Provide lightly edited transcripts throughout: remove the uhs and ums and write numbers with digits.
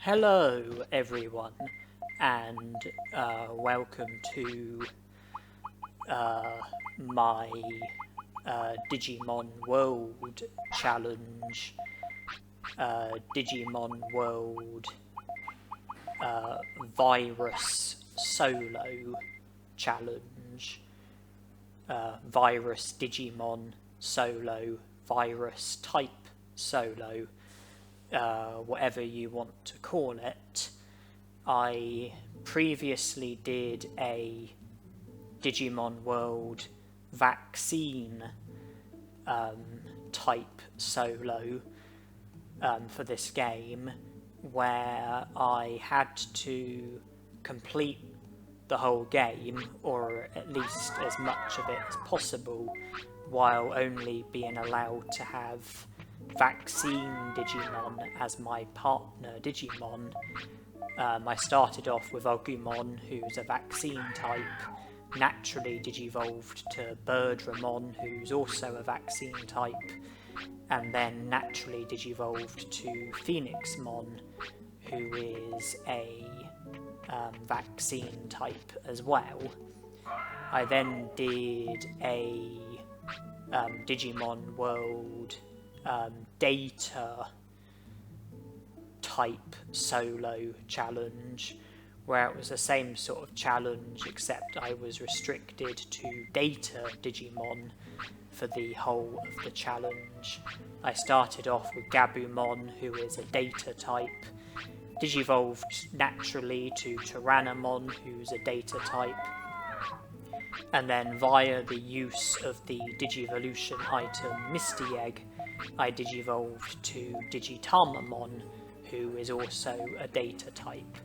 Hello everyone, and welcome to my Digimon World challenge, Digimon World Virus Solo challenge, Virus Digimon Solo, Virus Type Solo, whatever you want to call it. I previously did a Digimon World Vaccine Type Solo for this game, where I had to complete the whole game, or at least as much of it as possible, while only being allowed to have Vaccine Digimon as my partner Digimon. I started off with Agumon, who's a vaccine type, naturally digivolved to Birdramon, who's also a vaccine type, and then naturally digivolved to Phoenixmon, who is a vaccine type as well. I then did a Digimon World Data Type Solo challenge, where it was the same sort of challenge except I was restricted to Data Digimon for the whole of the challenge. I started off with Gabumon, who is a Data type, digivolved naturally to Tyrannomon, who's a Data type, and then via the use of the Digivolution item Misty Egg, I digivolved to Digitamamon, who is also a Data type,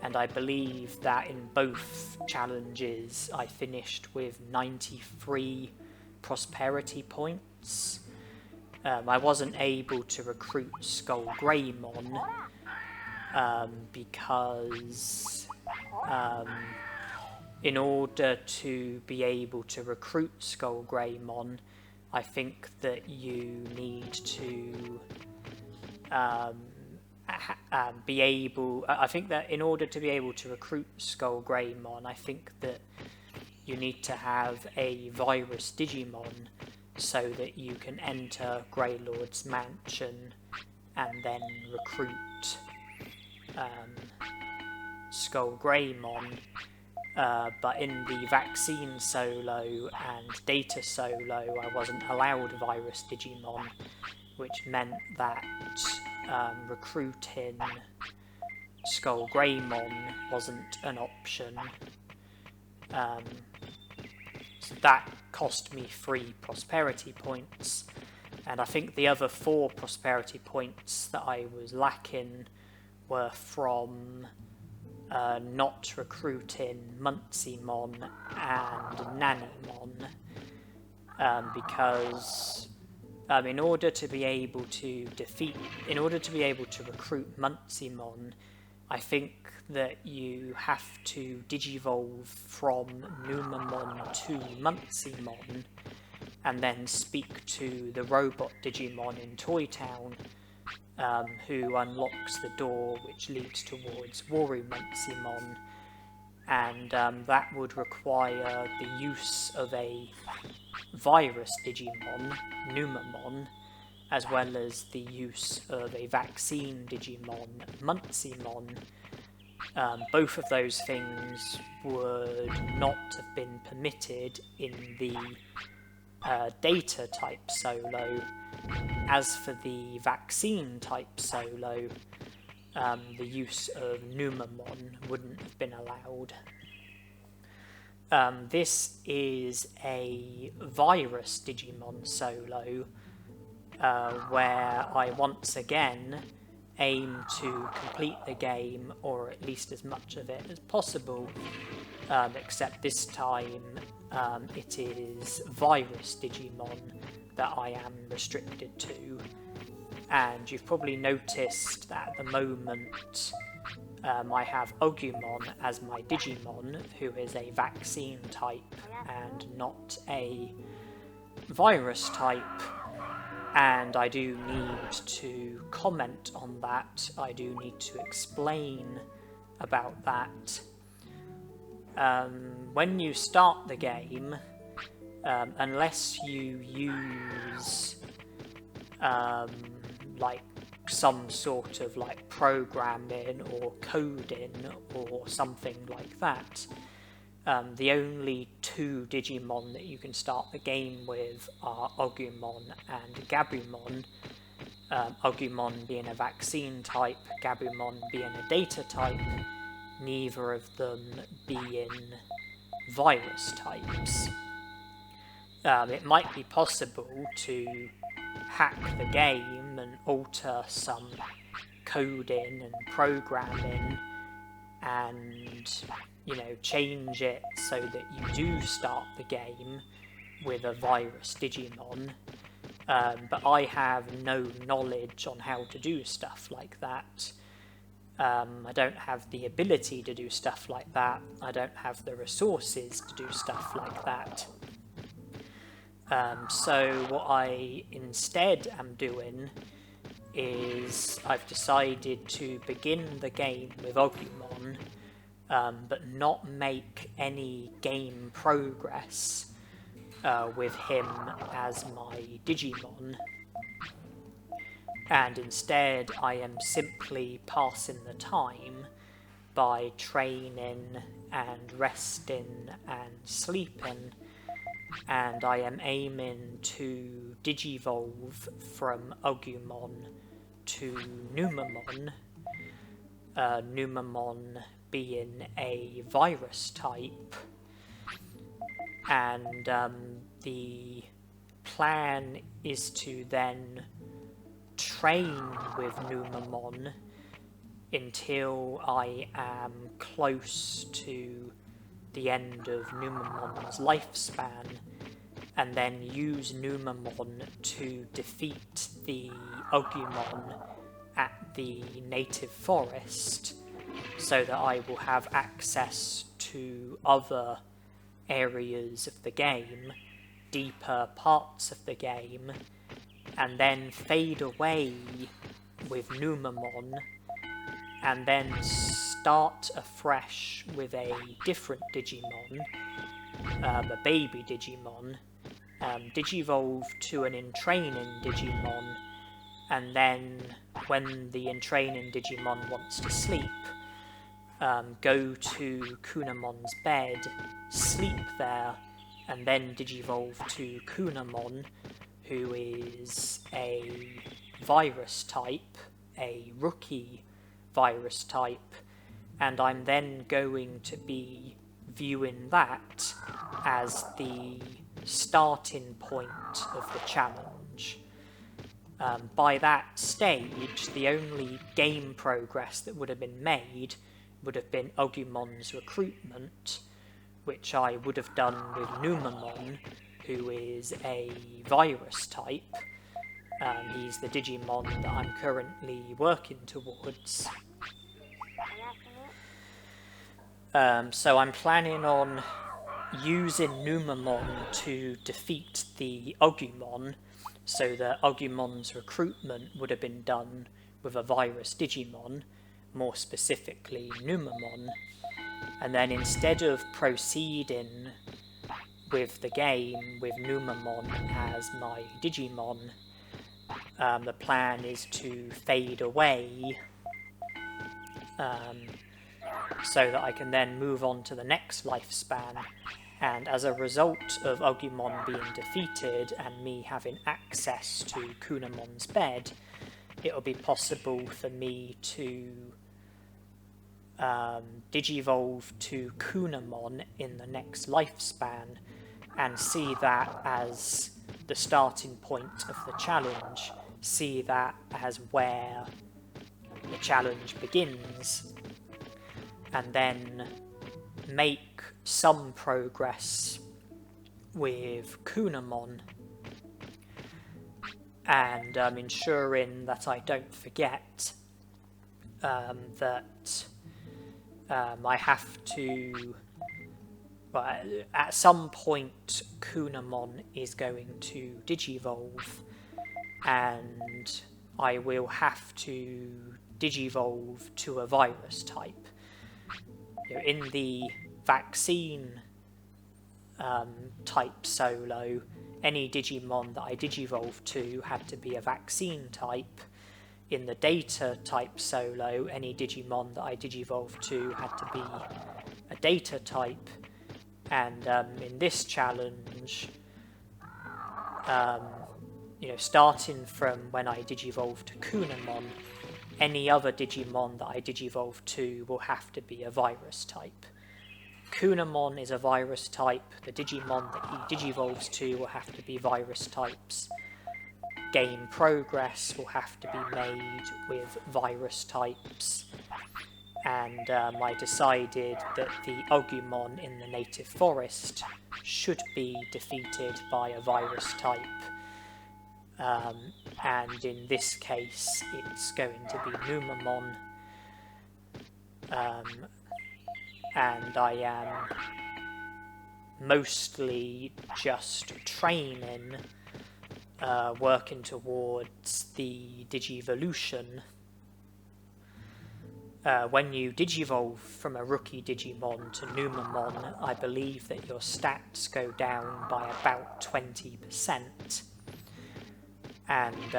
and I believe that in both challenges I finished with 93 prosperity points. I wasn't able to recruit Skullgreymon because in order to be able to recruit Skullgreymon, I think that you need to be able... I think that in order to be able to recruit Skullgreymon, I think that you need to have a Virus Digimon so that you can enter Greylord's mansion and then recruit Skullgreymon. But in the Vaccine Solo and Data Solo, I wasn't allowed Virus Digimon, which meant that recruiting Skullgreymon wasn't an option. So that cost me 3 prosperity points, and I think the other 4 prosperity points that I was lacking were from not recruiting Munceymon and Nanimon, because in order to be able to recruit Munceymon, I think that you have to digivolve from Numemon to Munceymon, and then speak to the robot Digimon in Toy Town, who unlocks the door which leads towards Munceymon, and that would require the use of a Virus Digimon, Numemon, as well as the use of a Vaccine Digimon, Munceymon. Both of those things would not have been permitted in the Data Type Solo. As for the Vaccine Type Solo, the use of Numemon wouldn't have been allowed. This is a Virus Digimon Solo, where I once again aim to complete the game, or at least as much of it as possible, except this time it is Virus Digimon that I am restricted to. And you've probably noticed that at the moment I have Agumon as my Digimon, who is a vaccine type and not a virus type, and I do need to comment on that. I do need to explain about that. When you start the game, unless you use like some sort of like programming or coding or something like that, the only two Digimon that you can start the game with are Agumon and Gabumon. Agumon being a vaccine type, Gabumon being a data type, neither of them being virus types. It might be possible to hack the game and alter some coding and programming and, you know, change it so that you do start the game with a Virus Digimon, but I have no knowledge on how to do stuff like that. I don't have the ability to do stuff like that. I don't have the resources to do stuff like that. So what I instead am doing is I've decided to begin the game with Agumon, but not make any game progress with him as my Digimon. And instead I am simply passing the time by training and resting and sleeping, and I am aiming to Digivolve from Agumon to Numemon, Numemon being a virus type, and the plan is to then train with Numemon until I am close to the end of Numemon's lifespan, and then use Numemon to defeat the Agumon at the native forest, so that I will have access to other areas of the game, deeper parts of the game, and then fade away with Numemon, and then start afresh with a different Digimon, a baby Digimon, Digivolve to an entraining Digimon, and then when the entraining Digimon wants to sleep, go to Kunemon's bed, sleep there, and then Digivolve to Kunemon, who is a virus type, a rookie virus type, and I'm then going to be viewing that as the starting point of the challenge. By that stage, the only game progress that would have been made would have been Agumon's recruitment, which I would have done with Numemon, who is a virus type. He's the Digimon that I'm currently working towards. So I'm planning on using Numemon to defeat the Agumon, so that Agumon's recruitment would have been done with a Virus Digimon, more specifically Numemon, and then instead of proceeding with the game with Numemon as my Digimon, the plan is to fade away, so that I can then move on to the next lifespan, and as a result of Agumon being defeated and me having access to Kunemon's bed, it'll be possible for me to Digivolve to Kunemon in the next lifespan and see that as the starting point of the challenge, see that as where the challenge begins, and then make some progress with Kunemon, and ensuring that I don't forget that I have to, well, at some point Kunemon is going to Digivolve, and I will have to Digivolve to a virus type. In the Vaccine type solo, any Digimon that I Digivolve to had to be a Vaccine type. In the Data type solo, any Digimon that I Digivolve to had to be a Data type. And in this challenge, starting from when I Digivolve to Kunemon, any other Digimon that I Digivolve to will have to be a virus type. Kunemon is a virus type, the Digimon that he Digivolves to will have to be virus types. Game progress will have to be made with virus types. And I decided that the Agumon in the native forest should be defeated by a virus type. And in this case, it's going to be Numemon. And I am mostly just training, working towards the Digivolution. When you Digivolve from a Rookie Digimon to Numemon, I believe that your stats go down by about 20%. And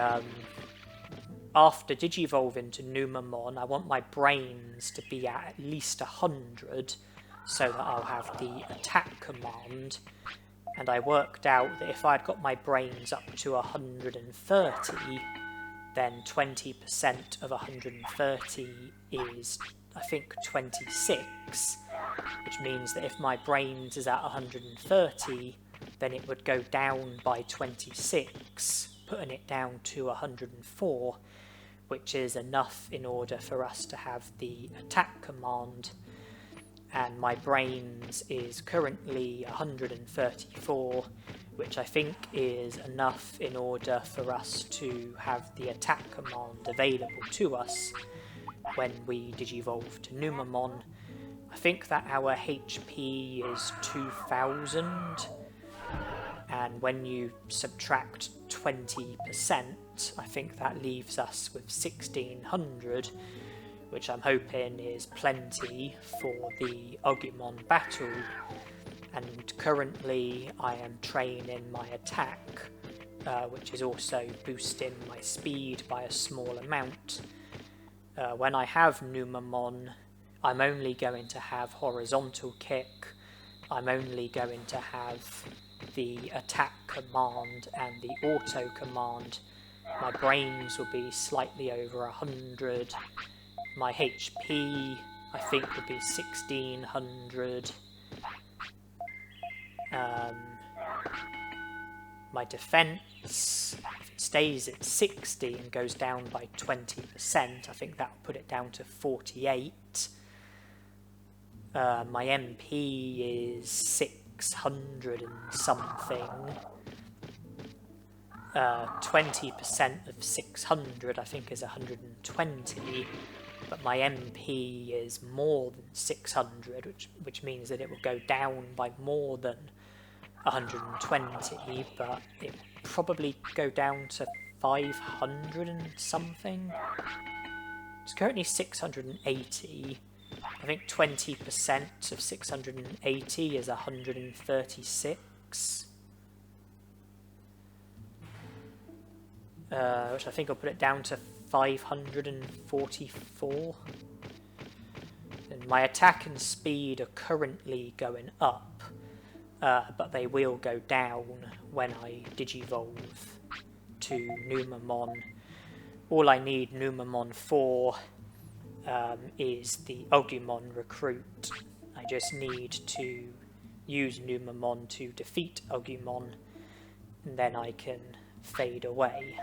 after Digivolving to Numemon, I want my brains to be at least 100, so that I'll have the attack command. And I worked out that if I'd got my brains up to 130, then 20% of 130 is, I think, 26, which means that if my brains is at 130, then it would go down by 26, putting it down to 104, which is enough in order for us to have the attack command. And my brains is currently 134, which I think is enough in order for us to have the attack command available to us when we Digivolve to Numemon. I think that our HP is 2000, and when you subtract 20%, I think that leaves us with 1600, which I'm hoping is plenty for the Agumon battle. And currently I am training my attack, which is also boosting my speed by a small amount. When I have Numemon, I'm only going to have horizontal kick, I'm only going to have the attack command and the auto command. My brains will be slightly over 100. My HP, I think, would be 1600. My defense, if it stays at 60 and goes down by 20%, I think that will put it down to 48. My MP is 600 and something. 20% of 600 I think is 120, but my MP is more than 600, which means that it will go down by more than 120, but it will probably go down to 500 and something. It's currently 680. I think 20% of 680 is 136. Which I think will put it down to 544. And my attack and speed are currently going up, but they will go down when I Digivolve to Numemon. All I need Numemon for is the Agumon recruit. I just need to use Numemon to defeat Agumon, and then I can fade away.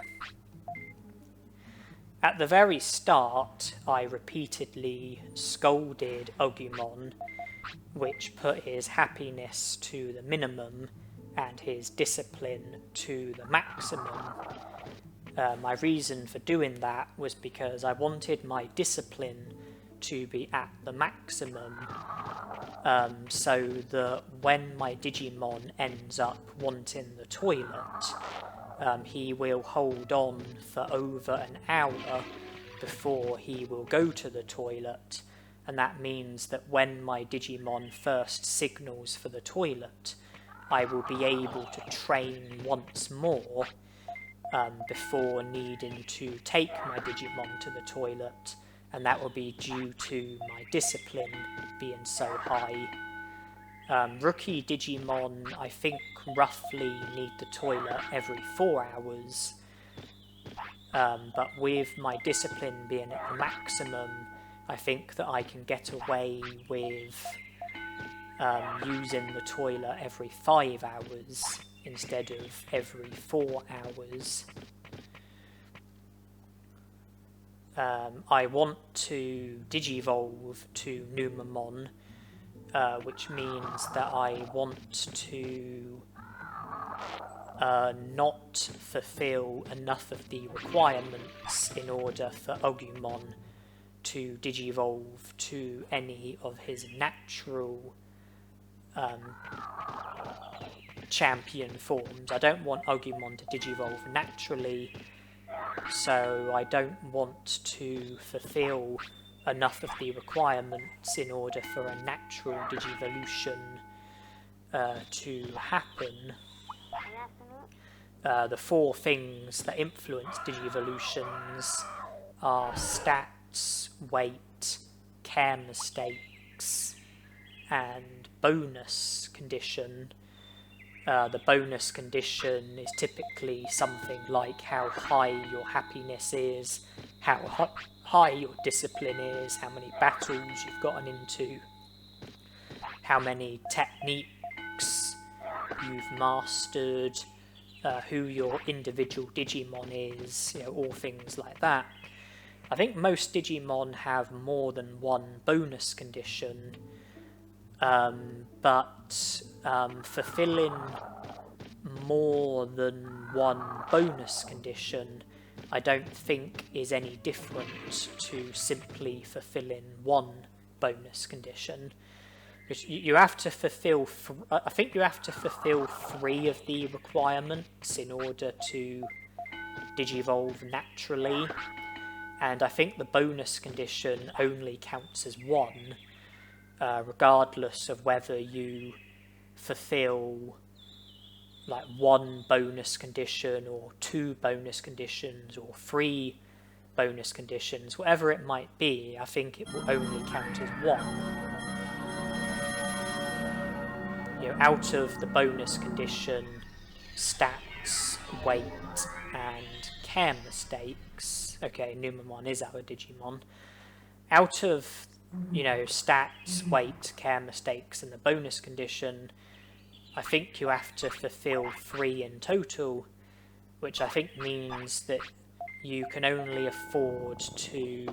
At the very start, I repeatedly scolded Agumon, which put his happiness to the minimum and his discipline to the maximum. My reason for doing that was because I wanted my discipline to be at the maximum, so that when my Digimon ends up wanting the toilet, he will hold on for over an hour before he will go to the toilet, and that means that when my Digimon first signals for the toilet, I will be able to train once more before needing to take my Digimon to the toilet, and that will be due to my discipline being so high. Rookie Digimon, I think, roughly need the toilet every 4 hours, but with my discipline being at the maximum, I think that I can get away with using the toilet every 5 hours instead of every 4 hours. I want to Digivolve to Numemon, which means that I want to not fulfill enough of the requirements in order for Agumon to Digivolve to any of his natural champion forms. I don't want Agumon to Digivolve naturally, so I don't want to fulfill enough of the requirements in order for a natural Digivolution to happen. The 4 things that influence Digivolutions are stats, weight, care mistakes, and bonus condition. The bonus condition is typically something like how high your happiness is, how high your discipline is, how many battles you've gotten into, how many techniques you've mastered, who your individual Digimon is, all things like that. I think most Digimon have more than one bonus condition, but fulfilling more than one bonus condition I don't think is any different to simply fulfilling one bonus condition. You have to fulfill, I think you have to fulfill 3 of the requirements in order to Digivolve naturally, and I think the bonus condition only counts as 1, regardless of whether you fulfill like 1 bonus condition or 2 bonus conditions or 3 bonus conditions, whatever it might be. I think it will only count as 1. Out of the bonus condition, stats, weight, and care mistakes. Okay, Numemon is our Digimon. Out of, stats, weight, care mistakes, and the bonus condition, I think you have to fulfill 3 in total, which I think means that you can only afford to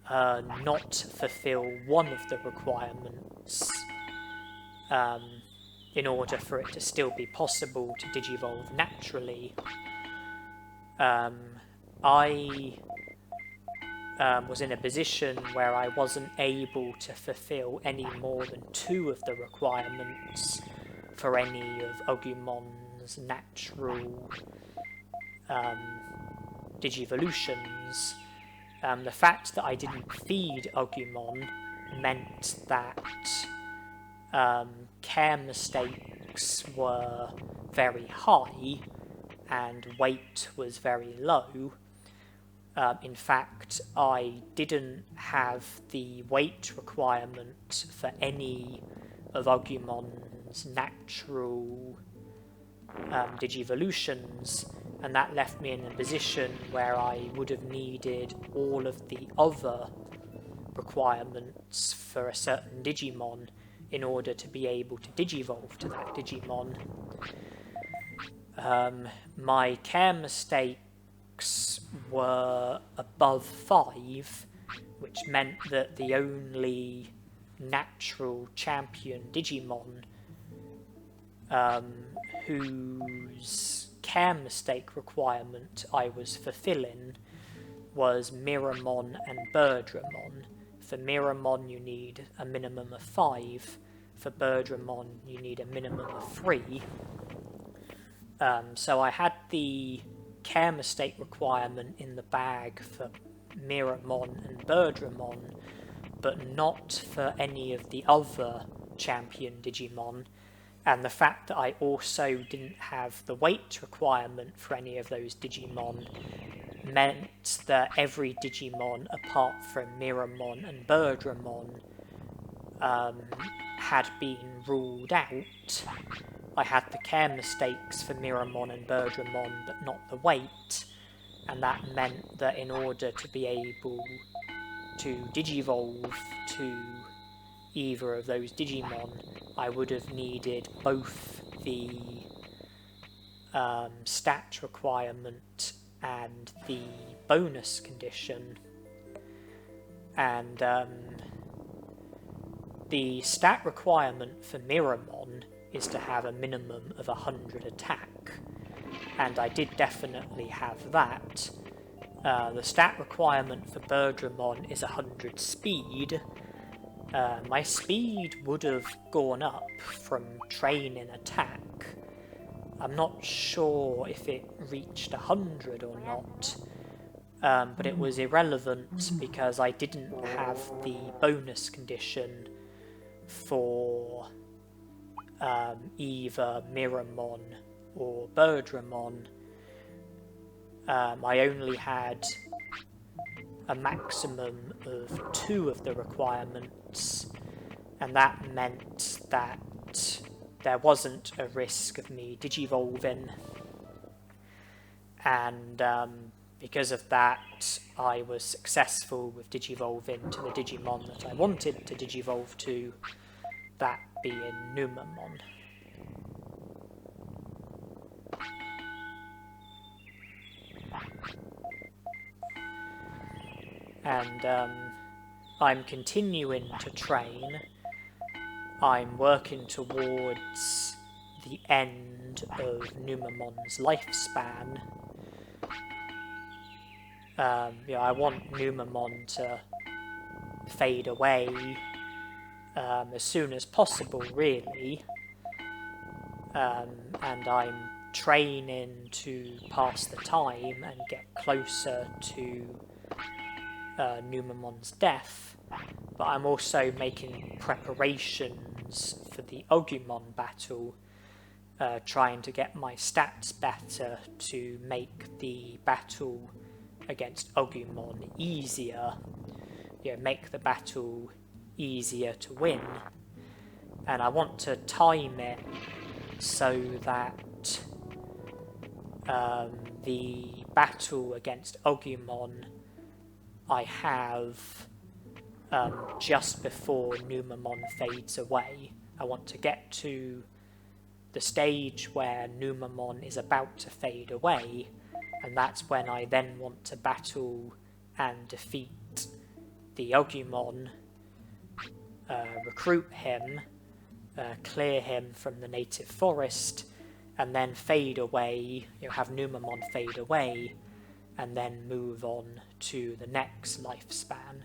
not fulfill 1 of the requirements in order for it to still be possible to Digivolve naturally. I was in a position where I wasn't able to fulfill any more than 2 of the requirements for any of Agumon's natural Digivolutions. The fact that I didn't feed Agumon meant that care mistakes were very high and weight was very low. In fact, I didn't have the weight requirement for any of Agumon's natural Digivolutions, and that left me in a position where I would have needed all of the other requirements for a certain Digimon in order to be able to Digivolve to that Digimon. My care mistakes were above 5, which meant that the only natural champion Digimon whose care mistake requirement I was fulfilling was Miramon and Birdramon. For Miramon you need a minimum of 5, for Birdramon you need a minimum of 3. So I had the care mistake requirement in the bag for Miramon and Birdramon, but not for any of the other champion Digimon. And the fact that I also didn't have the weight requirement for any of those Digimon meant that every Digimon apart from Miramon and Birdramon had been ruled out. I had the care mistakes for Miramon and Birdramon, but not the weight, and that meant that in order to be able to Digivolve to either of those Digimon, I would have needed both the stat requirement and the bonus condition. And the stat requirement for Miramon is to have a minimum of 100 attack, and I did definitely have that. The stat requirement for Birdramon is 100 speed. My speed would have gone up from train and attack. I'm not sure if it reached 100 or not, but it was irrelevant because I didn't have the bonus condition for either Miramon or Birdramon. I only had a maximum of 2 of the requirements, and that meant that there wasn't a risk of me digivolving, and because of that I was successful with digivolving to the Digimon that I wanted to digivolve to, that being Numemon. And I'm continuing to train. I'm working towards the end of Numemon's lifespan. I want Numemon to fade away as soon as possible, really. And I'm training to pass the time and get closer to Numemon's death, but I'm also making preparations for the Agumon battle, trying to get my stats better to make the battle against Agumon easier, make the battle easier to win. And I want to time it so that the battle against Agumon I have just before Numemon fades away. I want to get to the stage where Numemon is about to fade away, and that's when I then want to battle and defeat the Agumon, recruit him, clear him from the native forest, and then fade away, have Numemon fade away, and then move on to the next lifespan.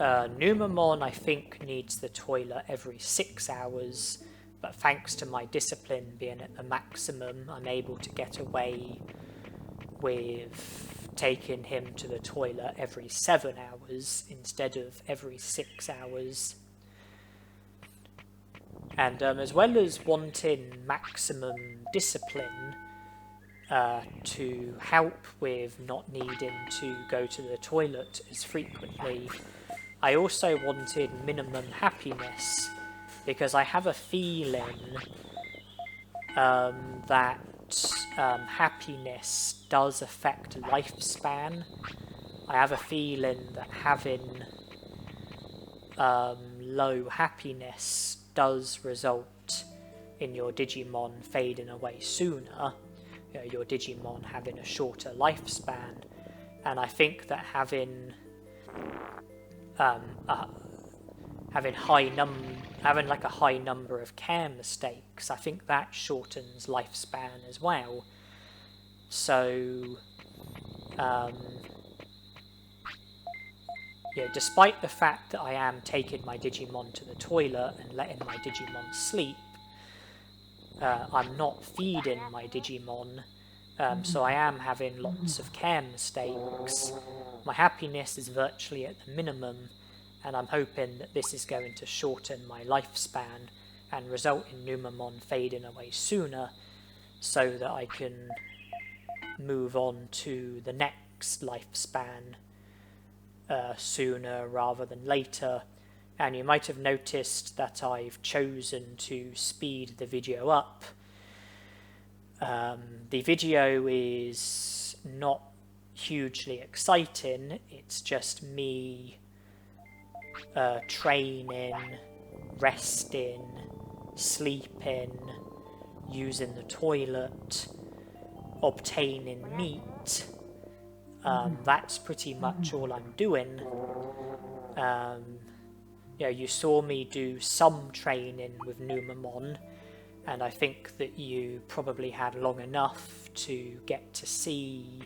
Numemon, I think, needs the toilet every 6 hours, but thanks to my discipline being at the maximum, I'm able to get away with taking him to the toilet every 7 hours instead of every 6 hours. And as well as wanting maximum discipline to help with not needing to go to the toilet as frequently, I also wanted minimum happiness, because I have a feeling that happiness does affect lifespan. I have a feeling that having low happiness does result in your Digimon fading away sooner, your Digimon having a shorter lifespan, and I think that having like a high number of care mistakes, I think that shortens lifespan as well. So despite the fact that I am taking my Digimon to the toilet and letting my Digimon sleep, I'm not feeding my Digimon, so I am having lots of care mistakes. My happiness is virtually at the minimum, and I'm hoping that this is going to shorten my lifespan and result in Numemon fading away sooner, so that I can move on to the next lifespan sooner rather than later. And you might have noticed that I've chosen to speed the video up. The video is not hugely exciting, it's just me training, resting, sleeping, using the toilet, obtaining meat. That's pretty much all I'm doing. You saw me do some training with Numemon, and I think that you probably had long enough to get to see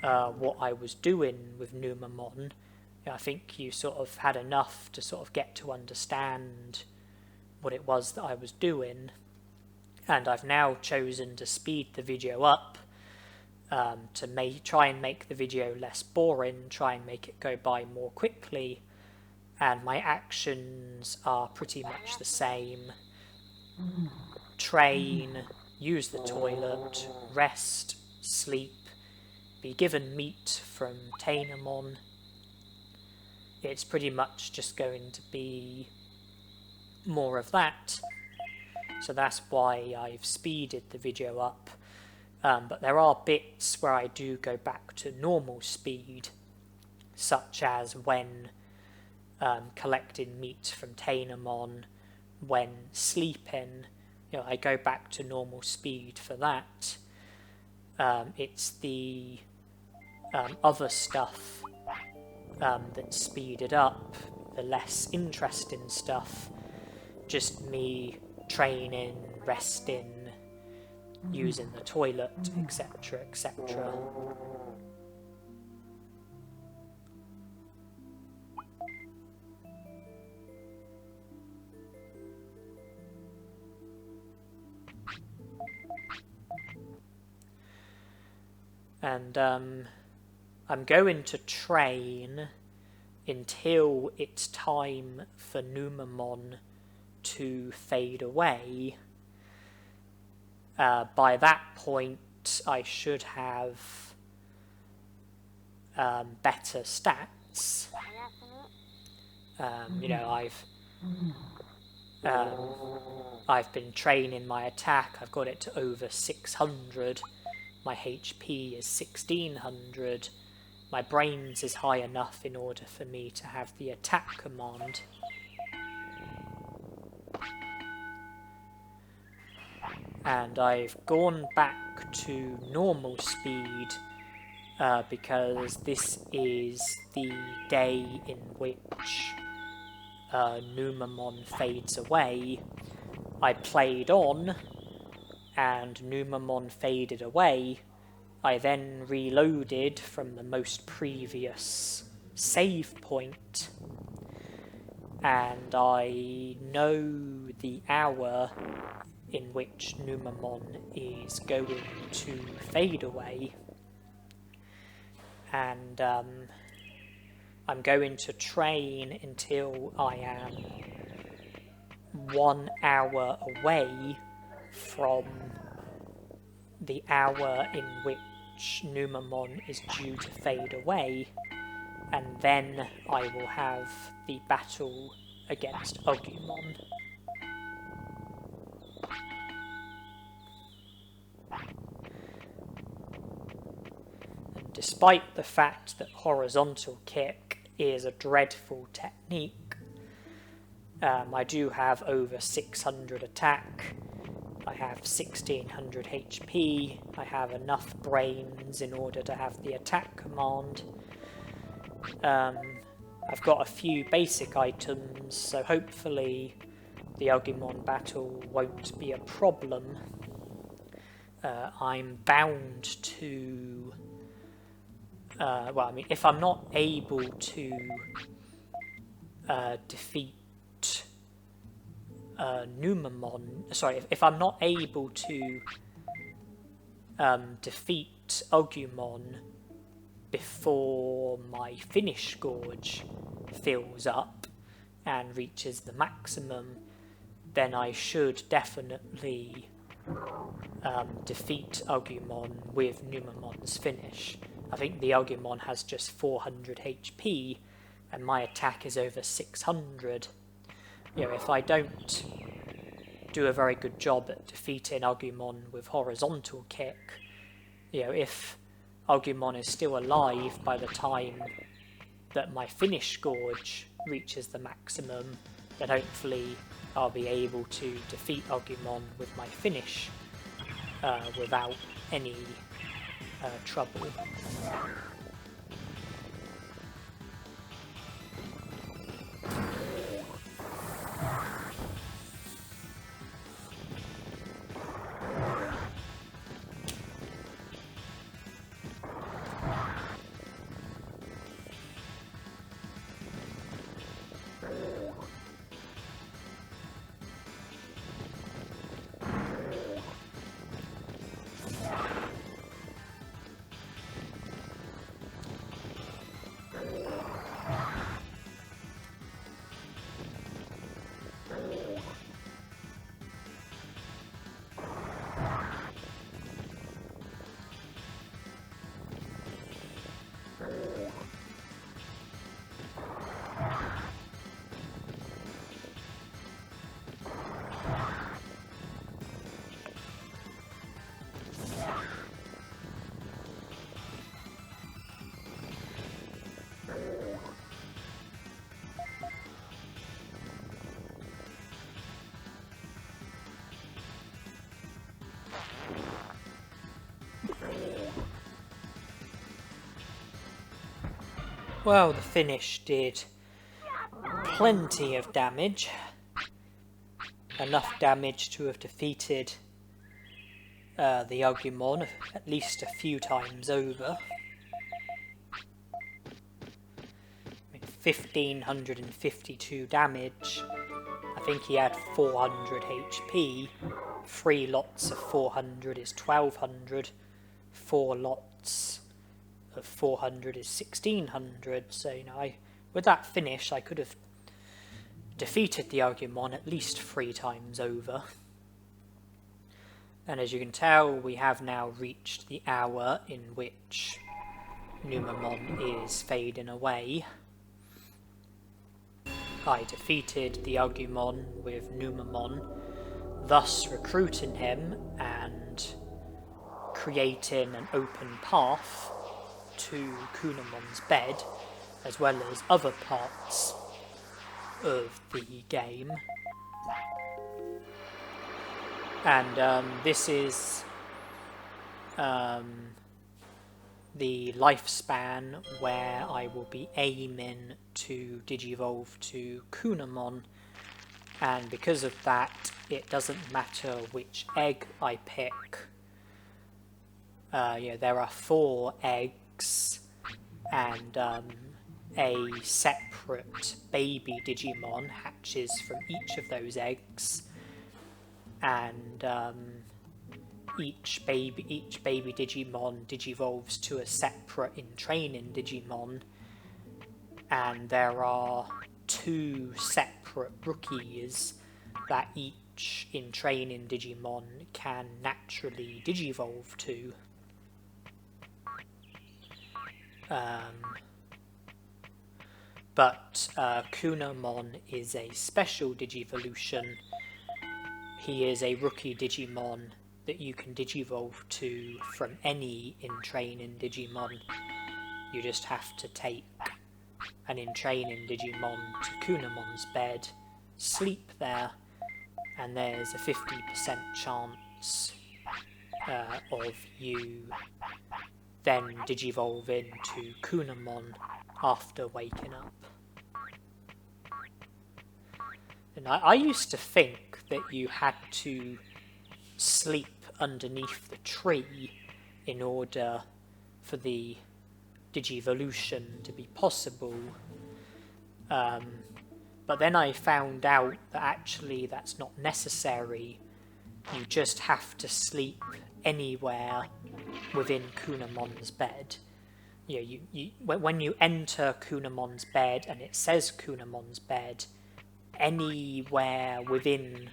what I was doing with Numemon. I think you sort of had enough to sort of get to understand what it was that I was doing, and I've now chosen to speed the video up to try and make the video less boring, try and make it go by more quickly, and my actions are pretty much the same. Train, use the toilet, rest, sleep, be given meat from Tainemon. It's pretty much just going to be more of that. So that's why I've speeded the video up. But there are bits where I do go back to normal speed, such as when collecting meat from Tainemon, when sleeping. I go back to normal speed for that. It's the other stuff that's speeded up, the less interesting stuff, just me training, resting, using the toilet, etc., etc. And I'm going to train until it's time for Numemon to fade away. By that point, I should have better stats. I've been training my attack. I've got it to over 600. My HP is 1600. My brains is high enough in order for me to have the attack command. And I've gone back to normal speed because this is the day in which Numemon fades away. I played on, and Numemon faded away. I then reloaded from the most previous save point, and I know the hour in which Numemon is going to fade away, and I'm going to train until I am 1 hour away from the hour in which Numemon is due to fade away, and then I will have the battle against Agumon. And despite the fact that horizontal kick is a dreadful technique, I do have over 600 attack, I have 1600 HP, I have enough brains in order to have the attack command. I've got a few basic items, so hopefully the Agumon battle won't be a problem. I'm bound to... if I'm not able to defeat Numemon, sorry, if I'm not able to defeat Agumon before my finish gauge fills up and reaches the maximum, then I should definitely defeat Agumon with Numemon's finish. I think the Agumon has just 400 HP and my attack is over 600. You know, if I don't do a very good job at defeating Agumon with horizontal kick, you know, if Agumon is still alive by the time that my finish gorge reaches the maximum, then hopefully I'll be able to defeat Agumon with my finish without any trouble. Well, the finish did plenty of damage. Enough damage to have defeated the Agumon at least a few times over. 1,552 damage. I think he had 400 HP. 3 lots of 400 is 1,200. 4 lots of 400 is 1,600. So, you know, with that finish, I could have defeated the Agumon at least 3 times over. And as you can tell, we have now reached the hour in which Numemon is fading away. I defeated the Agumon with Numemon, thus recruiting him and creating an open path to Kunemon's bed, as well as other parts of the game. And this is the lifespan where I will be aiming to Digivolve to Kunemon, and because of that it doesn't matter which egg I pick. There are 4 eggs and a separate baby Digimon hatches from each of those eggs, and each baby Digimon digivolves to a separate in-training Digimon, and there are 2 separate rookies that each in-training Digimon can naturally digivolve to. But Kunemon is a special Digivolution. He is a Rookie Digimon that you can digivolve to from any in-training Digimon. You just have to take an in-training Digimon to Kunemon's bed, sleep there, and there's a 50% chance of you then digivolving to Kunemon after waking up. And I used to think that you had to sleep underneath the tree in order for the Digivolution to be possible. But then I found out that actually that's not necessary. You just have to sleep anywhere within Kunemon's bed. When you enter Kunemon's bed and it says Kunemon's bed, anywhere within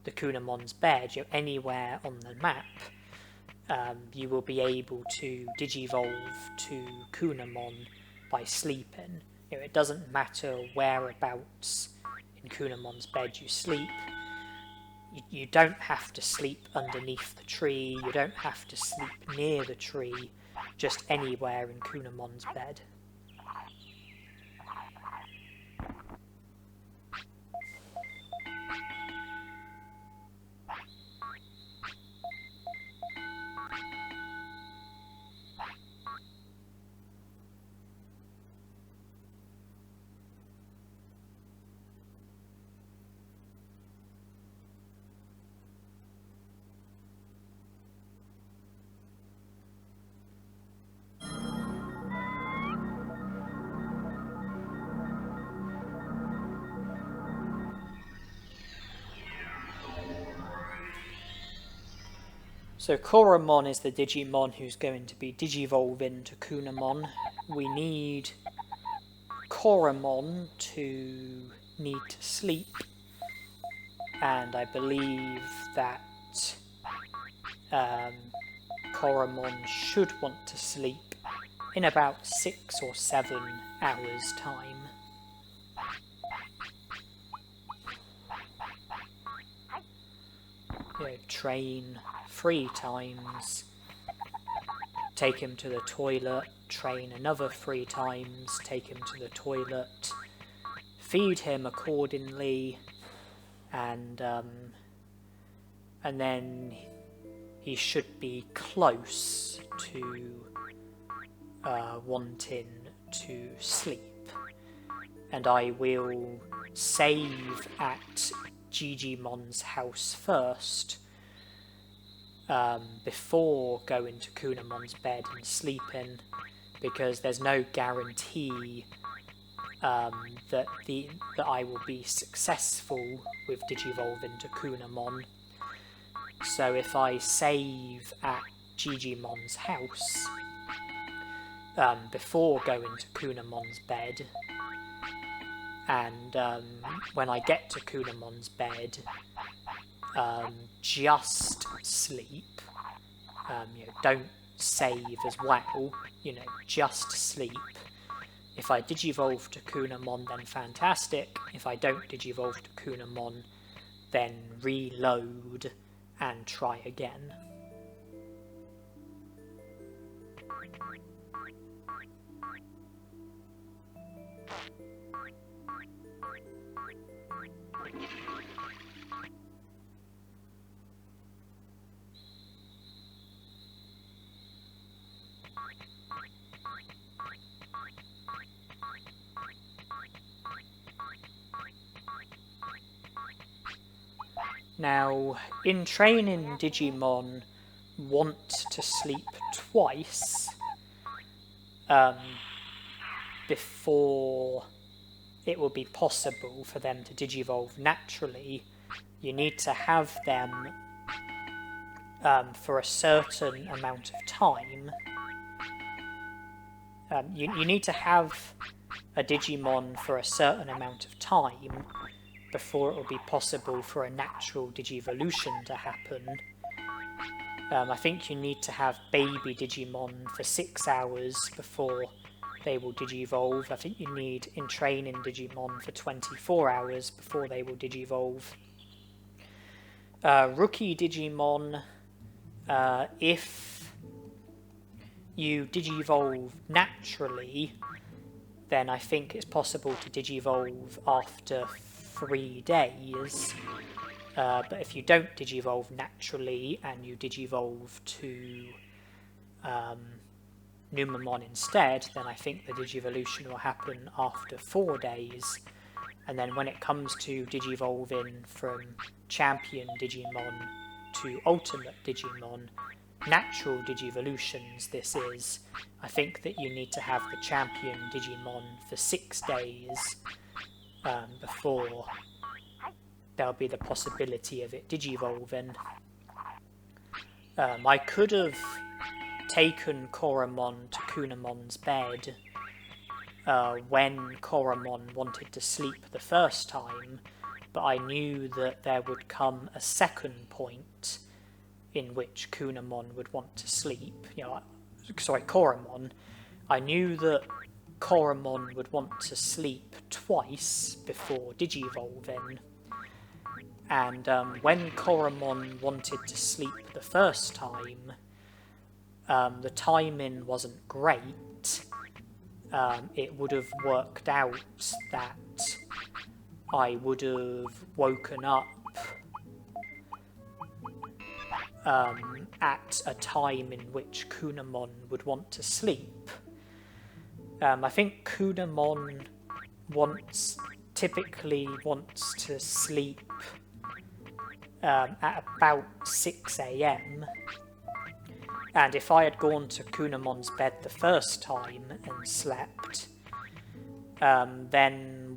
the Kunemon's bed, anywhere on the map, you will be able to digivolve to Kunemon by sleeping. It doesn't matter whereabouts in Kunemon's bed you sleep. You don't have to sleep underneath the tree, you don't have to sleep near the tree, just anywhere in Kunemon's bed. So Koromon is the Digimon who's going to be digivolving to Kunemon. We need Koromon to need to sleep, and I believe that Koromon should want to sleep in about 6 or 7 hours' time. Train 3 times, take him to the toilet, train another 3 times, take him to the toilet, feed him accordingly, and then he should be close to wanting to sleep. And I will save at Digimon's house first, before going to Kunemon's bed and sleeping, because there's no guarantee that I will be successful with digivolving to Kunemon. So if I save at Digimon's house before going to Kunemon's bed, and when I get to Kunemon's bed, just sleep. Don't save as well. Just sleep. If I digivolve to Kunemon, then fantastic. If I don't digivolve to Kunemon, then reload and try again. Now, in training, Digimon want to sleep twice before it will be possible for them to digivolve naturally. You need to have them for a certain amount of time. You need to have a Digimon for a certain amount of time before it will be possible for a natural Digivolution to happen. I think you need to have baby Digimon for 6 hours before they will digivolve. I think you need in training Digimon for 24 hours before they will digivolve. Rookie Digimon, if you digivolve naturally, then I think it's possible to digivolve after 3 days. But if you don't digivolve naturally and you digivolve to Numemon instead, then I think the Digivolution will happen after 4 days. And then when it comes to digivolving from Champion Digimon to Ultimate Digimon, natural Digivolutions this is, I think that you need to have the Champion Digimon for 6 days before there'll be the possibility of it digivolving. I could have taken Koromon to Kunemon's bed when Koromon wanted to sleep the first time, but I knew that there would come a second point in which Kunemon would want to sleep. Koromon. I knew that Koromon would want to sleep twice before digivolving, and when Koromon wanted to sleep the first time, the timing wasn't great. It would have worked out that I would have woken up at a time in which Kunemon would want to sleep. I think Kunemon typically wants to sleep at about 6 AM. And if I had gone to Kunemon's bed the first time and slept, then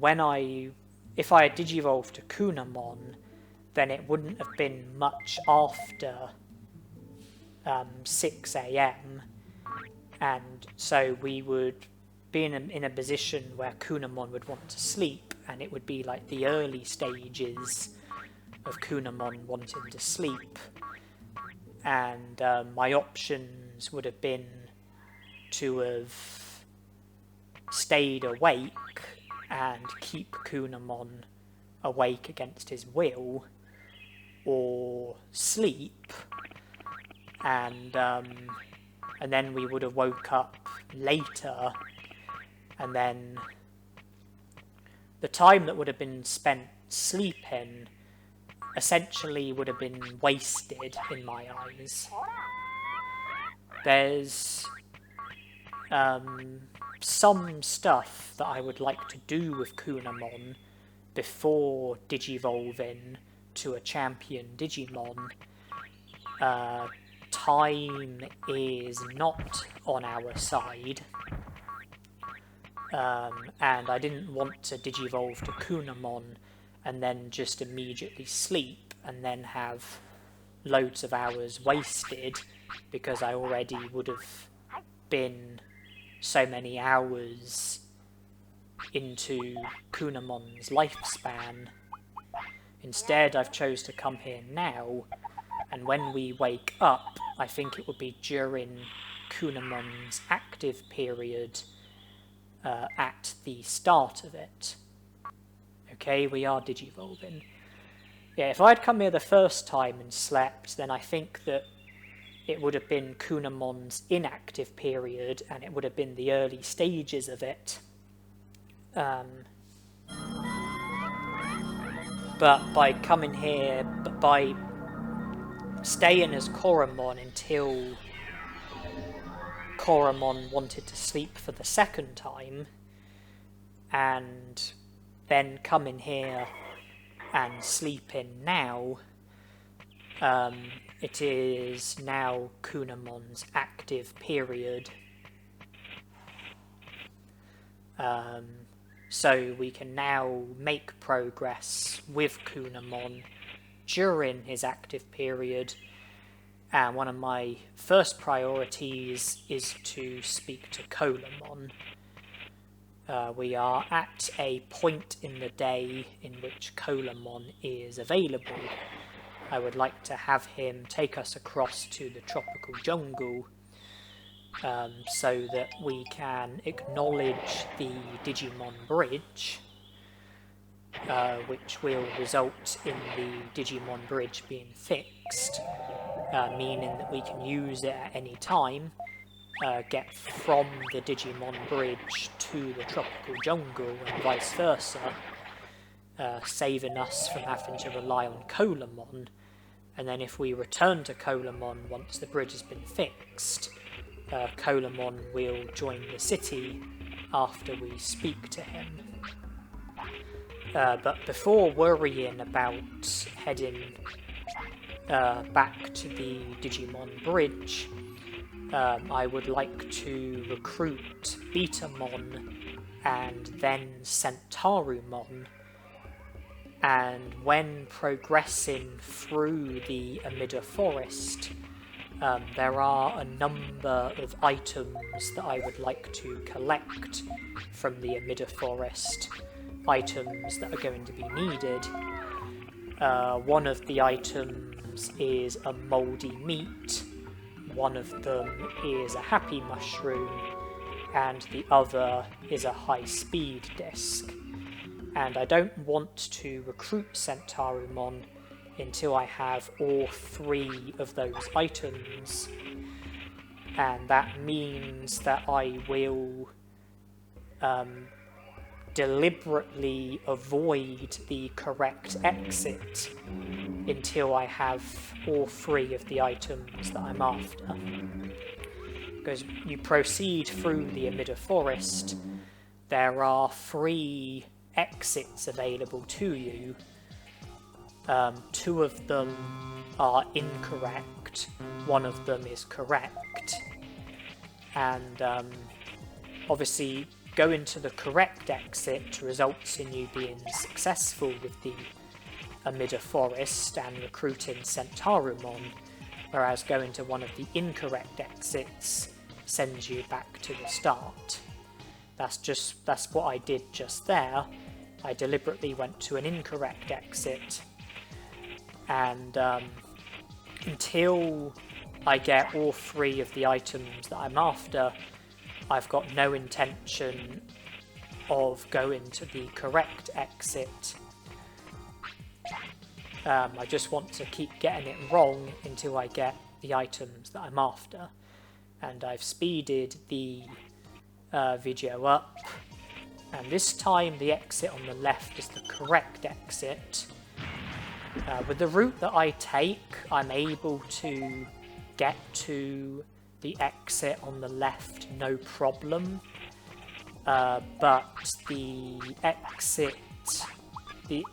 if I had digivolved to Kunemon, then it wouldn't have been much after 6 AM, and so we would be in a position where Kunemon would want to sleep, and it would be like the early stages of Kunemon wanting to sleep, and my options would have been to have stayed awake and keep Kunemon awake against his will, or sleep, and then we would have woke up later, and then the time that would have been spent sleeping essentially would have been wasted in my eyes. There's some stuff that I would like to do with Kunemon before digivolving to a champion Digimon. Time is not on our side, and I didn't want to digivolve to Kunemon and then just immediately sleep and then have loads of hours wasted, because I already would have been so many hours into Kunemon's lifespan. Instead, I've chose to come here now, and when we wake up, I think it would be during Kunemon's active period at the start of it. Okay, we are digivolving. Yeah, if I'd come here the first time and slept, then I think that it would have been Kunemon's inactive period, and it would have been the early stages of it. But by coming here, by staying as Koromon until Koromon wanted to sleep for the second time, and then coming here and sleeping now, it is now Kunemon's active period. So we can now make progress with Kunemon during his active period, and one of my first priorities is to speak to Koromon. We are at a point in the day in which Koromon is available. I would like to have him take us across to the tropical jungle, so that we can acknowledge the Digimon Bridge, which will result in the Digimon Bridge being fixed, meaning that we can use it at any time, get from the Digimon Bridge to the tropical jungle and vice versa, saving us from having to rely on Koromon. And then if we return to Koromon once the bridge has been fixed, Koromon will join the city after we speak to him. But before worrying about heading back to the Digimon Bridge, I would like to recruit Botamon and then Centaurumon, and when progressing through the Amida Forest, there are a number of items that I would like to collect from the Amida Forest, items that are going to be needed. One of the items is a mouldy meat, one of them is a happy mushroom, and the other is a high-speed disc. And I don't want to recruit Centaurumon until I have all 3 of those items. And that means that I will deliberately avoid the correct exit until I have all 3 of the items that I'm after. Because you proceed through the Amida Forest, there are 3 exits available to you. 2 of them are incorrect, 1 of them is correct. And obviously going to the correct exit results in you being successful with the Amida Forest and recruiting Centaurumon, whereas going to one of the incorrect exits sends you back to the start. That's what I did just there. I deliberately went to an incorrect exit, and until I get all 3 of the items that I'm after, I've got no intention of going to the correct exit. I just want to keep getting it wrong until I get the items that I'm after. And I've speeded the video up, and this time the exit on the left is the correct exit. With the route that I take, I'm able to get to the exit on the left no problem, but the exit the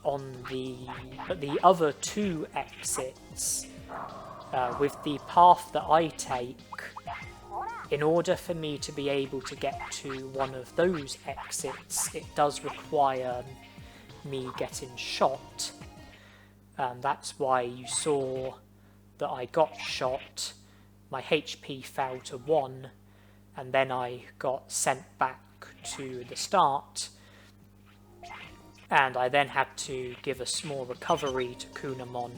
other 2 exits with the path that I take, in order for me to be able to get to one of those exits, it does require me getting shot. That's why you saw that I got shot, my HP fell to 1, and then I got sent back to the start, and I then had to give a small recovery to Kunemon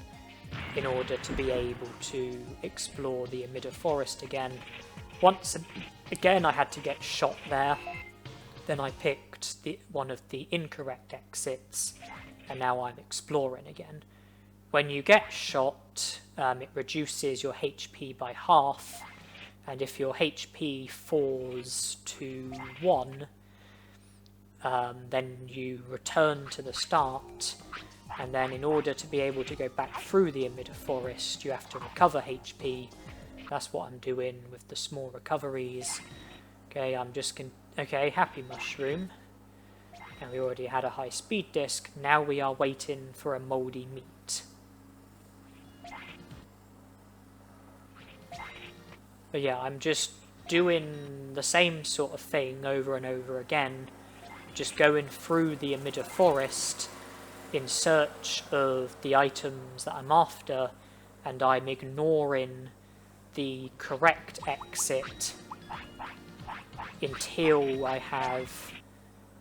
in order to be able to explore the Amida Forest again. Once again I had to get shot there, then I picked one of the incorrect exits, and now I'm exploring again. When you get shot, it reduces your HP by half, and if your HP falls to 1, then you return to the start, and then in order to be able to go back through the Amida Forest, you have to recover HP. That's what I'm doing with the small recoveries. Okay, okay, happy mushroom. And we already had a high speed disc. Now we are waiting for a mouldy meat. But yeah, I'm just doing the same sort of thing over and over again. Just going through the Amida Forest in search of the items that I'm after, and I'm ignoring the correct exit until I have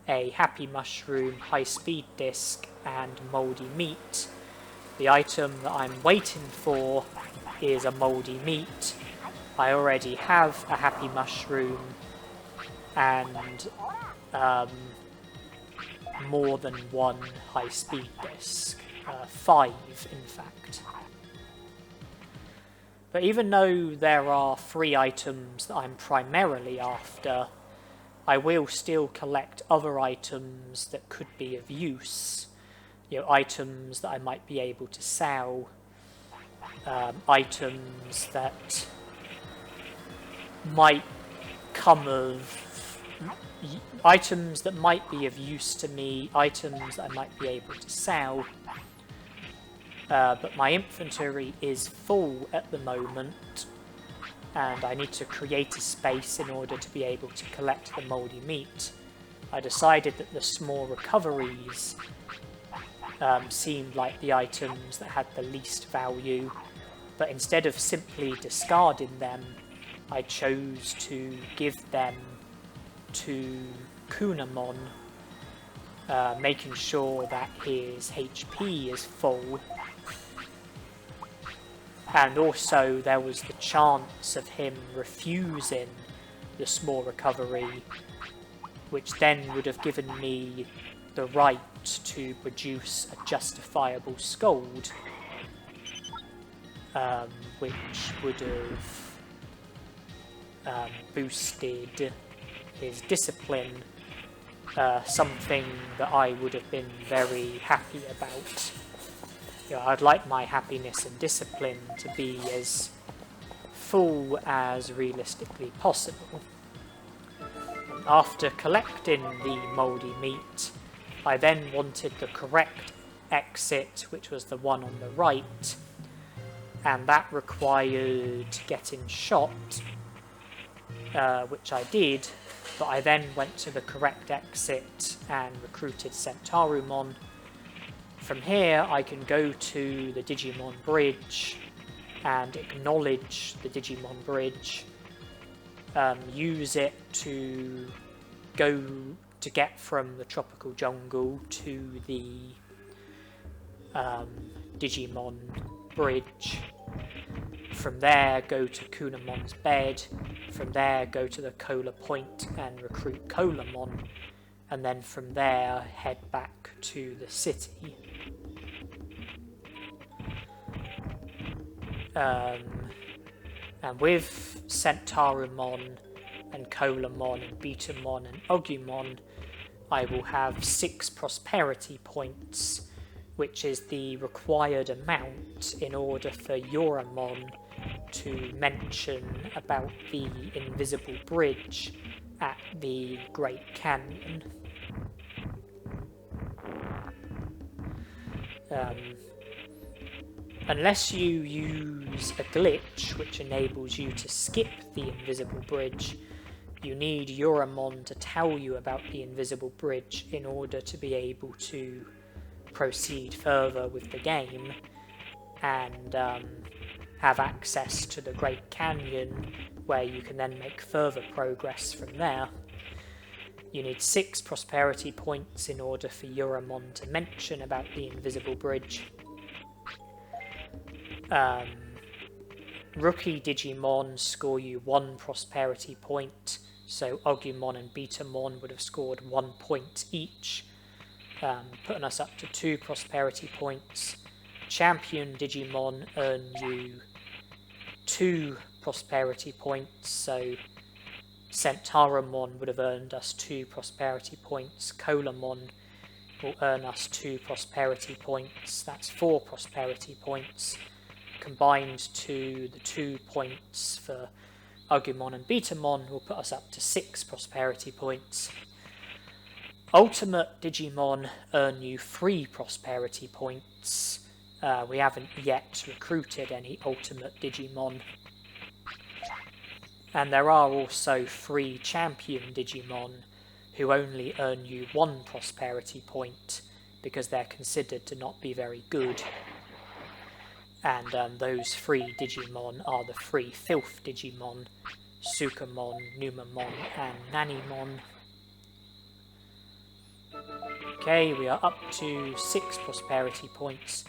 a happy mushroom, high speed disc, and mouldy meat. The item that I'm waiting for is a mouldy meat. I already have a happy mushroom and more than 1 high speed disc, 5 in fact. But even though there are 3 items that I'm primarily after, I will still collect other items that could be of use. You know, items that I might be able to sell, items that might be of use to me, items that I might be able to sell. But my inventory is full at the moment, and I need to create a space in order to be able to collect the mouldy meat, I decided that the small recoveries seemed like the items that had the least value, but instead of simply discarding them, I chose to give them to Kunemon, making sure that his HP is full. And also there was the chance of him refusing the small recovery, which then would have given me the right to produce a justifiable scold, which would have boosted his discipline, something that I would have been very happy about. You know, I'd like my happiness and discipline to be as full as realistically possible. After collecting the mouldy meat, I then wanted the correct exit, which was the one on the right, and that required getting shot, which I did, but I then went to the correct exit and recruited Centaurumon. From here I can go to the Digimon Bridge and acknowledge the Digimon Bridge, use it to go to get from the tropical jungle to the Digimon Bridge. From there go to Kunemon's bed, from there go to the Cola Point and recruit Koromon, and then from there head back to the city. And with Centaurumon and Koromon and Botamon and Agumon, I will have 6 prosperity points, which is the required amount in order for Yoramon to mention about the invisible bridge at the Great Canyon. Unless you use a glitch which enables you to skip the invisible bridge, you need Yoramon to tell you about the invisible bridge in order to be able to proceed further with the game and have access to the Great Canyon, where you can then make further progress from there. You need 6 prosperity points in order for Yoramon to mention about the invisible bridge. Rookie Digimon score you 1 prosperity point, so Agumon and Botamon would have scored 1 point each, putting us up to 2 prosperity points. Champion Digimon earn you 2 prosperity points, so Centaurumon would have earned us 2 prosperity points, Koromon will earn us 2 prosperity points, that's 4 prosperity points, combined to the 2 points for Agumon and Botamon will put us up to 6 prosperity points. Ultimate Digimon earn you 3 prosperity points. We haven't yet recruited any Ultimate Digimon. And there are also 3 Champion Digimon who only earn you 1 prosperity point because they're considered to not be very good. And those 3 Digimon are the 3 Filth Digimon, Sukamon, Numemon and Nanimon. Okay, we are up to 6 prosperity points.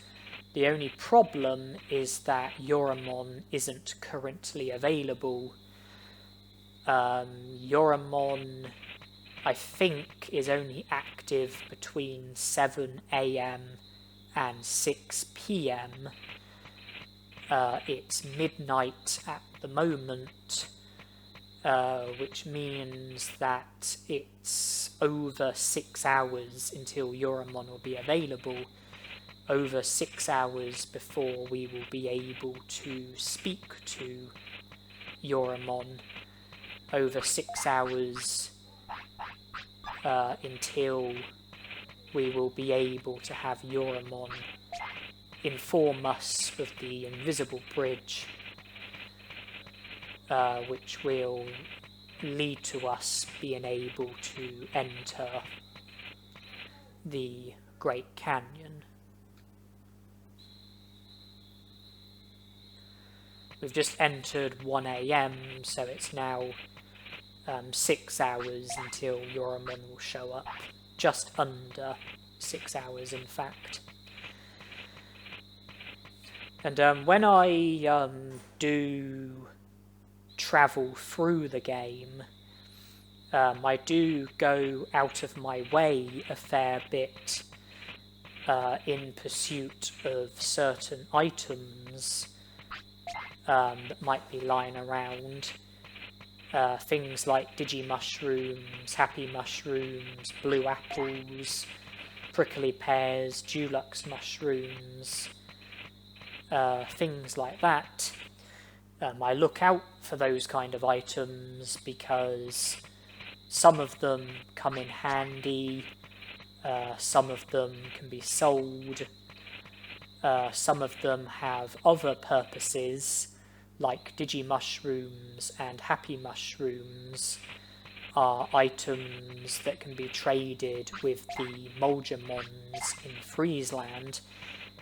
The only problem is that Yoramon isn't currently available. Yoramon, I think, is only active between 7 AM and 6 PM. It's midnight at the moment, which means that it's over 6 hours until Yoramon will be available, over 6 hours before we will be able to speak to Yoramon, over 6 hours until we will be able to have Yoramon inform us of the invisible bridge. which will lead to us being able to enter the Great Canyon. We've just entered 1 AM, so it's now 6 hours until Koromon will show up. Just under 6 hours, in fact. And when I do travel through the game, I do go out of my way a fair bit in pursuit of certain items that might be lying around. Things like Digimushrooms, Happy Mushrooms, Blue Apples, Prickly Pears, Dulux Mushrooms, things like that. I look out for those kind of items because some of them come in handy, some of them can be sold, some of them have other purposes, like Digimushrooms and Happy Mushrooms are items that can be traded with the Moldramons in Friesland,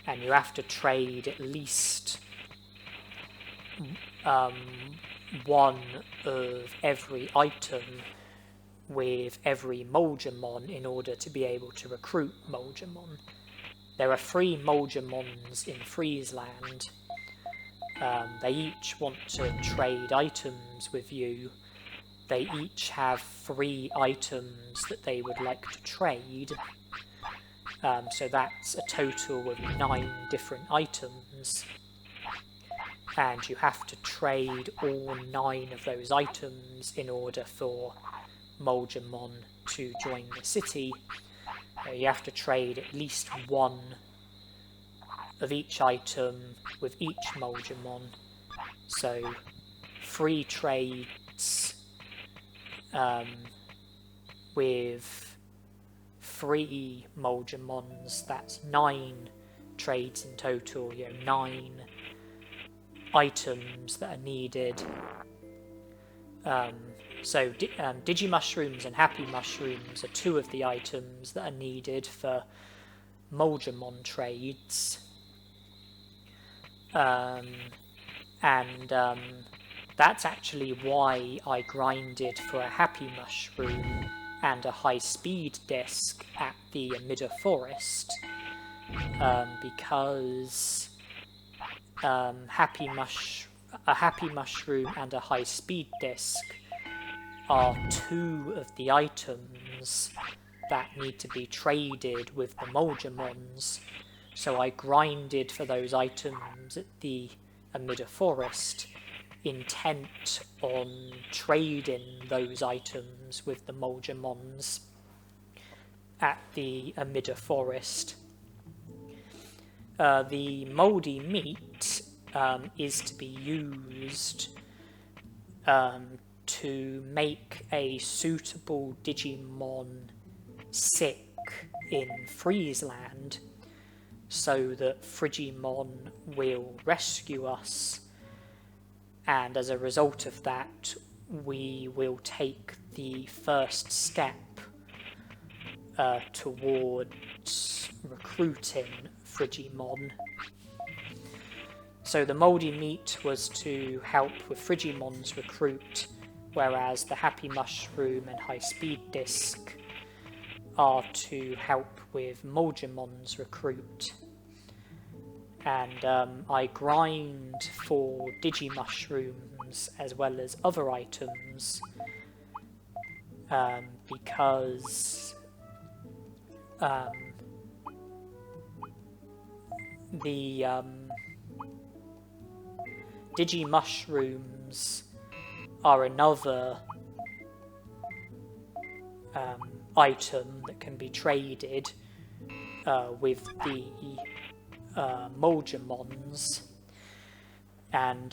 and you have to trade at least one of every item with every Moldramon in order to be able to recruit Moldramon. There are 3 Moldramons in Friesland. They each want to trade items with you. They each have 3 items that they would like to trade. So that's a total of 9 different items. And you have to trade all 9 of those items in order for Moldramon to join the city. You have to trade at least 1 of each item with each Moldramon. So 3 trades with 3 Moldramons, that's 9 trades in total, 9 items that are needed. So Digimushrooms and Happy Mushrooms are 2 of the items that are needed for Moldramon trades. That's actually why I grinded for a Happy Mushroom and a high-speed disc at the Emitter Forest, because a Happy Mushroom and a high-speed disc are 2 of the items that need to be traded with the Moldramons. So I grinded for those items at the Emitter Forest, intent on trading those items with the Moldramons at the Emitter Forest. The mouldy meat is to be used to make a suitable Digimon sick in Friesland, so that Frigimon will rescue us, and as a result of that we will take the first step towards recruiting Frigimon. So the mouldy meat was to help with Frigimon's recruit, whereas the Happy Mushroom and High Speed Disc are to help with Moldramon's recruit. And I grind for Digimushrooms as well as other items because the Digimushrooms are another item that can be traded with the Moldramons, and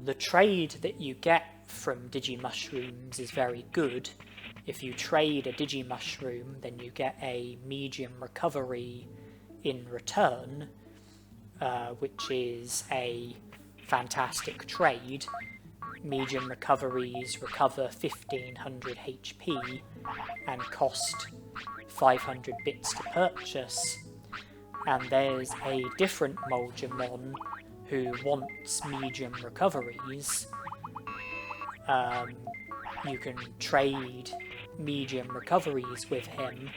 the trade that you get from Digimushrooms is very good. If you trade a Digimushroom, then you get a medium recovery in return, which is a fantastic trade, medium recoveries recover 1500 HP and cost 500 bits to purchase, and there's a different Moldamon who wants medium recoveries. You can trade medium recoveries with him,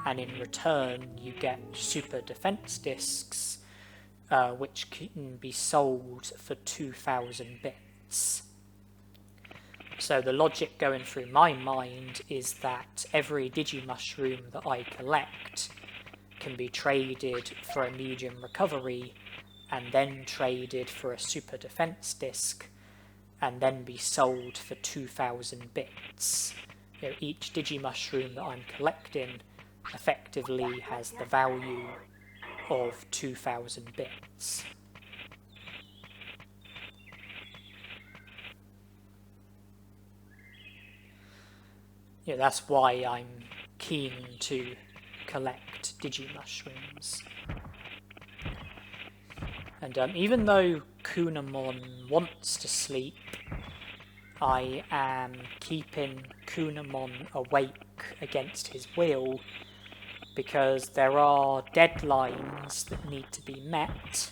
and in return you get super defense discs, which can be sold for 2000 bits. So the logic going through my mind is that every Digimushroom that I collect can be traded for a medium recovery, and then traded for a super defense disc, and then be sold for 2000 bits. You know, each Digimushroom that I'm collecting effectively has the value of 2000 bits. Yeah, that's why I'm keen to collect Digimushrooms. And even though Kunemon wants to sleep, I am keeping Kunemon awake against his will, because there are deadlines that need to be met.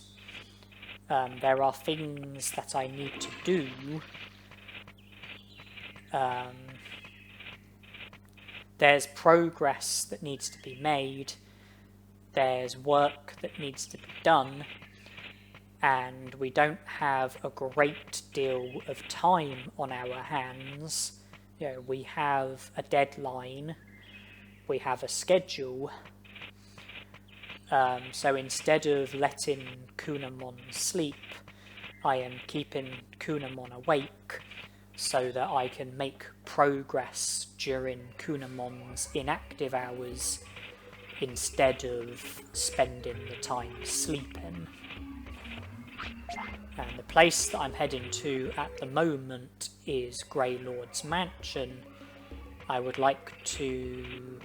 There are things that I need to do. There's progress that needs to be made. There's work that needs to be done. And we don't have a great deal of time on our hands. You know, we have a deadline. We have a schedule. So instead of letting Kunemon sleep, I am keeping Kunemon awake so that I can make progress during Kunemon's inactive hours instead of spending the time sleeping. And the place that I'm heading to at the moment is Greylord's Mansion. I would like to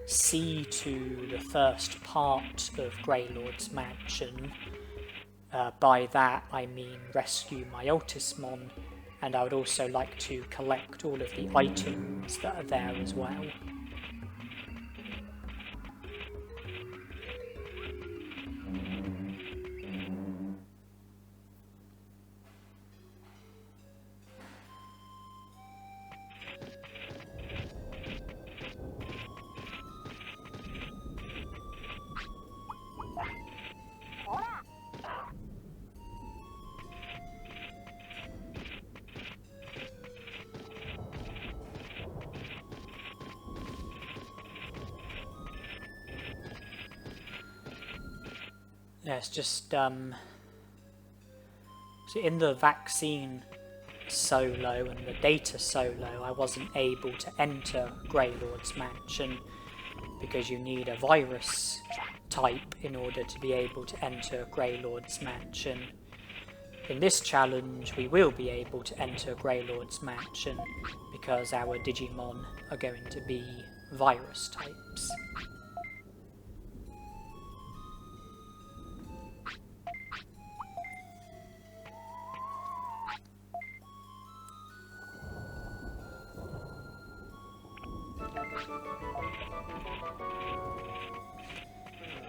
see to the first part of Greylord's Mansion. By that I mean rescue my Altismon, and I would also like to collect all of the items that are there as well. Yeah, it's just, so in the Vaccine solo and the Data solo, I wasn't able to enter Greylord's Mansion because you need a Virus type in order to be able to enter Greylord's Mansion. In this challenge, we will be able to enter Greylord's Mansion because our Digimon are going to be Virus types.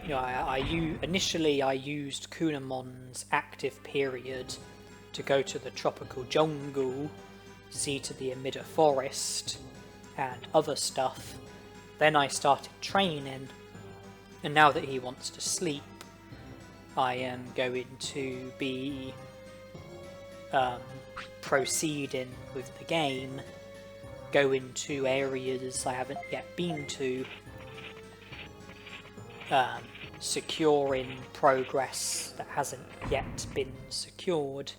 You know, initially I used Kunemon's active period to go to the tropical jungle, see to the emitter forest, and other stuff. Then I started training, and now that he wants to sleep, I am going to be proceeding with the game, going to areas I haven't yet been to, securing progress that hasn't yet been secured.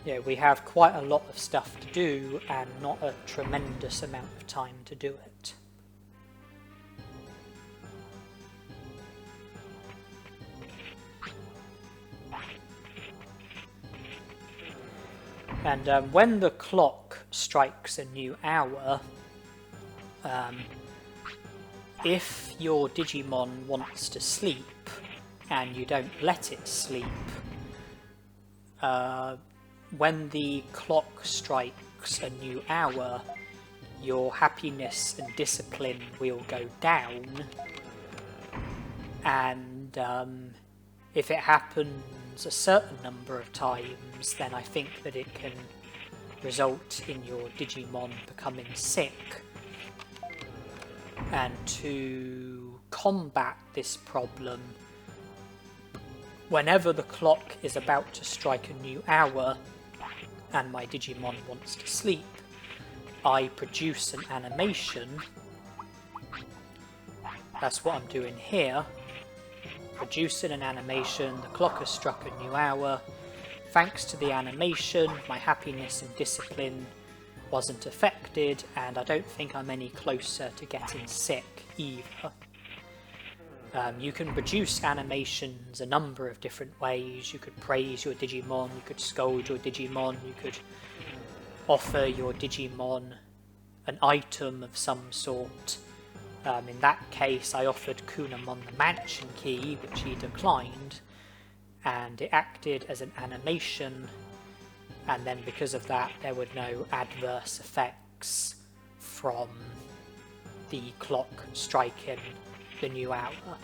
Yeah, we have quite a lot of stuff to do and not a tremendous amount of time to do it. And when the clock strikes a new hour, if your Digimon wants to sleep and you don't let it sleep, when the clock strikes a new hour, your happiness and discipline will go down, and if it happens a certain number of times, then I think that it can result in your Digimon becoming sick. And to combat this problem, whenever the clock is about to strike a new hour and my Digimon wants to sleep, I produce an animation. That's what I'm doing here. Producing an animation, the clock has struck a new hour. Thanks to the animation, my happiness and discipline wasn't affected, and I don't think I'm any closer to getting sick either. You can produce animations a number of different ways. You could praise your Digimon, you could scold your Digimon, you could offer your Digimon an item of some sort. In that case, I offered Kunemon the mansion key, which he declined, and it acted as an animation, and then because of that there were no adverse effects from the clock striking the new hour.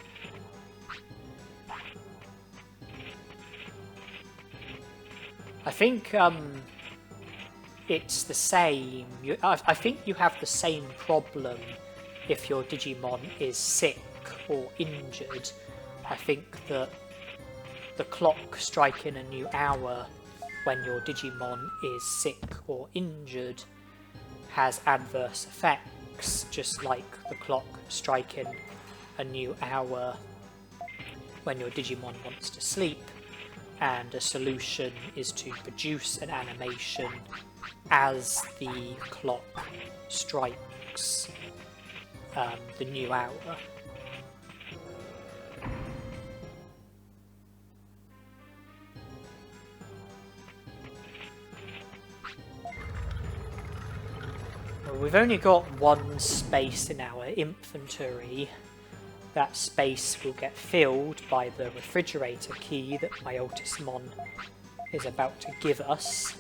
I think it's the same. I think you have the same problem if your Digimon is sick or injured. I think that the clock striking a new hour when your Digimon is sick or injured has adverse effects, just like the clock striking a new hour when your Digimon wants to sleep, and a solution is to produce an animation as the clock strikes the new hour. Well, we've only got one space in our inventory. That space will get filled by the refrigerator key that my Otismon is about to give us.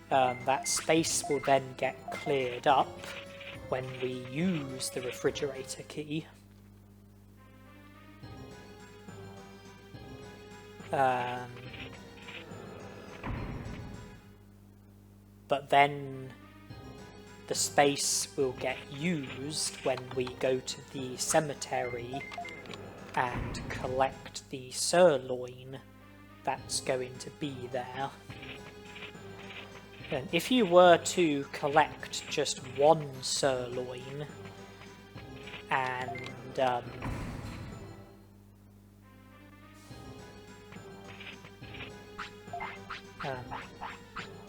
That space will then get cleared up when we use the refrigerator key. But then the space will get used when we go to the cemetery and collect the sirloin that's going to be there. And if you were to collect just one sirloin and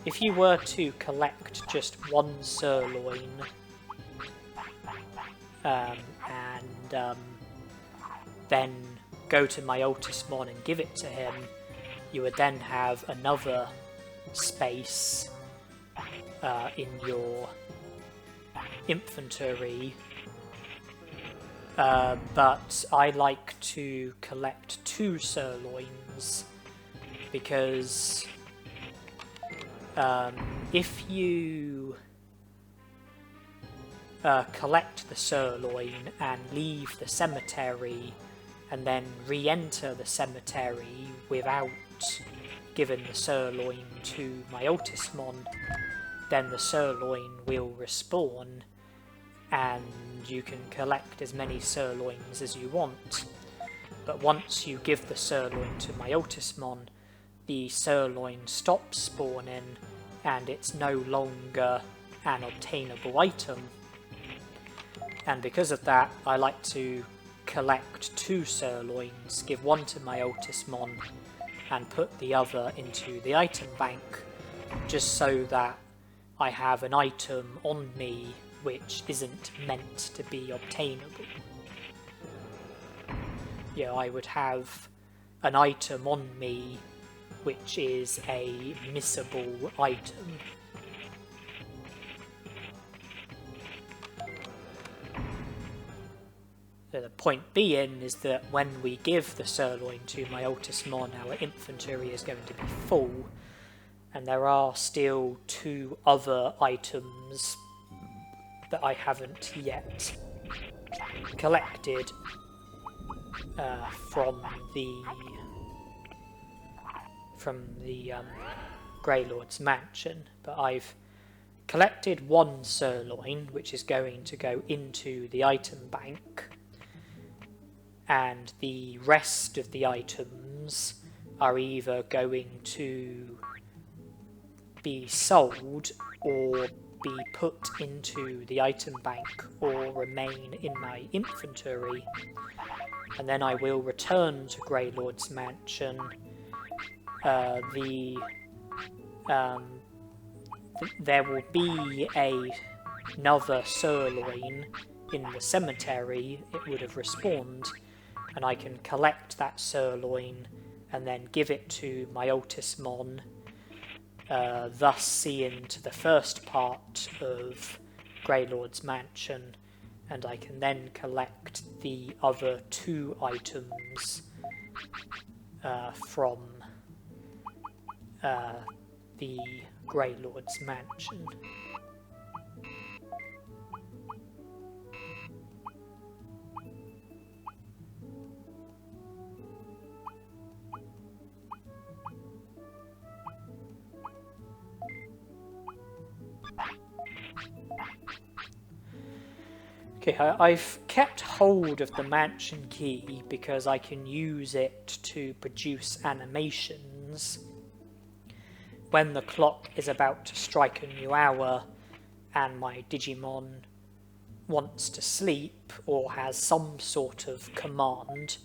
if you were to collect just one sirloin and then go to my Otismon and give it to him, you would then have another space in your inventory. But I like to collect two sirloins because if you collect the sirloin and leave the cemetery and then re-enter the cemetery without giving the sirloin to my Otismon, then the sirloin will respawn and you can collect as many sirloins as you want. But once you give the sirloin to my Otismon, the sirloin stops spawning and it's no longer an obtainable item. And because of that, I like to collect two sirloins, give one to my Otismon and put the other into the item bank, just so that I have an item on me which isn't meant to be obtainable. Yeah, I would have an item on me which is a missable item. The point being is that when we give the sirloin to my Altusmon, our inventory is going to be full, and there are still 2 other items that I haven't yet collected from the Grey Lord's mansion, but I've collected 1 sirloin, which is going to go into the item bank, and the rest of the items are either going to be sold or be put into the item bank or remain in my inventory, and then I will return to Grey Lord's mansion. There will be another sirloin in the cemetery. It would have respawned, and I can collect that sirloin and then give it to my Altusmon, thus seeing to the first part of Grey Lord's mansion, and I can then collect the other 2 items from the Grey Lord's mansion. Okay, I've kept hold of the mansion key because I can use it to produce animations when the clock is about to strike a new hour and my Digimon wants to sleep or has some sort of command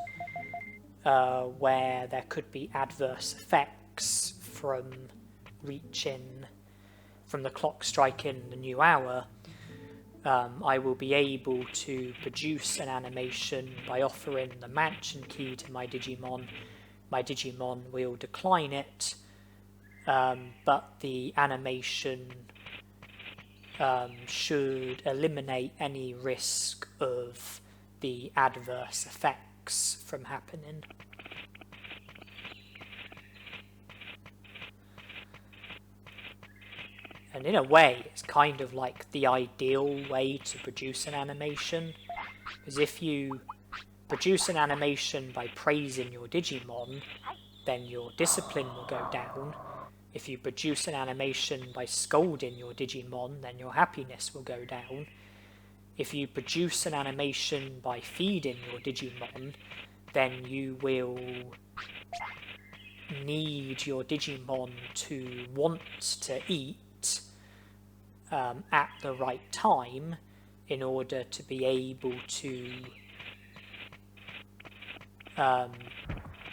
where there could be adverse effects from the clock striking the new hour. I will be able to produce an animation by offering the mansion key to my Digimon. My Digimon will decline it, but the animation should eliminate any risk of the adverse effects from happening. And in a way, it's kind of like the ideal way to produce an animation, because if you produce an animation by praising your Digimon, then your discipline will go down. If you produce an animation by scolding your Digimon, then your happiness will go down. If you produce an animation by feeding your Digimon, then you will need your Digimon to want to eat at the right time in order to be able to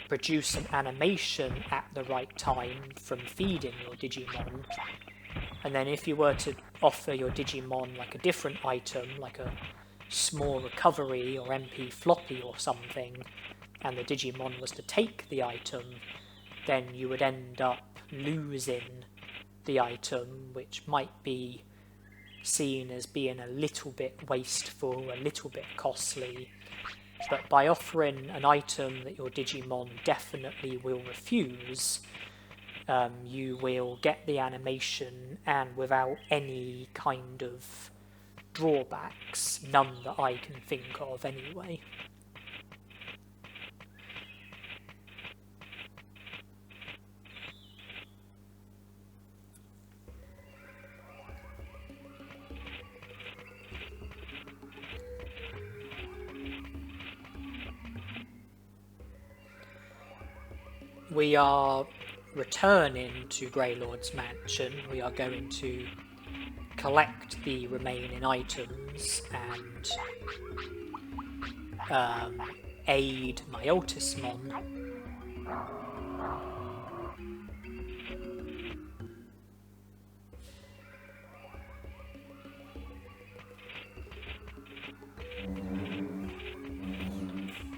produce an animation at the right time from feeding your Digimon. And then if you were to offer your Digimon like a different item, like a small recovery or MP floppy or something, and the Digimon was to take the item, then you would end up losing the item, which might be seen as being a little bit wasteful, a little bit costly. But by offering an item that your Digimon definitely will refuse, you will get the animation and without any kind of drawbacks, none that I can think of anyway. We are returning to Grey Lord's mansion. We are going to collect the remaining items and aid my Altusmon.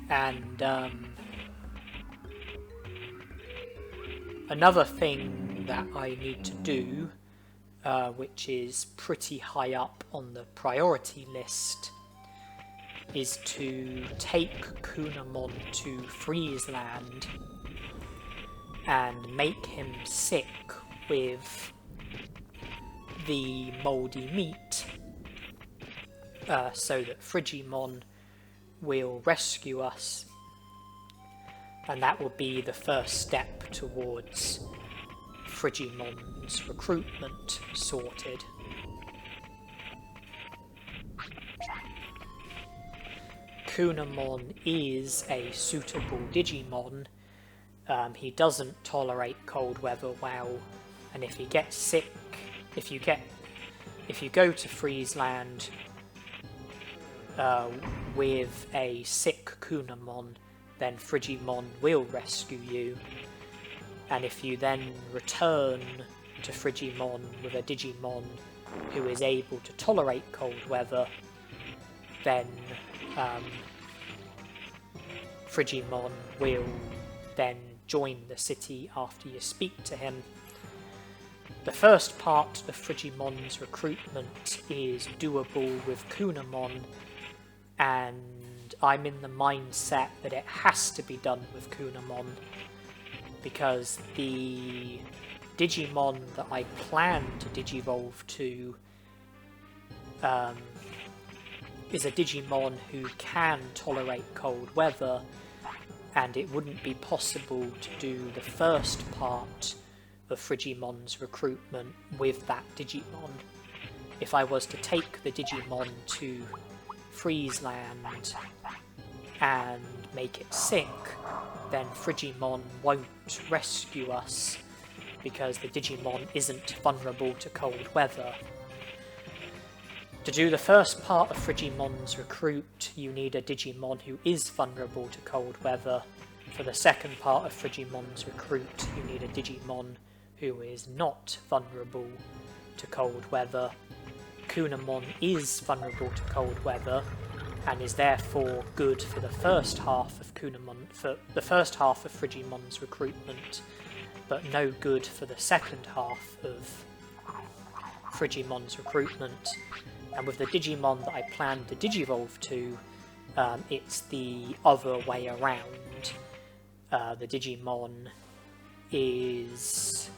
And another thing that I need to do, which is pretty high up on the priority list, is to take Kunemon to Friesland and make him sick with the mouldy meat, so that Frigimon will rescue us, and that will be the first step towards Frigimon's recruitment sorted. Kunemon is a suitable Digimon. He doesn't tolerate cold weather well, and if he gets sick, if you go to Friesland with a sick Kunemon, then Frigimon will rescue you, and if you then return to Frigimon with a Digimon who is able to tolerate cold weather, then Frigimon will then join the city after you speak to him. The first part of Frigimon's recruitment is doable with Kunemon, and I'm in the mindset that it has to be done with Kunemon, because the Digimon that I plan to Digivolve to is a Digimon who can tolerate cold weather, and it wouldn't be possible to do the first part of Frigimon's recruitment with that Digimon. If I was to take the Digimon to Friesland and make it sick, then Frigimon won't rescue us, because the Digimon isn't vulnerable to cold weather. To do the first part of Frigimon's recruit, you need a Digimon who is vulnerable to cold weather. For the second part of Frigimon's recruit, you need a Digimon who is not vulnerable to cold weather. Kunemon is vulnerable to cold weather, and is therefore good for the first half of Frigimon's recruitment, but no good for the second half of Frigimon's recruitment. And with the Digimon that I plan to Digivolve to, it's the other way around. The Digimon is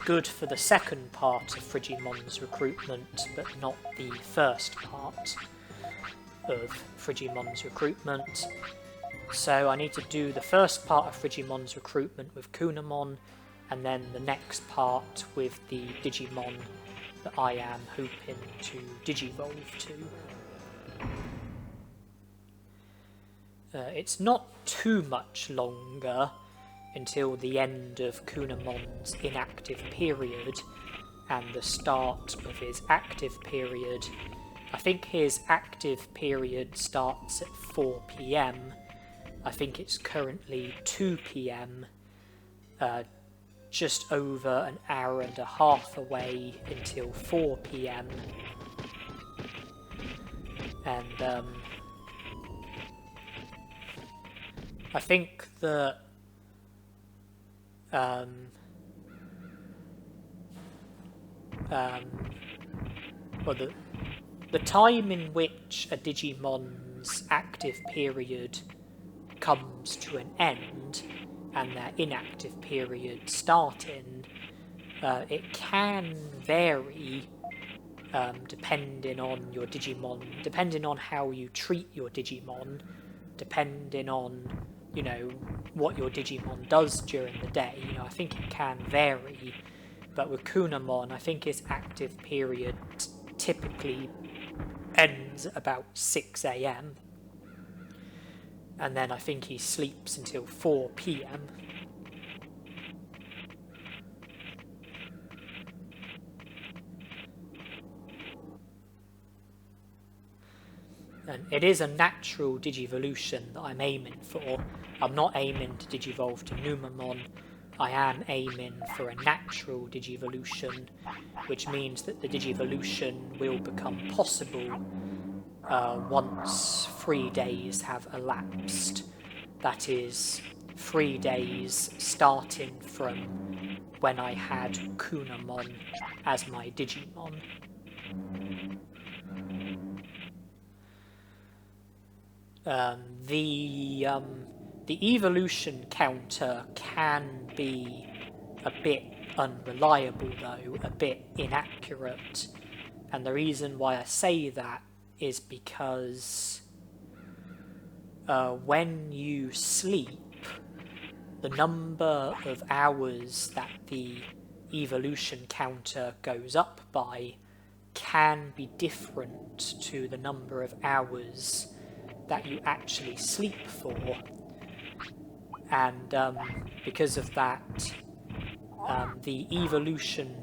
good for the second part of Frigimon's recruitment, but not the first part of Frigimon's recruitment. So I need to do the first part of Frigimon's recruitment with Kunemon, and then the next part with the Digimon that I am hoping to Digivolve to. It's not too much longer until the end of Kunemon's inactive period and the start of his active period. I think his active period starts at 4 PM. I think it's currently 2 PM, just over an hour and a half away until 4 PM. And I think that well, the time in which a Digimon's active period comes to an end and their inactive period starting, it can vary depending on your Digimon, depending on how you treat your Digimon, depending on, you know, what your Digimon does during the day. You know, I think it can vary, but with Kunemon, I think his active period typically ends at about 6 AM, and then I think he sleeps until 4 PM. And it is a natural Digivolution that I'm aiming for. I'm not aiming to Digivolve to Numemon. I am aiming for a natural Digivolution, which means that the Digivolution will become possible once 3 days have elapsed. That is, 3 days starting from when I had Kunemon as my Digimon. The evolution counter can be a bit unreliable though, a bit inaccurate, and the reason why I say that is because when you sleep, the number of hours that the evolution counter goes up by can be different to the number of hours that you actually sleep for. And because of that, the evolution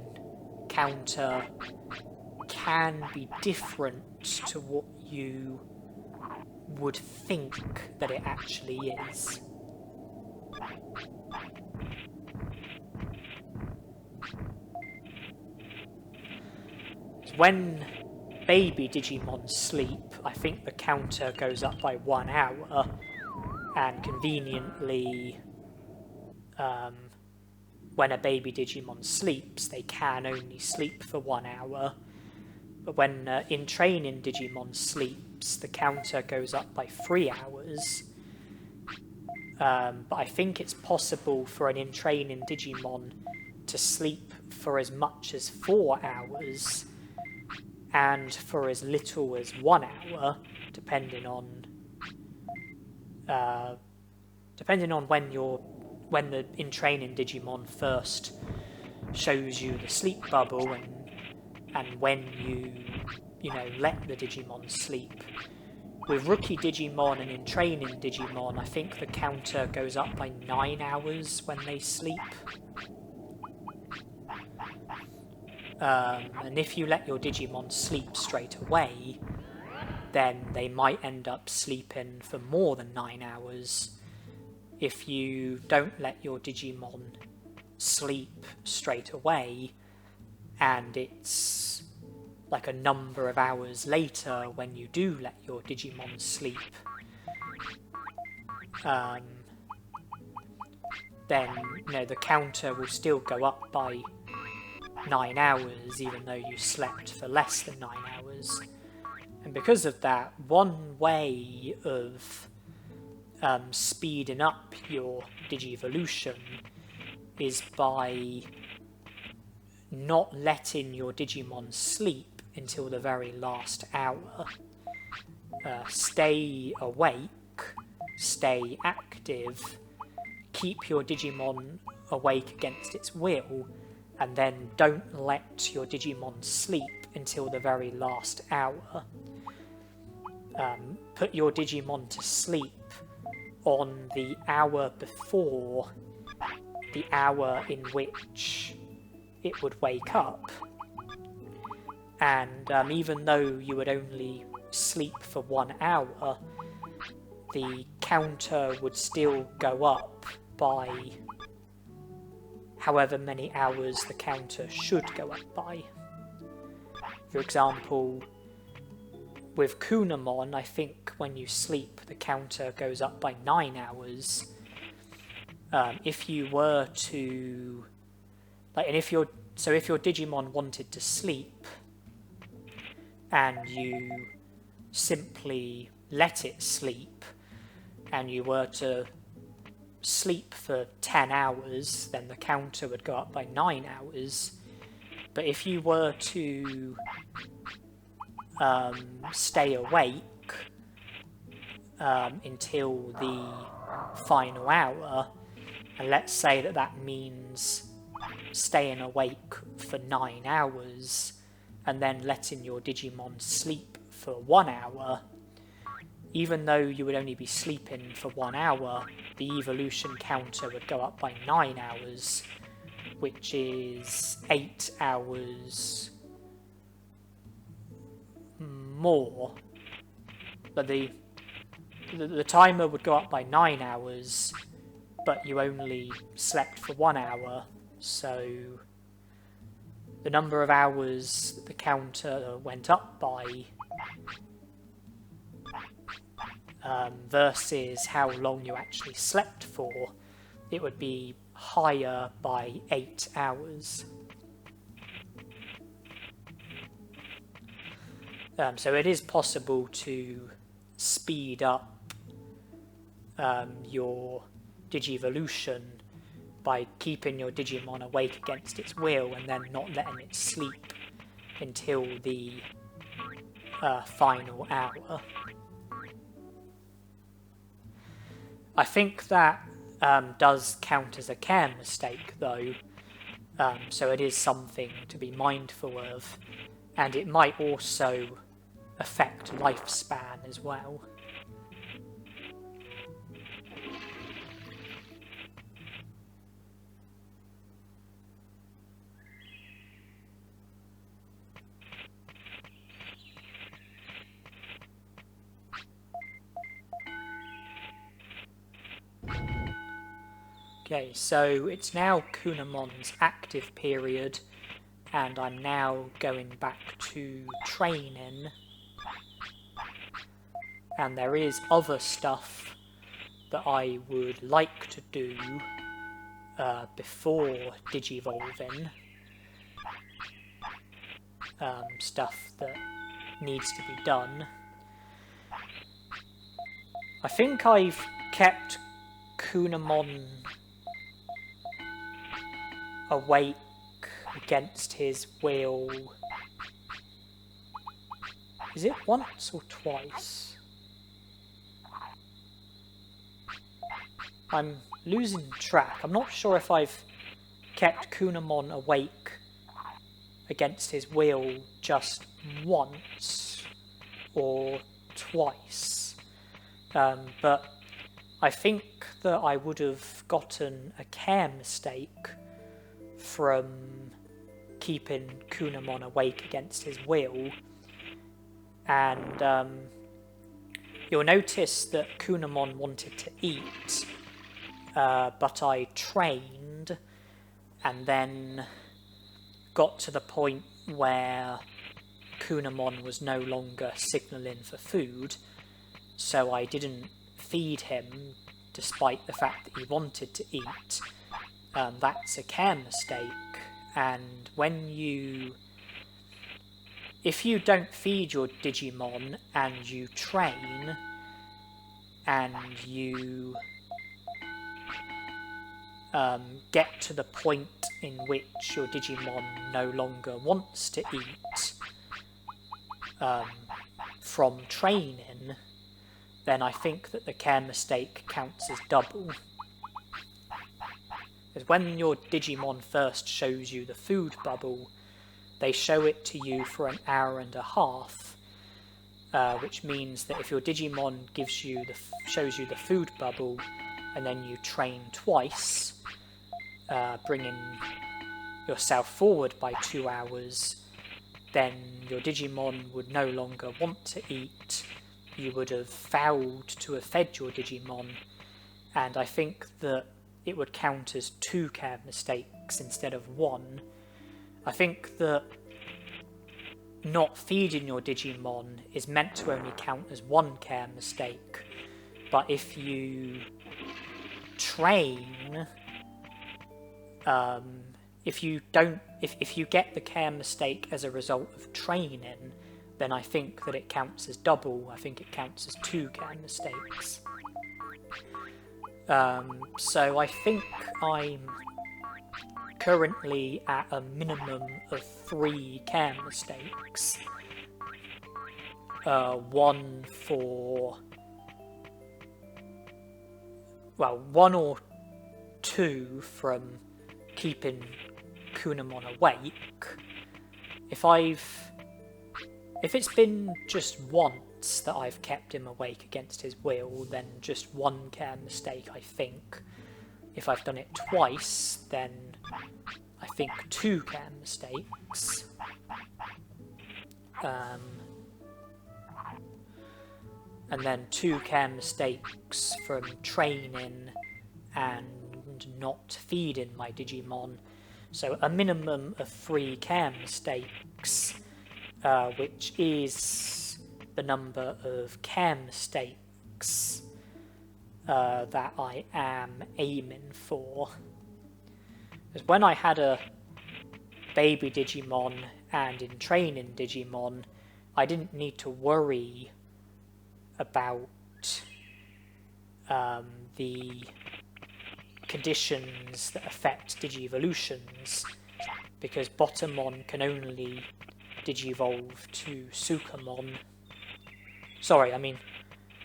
counter can be different to what you would think that it actually is. When baby Digimon sleep, I think the counter goes up by 1 hour, and conveniently, when a baby Digimon sleeps, they can only sleep for 1 hour. But when in training Digimon sleeps, the counter goes up by 3 hours. But I think it's possible for an in training Digimon to sleep for as much as 4 hours, and for as little as 1 hour, depending on when the in training Digimon first shows you the sleep bubble, and when you know, let the Digimon sleep. With Rookie Digimon and in training Digimon, I think the counter goes up by 9 hours when they sleep. And if you let your Digimon sleep straight away, then they might end up sleeping for more than 9 hours. If you don't let your Digimon sleep straight away, and it's like a number of hours later when you do let your Digimon sleep, then the counter will still go up by 9 hours, even though you slept for less than 9 hours. And because of that, one way of speeding up your Digivolution is by not letting your Digimon sleep until the very last hour. Stay awake, stay active, keep your Digimon awake against its will, and then don't let your Digimon sleep until the very last hour. Put your Digimon to sleep on the hour before the hour in which it would wake up. And even though you would only sleep for 1 hour, the counter would still go up by however many hours the counter should go up by. For example, with Kunemon, I think when you sleep, the counter goes up by 9 hours. If you were to, if your Digimon wanted to sleep, and you simply let it sleep, and you were to sleep for 10 hours, then the counter would go up by 9 hours. But if you were to stay awake until the final hour, and let's say that means staying awake for 9 hours and then letting your Digimon sleep for 1 hour, even though you would only be sleeping for 1 hour, the evolution counter would go up by 9 hours, which is 8 hours more. But the timer would go up by 9 hours, but you only slept for 1 hour, so the number of hours that the counter went up by versus how long you actually slept for, it would be higher by 8 hours. So it is possible to speed up your Digivolution by keeping your Digimon awake against its will and then not letting it sleep until the final hour. I think that does count as a care mistake though, so it is something to be mindful of, and it might also affect lifespan as well. Okay, so it's now Kunemon's active period, and I'm now going back to training. And there is other stuff that I would like to do before Digivolving. Stuff that needs to be done. I think I've kept Kunemon awake against his will. Is it once or twice? I'm losing track. I'm not sure if I've kept Kunemon awake against his will just once or twice. But I think that I would have gotten a care mistake from keeping Kunemon awake against his will. And you'll notice that Kunemon wanted to eat, but I trained and then got to the point where Kunemon was no longer signalling for food, so I didn't feed him despite the fact that he wanted to eat. That's a care mistake, and if you don't feed your Digimon and you train and you get to the point in which your Digimon no longer wants to eat from training, then I think that the care mistake counts as double. Because when your Digimon first shows you the food bubble, they show it to you for an hour and a half, which means that if your Digimon shows you the food bubble and then you train twice, bringing yourself forward by 2 hours, then your Digimon would no longer want to eat. You would have failed to have fed your Digimon, and I think that it would count as 2 care mistakes instead of 1. I think that not feeding your Digimon is meant to only count as 1 care mistake, but if you train, if you get the care mistake as a result of training, then I think that it counts as double. I think it counts as 2 care mistakes. So I think I'm currently at a minimum of 3 care mistakes. 1 or 2 from keeping Kunemon awake. If it's been just once that I've kept him awake against his will, then just 1 care mistake, I think. If I've done it twice, then I think 2 care mistakes. And then 2 care mistakes from training and not feeding my Digimon. So a minimum of 3 care mistakes, which is the number of care mistakes that I am aiming for. Because when I had a baby Digimon and in training Digimon, I didn't need to worry about the conditions that affect Digievolutions, because Botamon can only Digivolve to Sukamon. Sorry, I mean,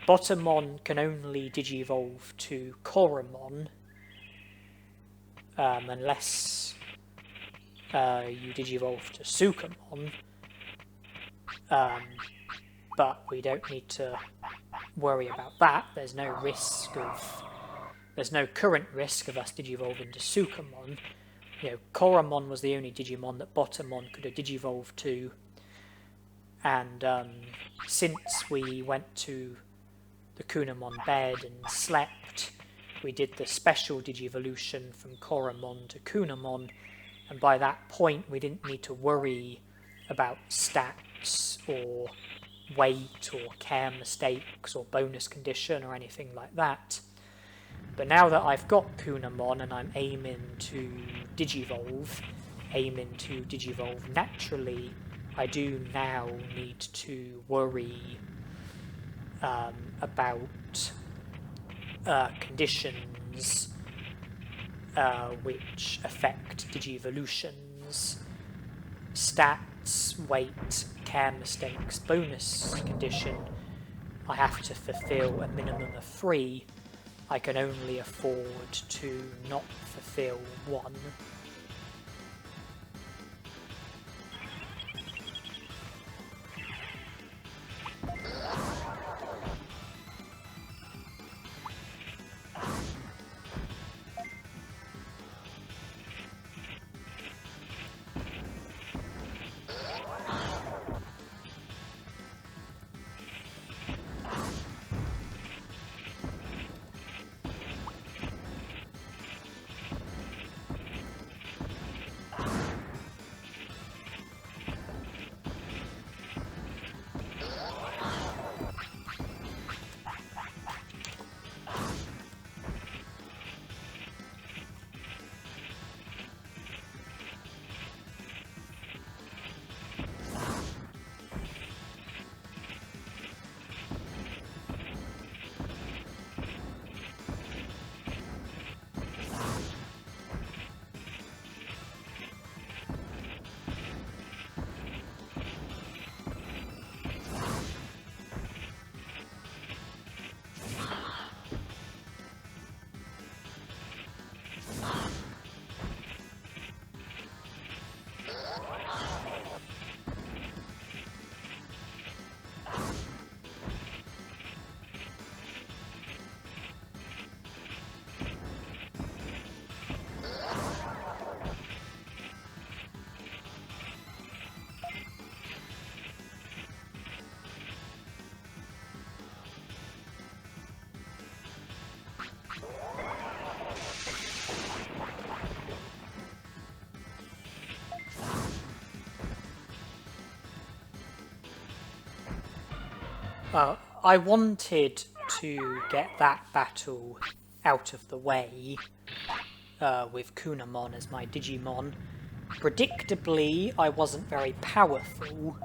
Botamon can only Digivolve to Koromon, unless you Digivolve to Sukamon, but we don't need to worry about that. There's no current risk of us Digivolving to Sukamon. You know, Koromon was the only Digimon that Botamon could have Digivolved to, and since we went to the Kunemon bed and slept, we did the special Digivolution from Koromon to Kunemon, and by that point we didn't need to worry about stats or weight or care mistakes or bonus condition or anything like that. But now that I've got Kunemon and I'm aiming to Digivolve naturally, I do now need to worry about conditions which affect Digivolutions. Stats, weight, care mistakes, bonus condition, I have to fulfill a minimum of 3. I can only afford to not fulfill 1. I wanted to get that battle out of the way with Kunemon as my Digimon. Predictably, I wasn't very powerful,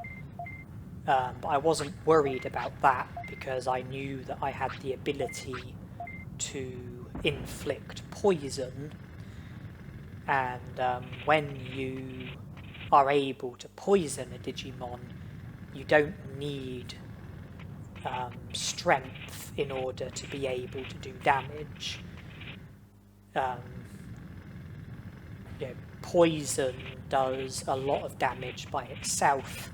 but I wasn't worried about that because I knew that I had the ability to inflict poison, and when you are able to poison a Digimon, you don't need strength in order to be able to do damage. Poison does a lot of damage by itself.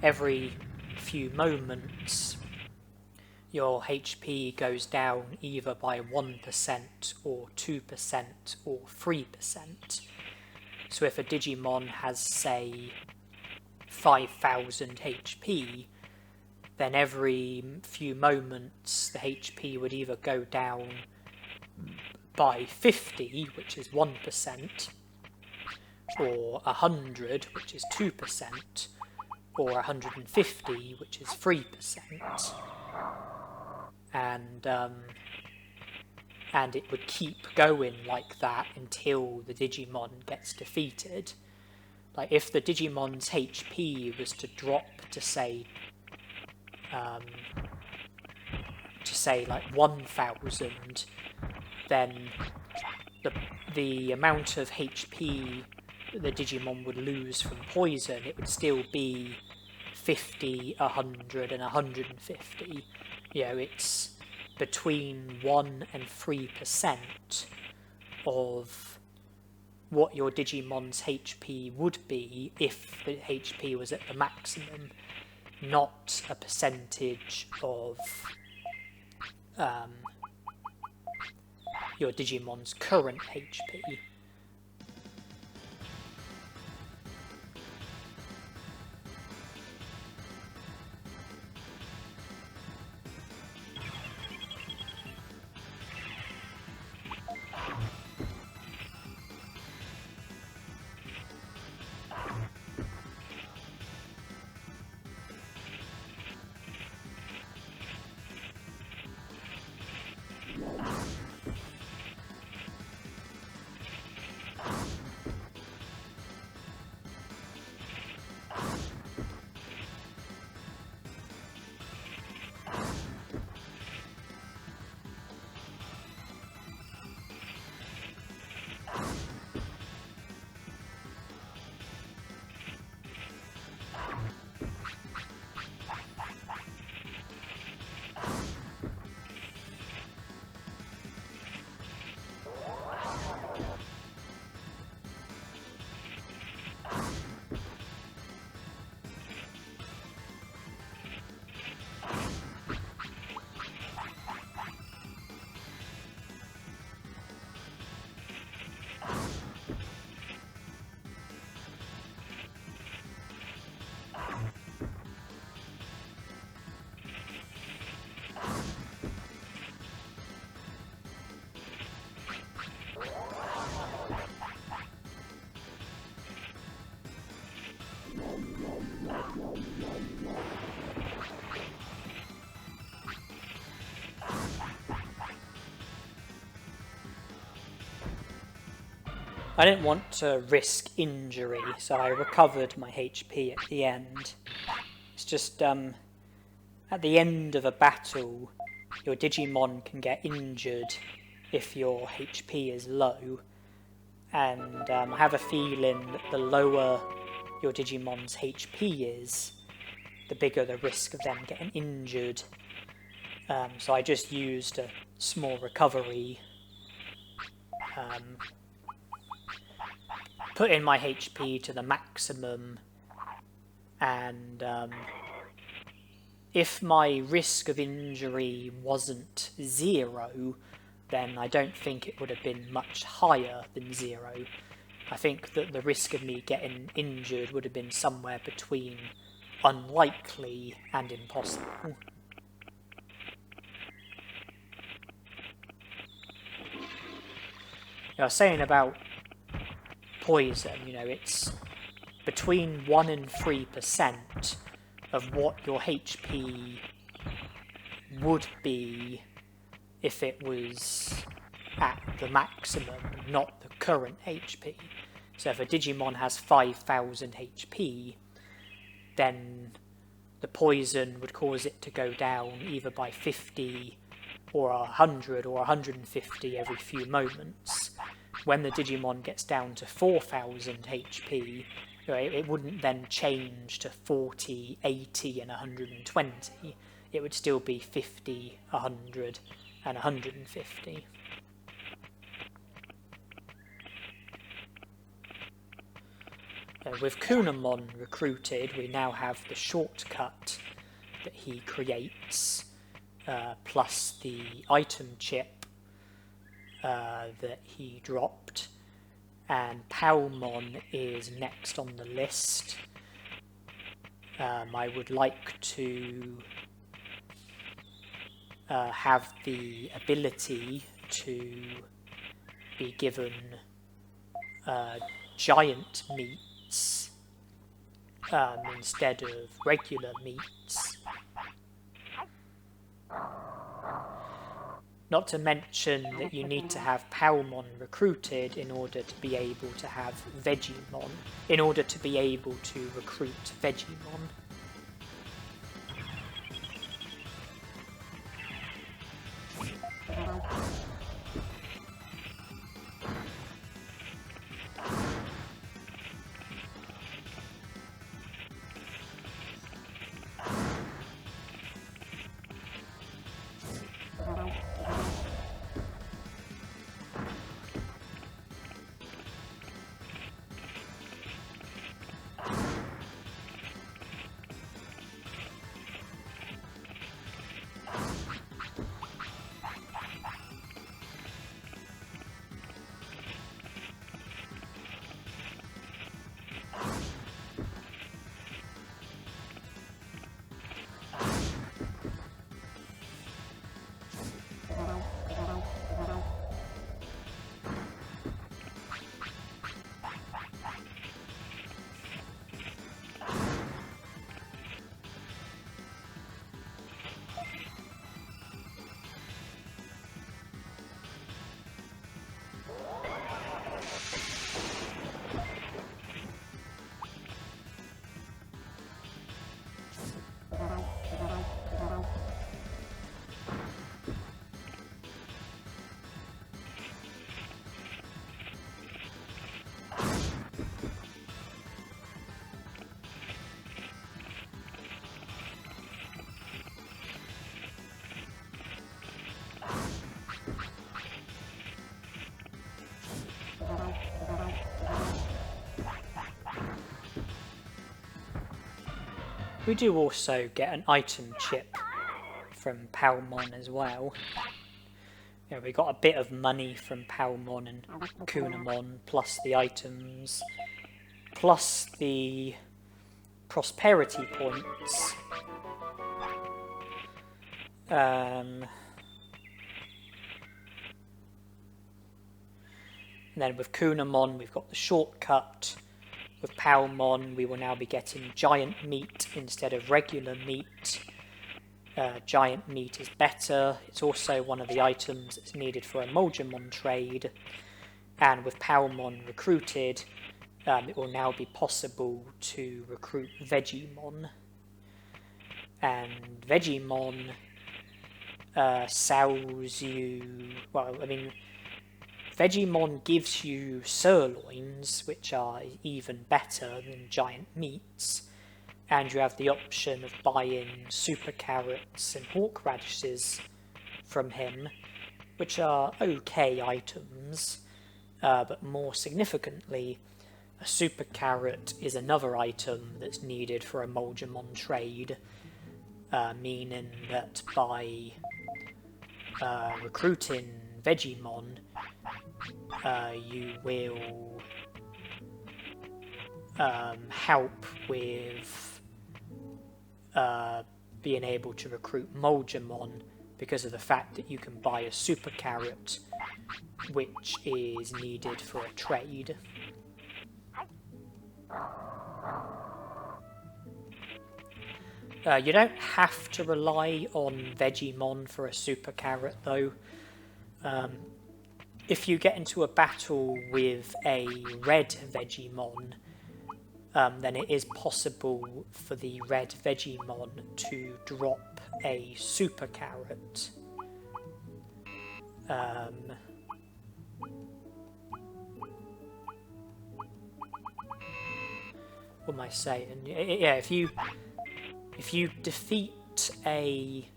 Every few moments your HP goes down either by 1% or 2% or 3%. So if a Digimon has, say, 5,000 HP, then every few moments the HP would either go down by 50, which is 1%, or 100, which is 2%, or 150, which is 3%. And it would keep going like that until the Digimon gets defeated. Like, if the Digimon's HP was to drop to, say, to say like 1,000, then the amount of HP the Digimon would lose from poison, it would still be 50, 100 and 150. You know, it's between 1 and 3% of what your Digimon's HP would be if the HP was at the maximum, not a percentage of your Digimon's current HP. I didn't want to risk injury, so I recovered my HP at the end. It's just, at the end of a battle, your Digimon can get injured if your HP is low, and I have a feeling that the lower your Digimon's HP is, the bigger the risk of them getting injured. So I just used a small recovery, put in my HP to the maximum, and if my risk of injury wasn't 0, then I don't think it would have been much higher than 0. I think that the risk of me getting injured would have been somewhere between unlikely and impossible. I was saying about poison, you know, it's between 1 and 3% of what your HP would be if it was at the maximum, not the current HP. So if a Digimon has 5,000 HP, then the poison would cause it to go down either by 50 or 100 or 150 every few moments. When the Digimon gets down to 4,000 HP, it wouldn't then change to 40, 80 and 120. It would still be 50, 100 and 150. With Kunemon recruited, we now have the shortcut that he creates, plus the item chip that he dropped, and Palmon is next on the list. I would like to have the ability to be given giant meats instead of regular meats. Not to mention that you need to have Palmon recruited in order to be able to have Vegimon, in order to be able to recruit Vegimon. We do also get an item chip from Palmon as well. Yeah, we got a bit of money from Palmon and Kunemon, plus the items, plus the prosperity points. And then with Kunemon, we've got the shortcut. With Palmon, we will now be getting giant meat instead of regular meat. Giant meat is better. It's also one of the items that's needed for a Moldramon trade. And with Palmon recruited, it will now be possible to recruit Vegimon. And Vegimon sells you... well, I mean, Vegimon gives you sirloins, which are even better than giant meats. And you have the option of buying super carrots and horseradishes from him, which are okay items, but more significantly, a super carrot is another item that's needed for a Moldramon trade, meaning that by recruiting Vegimon, you will help with being able to recruit Moldramon because of the fact that you can buy a super carrot which is needed for a trade. You don't have to rely on Vegimon for a super carrot though. If you get into a battle with a red Vegimon, then it is possible for the red Vegimon to drop a super carrot. What am I saying? Yeah, if you defeat a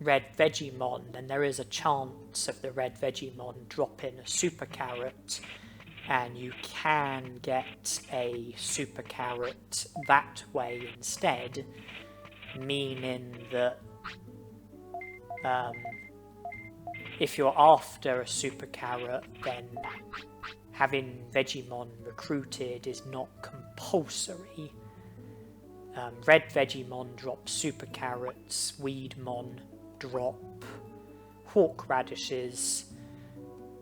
red Vegimon, then there is a chance of the red Vegimon dropping a super carrot, and you can get a super carrot that way instead, meaning that if you're after a super carrot, then having Vegimon recruited is not compulsory. Red Vegimon drop super carrots, Weedmon drop horseradishes,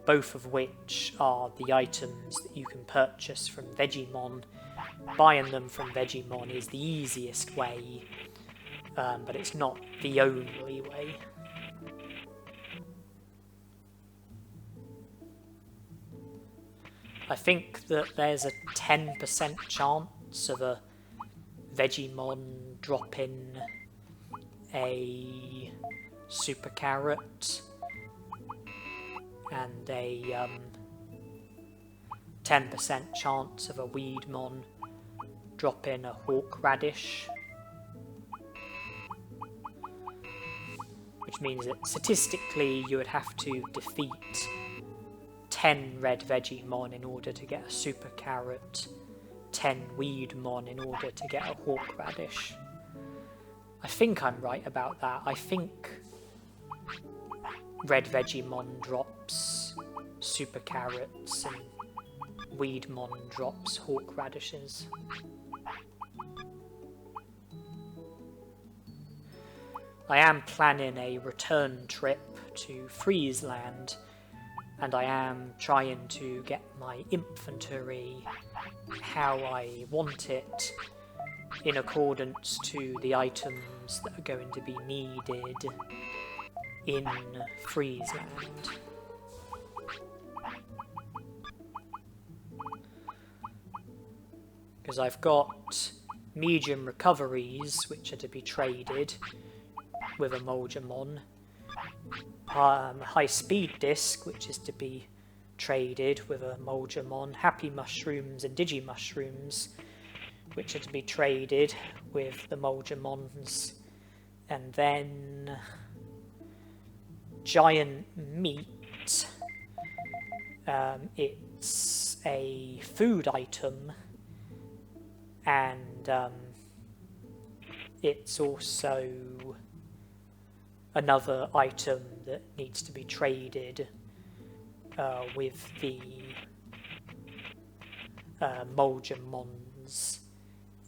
both of which are the items that you can purchase from Vegimon. Buying them from Vegimon is the easiest way, but it's not the only way. I think that there's a 10% chance of a Vegimon dropping a super carrot and a 10% chance of a Weedmon dropping a horseradish, which means that statistically you would have to defeat 10 red Vegimon in order to get a super carrot, 10 Weedmon in order to get a horseradish. I think I'm right about that. I think red Vegimon drops super carrots and Weedmon drops horseradishes. I am planning a return trip to Friesland, and I am trying to get my infantry how I want it, in accordance to the items that are going to be needed in Friesland. Because I've got medium recoveries, which are to be traded with a Moldramon, high speed disc, which is to be traded with a Moldramon, happy mushrooms and Digimushrooms, which are to be traded with the Moldramons, and then giant meat. It's a food item, and it's also another item that needs to be traded with the Moldgemons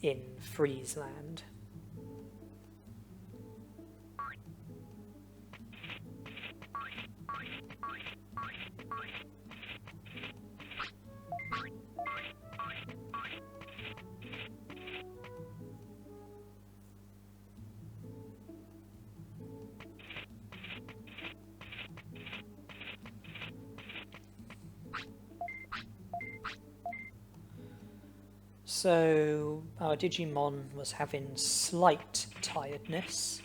in Friesland. So our Digimon was having slight tiredness.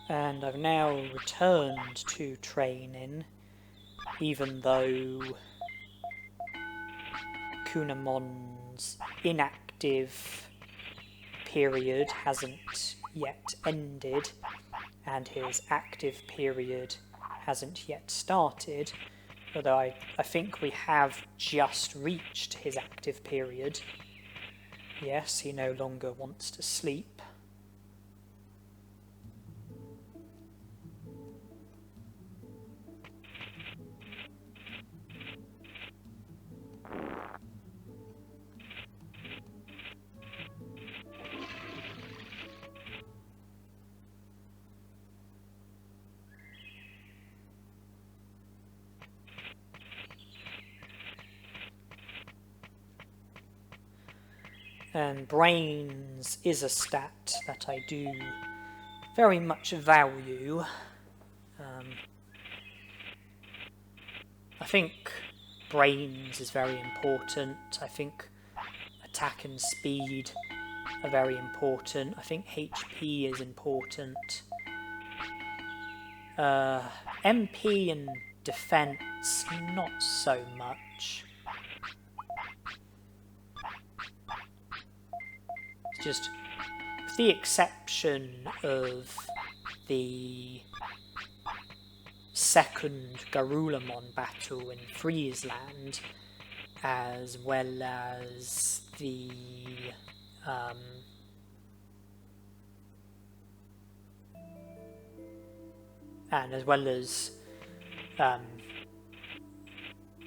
And I've now returned to training, even though Kunemon's inactive period hasn't yet ended, and his active period hasn't yet started, although I think we have just reached his active period. Yes, he no longer wants to sleep. And brains is a stat that I do very much value. I think brains is very important. I think attack and speed are very important. I think HP is important. MP and defense, not so much. It's just, with the exception of the second Garurumon battle in Friesland, as well as the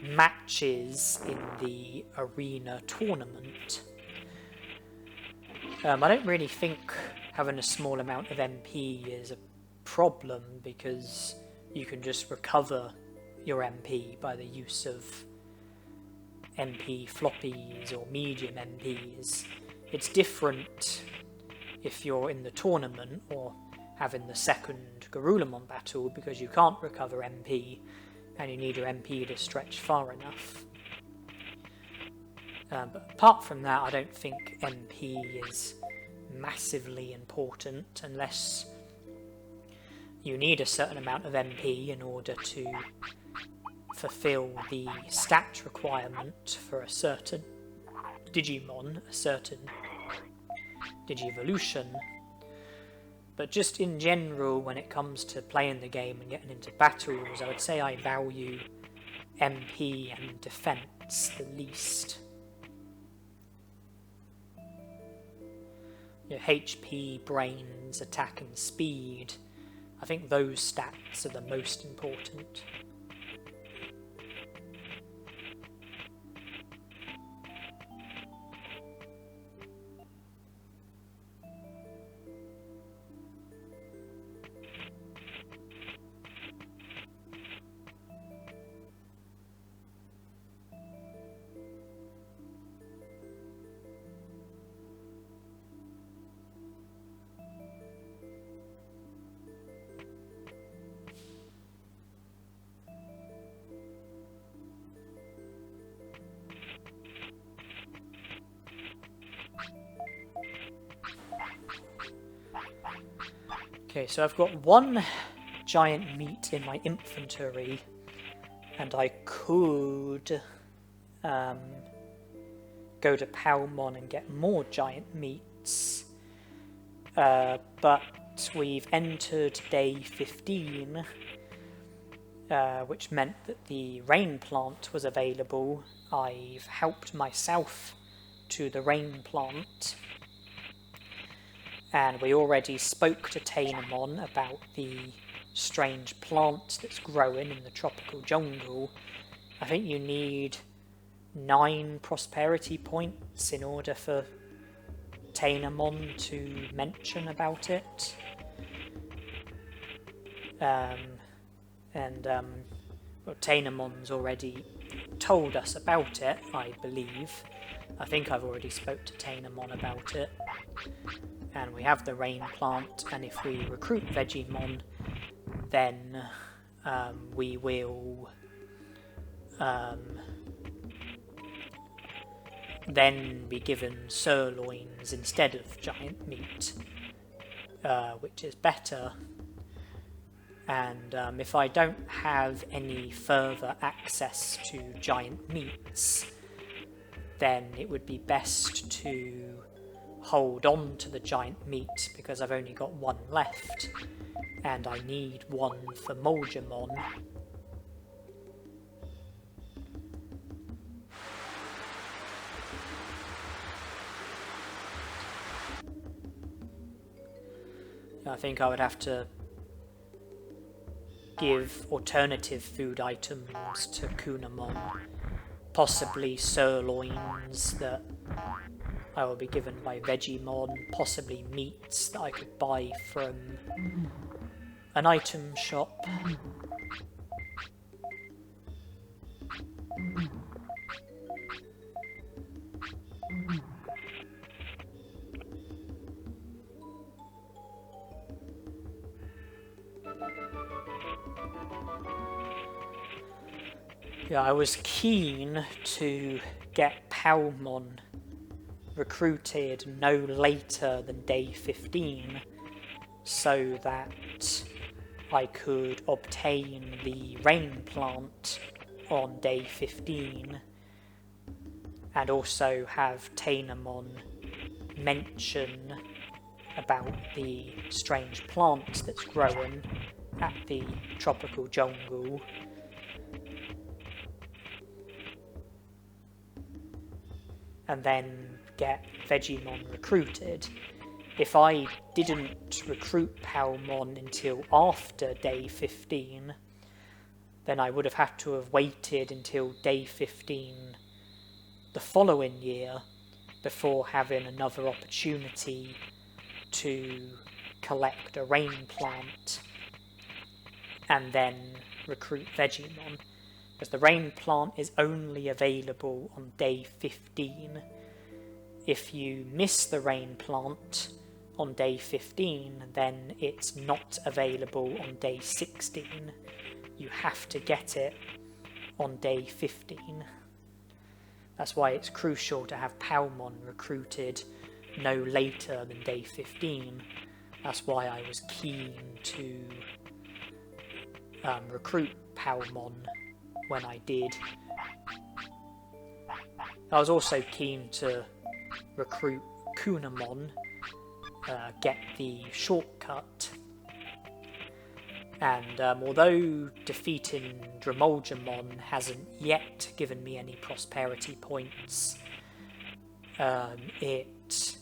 matches in the arena tournament. I don't really think having a small amount of MP is a problem, because you can just recover your MP by the use of MP floppies or medium MPs. It's different if you're in the tournament or having the second Garurumon battle, because you can't recover MP and you need your MP to stretch far enough. But apart from that, I don't think MP is massively important, unless you need a certain amount of MP in order to fulfill the stat requirement for a certain Digimon, a certain Digivolution. But just in general, when it comes to playing the game and getting into battles, I would say I value MP and defense the least. Your HP, brains, attack and speed, I think those stats are the most important. Okay, so I've got one giant meat in my inventory, and I could go to Palmon and get more giant meats, but we've entered day 15, which meant that the rain plant was available. I've helped myself to the rain plant, and we already spoke to Tainamon about the strange plant that's growing in the tropical jungle. I think you need 9 prosperity points in order for Tainamon to mention about it. Well, Tainamon's already told us about it, I believe. I think I've already spoke to Tainamon about it. And we have the rain plant, and if we recruit Digimon, then we will then be given sirloins instead of giant meat, which is better. And if I don't have any further access to giant meats, then it would be best to hold on to the giant meat, because I've only got one left, and I need one for Moljamon. I think I would have to give alternative food items to Kunemon, possibly sirloins that I will be given by Digimon, possibly meats that I could buy from an item shop. Yeah, I was keen to get Palmon recruited no later than day 15, so that I could obtain the rain plant on day 15, and also have Tainamon mention about the strange plant that's growing at the tropical jungle. And then get Digimon recruited. If I didn't recruit Palmon until after day 15, then I would have had to have waited until day 15 the following year before having another opportunity to collect a rain plant and then recruit Digimon. Because the rain plant is only available on day 15. If you miss the rain plant on day 15, then it's not available on day 16. You have to get it on day 15. That's why it's crucial to have Palmon recruited no later than day 15. That's why I was keen to recruit Palmon when I did. I was also keen to recruit Kunemon, get the shortcut, and although defeating Moljamon hasn't yet given me any prosperity points, it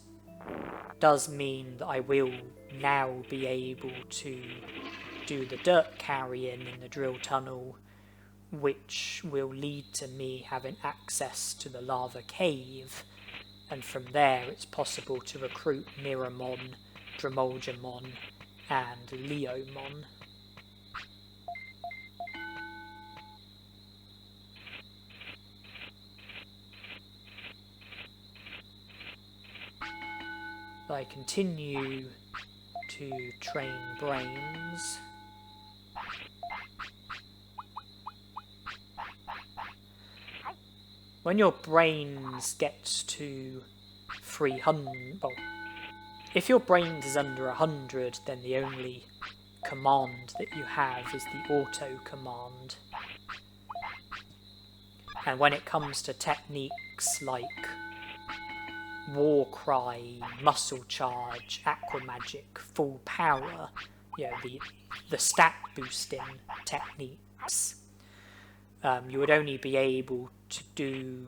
does mean that I will now be able to do the dirt carrying in the drill tunnel, which will lead to me having access to the lava cave, and from there it's possible to recruit Miramon, Moljamon, and Leomon. I continue to train brains. When your brains gets to 300, well, If your brains is under 100, then the only command that you have is the auto command. And when it comes to techniques like War Cry, Muscle Charge, Aqua Magic, Full Power, you know, the stat boosting techniques, you would only be able to do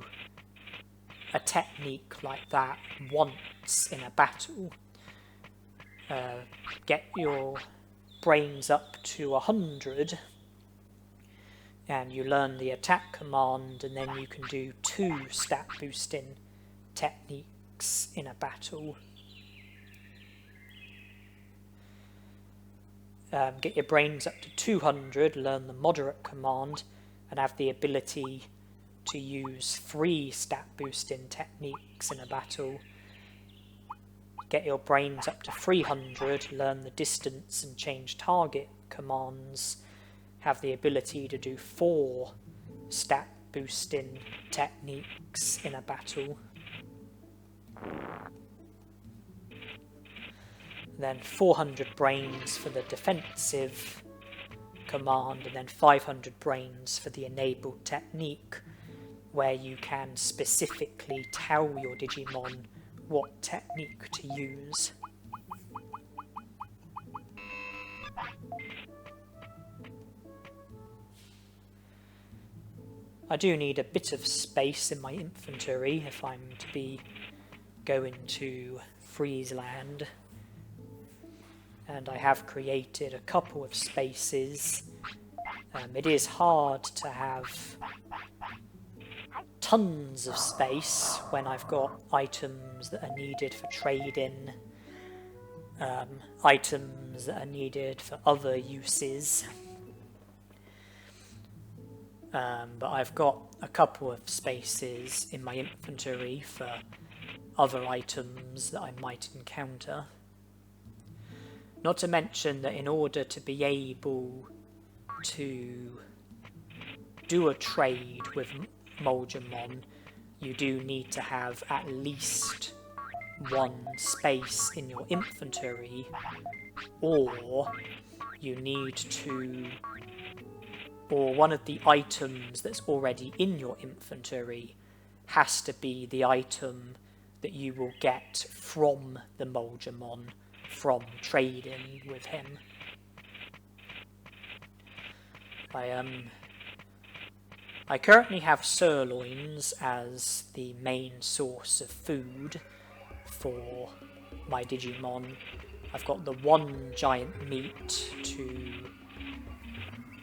a technique like that once in a battle. Get your brains up to 100 and you learn the attack command, and then you can do 2 stat boosting techniques in a battle. Get your brains up to 200, learn the moderate command, and have the ability to use 3 stat boosting techniques in a battle. Get your brains up to 300, learn the distance and change target commands, have the ability to do 4 stat boosting techniques in a battle. Then 400 brains for the defensive command, and then 500 brains for the enabled technique, where you can specifically tell your Digimon what technique to use. I do need a bit of space in my inventory if I'm to be going to Friesland, and I have created a couple of spaces. It is hard to have tons of space when I've got items that are needed for trading, items that are needed for other uses. But I've got a couple of spaces in my inventory for other items that I might encounter. Not to mention that in order to be able to do a trade with Moldramon, you do need to have at least 1 space in your inventory, or you need to, or one of the items that's already in your inventory has to be the item that you will get from the Moldramon from trading with him. I currently have sirloins as the main source of food for my Digimon. I've got the 1 giant meat to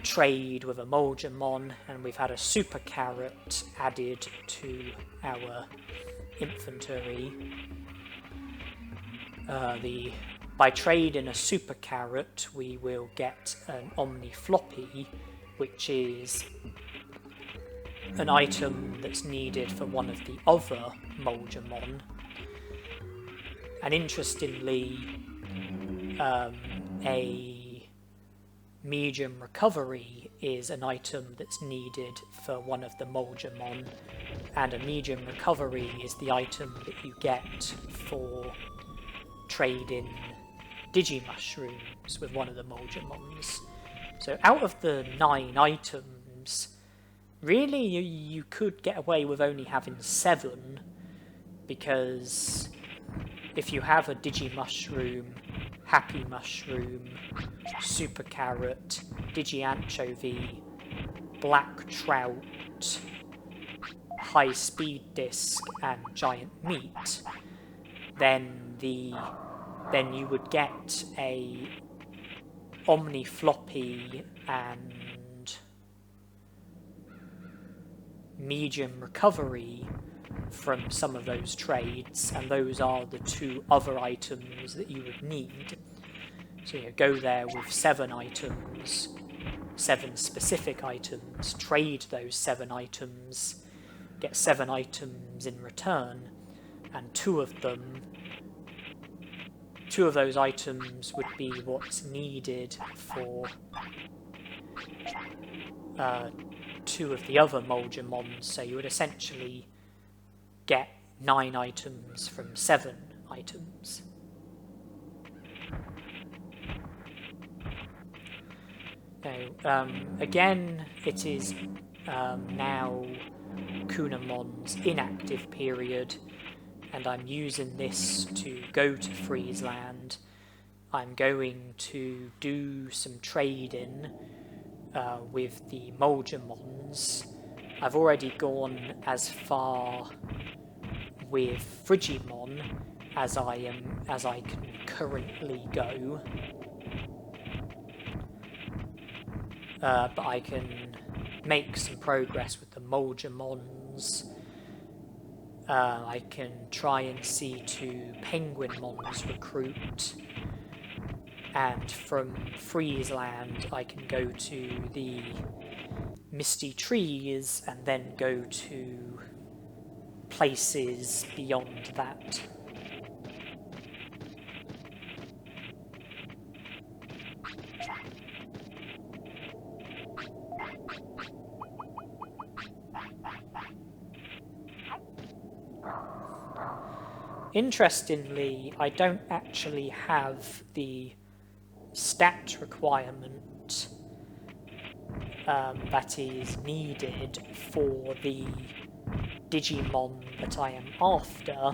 trade with a Moldramon, and we've had a super carrot added to our inventory. By trading a super carrot, we will get an Omni Floppy, which is an item that's needed for one of the other Moldramon. And interestingly, a medium recovery is an item that's needed for one of the Moldramon, and a medium recovery is the item that you get for trading Digimushrooms with one of the Moldramons. So out of the 9 items, really you could get away with only having 7, because if you have a Digimushroom, Happy Mushroom, Super Carrot, Digi-Anchovy, Black Trout, High Speed Disc, and Giant Meat, then you would get a Omni Floppy and medium recovery from some of those trades, and those are the 2 other items that you would need. So you go there with 7 items, 7 specific items, trade those 7 items, get 7 items in return, and 2 of those items would be what's needed for 2 of the other Moldramons, so you would essentially get 9 items from 7 items. Again, it is now Kunemon's inactive period, and I'm using this to go to Friesland. I'm going to do some trading with the Moldamons. I've already gone as far with Frigimon as I can currently go. But I can make some progress with the Moldamons. I can try and see to Penguinmon's recruit. And from Friesland I can go to the Misty Trees and then go to places beyond that. Interestingly, I don't actually have the stat requirement that is needed for the Digimon that I am after.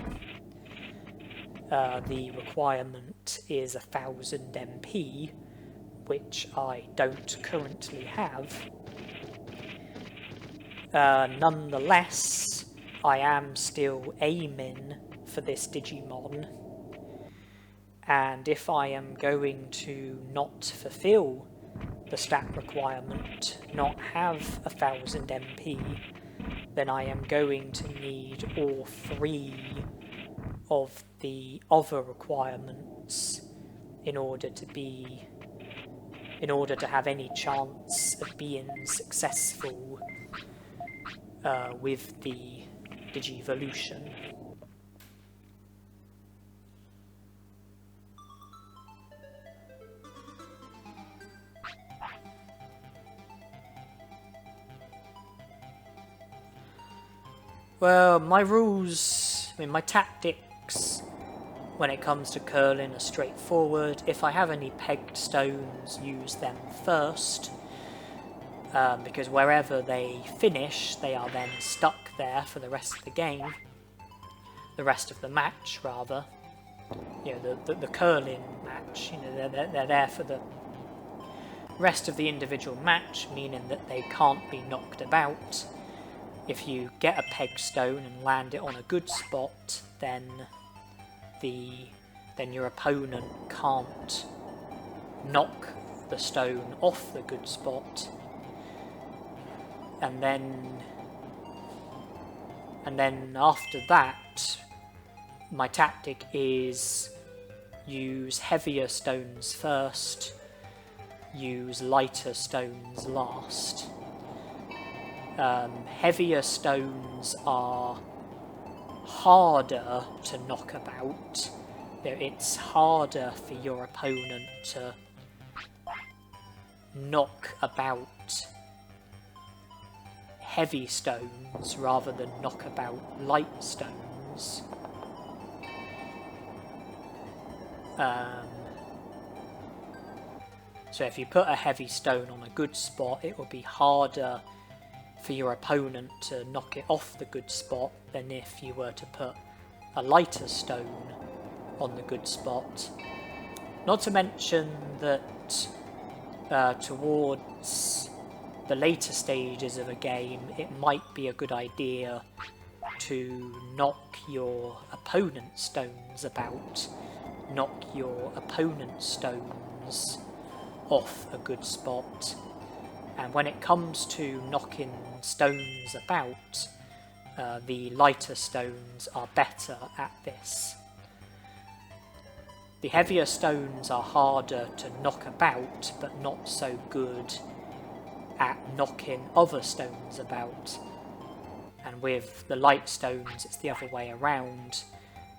The requirement is 1000 MP, which I don't currently have. Nonetheless, I am still aiming for this Digimon, and if I am going to not fulfill the stat requirement, not have 1000 MP, then I am going to need all 3 of the other requirements in order to have any chance of being successful with the Digivolution. Well, my tactics when it comes to curling are straightforward. If I have any pegged stones, use them first, because wherever they finish, they are then stuck there for the rest of the game. The rest of the match, rather. You know, the curling match, you know, they're there for the rest of the individual match, meaning that they can't be knocked about. If you get a peg stone and land it on a good spot, then your opponent can't knock the stone off the good spot. And then after that, my tactic is use heavier stones first, use lighter stones last. Heavier stones are harder to knock about. It's harder for your opponent to knock about heavy stones rather than knock about light stones. So if you put a heavy stone on a good spot, it will be harder for your opponent to knock it off the good spot than if you were to put a lighter stone on the good spot. Not to mention that towards the later stages of a game, it might be a good idea to knock your opponent's stones about, knock your opponent's stones off a good spot. And when it comes to knocking stones about, the lighter stones are better at this. The heavier stones are harder to knock about, but not so good at knocking other stones about. And with the light stones, it's the other way around.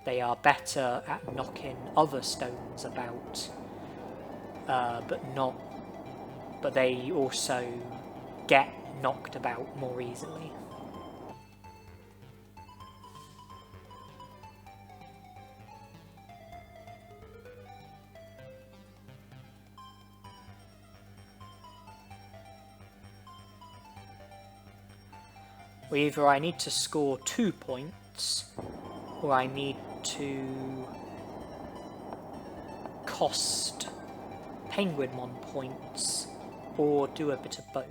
They are better at knocking other stones about, but they also get knocked about more easily. Well, either I need to score 2 points, or I need to cost Penguinmon points, or do a bit of both.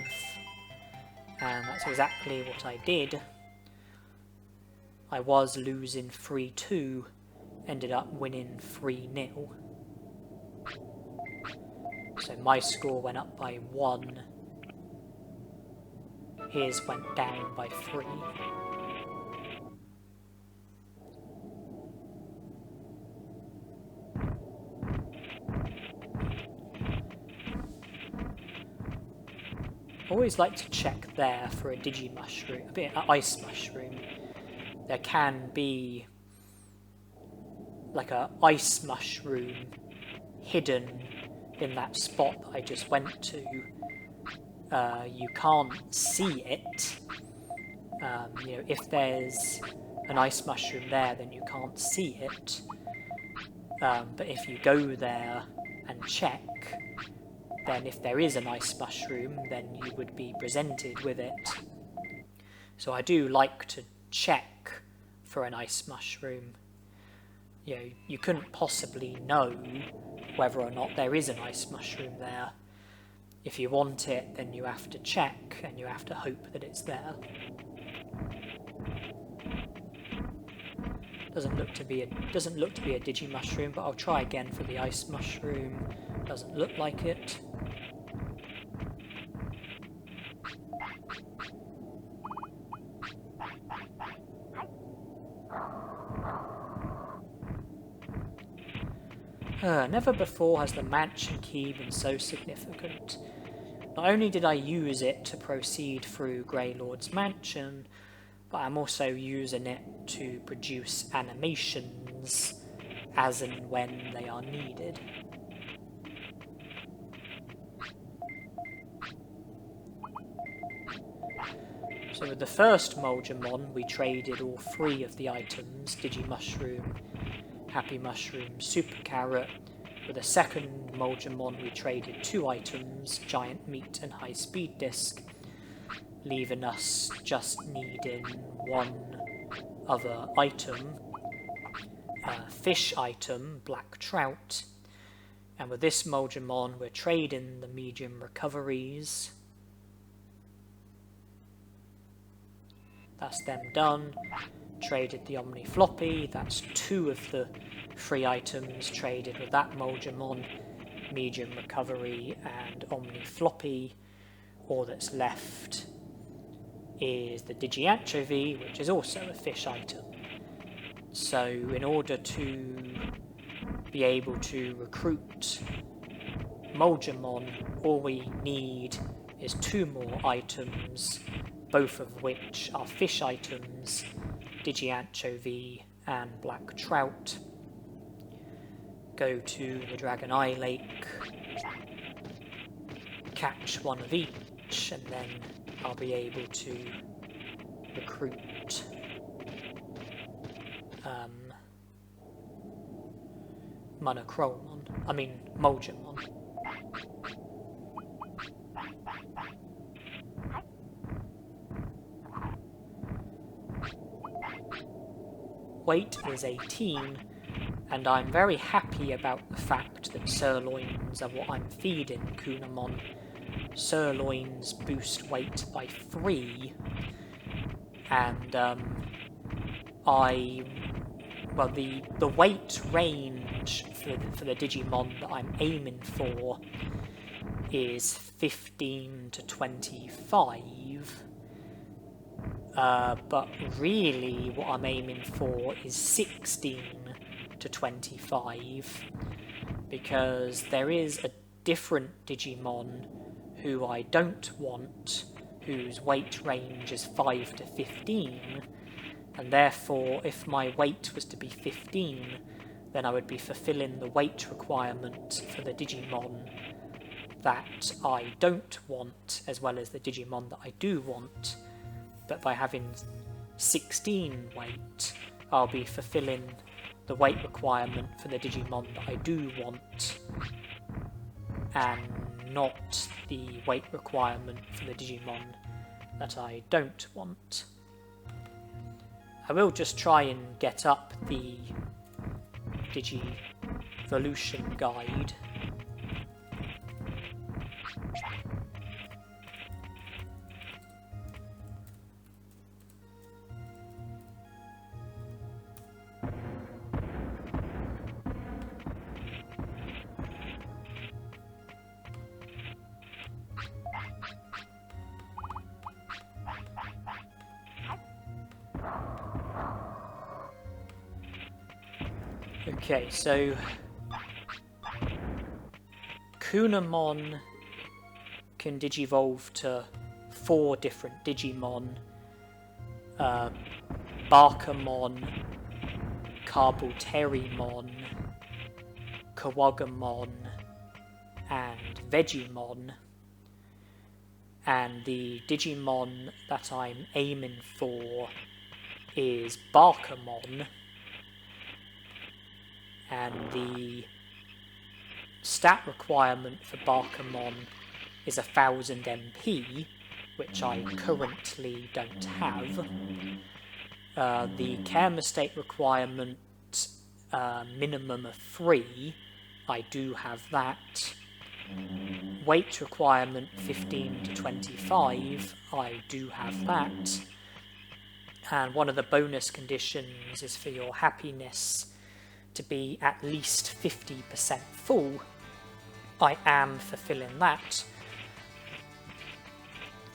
And that's exactly what I did. I was losing 3-2, ended up winning 3-0. So my score went up by 1. His went down by 3. I always like to check there for a Digimushroom, a bit of Ice Mushroom. There can be like a Ice Mushroom hidden in that spot that I just went to. You can't see it. You know, if there's an Ice Mushroom there, then you can't see it. But if you go there and check, then if there is an Ice Mushroom, then you would be presented with it. So I do like to check for an Ice Mushroom. You know, you couldn't possibly know whether or not there is an Ice Mushroom there. If you want it, then you have to check, and you have to hope that it's there. Doesn't look to be a Digimushroom, but I'll try again for the Ice Mushroom. Doesn't look like it. Never before has the mansion key been so significant. Not only did I use it to proceed through Greylord's mansion, but I'm also using it to produce animations as and when they are needed. So with the first Moldramon, we traded all 3 of the items, Digimushroom, Happy Mushroom, Super Carrot. With the second Moldramon, we traded 2 items, Giant Meat and High Speed Disc, leaving us just needing 1 other item, fish item, Black Trout. And with this Moldramon, we're trading the medium recoveries. That's them done. Traded the Omni Floppy. That's 2 of the 3 items traded with that Moldramon, medium recovery and Omni Floppy. All that's left is the Digi-Anchovy, which is also a fish item. So in order to be able to recruit Moldramon, all we need is 2 more items, both of which are fish items, Digi-Anchovy and Black Trout. Go to the Dragon Eye Lake, catch 1 of each, and then I'll be able to recruit Moldramon. Weight is 18, and I'm very happy about the fact that sirloins are what I'm feeding Kunemon. Sirloins boost weight by 3, and the weight range for the Digimon that I'm aiming for is 15 to 25. But really what I'm aiming for is 16 to 25, because there is a different Digimon who I don't want, whose weight range is 5 to 15, and therefore if my weight was to be 15, then I would be fulfilling the weight requirement for the Digimon that I don't want, as well as the Digimon that I do want. But by having 16 weight, I'll be fulfilling the weight requirement for the Digimon that I do want, and not the weight requirement for the Digimon that I don't want. I will just try and get up the Digivolution guide. Okay, so Kunemon can digivolve to 4 different Digimon. Barkamon, Carboterimon, Kawagumon, and Vegimon. And the Digimon that I'm aiming for is Barkamon. And the stat requirement for Barkamon is 1000 MP, which I currently don't have. The care mistake requirement, minimum of 3, I do have that. Weight requirement 15 to 25, I do have that. And one of the bonus conditions is for your happiness to be at least 50% full. I am fulfilling that,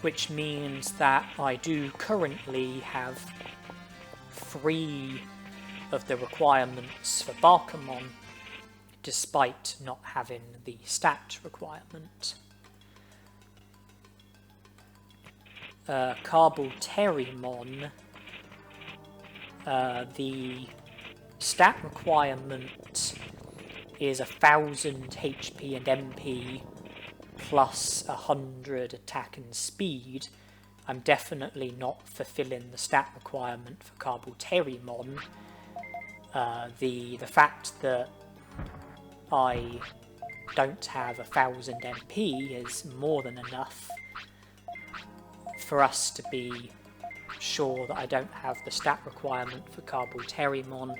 which means that I do currently have 3 of the requirements for Barkamon, despite not having the stat requirement. Carboterimon, the stat requirement is 1000 HP and MP plus 100 attack and speed. I'm definitely not fulfilling the stat requirement for Carboterimon. The fact that I don't have 1000 MP is more than enough for us to be sure that I don't have the stat requirement for Carboterimon.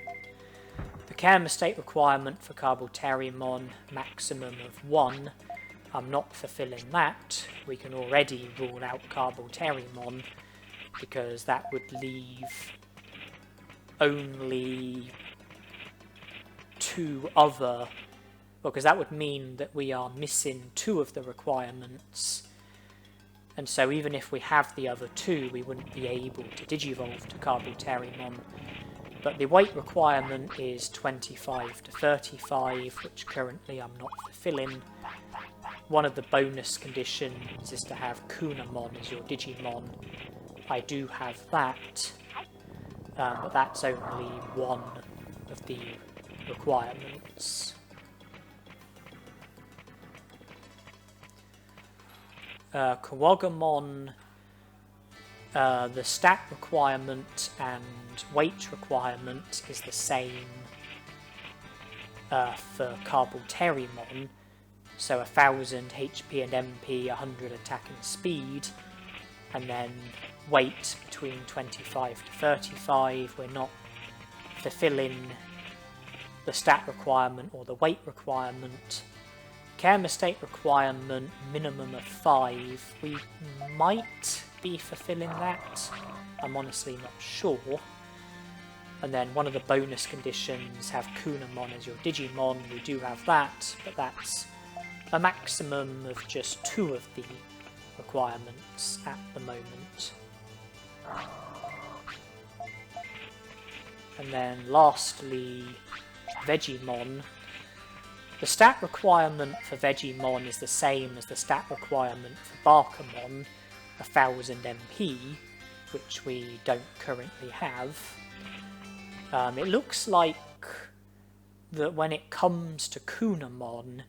The care mistake requirement for Carboterimon, maximum of 1, I'm not fulfilling that. We can already rule out Carboterimon, because that would leave only 2 other, because that would mean that we are missing 2 of the requirements, and so even if we have the other 2, we wouldn't be able to digivolve to Carboterimon. But the weight requirement is 25 to 35, which currently I'm not fulfilling. One of the bonus conditions is to have Kunemon as your Digimon. I do have that, but that's only one of the requirements. Kawagumon, the stat requirement and weight requirement is the same for Carboterimon, so 1000 HP and MP, 100 attack and speed, and then weight between 25 to 35. We're not fulfilling the stat requirement or the weight requirement. Care mistake requirement, minimum of 5. We might be fulfilling that. I'm honestly not sure. And then one of the bonus conditions, have Kunemon as your Digimon. We do have that, but that's a maximum of just 2 of the requirements at the moment. And then lastly, Vegimon. The stat requirement for Vegimon is the same as the stat requirement for Barkamon, 1000 MP, which we don't currently have. It looks like that when it comes to Kunemon,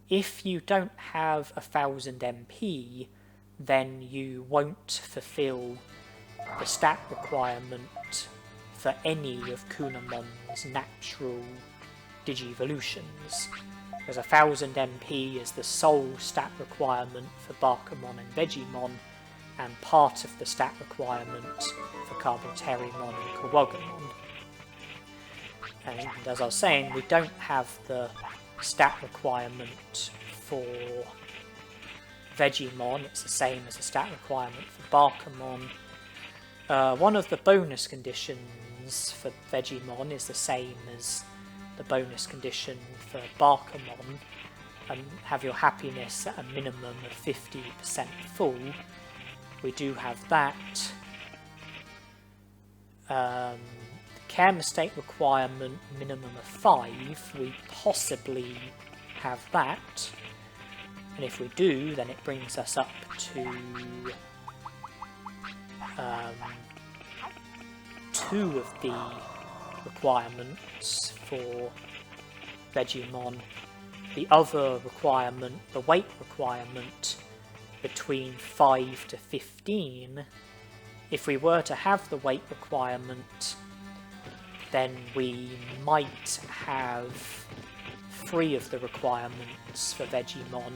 if you don't have 1000 MP, then you won't fulfill the stat requirement for any of Kunemon's natural Digivolutions, because 1000 MP is the sole stat requirement for Barkamon and Vegimon, and part of the stat requirement for Carboterimon and Koromon. And as I was saying, we don't have the stat requirement for Vegimon. It's the same as the stat requirement for Barkamon. One of the bonus conditions for Vegimon is the same as the bonus condition for Barkamon, and have your happiness at a minimum of 50% full. We do have that. Care mistake requirement minimum of 5, we possibly have that, and if we do, then it brings us up to 2 of the requirements for Digimon. The other requirement, the weight requirement, between 5 to 15, if we were to have the weight requirement, then we might have 3 of the requirements for Digimon.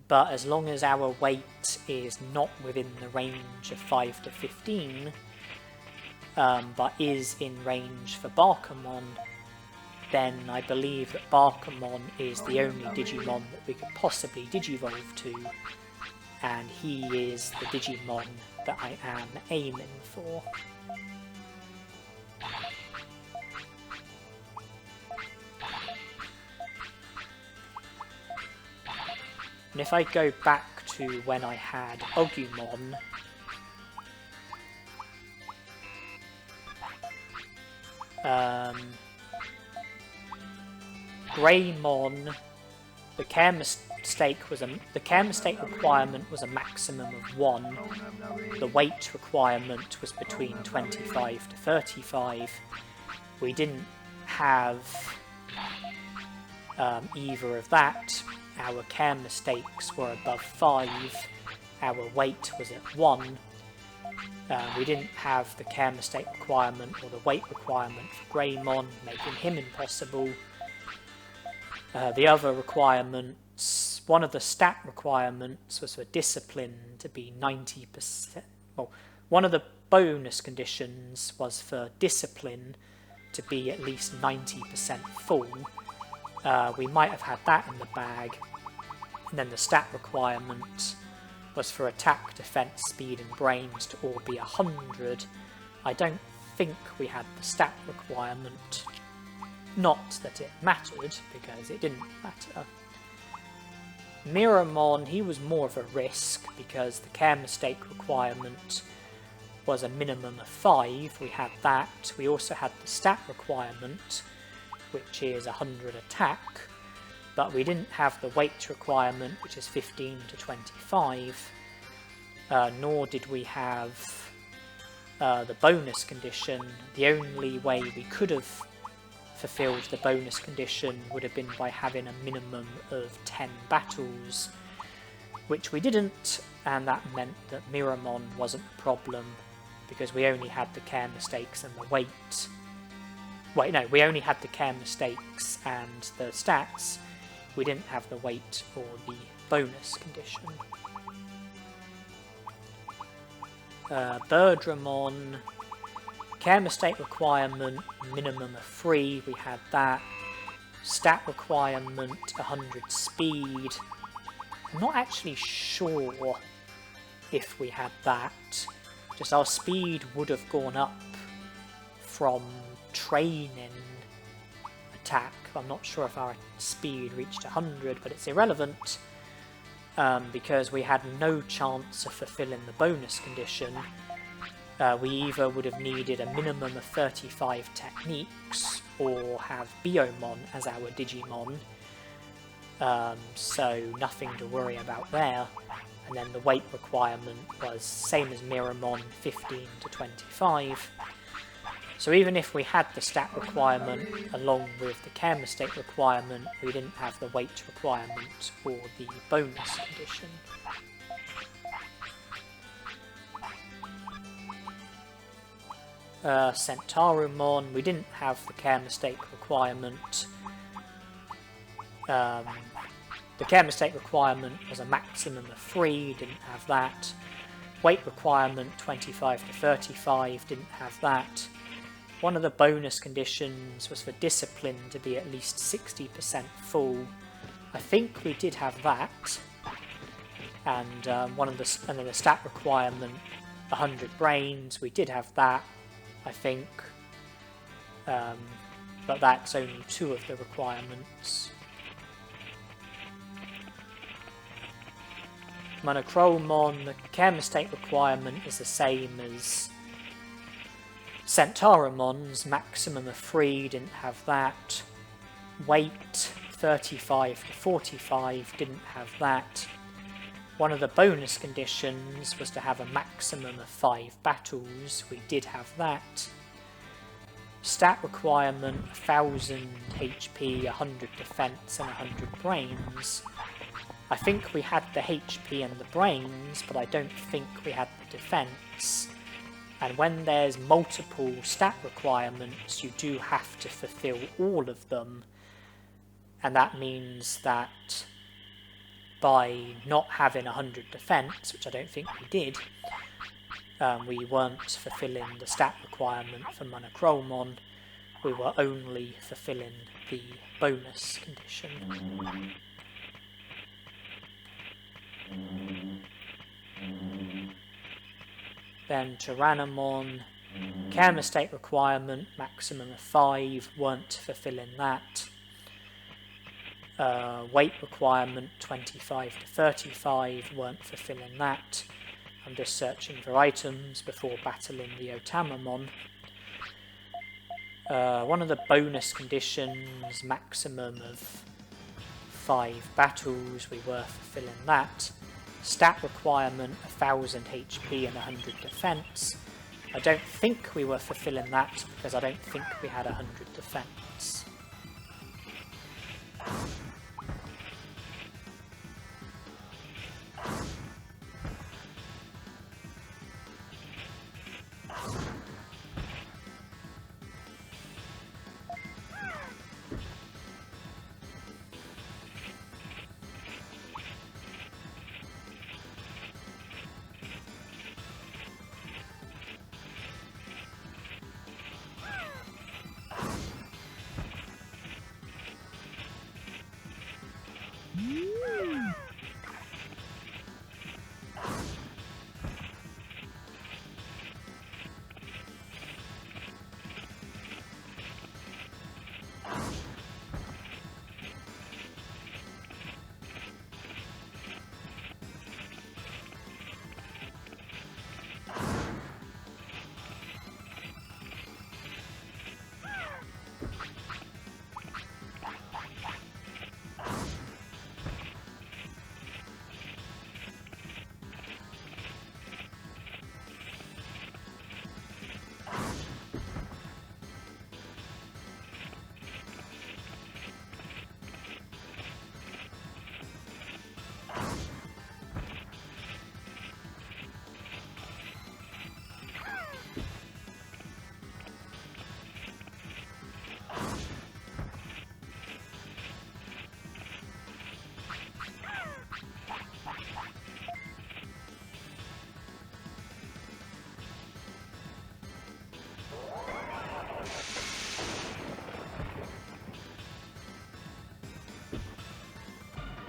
But as long as our weight is not within the range of 5 to 15, but is in range for Barkamon, then I believe that Barkamon is the only Digimon that we could possibly Digivolve to, and he is the Digimon that I am aiming for. And if I go back to when I had Agumon, Greymon, the care mistake requirement was a maximum of 1. The weight requirement was between 25 to 35. We didn't have either of that. Our care mistakes were above 5. Our weight was at 1. We didn't have the care mistake requirement or the weight requirement for Greymon, making him impossible. The other requirements, one of the stat requirements was for discipline to be 90%. Well, one of the bonus conditions was for discipline to be at least 90% full. We might have had that in the bag. And then the stat requirement was for attack, defense, speed and brains to all be 100. I don't think we had the stat requirement. Not that it mattered, because it didn't matter. Numemon, he was more of a risk, because the care mistake requirement was a minimum of 5. We had that. We also had the stat requirement, which is 100 attack. But we didn't have the weight requirement, which is 15 to 25, nor did we have the bonus condition. The only way we could have fulfilled the bonus condition would have been by having a minimum of 10 battles, which we didn't, and that meant that Numemon wasn't a problem, because we only had the care mistakes and the weight. Wait, no, we only had the care mistakes and the stats. We didn't have the weight or the bonus condition. Birdramon, care mistake requirement, minimum of 3, we had that. Stat requirement, 100 speed. I'm not actually sure if we had that. Just our speed would have gone up from training attack. I'm not sure if our speed reached 100, but it's irrelevant because we had no chance of fulfilling the bonus condition. We either would have needed a minimum of 35 techniques or have Botamon as our Digimon, so nothing to worry about there. And then the weight requirement was same as Numemon, 15 to 25. So even if we had the stat requirement along with the care mistake requirement, we didn't have the weight requirement or the bonus condition. Centarumon, we didn't have the care mistake requirement. The care mistake requirement was a maximum of 3, didn't have that. Weight requirement 25 to 35, didn't have that. One of the bonus conditions was for discipline to be at least 60% full. I think we did have that. And and then the stat requirement, 100 brains, we did have that, I think. But that's only 2 of the requirements. Monochromon, the care mistake requirement is the same as Centauromon's, maximum of 3, didn't have that. Weight 35 to 45, didn't have that. One of the bonus conditions was to have a maximum of 5 battles, we did have that. Stat requirement 1000 HP, 100 defense and 100 brains. I think we had the HP and the brains, but I don't think we had the defense. And when there's multiple stat requirements, you do have to fulfill all of them. And that means that by not having 100 defense, which I don't think we did, we weren't fulfilling the stat requirement for Monochromon. We were only fulfilling the bonus condition. Then Tyrannomon, care mistake requirement, maximum of 5, weren't fulfilling that. Weight requirement 25 to 35, weren't fulfilling that. I'm just searching for items before battling the Otamamon. One of the bonus conditions, maximum of 5 battles, we were fulfilling that. Stat requirement 1000 HP and 100 defense. I don't think we were fulfilling that because I don't think we had 100 defense.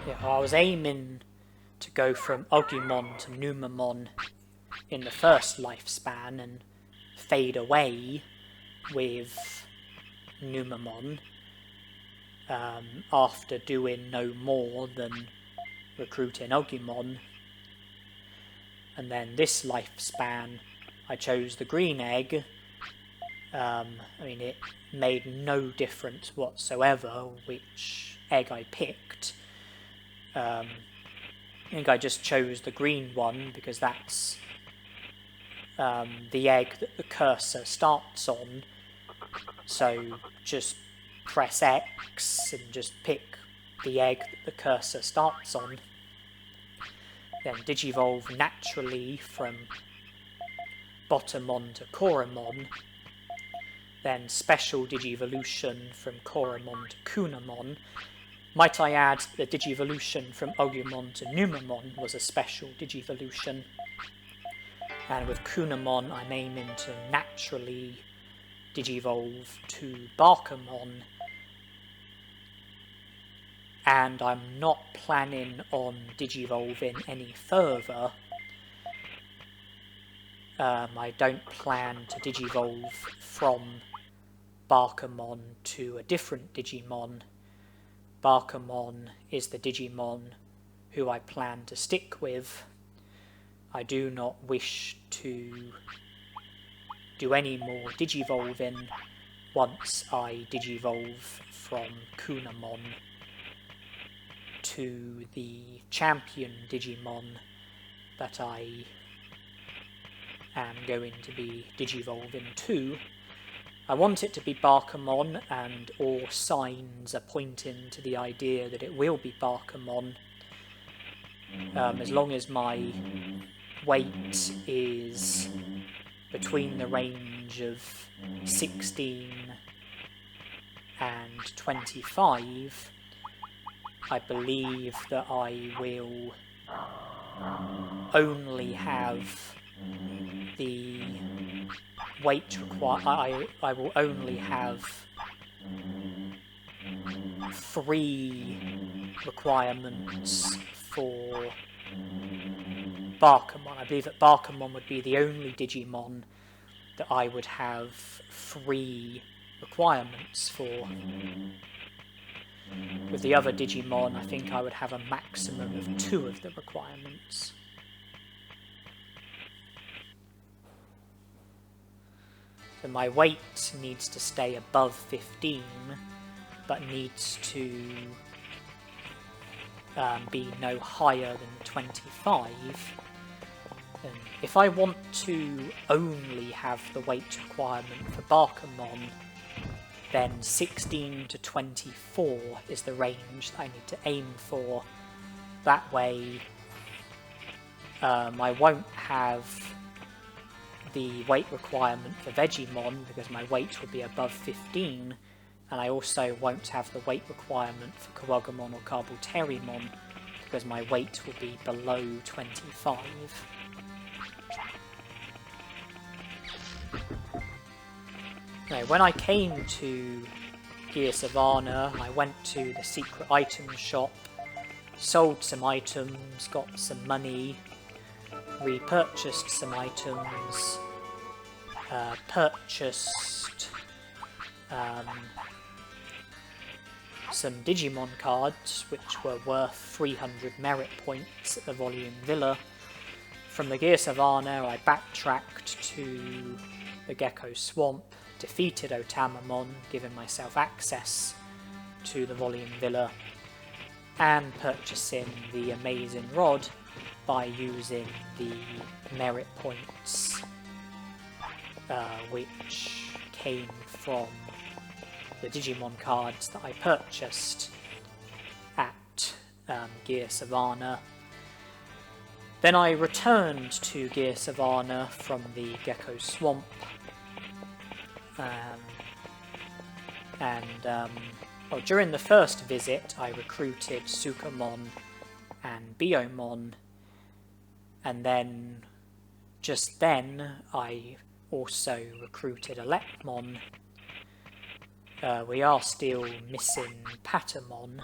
Yeah, I was aiming to go from Agumon to Numemon in the first lifespan and fade away with Numemon after doing no more than recruiting Agumon. And then this lifespan I chose the green egg. I mean, it made no difference whatsoever which egg I picked. I think I just chose the green one because that's the egg that the cursor starts on. So just press X and just pick the egg that the cursor starts on. Then Digivolve naturally from Botamon to Koromon. Then Special Digivolution from Koromon to Kunemon. Might I add, the Digivolution from Agumon to Numemon was a special Digivolution, and with Kunemon I'm aiming to naturally Digivolve to Barkamon, and I'm not planning on Digivolving any further. I don't plan to Digivolve from Barkamon to a different Digimon. Barkamon is the Digimon who I plan to stick with. I do not wish to do any more Digivolving once I Digivolve from Kunemon to the champion Digimon that I am going to be Digivolving to. I want it to be Barkamon, and all signs are pointing to the idea that it will be Barkamon. As long as my weight is between the range of 16 and 25, I believe that I will only have the weight required. I will only have 3 requirements for Barkamon. I believe that Barkamon would be the only Digimon that I would have 3 requirements for. With the other Digimon, I think I would have a maximum of 2 of the requirements. So my weight needs to stay above 15, but needs to be no higher than 25. And if I want to only have the weight requirement for Barkamon, then 16 to 24 is the range that I need to aim for. That way I won't have the weight requirement for Vegemon because my weight will be above 15, and I also won't have the weight requirement for Koromon or Kabuterimon because my weight will be below 25. Now, when I came to Gear Savannah, I went to the secret item shop, sold some items, got some money, repurchased some items, purchased some Digimon cards which were worth 300 merit points at the Volume Villa. From the Gear Savannah I backtracked to the Gecko Swamp, defeated Botamon, giving myself access to the Volume Villa, and purchasing the Amazing Rod by using the merit points which came from the Digimon cards that I purchased at Gear Savannah. Then I returned to Gear Savannah from the Gecko Swamp, during the first visit I recruited Sukamon and Biomon, and then just then I also recruited Electmon. We are still missing Patamon.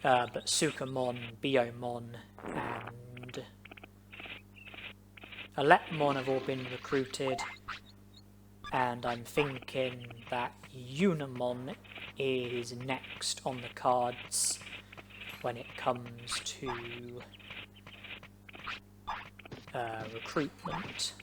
But Sukamon, Biomon and Electmon have all been recruited, and I'm thinking that Unimon is next on the cards when it comes to recruitment.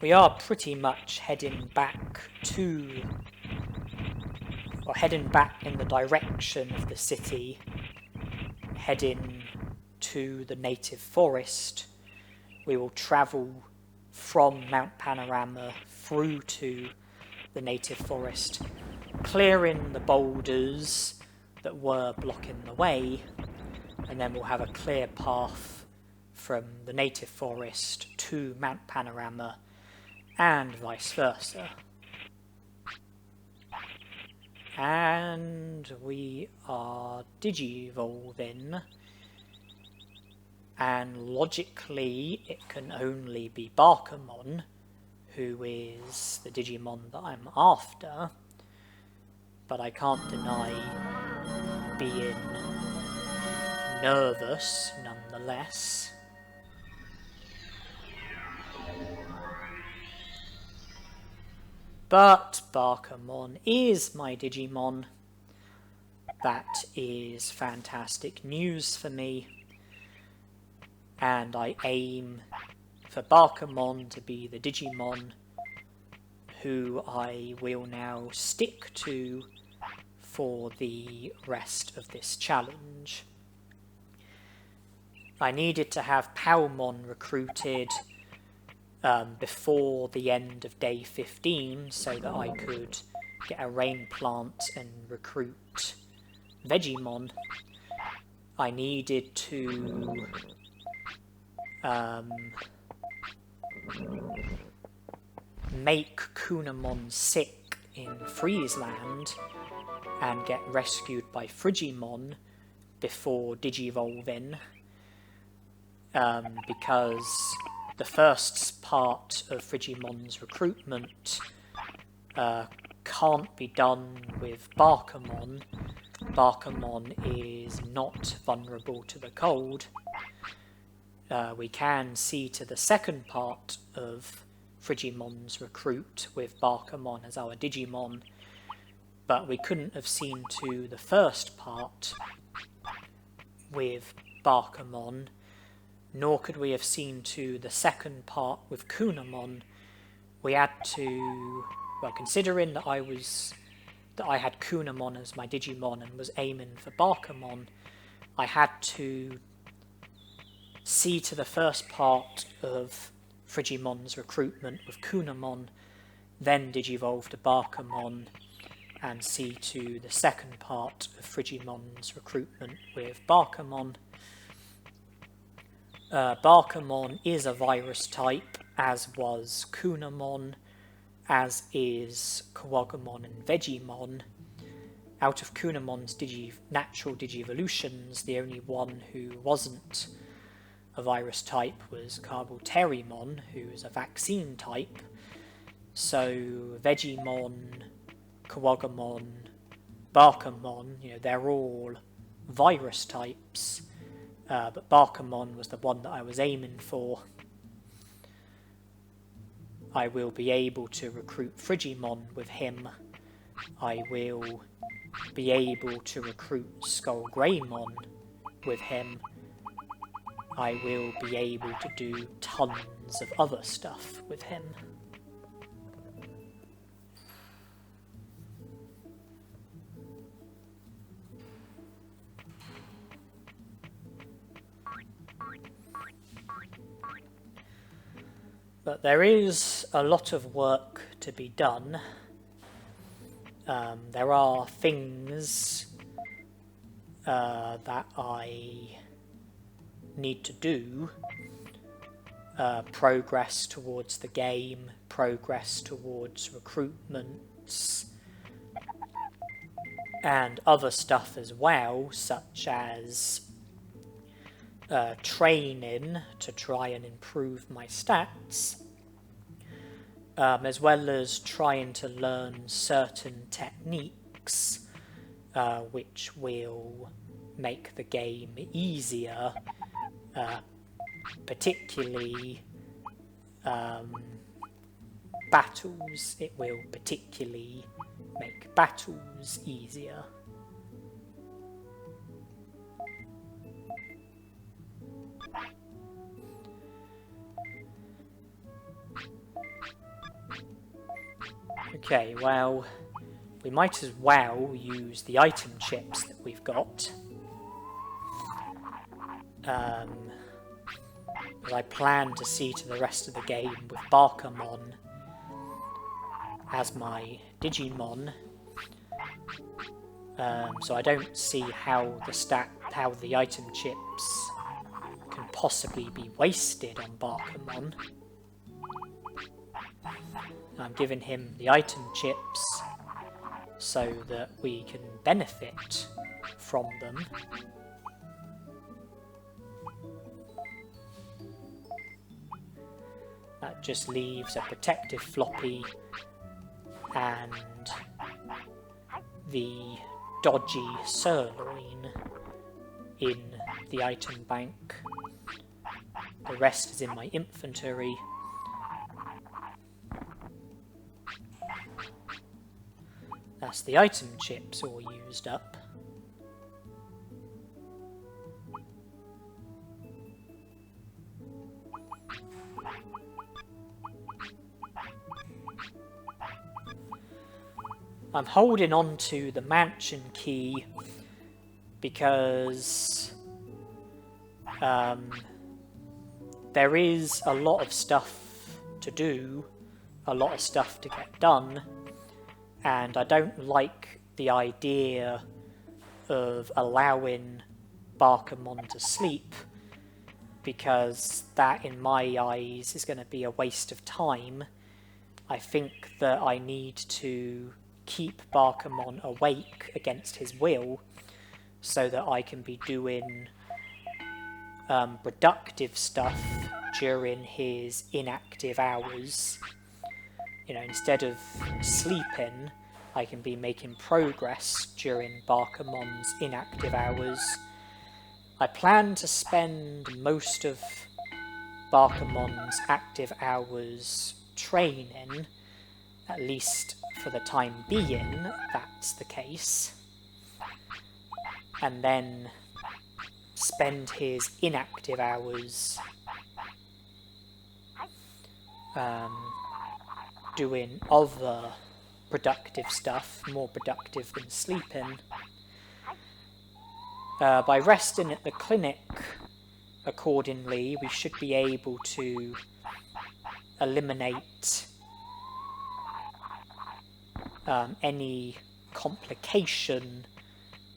We are pretty much heading back in the direction of the city, heading to the native forest, we will travel from Mount Panorama through to the native forest, clearing the boulders that were blocking the way, and then we'll have a clear path from the native forest to Mount Panorama and vice versa. And we are Digivolving, and logically it can only be Barkamon, who is the Digimon that I'm after, but I can't deny being nervous nonetheless. But Barkamon is my Digimon. That is fantastic news for me. And I aim for Barkamon to be the Digimon who I will now stick to for the rest of this challenge. I needed to have Palmon recruited before the end of day 15 so that I could get a rain plant and recruit Vegemon. I needed to make Kunemon sick in Freezeland and get rescued by Frigimon before Digivolving, because the first part of Frigimon's recruitment can't be done with Barkamon. Barkamon is not vulnerable to the cold. We can see to the second part of Frigimon's recruit with Barkamon as our Digimon, but we couldn't have seen to the first part with Barkamon, nor could we have seen to the second part with Kunemon. We had to, well, considering that I had Kunemon as my Digimon and was aiming for Barkamon, I had to see to the first part of Frigimon's recruitment with Kunemon, then Digivolve to Barkamon, and see to the second part of Frigimon's recruitment with Barkamon. Barkamon is a virus type, as was Kunemon, as is Agumon and Vegemon. Out of Kunemon's natural Digivolutions, the only one who wasn't a virus type was Terimon, who is a vaccine type. So Vegemon, Agumon, Barkamon, they're all virus types. But Barkamon was the one that I was aiming for. I will be able to recruit Frigimon with him. I will be able to recruit Skullgreymon with him. I will be able to do tons of other stuff with him. But there is a lot of work to be done. There are things that I need to do. Progress towards the game, progress towards recruitments, and other stuff as well, such as training to try and improve my stats, as well as trying to learn certain techniques which will make the game easier, particularly battles. It will particularly make battles easier. Okay, well, we might as well use the item chips that we've got. Because I plan to see to the rest of the game with Barkamon as my Digimon. So I don't see how the item chips can possibly be wasted on Barkamon. I'm giving him the item chips so that we can benefit from them. That just leaves a protective floppy and the dodgy sirloin in the item bank. The rest is in my inventory. That's the item chips all used up. I'm holding on to the mansion key because there is a lot of stuff to do, a lot of stuff to get done, and I don't like the idea of allowing Barkamon to sleep, because that, in my eyes, is going to be a waste of time. I think that I need to keep Barkamon awake against his will so that I can be doing productive stuff during his inactive hours. You know, instead of sleeping, I can be making progress during Barkamon's inactive hours. I plan to spend most of Barkamon's active hours training, at least for the time being, that's the case, and then spend his inactive hours doing other productive stuff, more productive than sleeping. By resting at the clinic accordingly, we should be able to eliminate any complication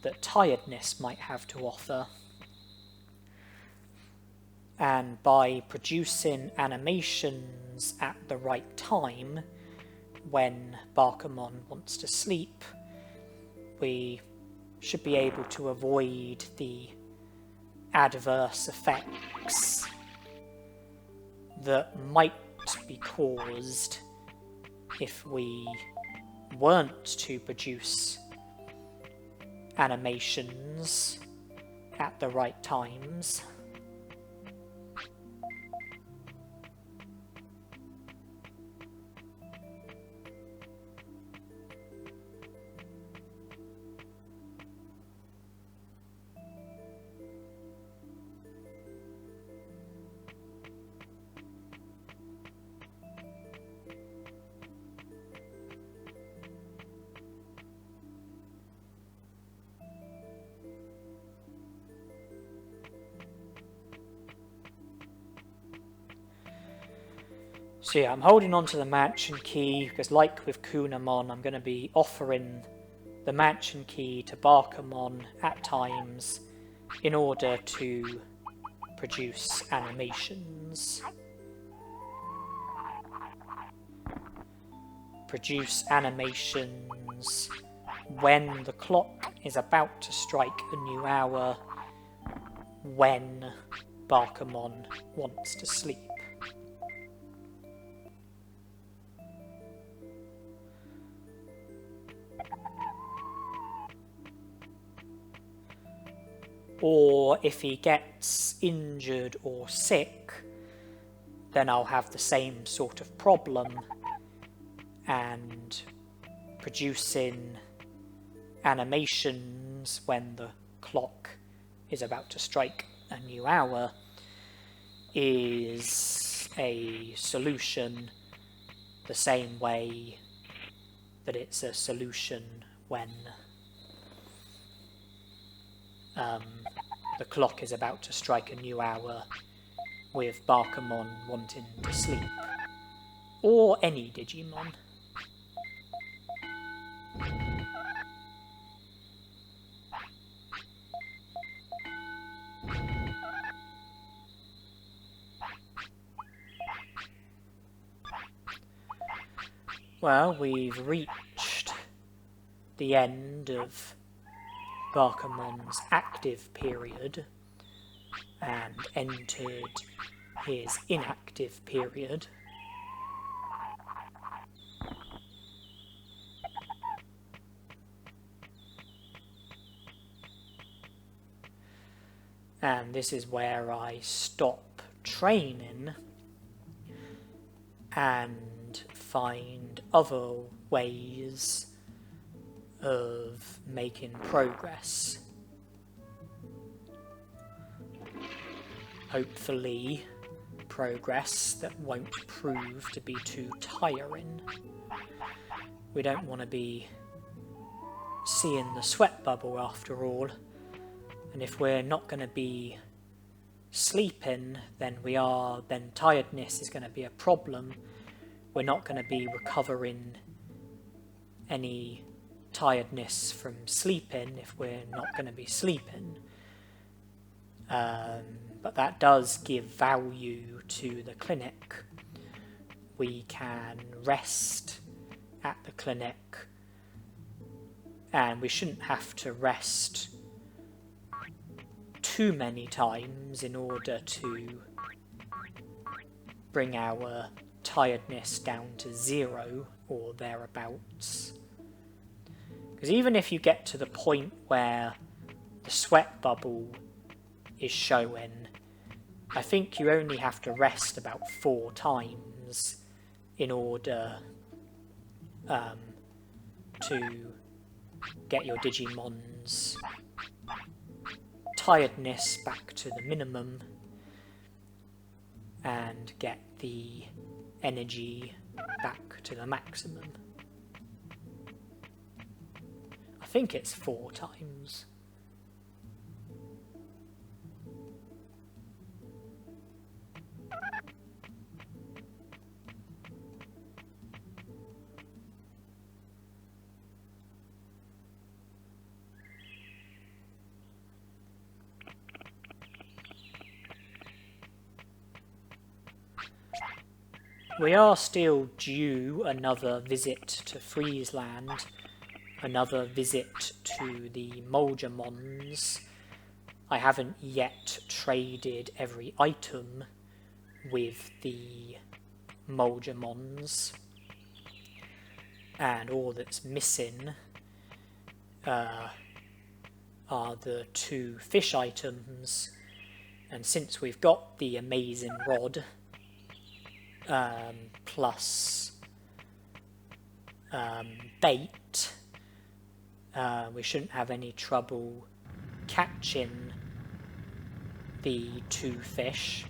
that tiredness might have to offer. And by producing animations at the right time, when Barkamon wants to sleep, we should be able to avoid the adverse effects that might be caused if we weren't to produce animations at the right times. So yeah, I'm holding on to the mansion key because, like with Kunemon, I'm going to be offering the mansion key to Barkamon at times in order to produce animations. Produce animations when the clock is about to strike a new hour, when Barkamon wants to sleep. Or if he gets injured or sick, then I'll have the same sort of problem, and producing animations when the clock is about to strike a new hour is a solution, the same way that it's a solution when the clock is about to strike a new hour with Barkamon wanting to sleep. Or any Digimon. Well, we've reached the end of Barkamon's active period and entered his inactive period. And this is where I stop training and find other ways of making progress. Hopefully, progress that won't prove to be too tiring. We don't want to be seeing the sweat bubble after all. And if we're not going to be sleeping, then tiredness is going to be a problem. We're not going to be recovering any tiredness from sleeping if we're not going to be sleeping. But that does give value to the clinic. We can rest at the clinic, and we shouldn't have to rest too many times in order to bring our tiredness down to 0 or thereabouts. Because even if you get to the point where the sweat bubble is showing, I think you only have to rest about 4 times in order to get your Digimon's tiredness back to the minimum and get the energy back to the maximum. I think it's 4 times. We are still due another visit to Friesland, another visit to the Moldamons. I haven't yet traded every item with the Moldamons, and all that's missing are the 2 fish items, and since we've got the amazing rod, plus bait, we shouldn't have any trouble catching the 2 fish,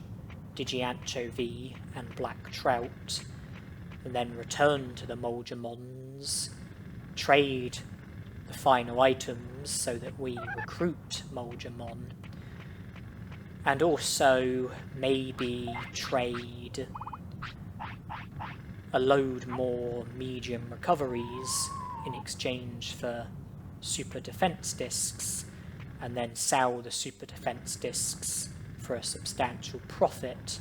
Digianchovy and Black Trout, and then return to the Moldamons, trade the final items so that we recruit Moldamon, and also maybe trade a load more medium recoveries in exchange for super defense discs, and then sell the super defense discs for a substantial profit,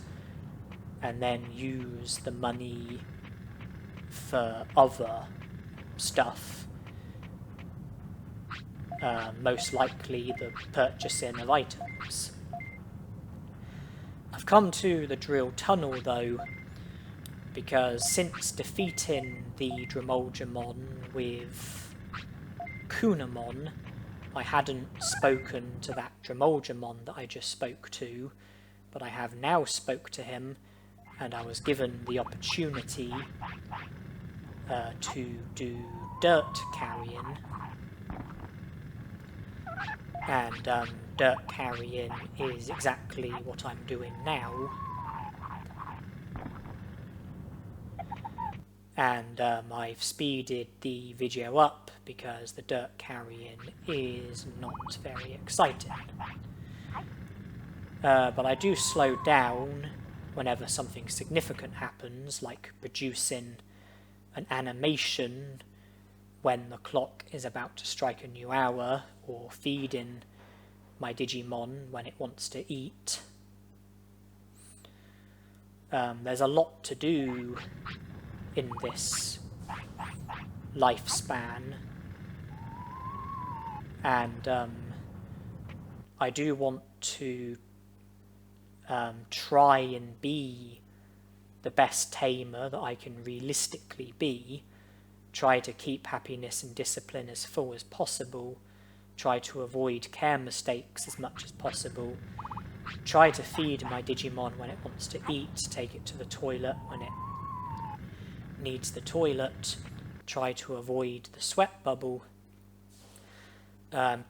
and then use the money for other stuff, most likely the purchasing of items. I've come to the drill tunnel though, because since defeating the Dremolgemon with Kunemon, I hadn't spoken to that Dremolgemon that I just spoke to, but I have now spoke to him, and I was given the opportunity to do dirt carrying, and dirt carrying is exactly what I'm doing now. And I've speeded the video up because the dirt carrying is not very exciting. But I do slow down whenever something significant happens, like producing an animation when the clock is about to strike a new hour, or feeding my Digimon when it wants to eat. There's a lot to do in this lifespan, and I do want to try and be the best tamer that I can realistically be, try to keep happiness and discipline as full as possible, try to avoid care mistakes as much as possible, try to feed my Digimon when it wants to eat, take it to the toilet when it needs the toilet, try to avoid the sweat bubble,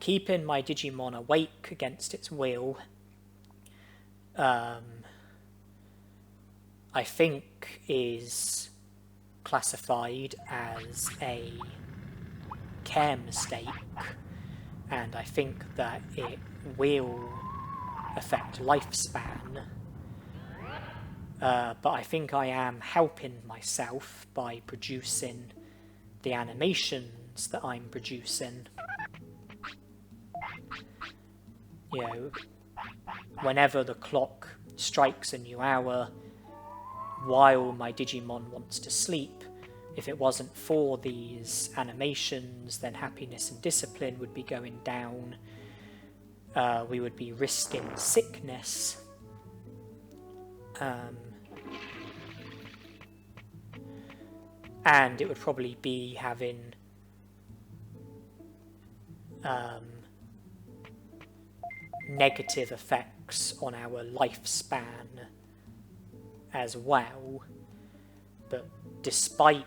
keeping my Digimon awake against its will. I think is classified as a care mistake, and I think that it will affect lifespan, but I think I am helping myself by producing the animations that I'm producing. You know, whenever the clock strikes a new hour, while my Digimon wants to sleep, if it wasn't for these animations, then happiness and discipline would be going down. We would be risking sickness. And it would probably be having negative effects on our lifespan as well. But despite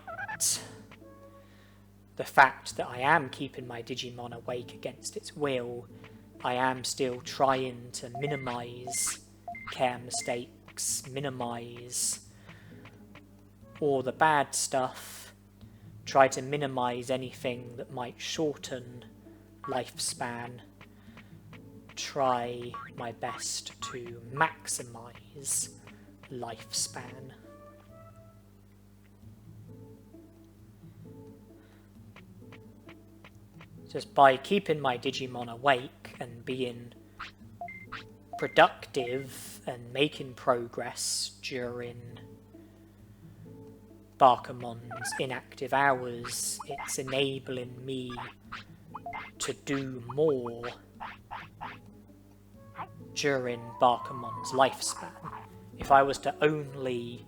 the fact that I am keeping my Digimon awake against its will, I am still trying to minimise care mistakes, minimise all the bad stuff, try to minimise anything that might shorten lifespan, try my best to maximise lifespan. Just by keeping my Digimon awake and being productive and making progress during Bakumon's inactive hours, it's enabling me to do more during Bakumon's lifespan. If I was to only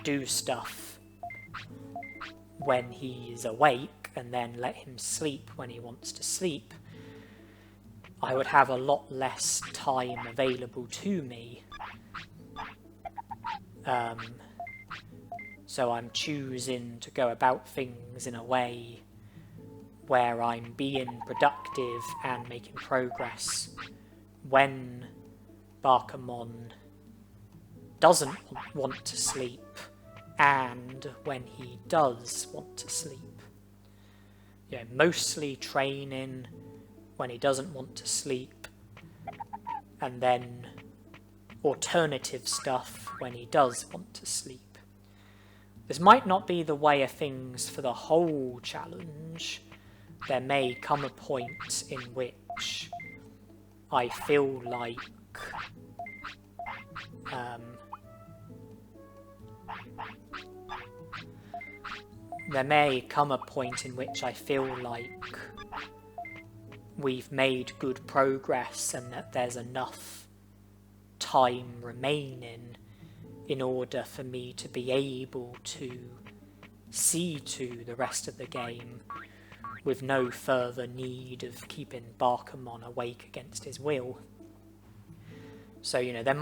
do stuff when he's awake and then let him sleep when he wants to sleep, I would have a lot less time available to me. So I'm choosing to go about things in a way where I'm being productive and making progress when Bakumon doesn't want to sleep and when he does want to sleep. Yeah, mostly training when he doesn't want to sleep, and then alternative stuff when he does want to sleep. This might not be the way of things for the whole challenge. There may come a point in which I feel like we've made good progress and that there's enough time remaining in order for me to be able to see to the rest of the game with no further need of keeping Bakumon awake against his will. So, you know, there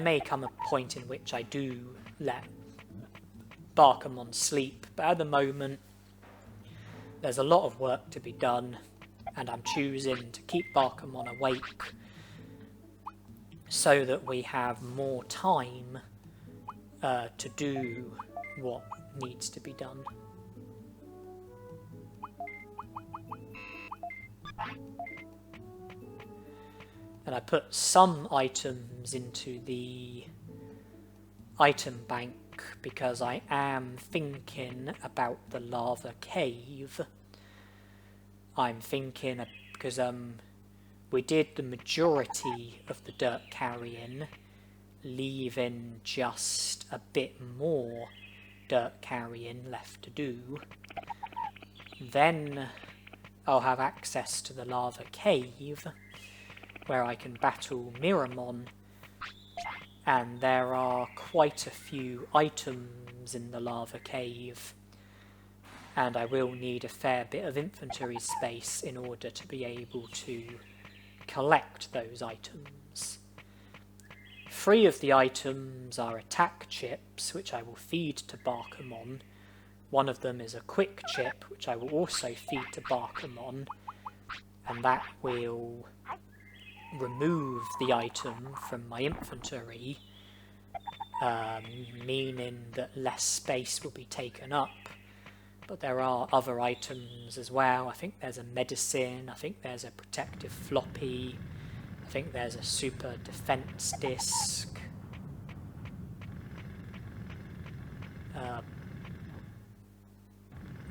may come a point in which I do let Bakumon sleep, but at the moment there's a lot of work to be done, and I'm choosing to keep Bakumon awake so that we have more time to do what needs to be done. And I put some items into the item bank because I am thinking about the lava cave. I'm thinking because we did the majority of the dirt carrying, leaving just a bit more dirt carrying left to do. Then I'll have access to the lava cave where I can battle Numemon, and there are quite a few items in the lava cave, and I will need a fair bit of inventory space in order to be able to collect those items. 3 of the items are attack chips, which I will feed to Barkamon. One of them is a quick chip, which I will also feed to Barkamon, and that will remove the item from my inventory, meaning that less space will be taken up. But there are other items as well. I think there's a medicine, I think there's a protective floppy, I think there's a super defense disc.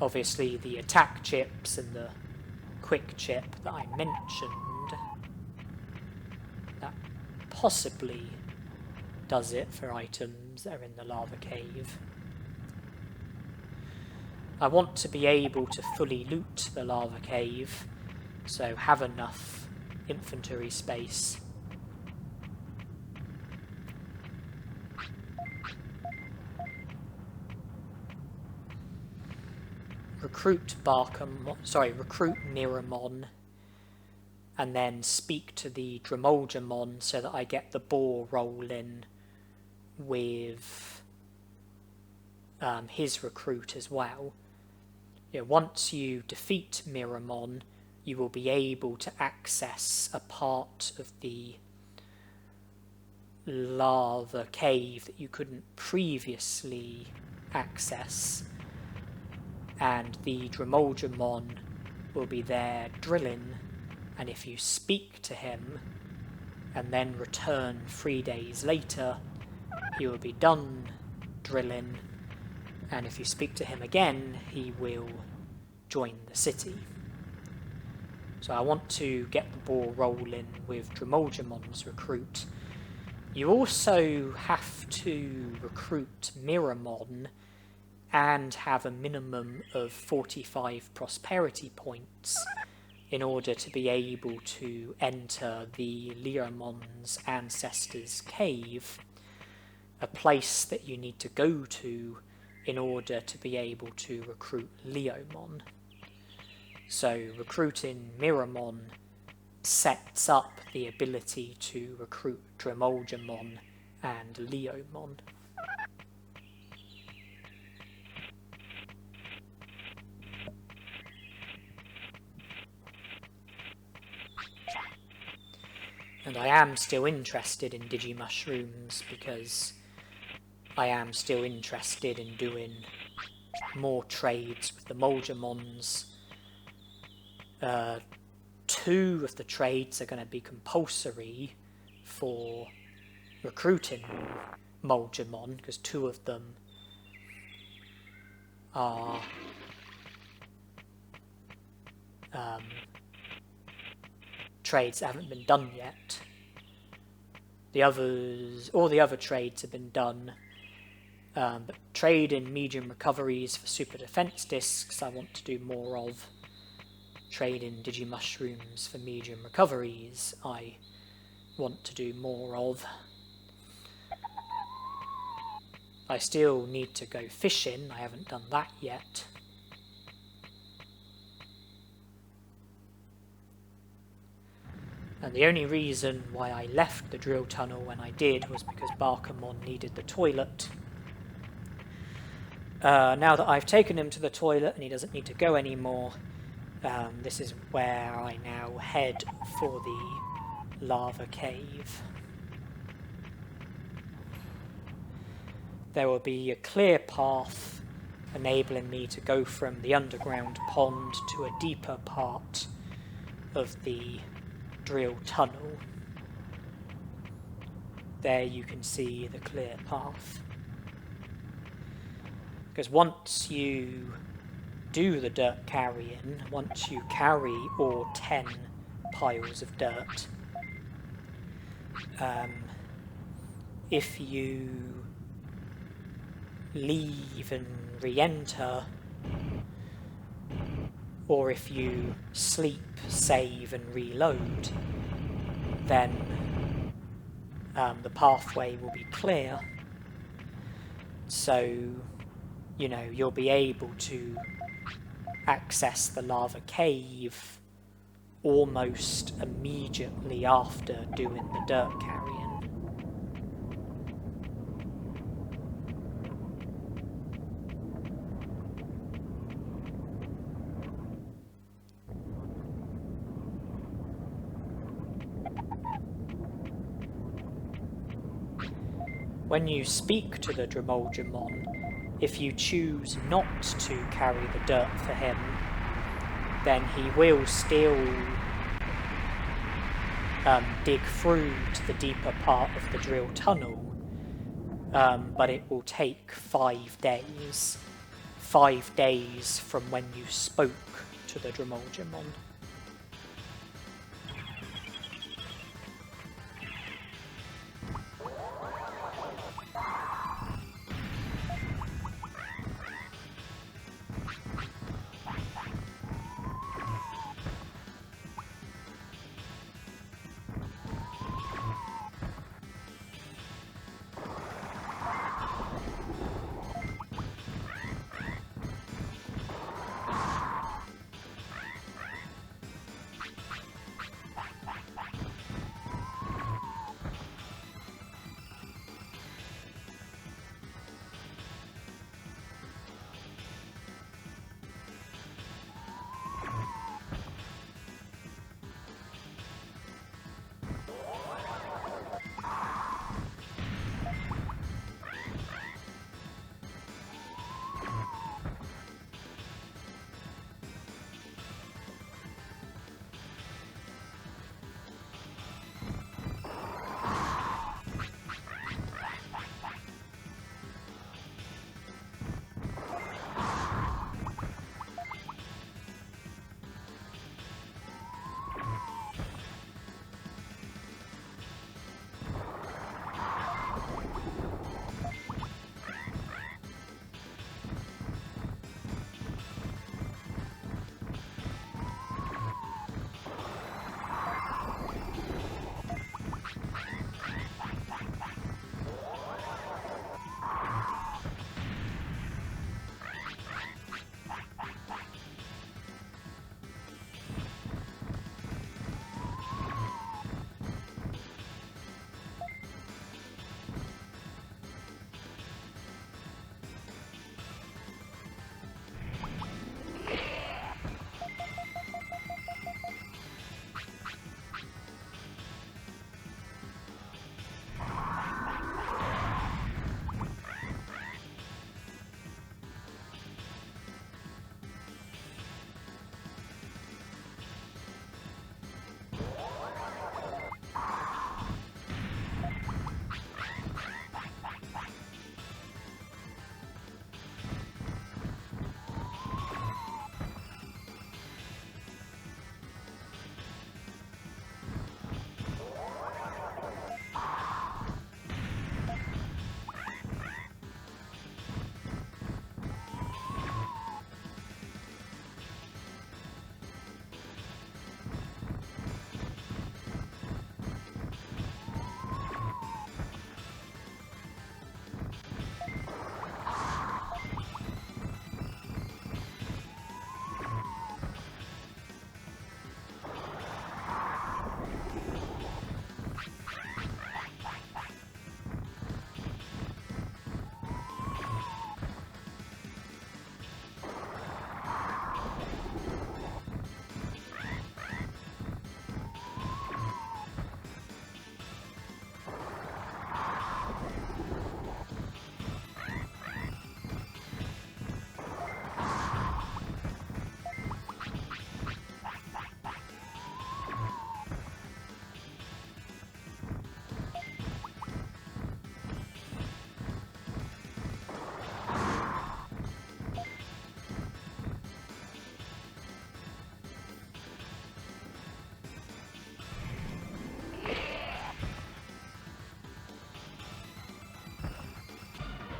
Obviously the attack chips and the quick chip that I mentioned, that possibly does it for items that are in the lava cave. I want to be able to fully loot the lava cave, so have enough inventory space. Recruit Numemon, and then speak to the Digivolving so that I get the ball rolling with his recruit as well. Once you defeat Numemon, you will be able to access a part of the lava cave that you couldn't previously access, and the Digivolving will be there drilling, and if you speak to him and then return 3 days later, he will be done drilling, and if you speak to him again, he will join the city. So I want to get the ball rolling with Digivolving's recruit. You also have to recruit Numemon and have a minimum of 45 prosperity points in order to be able to enter the Leomon's ancestors' cave, a place that you need to go to in order to be able to recruit Leomon. So recruiting Numemon sets up the ability to recruit Digivolving and Leomon. And I am still interested in Digimushrooms because I am still interested in doing more trades with the Moldamons. 2 of the trades are going to be compulsory for recruiting Moldamon, because 2 of them are trades that haven't been done yet. All the other trades have been done, but trade in medium recoveries for super defense discs I want to do more of. Trade in Digimushrooms for medium recoveries I want to do more of. I still need to go fishing, I haven't done that yet. And the only reason why I left the drill tunnel when I did was because Barkamon needed the toilet. Now that I've taken him to the toilet and he doesn't need to go anymore, this is where I now head for the lava cave. There will be a clear path enabling me to go from the underground pond to a deeper part of the drill tunnel. there you can see the clear path. Because once you do the dirt carrying, once you carry all 10 piles of dirt, if you leave and re-enter, or if you sleep, save and reload, then the pathway will be clear. So, you know, you'll be able to access the lava cave almost immediately after doing the dirt carrying. When you speak to the Digimon, if you choose not to carry the dirt for him, then he will still dig through to the deeper part of the drill tunnel, but it will take 5 days. 5 days from when you spoke to the Digimon.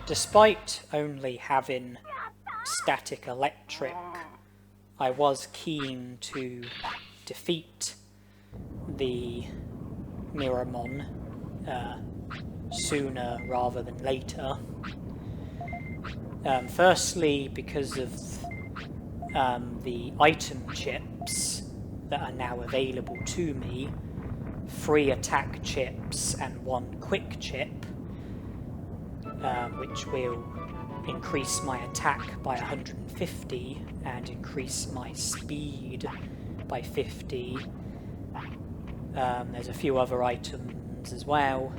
Despite only having static electric, I was keen to defeat the Mirrormon sooner rather than later. Firstly, because of the item chips that are now available to me, 3 attack chips and 1 quick chip, which will increase my attack by 150 and increase my speed by 50. There's a few other items as well.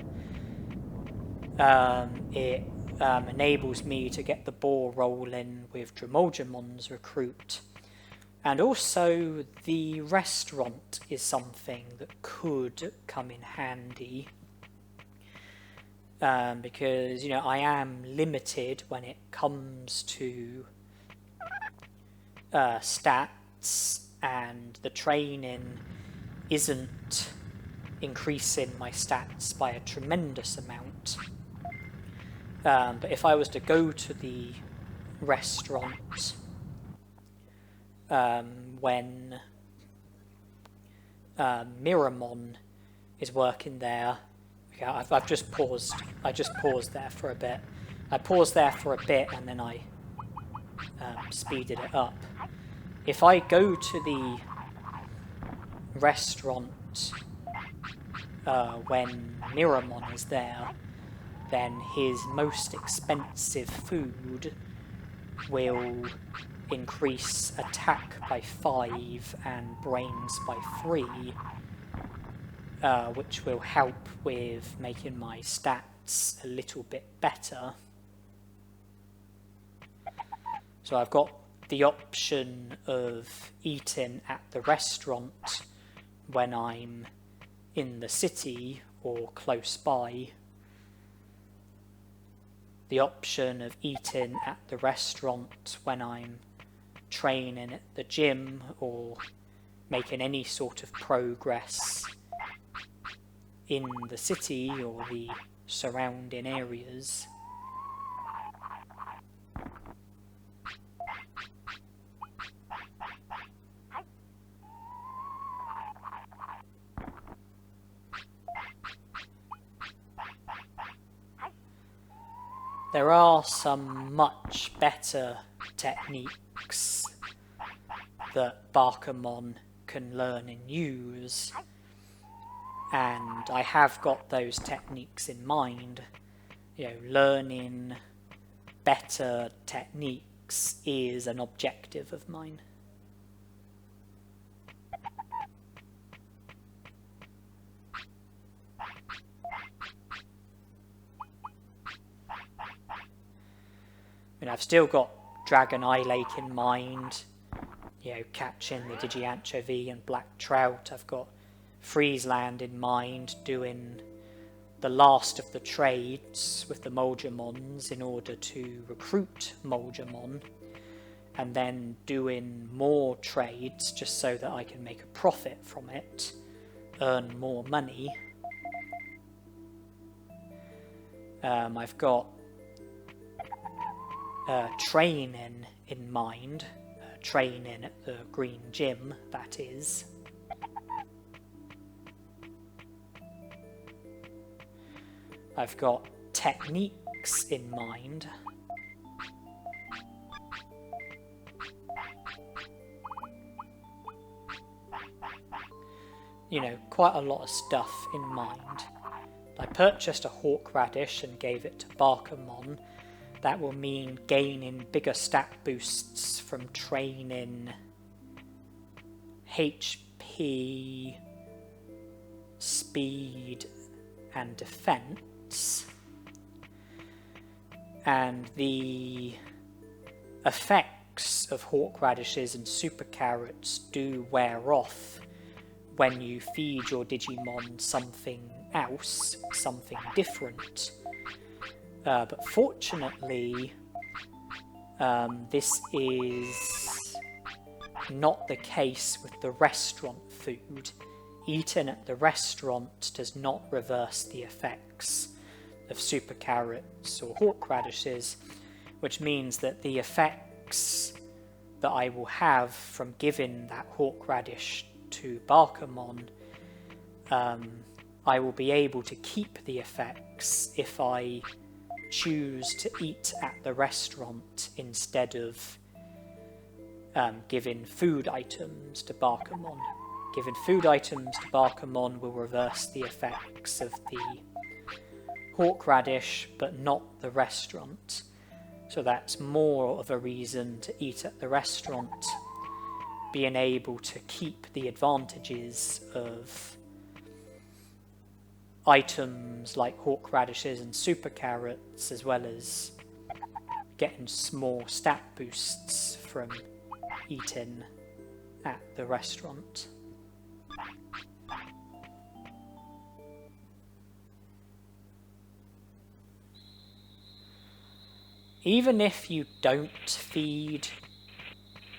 It enables me to get the ball rolling with Digimon's recruit. And also the restaurant is something that could come in handy. Because, you know, I am limited when it comes to stats, and the training isn't increasing my stats by a tremendous amount. But if I was to go to the restaurant when Mirrormon is working there, okay, I've just paused. I just paused there for a bit. I paused there for a bit and then I speeded it up. If I go to the restaurant when Numemon is there, then his most expensive food will increase attack by 5 and brains by 3, which will help with making my stats a little bit better. So I've got the option of eating at the restaurant when I'm in the city or close by, the option of eating at the restaurant when I'm training at the gym or making any sort of progress in the city or the surrounding areas. There are some much better techniques that Botamon can learn and use, and I have got those techniques in mind. You know, learning better techniques is an objective of mine. I mean, I've still got Dragon Eye Lake in mind, you know, catching the Digi-Anchovy and Black Trout. I've got Friesland in mind, doing the last of the trades with the Moldramons in order to recruit Moldramon, and then doing more trades just so that I can make a profit from it, earn more money. I've got training in mind, training at the Green Gym, that is. I've got techniques in mind. You know, quite a lot of stuff in mind. I purchased a Horseradish and gave it to Botamon. That will mean gaining bigger stat boosts from training HP, speed, and defense. And the effects of Horseradishes and Super Carrots do wear off when you feed your Digimon something else, something different. But fortunately, this is not the case with the restaurant food. Eaten at the restaurant does not reverse the effects of super carrots or hawk radishes, which means that the effects that I will have from giving that hawk radish to Barkamon, I will be able to keep the effects if I choose to eat at the restaurant instead of giving food items to Barkamon. Giving food items to Barkamon will reverse the effects of the hawk radish, but not the restaurant. So that's more of a reason to eat at the restaurant, being able to keep the advantages of items like hawk radishes and super carrots, as well as getting small stat boosts from eating at the restaurant. Even if you don't feed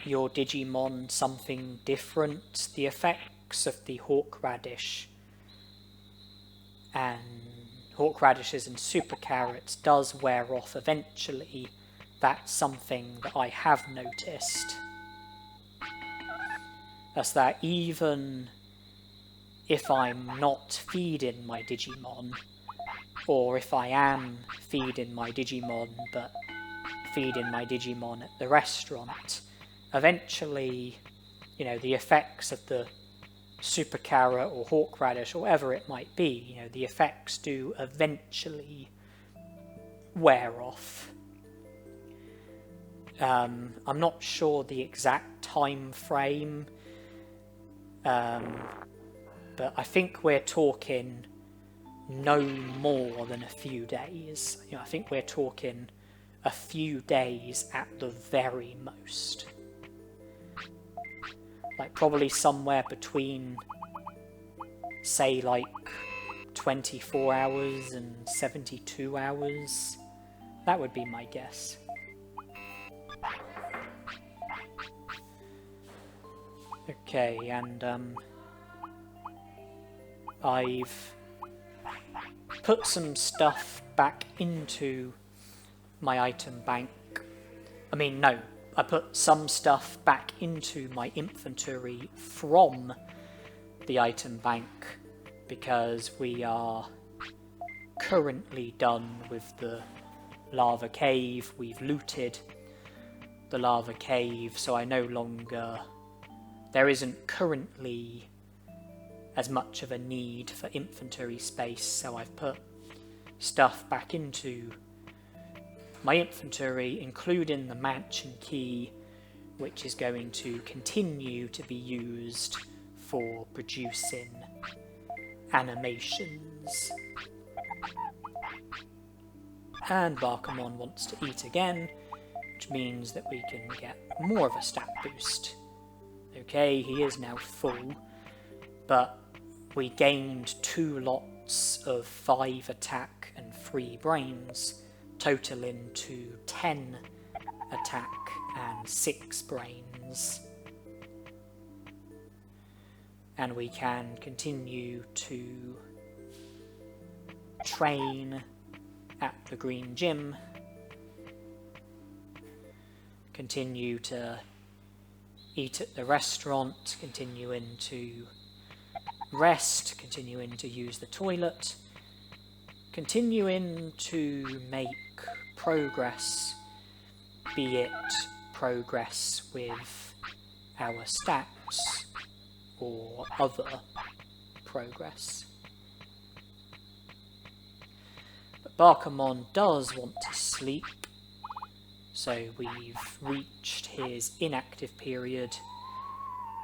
your Digimon something different, the effects of the hawk radish and hawk radishes and super carrots does wear off eventually. That's something that I have noticed. That's that even if I'm not feeding my Digimon, or if I am feeding my Digimon but feeding my Digimon at the restaurant, eventually, you know, the effects of the super carrot or hawk radish or whatever it might be, you know, the effects do eventually wear off. I'm not sure the exact time frame, but I think we're talking no more than a few days. You know, I think we're talking a few days at the very most. Like probably somewhere between, say, like 24 hours and 72 hours. That would be my guess. Okay, and I've put some stuff back into my item bank. I mean, no, I put some stuff back into my inventory from the item bank because we are currently done with the lava cave. We've looted the lava cave, so I no longer... There isn't currently as much of a need for inventory space, so I've put stuff back into my inventory, including the mansion key, which is going to continue to be used for producing animations. And Barkamon wants to eat again, which means that we can get more of a stat boost. Okay, he is now full, but we gained 2 lots of 5 attack and 3 brains, totaling to 10 attack and 6 brains. And we can continue to train at the Green Gym, continue to eat at the restaurant, continuing to rest, continuing to use the toilet, continuing to make progress, be it progress with our stats or other progress. But Barkamon does want to sleep, so we've reached his inactive period,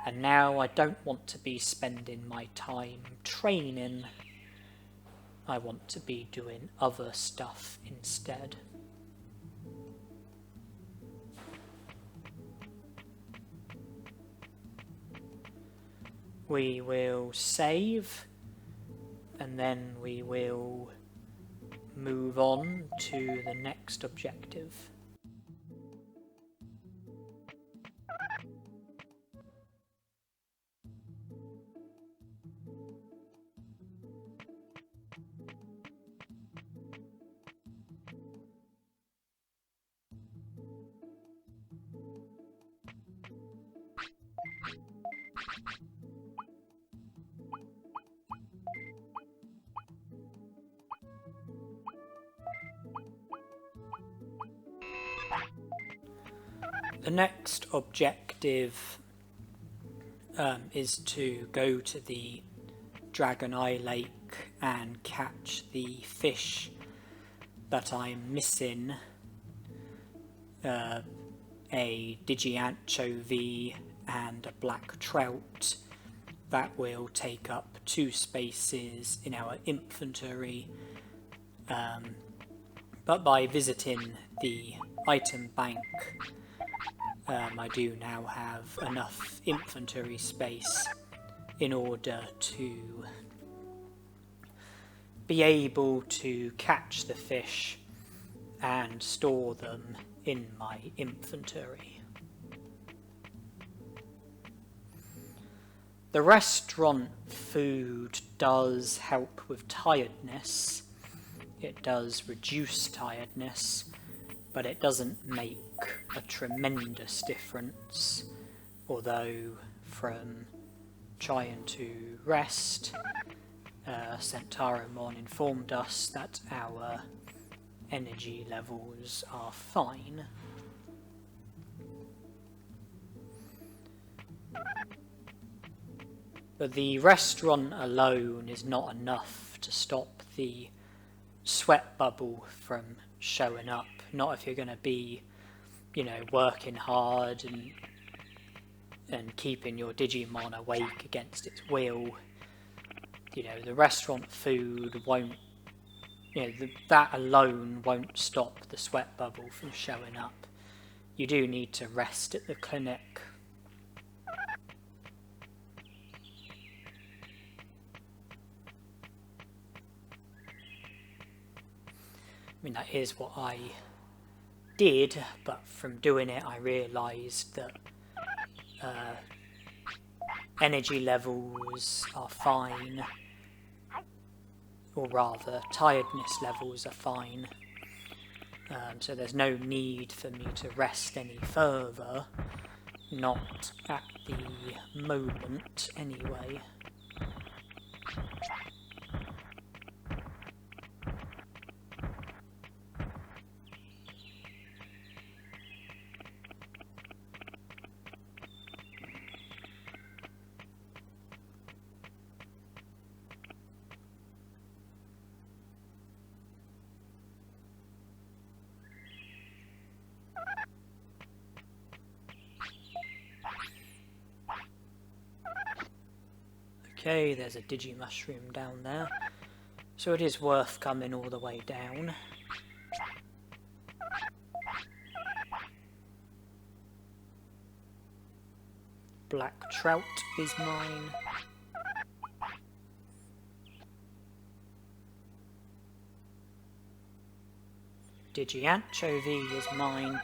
and now I don't want to be spending my time training. I want to be doing other stuff instead. We will save, and then we will move on to the next objective. The next objective is to go to the Dragon Eye Lake and catch the fish that I'm missing, a Digi-Anchovy and a black trout. That will take up 2 spaces in our inventory, but by visiting the item bank, I do now have enough inventory space in order to be able to catch the fish and store them in my inventory. The restaurant food does help with tiredness. It does reduce tiredness, but it doesn't make a tremendous difference. Although from trying to rest, Centaurimon informed us that our energy levels are fine. But the restaurant alone is not enough to stop the sweat bubble from showing up. Not if you're going to be, working hard and keeping your Digimon awake against its will. The restaurant food won't, that alone won't stop the sweat bubble from showing up. You do need to rest at the clinic. That is what I did, but from doing it I realised that energy levels are fine, or rather tiredness levels are fine, so there's no need for me to rest any further, not at the moment anyway. Okay, there's a Digimushroom down there, so it is worth coming all the way down. Black Trout is mine. Digi-Anchovy is mine.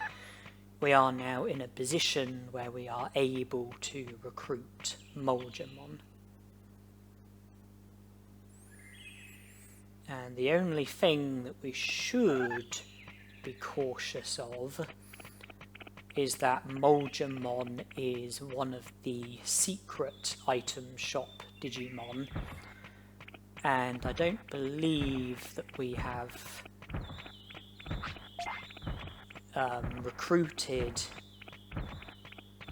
We are now in a position where we are able to recruit Moldramon. And the only thing that we should be cautious of is that Moldramon is one of the secret item shop Digimon, and I don't believe that we have recruited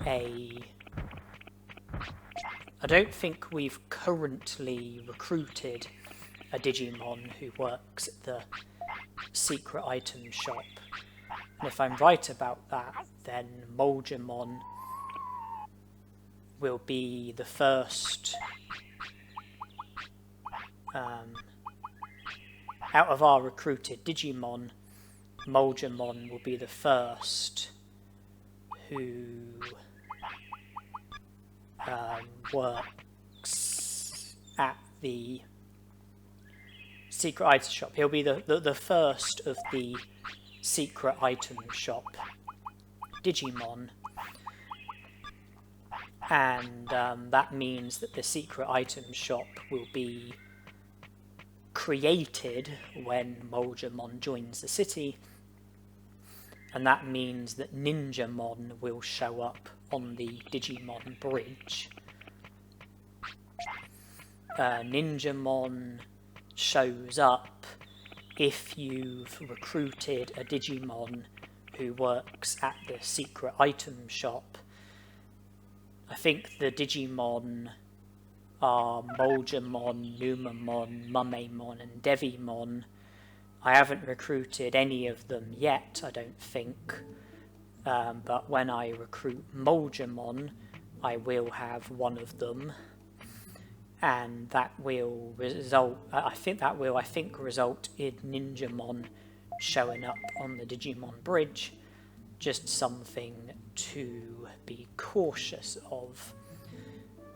I don't think we've currently recruited a Digimon who works at the secret item shop. And if I'm right about that, then Moldramon will be the first out of our recruited Digimon. Moldramon will be the first who works at the secret item shop. He'll be the first of the secret item shop Digimon, and that means that the secret item shop will be created when Moldramon joins the city, and that means that Ninjamon will show up on the Digimon bridge. Ninjamon shows up if you've recruited a Digimon who works at the secret item shop. I think the Digimon are Botamon, Numemon, Numemon and Devimon. I haven't recruited any of them yet, I don't think. But when I recruit Botamon, I will have one of them. And that will result, I think result in Ninjamon showing up on the Digimon bridge. Just something to be cautious of.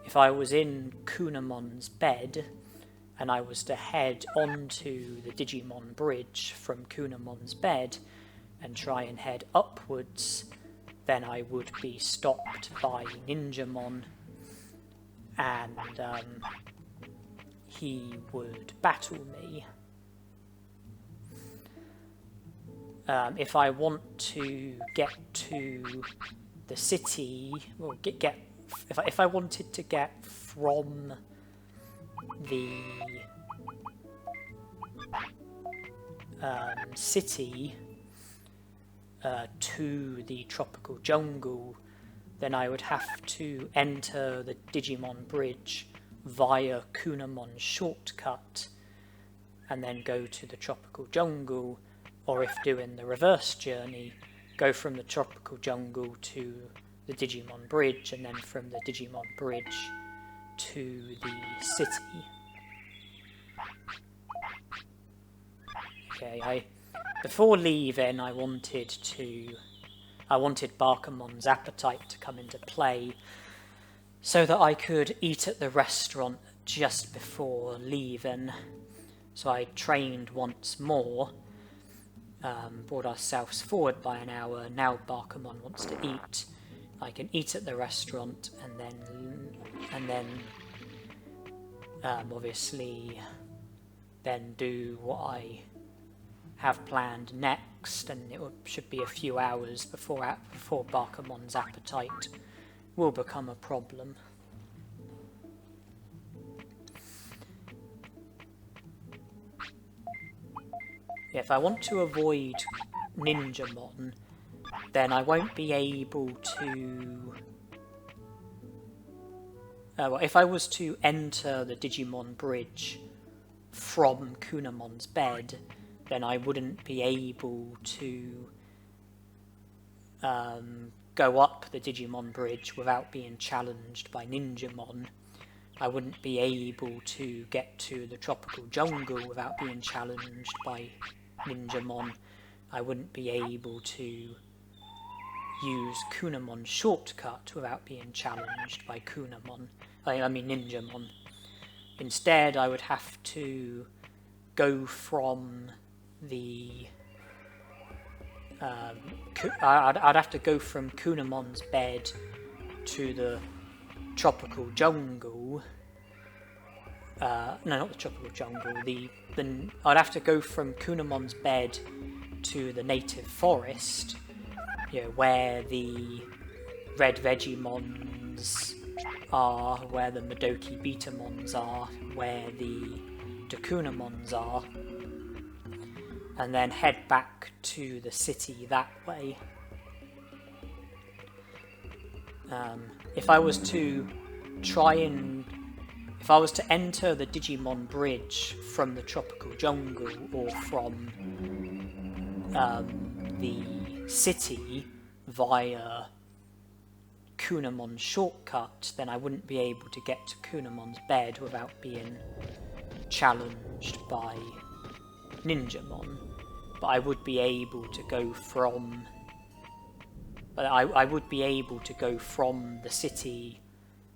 If I was in Kunemon's bed and I was to head onto the Digimon bridge from Kunemon's bed and try and head upwards, then I would be stopped by Ninjamon, and he would battle me. If I want to get to the city, or if I wanted to get from the city to the tropical jungle, then I would have to enter the Digimon bridge via Kunemon's shortcut and then go to the tropical jungle, or if doing the reverse journey, go from the tropical jungle to the Digimon bridge and then from the Digimon bridge to the city. Okay, before leaving I wanted Barkamon's appetite to come into play so that I could eat at the restaurant just before leaving. So I trained once more, brought ourselves forward by an hour. Now Barkamon wants to eat. I can eat at the restaurant and then obviously then do what I have planned next, and it should be a few hours before Barkamon's appetite will become a problem. Yeah, if I want to avoid Ninjamon, then I won't be able to... well, if I was to enter the Digimon bridge from Kunemon's bed, then I wouldn't be able to go up the Digimon bridge without being challenged by Ninjamon. I wouldn't be able to get to the tropical jungle without being challenged by Ninjamon. I wouldn't be able to use Kunemon's shortcut without being challenged by Ninjamon. Instead, I would have to go from the... I'd have to go from Kunemon's bed to the tropical jungle. No, not the tropical jungle. I'd have to go from Kunemon's bed to the native forest, where the red Vegimons are, where the Madoki Betamons are, where the Kunemons are, and then head back to the city that way. If I was to enter the Digimon bridge from the tropical jungle or from the city via Kunemon's shortcut, then I wouldn't be able to get to Kunemon's bed without being challenged by Ninjamon. But I would be able to go from... I would be able to go from the city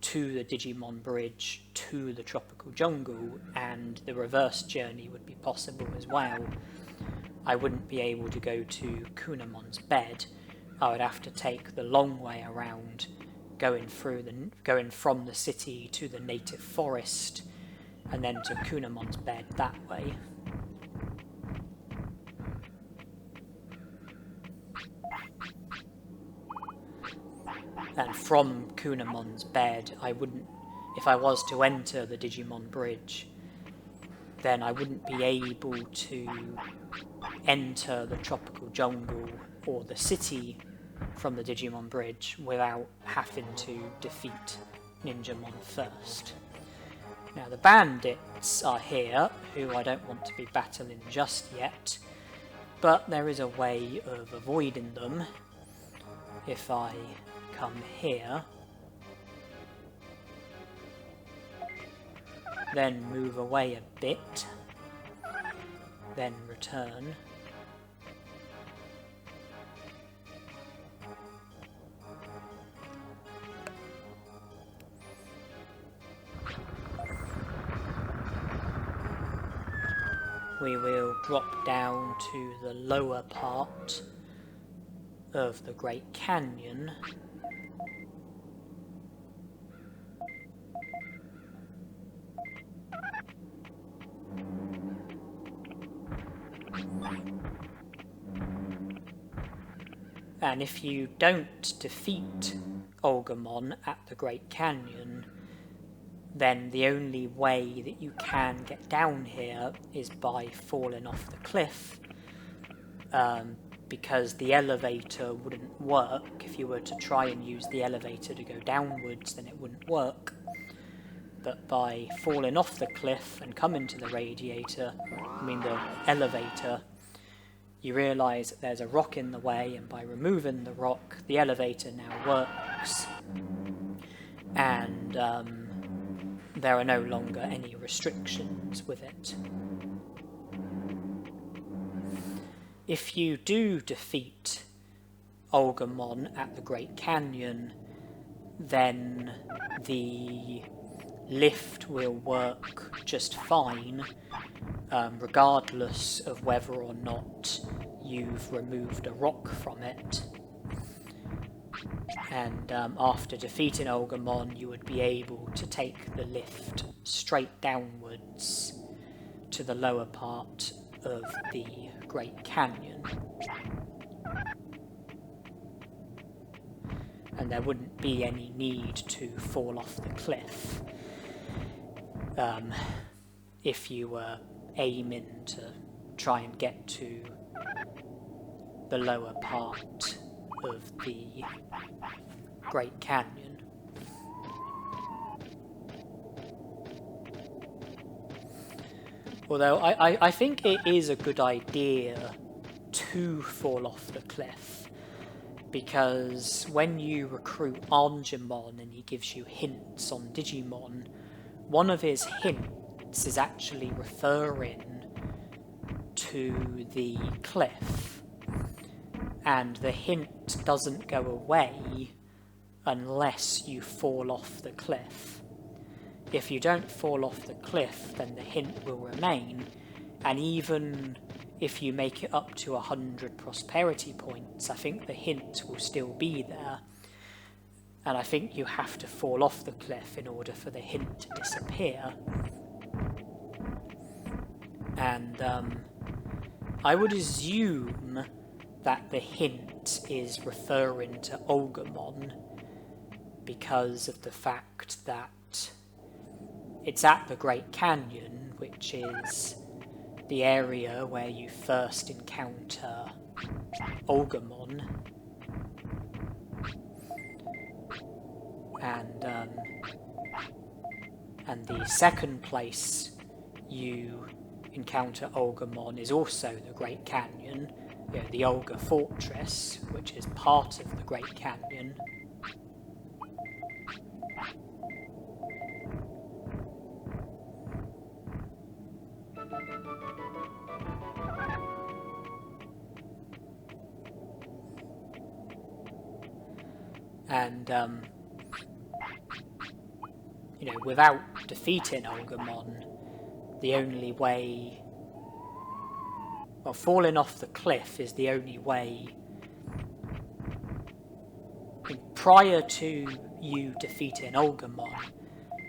to the Digimon bridge to the tropical jungle, and the reverse journey would be possible as well. I wouldn't be able to go to Kunemon's bed. I would have to take the long way around, going from the city to the native forest, and then to Kunemon's bed that way. And from Kunemon's bed, if I was to enter the Digimon bridge, then I wouldn't be able to enter the tropical jungle or the city from the Digimon Bridge without having to defeat Ninjamon first. Now the bandits are here, who I don't want to be battling just yet, but there is a way of avoiding them if I come here, then move away a bit, then return. We will drop down to the lower part of the Great Canyon. And if you don't defeat Agumon at the Great Canyon, then the only way that you can get down here is by falling off the cliff, because the elevator wouldn't work. If you were to try and use the elevator to go downwards, then it wouldn't work. But by falling off the cliff and coming to the the elevator, you realise that there's a rock in the way, and by removing the rock, the elevator now works, and there are no longer any restrictions with it. If you do defeat Agumon at the Great Canyon, then the lift will work just fine, regardless of whether or not you've removed a rock from it. And after defeating Agumon, you would be able to take the lift straight downwards to the lower part of the Great Canyon. And there wouldn't be any need to fall off the cliff if you were aiming to try and get to the lower part of the Great Canyon. Although I think it is a good idea to fall off the cliff, because when you recruit Agumon and he gives you hints on Digimon, one of his hints is actually referring to the cliff, and the hint doesn't go away unless you fall off the cliff. If you don't fall off the cliff, then the hint will remain, and even if you make it up to 100 prosperity points, I think the hint will still be there, and I think you have to fall off the cliff in order for the hint to disappear. And I would assume that the hint is referring to Agumon because of the fact that it's at the Great Canyon, which is the area where you first encounter Agumon, and the second place you encounter Agumon is also the Great Canyon, the Olga Fortress, which is part of the Great Canyon. And, without defeating Agumon, the only way... Well, falling off the cliff is the only way... Prior to you defeating Agumon,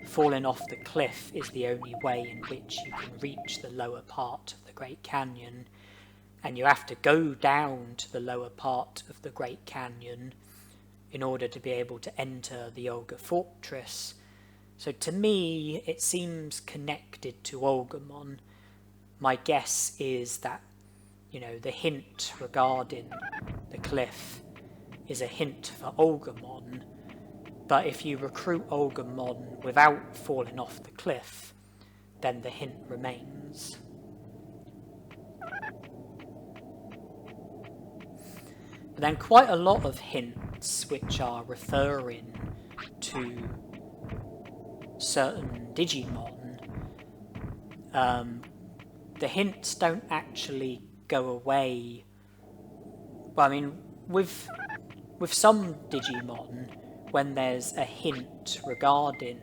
falling off the cliff is the only way in which you can reach the lower part of the Great Canyon, and you have to go down to the lower part of the Great Canyon in order to be able to enter the Olga Fortress. So to me, it seems connected to Agumon, my guess is that, you know, the hint regarding the cliff is a hint for Agumon, but if you recruit Agumon without falling off the cliff, then the hint remains. But then quite a lot of hints which are referring to certain Digimon, the hints don't actually go away. Well, I mean, with some Digimon, when there's a hint regarding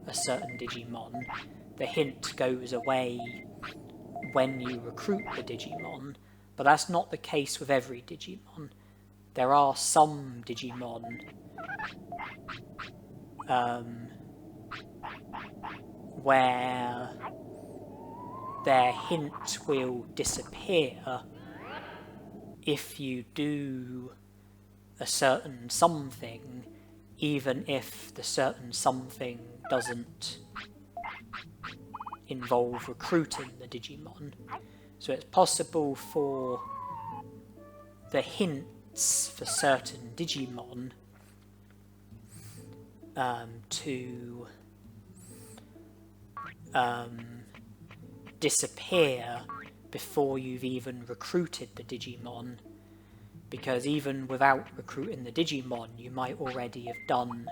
a certain Digimon, the hint goes away when you recruit the Digimon, but that's not the case with every Digimon. There are some Digimon where their hint will disappear if you do a certain something, even if the certain something doesn't involve recruiting the Digimon. So it's possible for the hints for certain Digimon to disappear before you've even recruited the Digimon, because even without recruiting the Digimon, you might already have done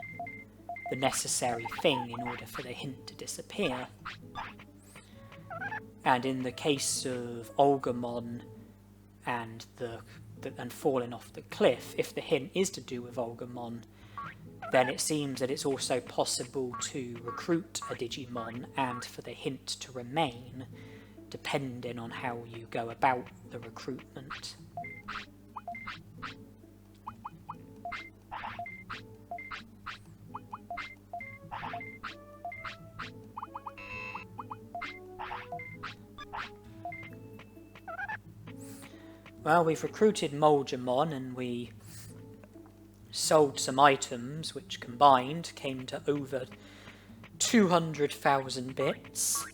the necessary thing in order for the hint to disappear. And in the case of Agumon and falling off the cliff, if the hint is to do with Agumon, then it seems that it's also possible to recruit a Digimon and for the hint to remain, depending on how you go about the recruitment. Well, we've recruited Moldramon and we sold some items which combined came to over 200,000 bits.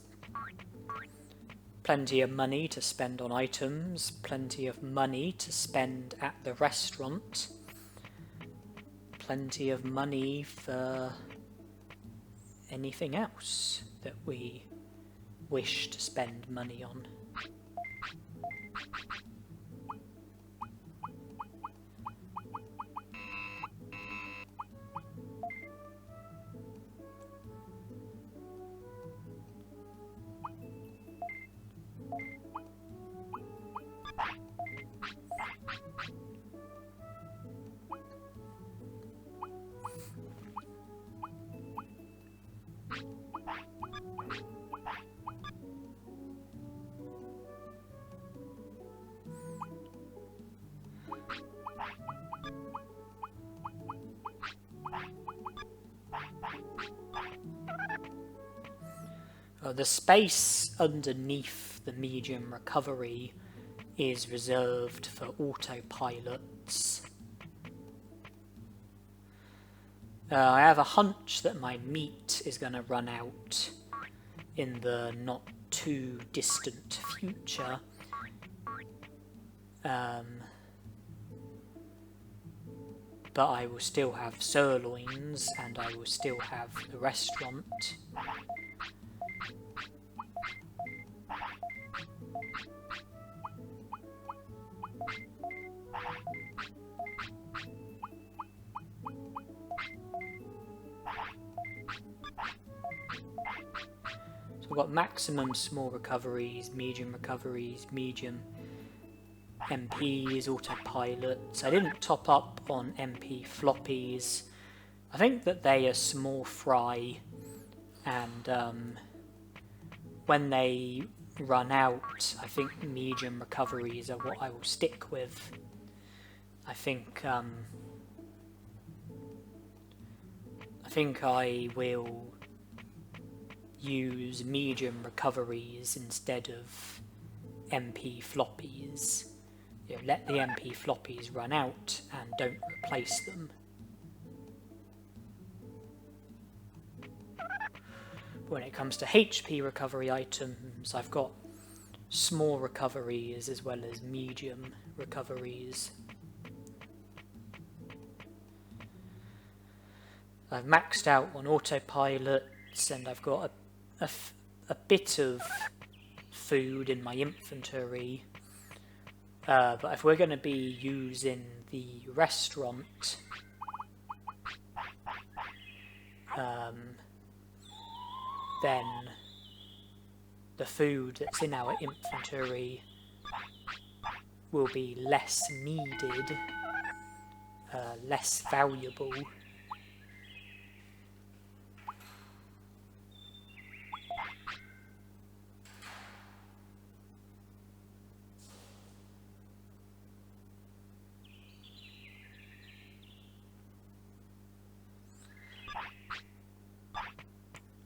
Plenty of money to spend on items, plenty of money to spend at the restaurant, plenty of money for anything else that we wish to spend money on. The space underneath the medium recovery is reserved for autopilots. I have a hunch that my meat is going to run out in the not too distant future. But I will still have sirloins and I will still have the restaurant. So I've got maximum small recoveries, medium MPs, autopilots. I didn't top up on MP floppies. I think that they are small fry, and when they run out, I think medium recoveries are what I will stick with. I think I will use medium recoveries instead of MP floppies. You know, let the MP floppies run out and don't replace them. When it comes to HP recovery items, I've got small recoveries as well as medium recoveries. I've maxed out on autopilots, and I've got a bit of food in my inventory. But if we're going to be using the restaurant, then the food that's in our inventory will be less needed, less valuable.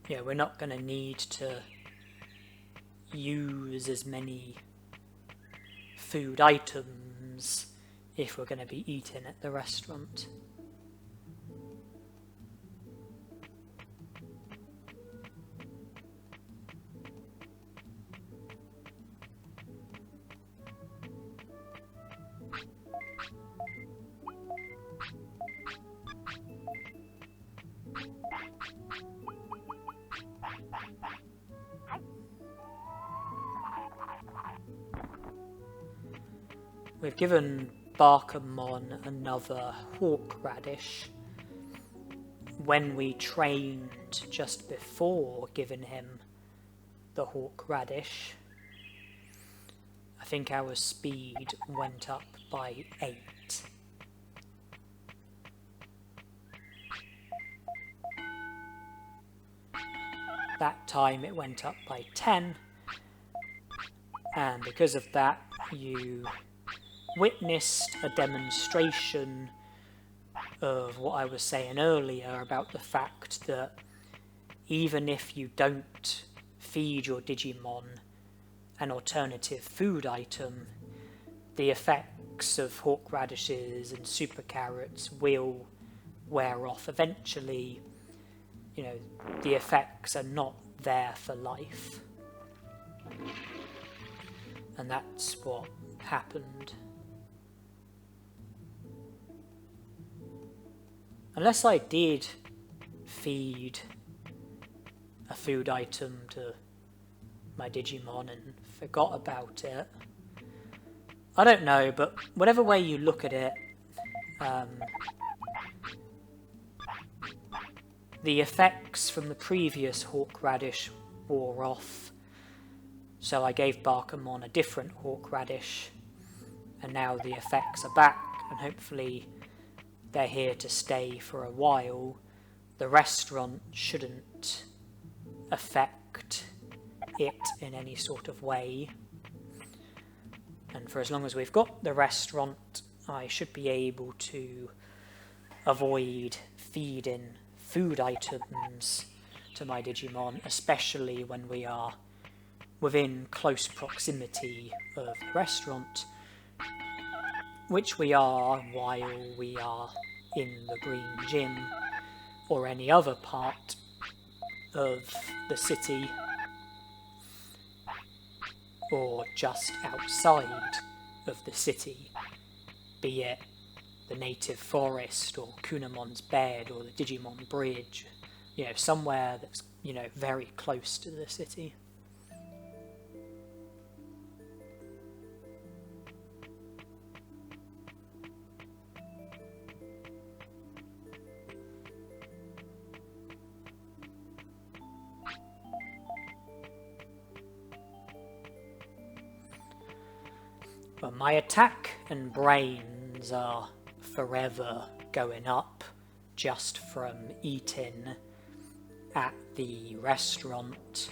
Yeah, we're not going to need to use as many food items if we're going to be eating at the restaurant. We've given Botamon another horseradish when we trained just before giving him the horseradish. I think our speed went up by 8. That time it went up by 10, and because of that you witnessed a demonstration of what I was saying earlier about the fact that even if you don't feed your Digimon an alternative food item, the effects of horseradishes and super carrots will wear off eventually. You know, the effects are not there for life. And that's what happened. Unless I did feed a food item to my Digimon and forgot about it. I don't know, but whatever way you look at it, the effects from the previous horseradish wore off, so I gave Botamon a different horseradish, and now the effects are back, and hopefully they're here to stay for a while. The restaurant shouldn't affect it in any sort of way, and for as long as we've got the restaurant, I should be able to avoid feeding food items to my Digimon, especially when we are within close proximity of the restaurant, which we are while we are in the Green Gym or any other part of the city, or just outside of the city, be it the native forest or Kunemon's bed or the Digimon bridge, you know, somewhere that's, you know, very close to the city. But my attack and brains are forever going up just from eating at the restaurant.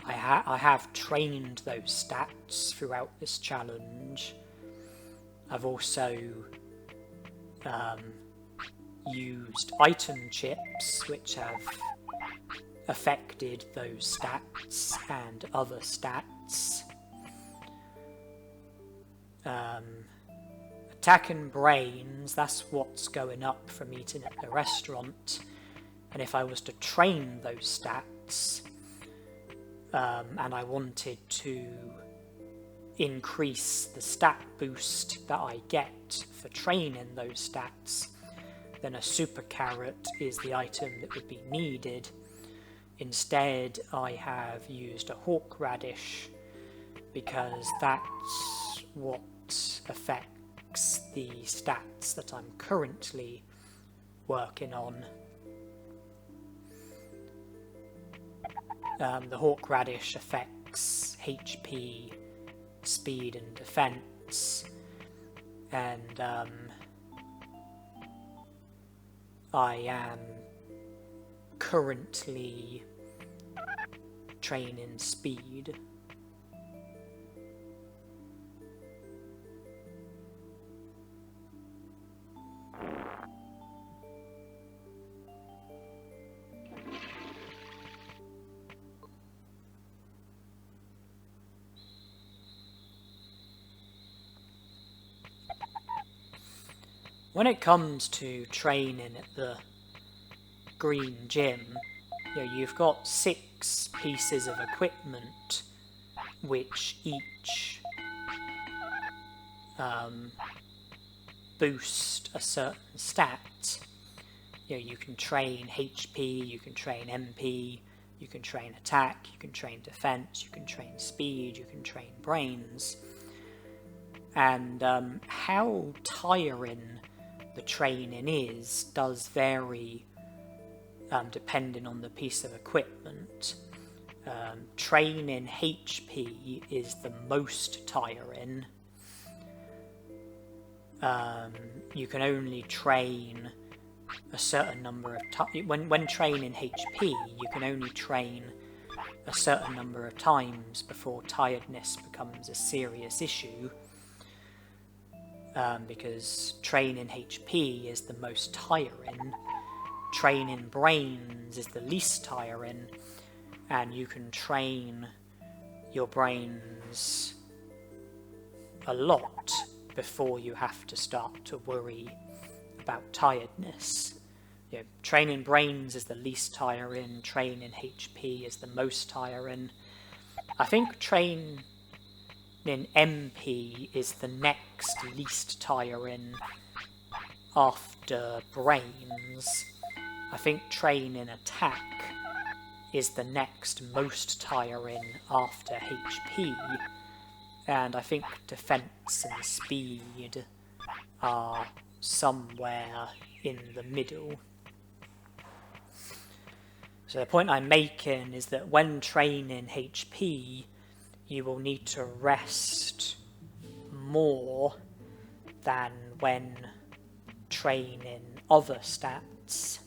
I have trained those stats throughout this challenge. I've also used item chips, which have affected those stats and other stats. Attack and brains, that's what's going up from eating at the restaurant. And if I was to train those stats, and I wanted to increase the stat boost that I get for training those stats, then a super carrot is the item that would be needed. Instead, I have used a hawk radish because that's what affects the stats that I'm currently working on. The hawk radish affects HP, speed and defense, and I am currently training speed. When it comes to training at the green gym, you've got 6 pieces of equipment which each boost a certain stat. You can train HP, you can train MP, you can train attack, you can train defense, you can train speed, you can train brains. And how tiring the training does vary depending on the piece of equipment. Training HP is the most tiring. You can only train a certain number of times. When training HP, you can only train a certain number of times before tiredness becomes a serious issue. Because training HP is the most tiring, training brains is the least tiring, and you can train your brains a lot before you have to start to worry about tiredness. Training brains is the least tiring, training HP is the most tiring. I think training MP is the next least tiring after brains. I think training attack is the next most tiring after HP, and I think defense and speed are somewhere in the middle. So the point I'm making is that when training HP, you will need to rest more than when training other stats.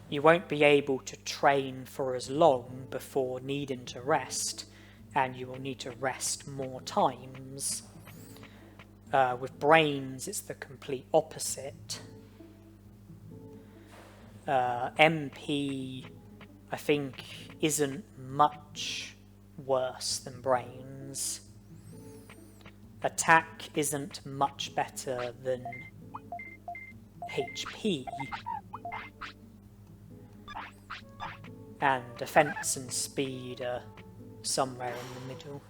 You won't be able to train for as long before needing to rest, and you will need to rest more times. With brains, it's the complete opposite. MP, I think, isn't much worse than brains. Attack isn't much better than HP. And defense and speed are somewhere in the middle.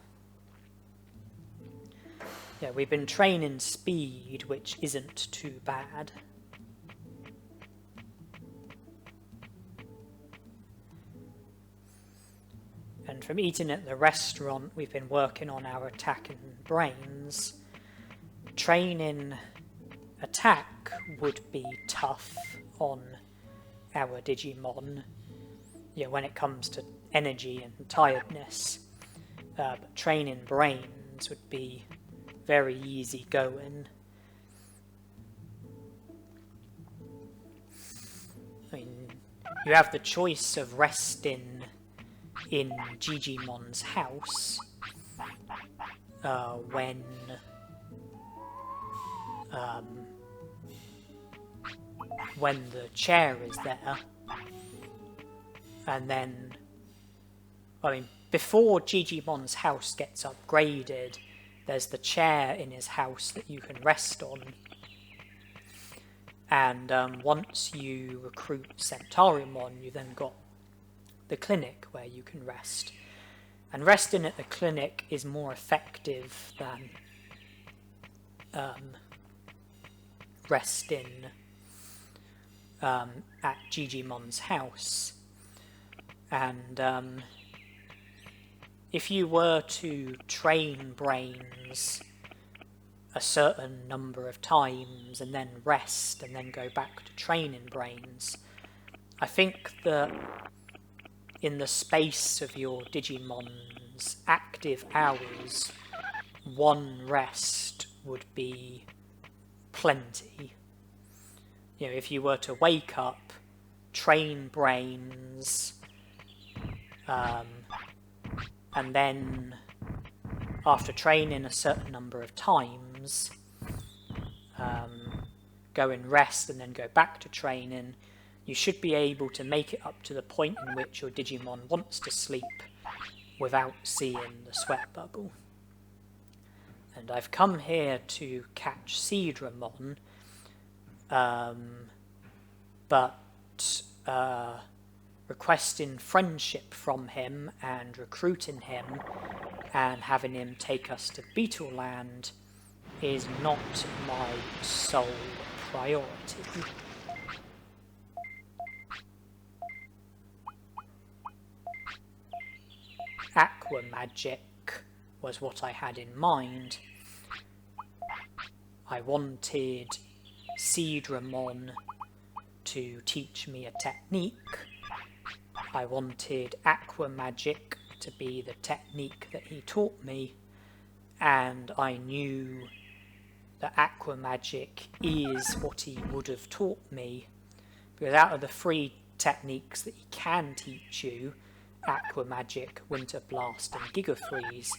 We've been training speed, which isn't too bad. And from eating at the restaurant, we've been working on our attack and brains. Training attack would be tough on our Digimon, when it comes to energy and tiredness. But training brains would be very easy going. You have the choice of resting in Digimon's house when the chair is there, and then before Digimon's house gets upgraded, there's the chair in his house that you can rest on, And once you recruit Centaurumon, you then got the clinic where you can rest. And resting at the clinic is more effective than resting at Digimon's house. And if you were to train brains a certain number of times and then rest and then go back to training brains, I think that in the space of your Digimon's active hours, one rest would be plenty. You know, if you were to wake up, train brains, and then after training a certain number of times, go and rest and then go back to training, you should be able to make it up to the point in which your Digimon wants to sleep without seeing the sweat bubble. And I've come here to catch Seedramon, but requesting friendship from him and recruiting him and having him take us to Beetle Land is not my sole priority. Aqua magic was what I had in mind. I wanted Seedramon to teach me a technique. I wanted aqua magic to be the technique that he taught me, and I knew that aqua magic is what he would have taught me, because out of the 3 techniques that he can teach you, aqua magic, winter blast and giga freeze,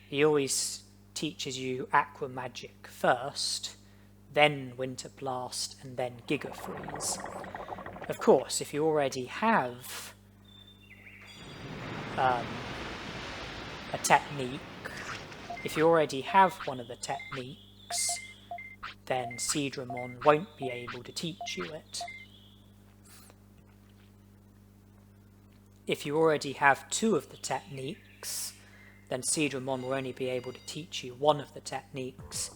he always teaches you aqua magic first, then winter blast and then giga freeze. Of course, if you already have a technique, if you already have one of the techniques, then Seedramon won't be able to teach you it. If you already have 2 of the techniques, then Seedramon will only be able to teach you 1 of the techniques.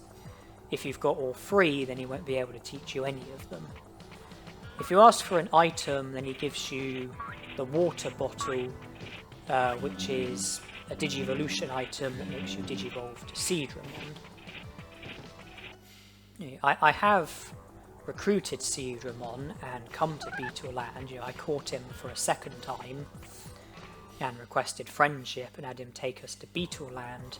If you've got all 3, then he won't be able to teach you any of them. If you ask for an item, then he gives you the water bottle, which is a Digivolution item that makes you Digivolve to Seedramon. I have recruited Seedramon and come to Beetle Land. I caught him for a 2nd time and requested friendship and had him take us to Beetle Land.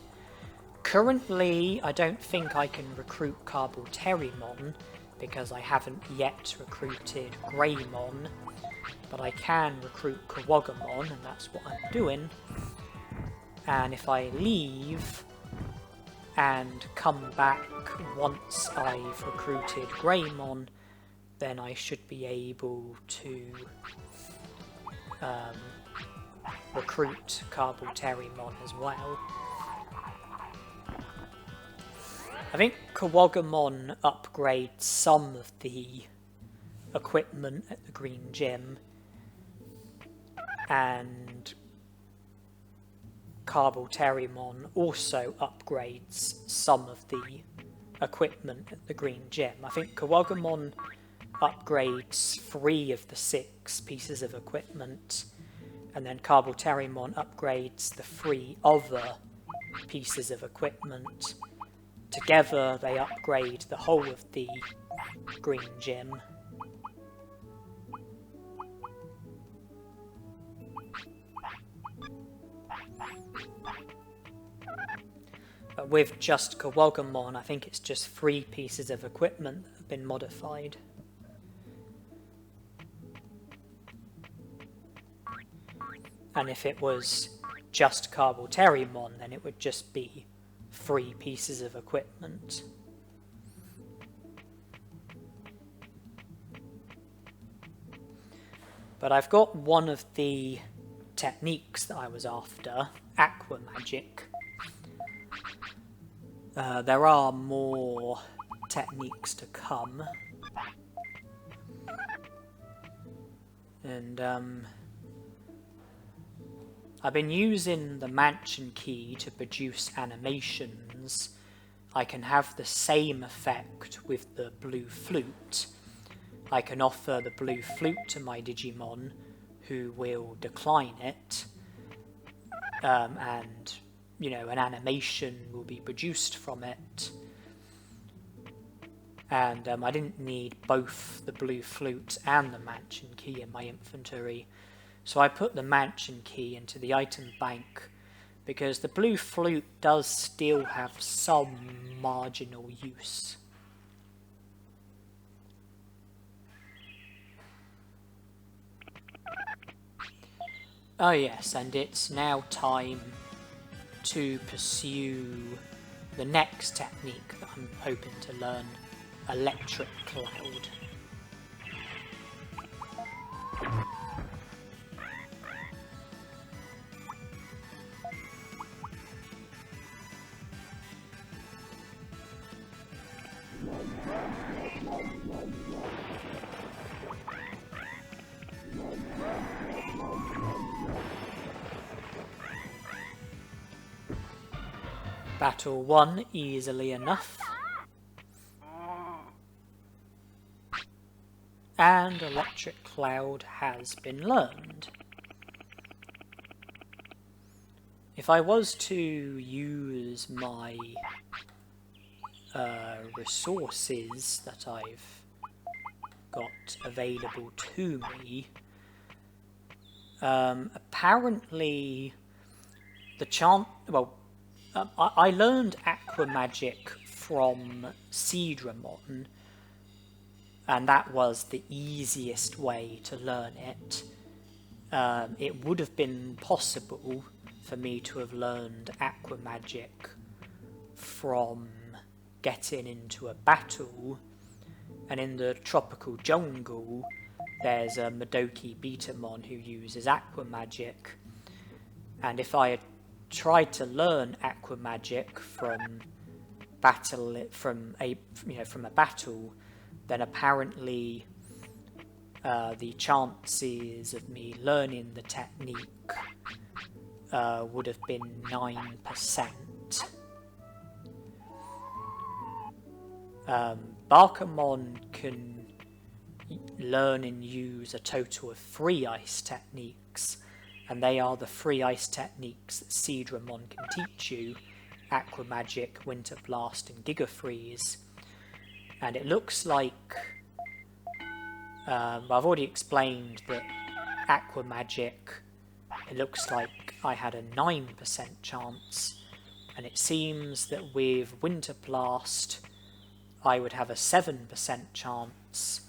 Currently, I don't think I can recruit Carboterimon because I haven't yet recruited Greymon, but I can recruit Kuwagamon, and that's what I'm doing. And if I leave and come back once I've recruited Greymon, then I should be able to recruit Carboterimon as well. I think Kuwagamon upgrades some of the equipment at the Green Gym, and Carboterimon also upgrades some of the equipment at the Green Gym. I think Kuwagamon upgrades 3 of the 6 pieces of equipment, and then Carboterimon upgrades the 3 other pieces of equipment. Together they upgrade the whole of the Green Gym. But with just Kuwagamon, I think it's just 3 pieces of equipment that have been modified. And if it was just Carboterimon, then it would just be 3 pieces of equipment. But I've got one of the techniques that I was after, Aqua Magic. There are more techniques to come. And I've been using the mansion key to produce animations. I can have the same effect with the blue flute. I can offer the blue flute to my Digimon, who will decline it, and, you know, an animation will be produced from it. And I didn't need both the blue flute and the mansion key in my inventory, so I put the mansion key into the item bank, because the blue flute does still have some marginal use. Oh yes, and it's now time to pursue the next technique that I'm hoping to learn, Electric Cloud. Battle 1 easily enough. And Electric Cloud has been learned. If I was to use my resources that I've got available to me, apparently the I learned Aqua Magic from Seedramon, and that was the easiest way to learn it. It would have been possible for me to have learned Aqua Magic from getting into a battle, and in the tropical jungle there's a Madoki Botamon who uses Aqua Magic, and if I had tried to learn Aqua Magic from a battle, then apparently the chances of me learning the technique would have been 9%. Barkamon can learn and use a total of 3 ice techniques, and they are the 3 ice techniques that Seedramon can teach you: Aqua Magic, Winter Blast and Giga Freeze. And it looks like I've already explained that Aqua Magic, it looks like I had a 9% chance, and it seems that with Winter Blast I would have a 7% chance,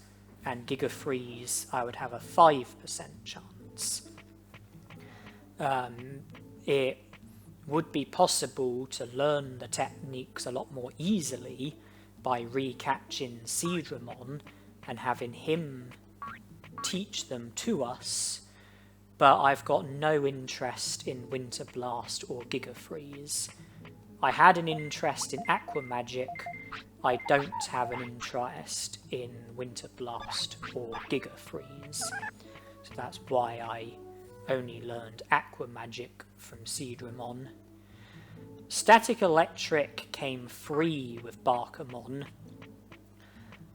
and Giga Freeze I would have a 5% chance. It would be possible to learn the techniques a lot more easily by recatching Seedramon and having him teach them to us, but I've got no interest in Winter Blast or Giga Freeze. I had an interest in Aqua Magic, I don't have an interest in Winter Blast or Giga Freeze, so that's why I only learned Aqua Magic from Seedramon. Static Electric came free with Barkamon,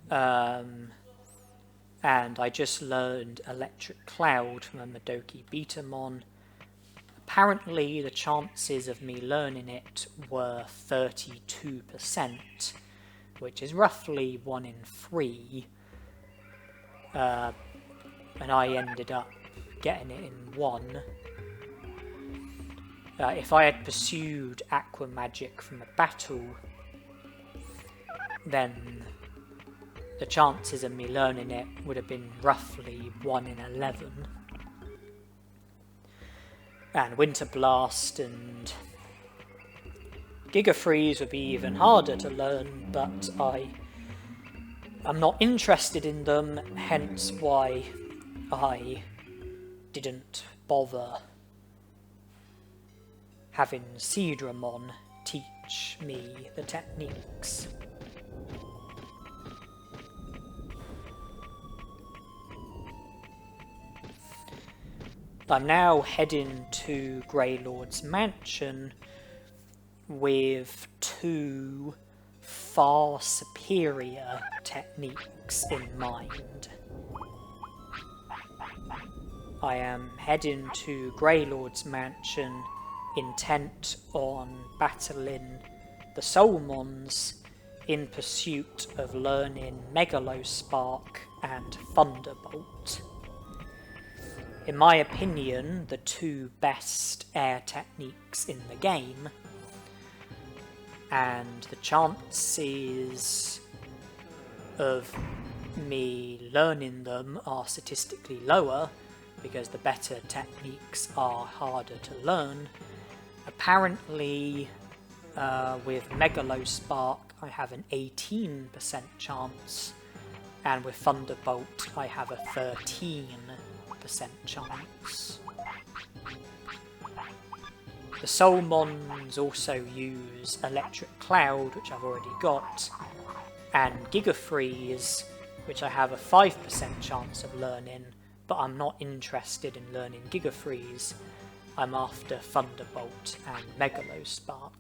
and I just learned Electric Cloud from a Madoki Botamon. Apparently the chances of me learning it were 32%, which is roughly 1 in 3, and I ended up getting it in 1. If I had pursued Aqua Magic from a battle, then the chances of me learning it would have been roughly 1 in 11. And Winter Blast and Giga Freeze would be even harder to learn, but I'm not interested in them, hence why I didn't bother having Seedramon teach me the techniques. I'm now heading to Greylord's mansion with two far superior techniques in mind. I am heading to Greylord's mansion intent on battling the Soulmons in pursuit of learning Megalospark and Thunderbolt. In my opinion, the two best air techniques in the game, and the chances of me learning them are statistically lower because the better techniques are harder to learn. Apparently, with Megalospark I have an 18% chance, and with Thunderbolt I have a 13% chance. The Soulmons also use Electric Cloud, which I've already got, and Gigafreeze, which I have a 5% chance of learning, but I'm not interested in learning Gigafreeze. I'm after Thunderbolt and Megalospark.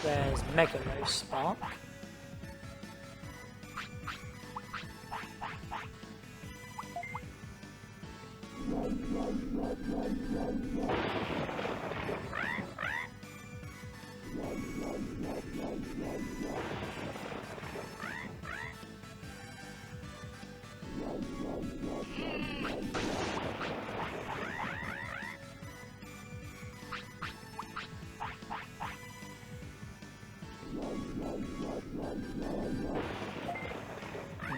There's Megalospark.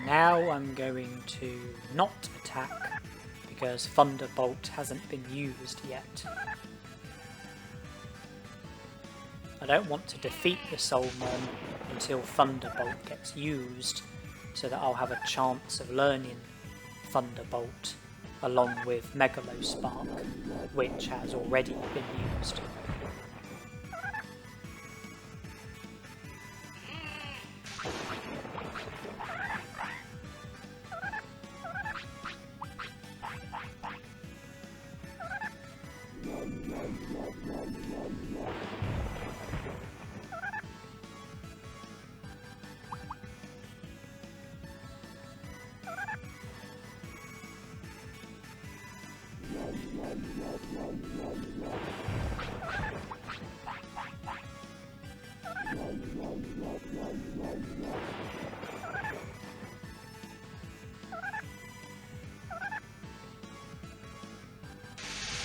Now I'm going to not attack because Thunderbolt hasn't been used yet. I don't want to defeat the Soulmon until Thunderbolt gets used, so that I'll have a chance of learning Thunderbolt along with Megalospark, which has already been used.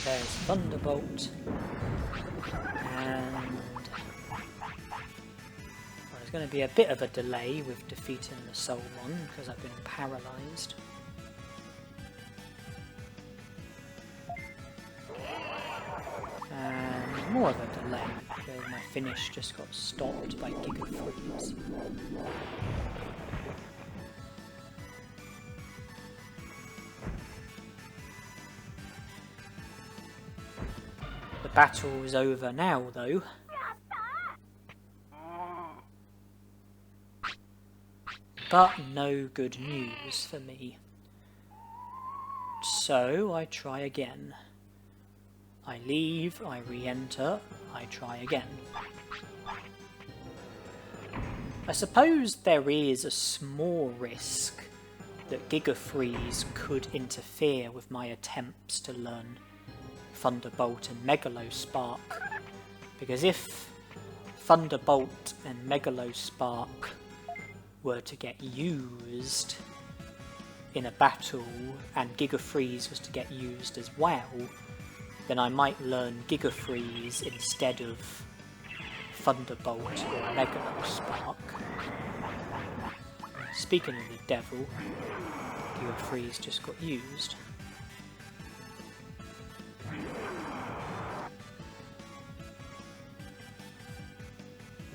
There's Thunderbolt, and there's going to be a bit of a delay with defeating the Soulmon because I've been paralysed. And more of a delay because my finish just got stopped by Gigafreeze. The battle is over now, though. But no good news for me. So I try again. I leave, I re-enter, I try again. I suppose there is a small risk that Gigafreeze could interfere with my attempts to learn Thunderbolt and Megalospark, because if Thunderbolt and Megalospark were to get used, in a battle and Giga Freeze was to get used as well, then I might learn Giga Freeze instead of Thunderbolt or Megalo Spark. Speaking of the devil, Giga Freeze just got used.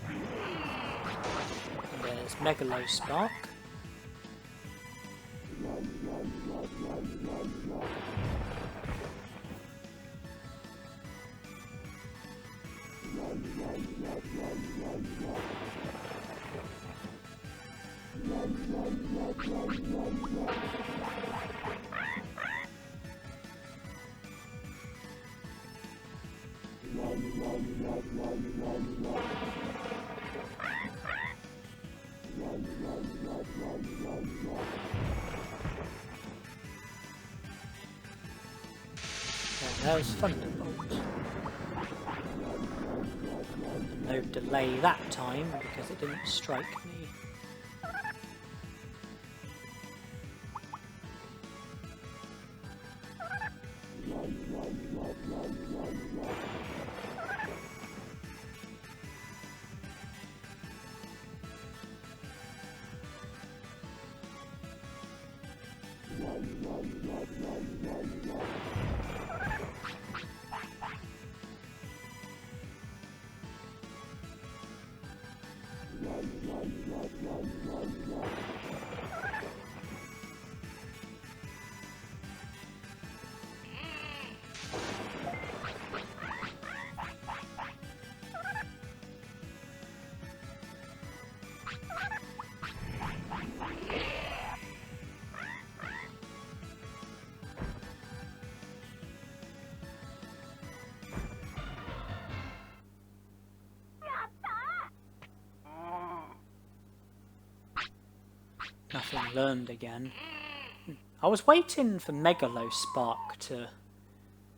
And there's Megalo Spark. And there's Thunderbolt. No delay that time because it didn't strike me. Nothing learned again. I was waiting for Megalo Spark to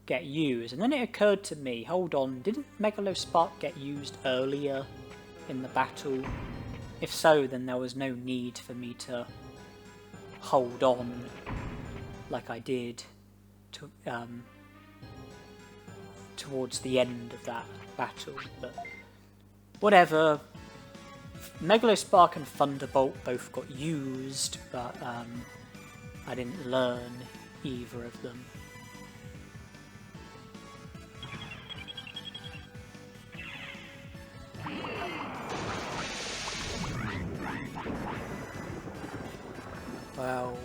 get used, and then it occurred to me, hold on, didn't Megalo Spark get used earlier in the battle? If so, then there was no need for me to hold on like I did to, towards the end of that battle, but whatever. Megalo Spark and Thunderbolt both got used, but I didn't learn either of them. Well,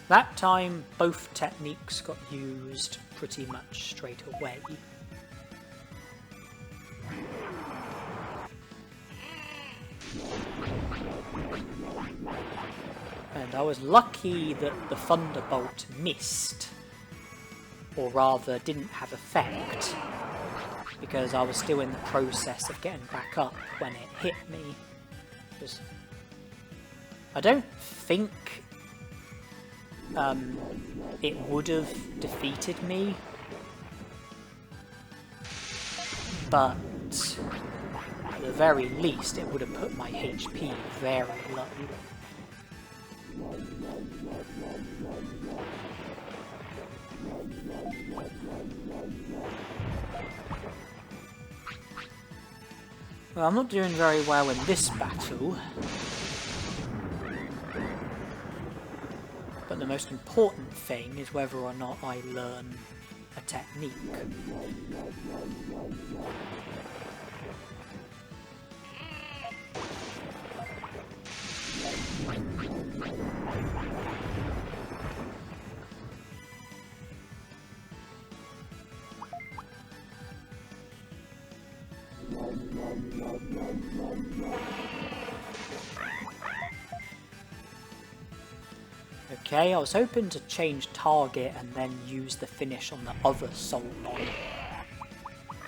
that time both techniques got used pretty much straight away. And I was lucky that the Thunderbolt missed, or rather didn't have effect, because I was still in the process of getting back up when it hit me. I don't think it would have defeated me, but at the very least it would have put my HP very low. Well, I'm not doing very well in this battle, but the most important thing is whether or not I learn a technique. Okay, I was hoping to change target and then use the finish on the other Soulmon,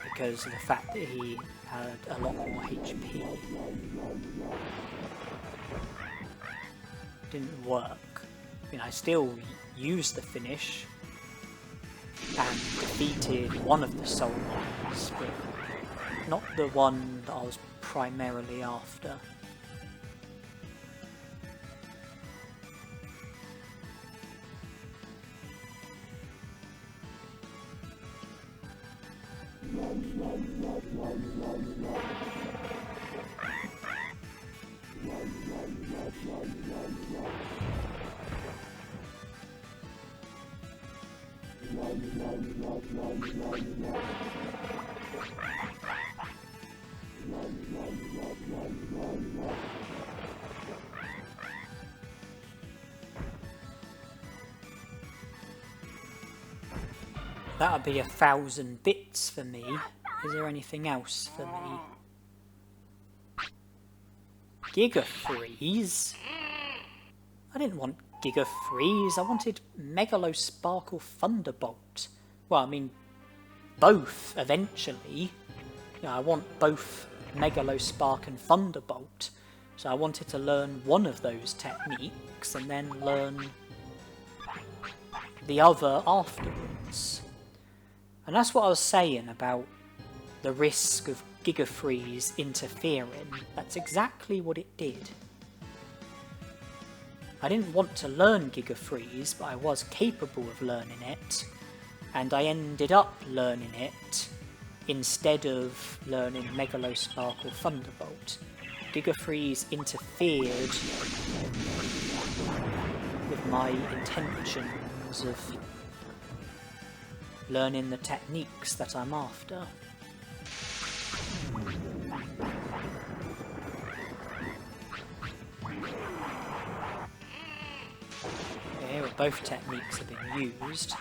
because of the fact that he had a lot more HP. Didn't work. I mean, I still used the finish and defeated one of the Soulmons, but not the one that I was primarily after. That would be 1,000 bits for me. Is there anything else for me? Giga Freeze? I didn't want Giga Freeze, I wanted Megalo Sparkle Thunderbolt. Well, I mean, both, eventually. Yeah, I want both Megalo Spark and Thunderbolt. So I wanted to learn one of those techniques and then learn the other afterwards. And that's what I was saying about the risk of Giga Freeze interfering. That's exactly what it did. I didn't want to learn Giga Freeze, but I was capable of learning it, and I ended up learning it instead of learning Megalo Sparkle Thunderbolt. Giga Freeze interfered with my intentions of learning the techniques that I'm after. Here, both techniques have been used,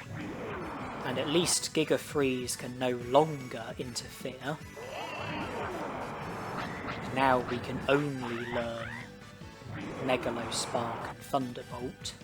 and at least Giga Freeze can no longer interfere. Now we can only learn Megalo Spark and Thunderbolt.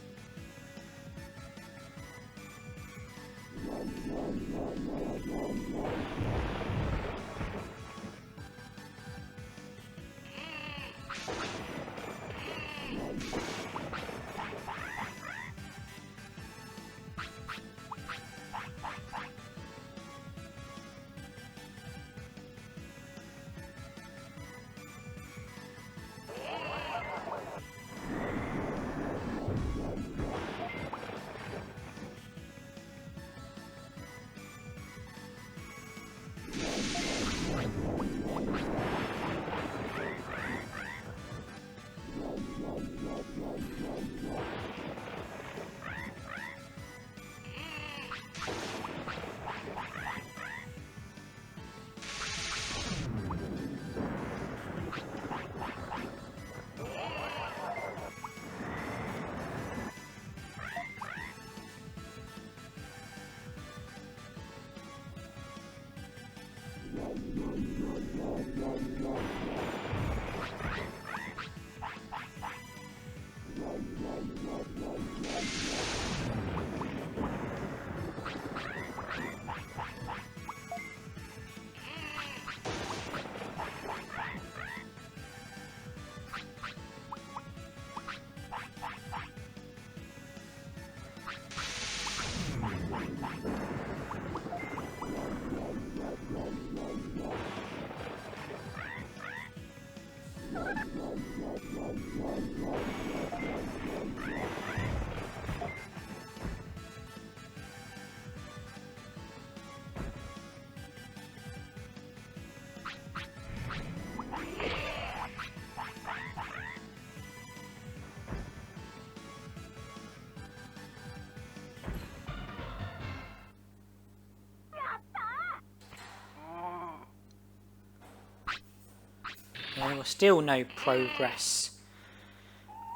There was still no progress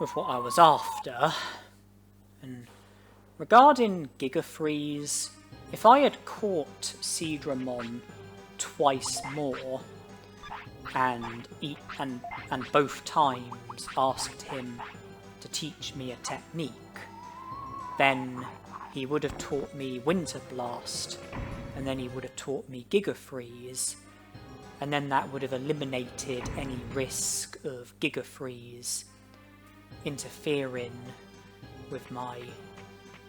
with what I was after. And regarding Giga Freeze, if I had caught Seedramon twice more and both times asked him to teach me a technique, then he would have taught me Winter Blast, and then he would have taught me Giga Freeze, and then that would have eliminated any risk of Giga Freeze interfering with my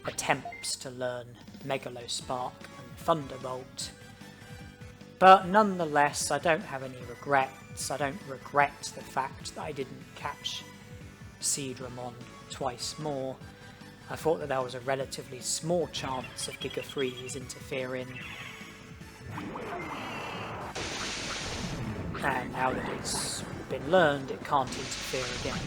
attempts to learn Megalo Spark and Thunderbolt. But nonetheless, I don't have any regrets. I don't regret the fact that I didn't catch Seedramon twice more. I thought that there was a relatively small chance of Giga Freeze interfering. And now that it's been learned, it can't interfere again.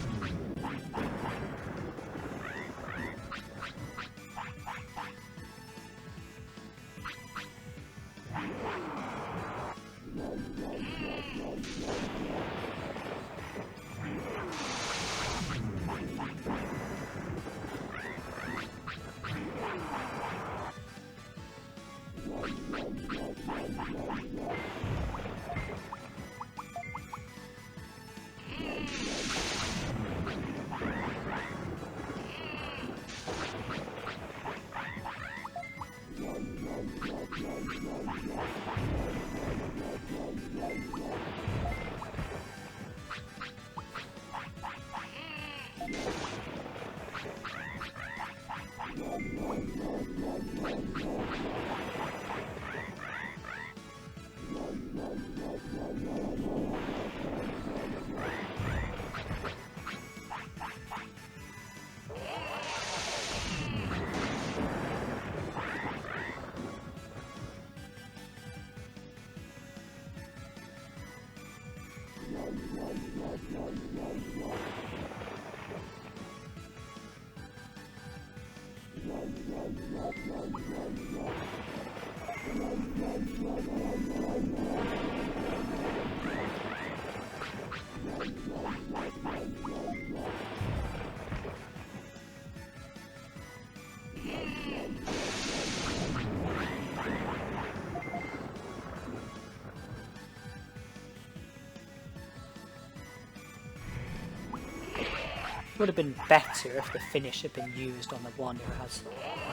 Would have been better if the finish had been used on the one who has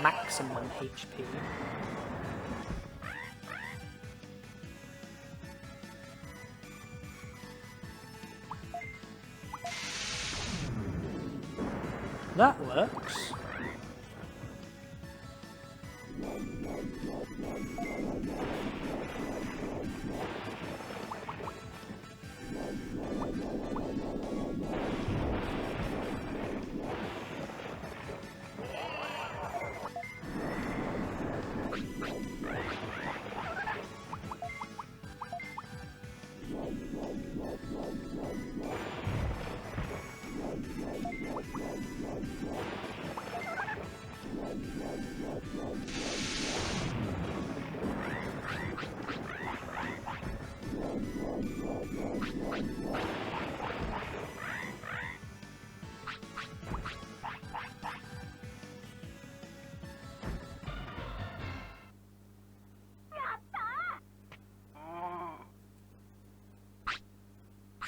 maximum HP. That works.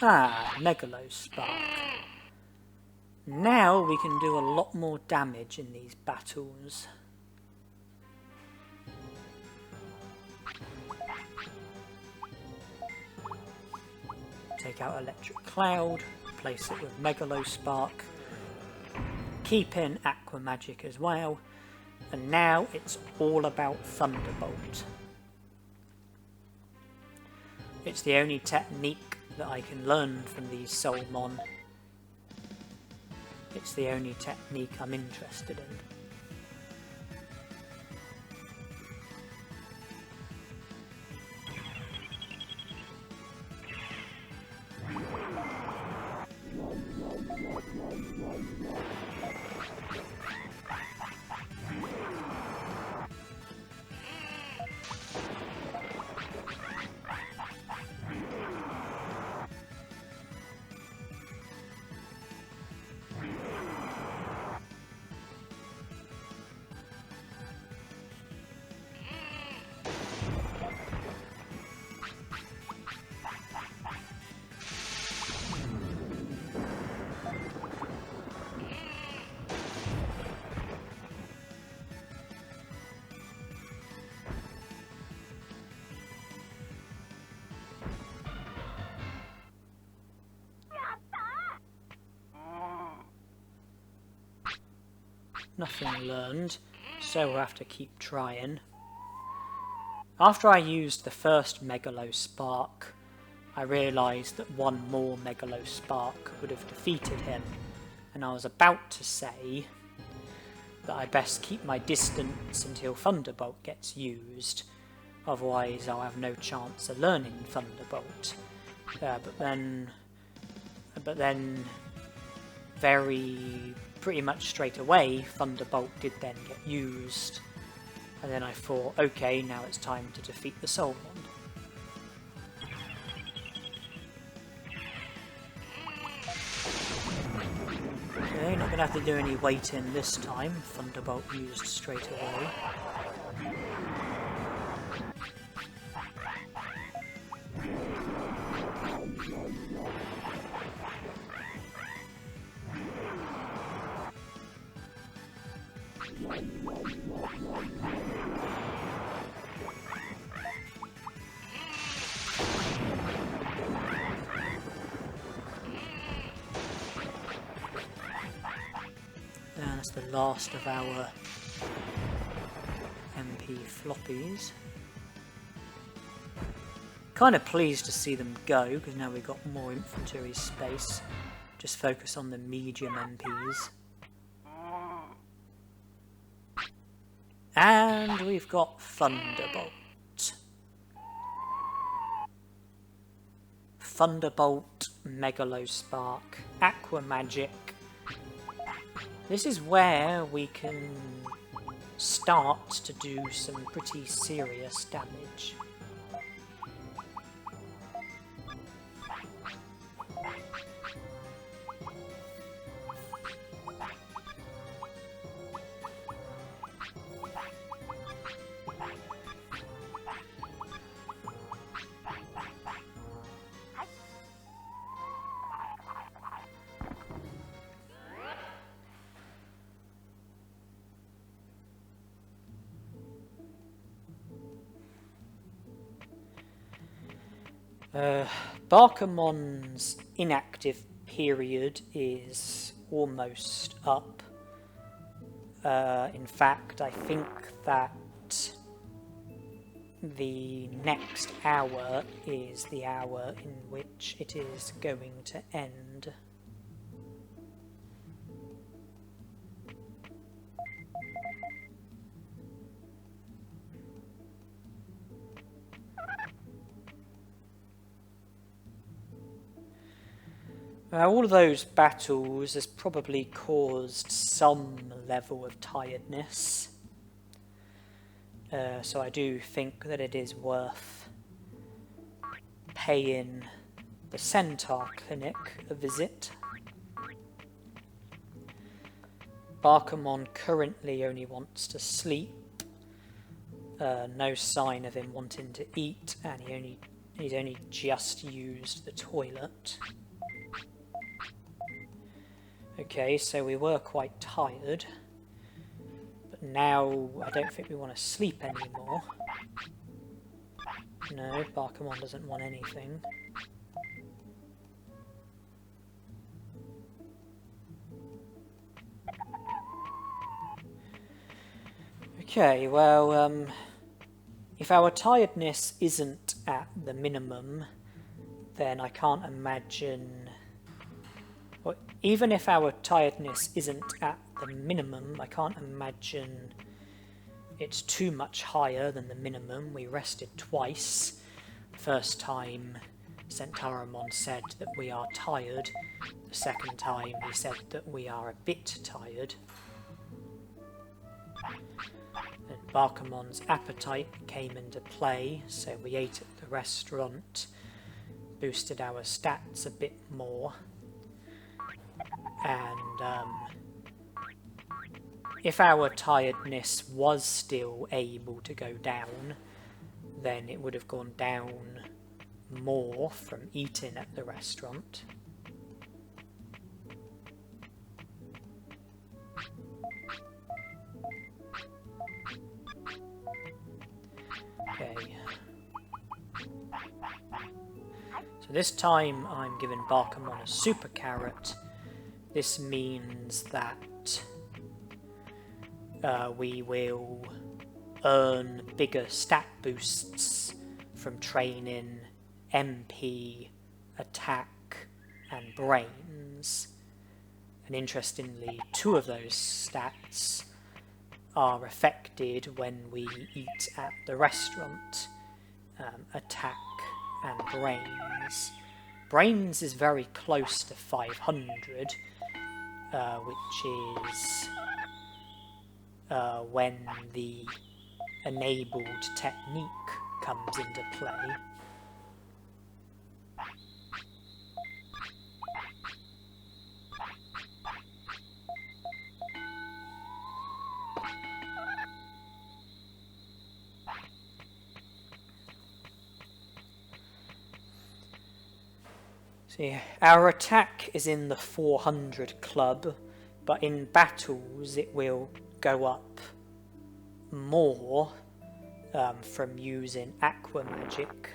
Ah, Megalospark. Now we can do a lot more damage in these battles. Take out Electric Cloud, replace it with Megalospark, keep in Aqua Magic as well, and now it's all about Thunderbolt. It's the only technique that I can learn from these Soulmon. It's the only technique I'm interested in. Nothing learned, so we'll have to keep trying. After I used the first Megalospark, I realised that one more Megalospark would have defeated him, and I was about to say that I best keep my distance until Thunderbolt gets used, otherwise I'll have no chance of learning Thunderbolt. But then pretty much straight away, Thunderbolt did then get used, and then I thought, okay, now it's time to defeat the Soulmon. Okay, not gonna have to do any waiting this time. Thunderbolt used straight away. And that's the last of our MP floppies. Kind of pleased to see them go, because now we've got more infantry space. Just focus on the medium MPs. And we've got Thunderbolt. Thunderbolt, Megalospark, Aqua Magic. This is where we can start to do some pretty serious damage. Barkamon's inactive period is almost up. In fact, I think that the next hour is the hour in which it is going to end. All of those battles has probably caused some level of tiredness, so I do think that it is worth paying the Centaur Clinic a visit. Barkamon currently only wants to sleep, no sign of him wanting to eat, and he's only just used the toilet. Okay, so we were quite tired, but now I don't think we want to sleep anymore. No, Barkamon doesn't want anything. Okay, well, if our tiredness isn't at the minimum, then I can't imagine... Well, even if our tiredness isn't at the minimum, I can't imagine it's too much higher than the minimum. We rested twice. First time, Centauramon said that we are tired. The second time, he said that we are a bit tired. And Barkamon's appetite came into play, so we ate at the restaurant, boosted our stats a bit more. And if our tiredness was still able to go down, then it would have gone down more from eating at the restaurant. Okay. So this time I'm giving Barkamon a super carrot. This means that we will earn bigger stat boosts from training MP, attack, and brains. And interestingly, 2 of those stats are affected when we eat at the restaurant, attack and brains. Brains is very close to 500, which is when the enabled technique comes into play. See, our attack is in the 400 club, but in battles it will go up more from using Aqua Magic.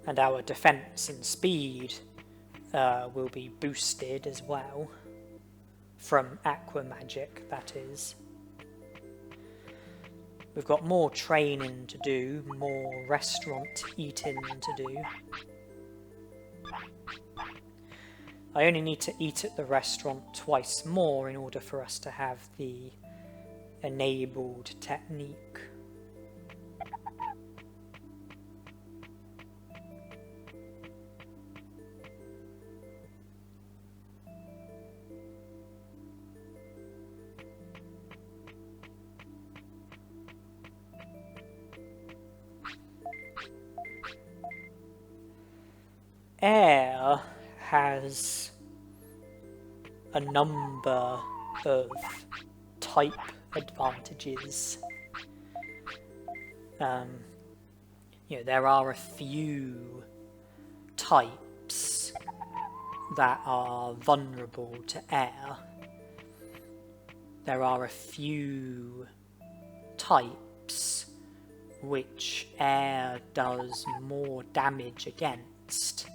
And our defense and speed will be boosted as well. From Aqua Magic, that is. We've got more training to do, more restaurant eating to do. I only need to eat at the restaurant twice more in order for us to have the enabled technique. Air has a number of type advantages. You know, there are a few types that are vulnerable to air. There are a few types which air does more damage against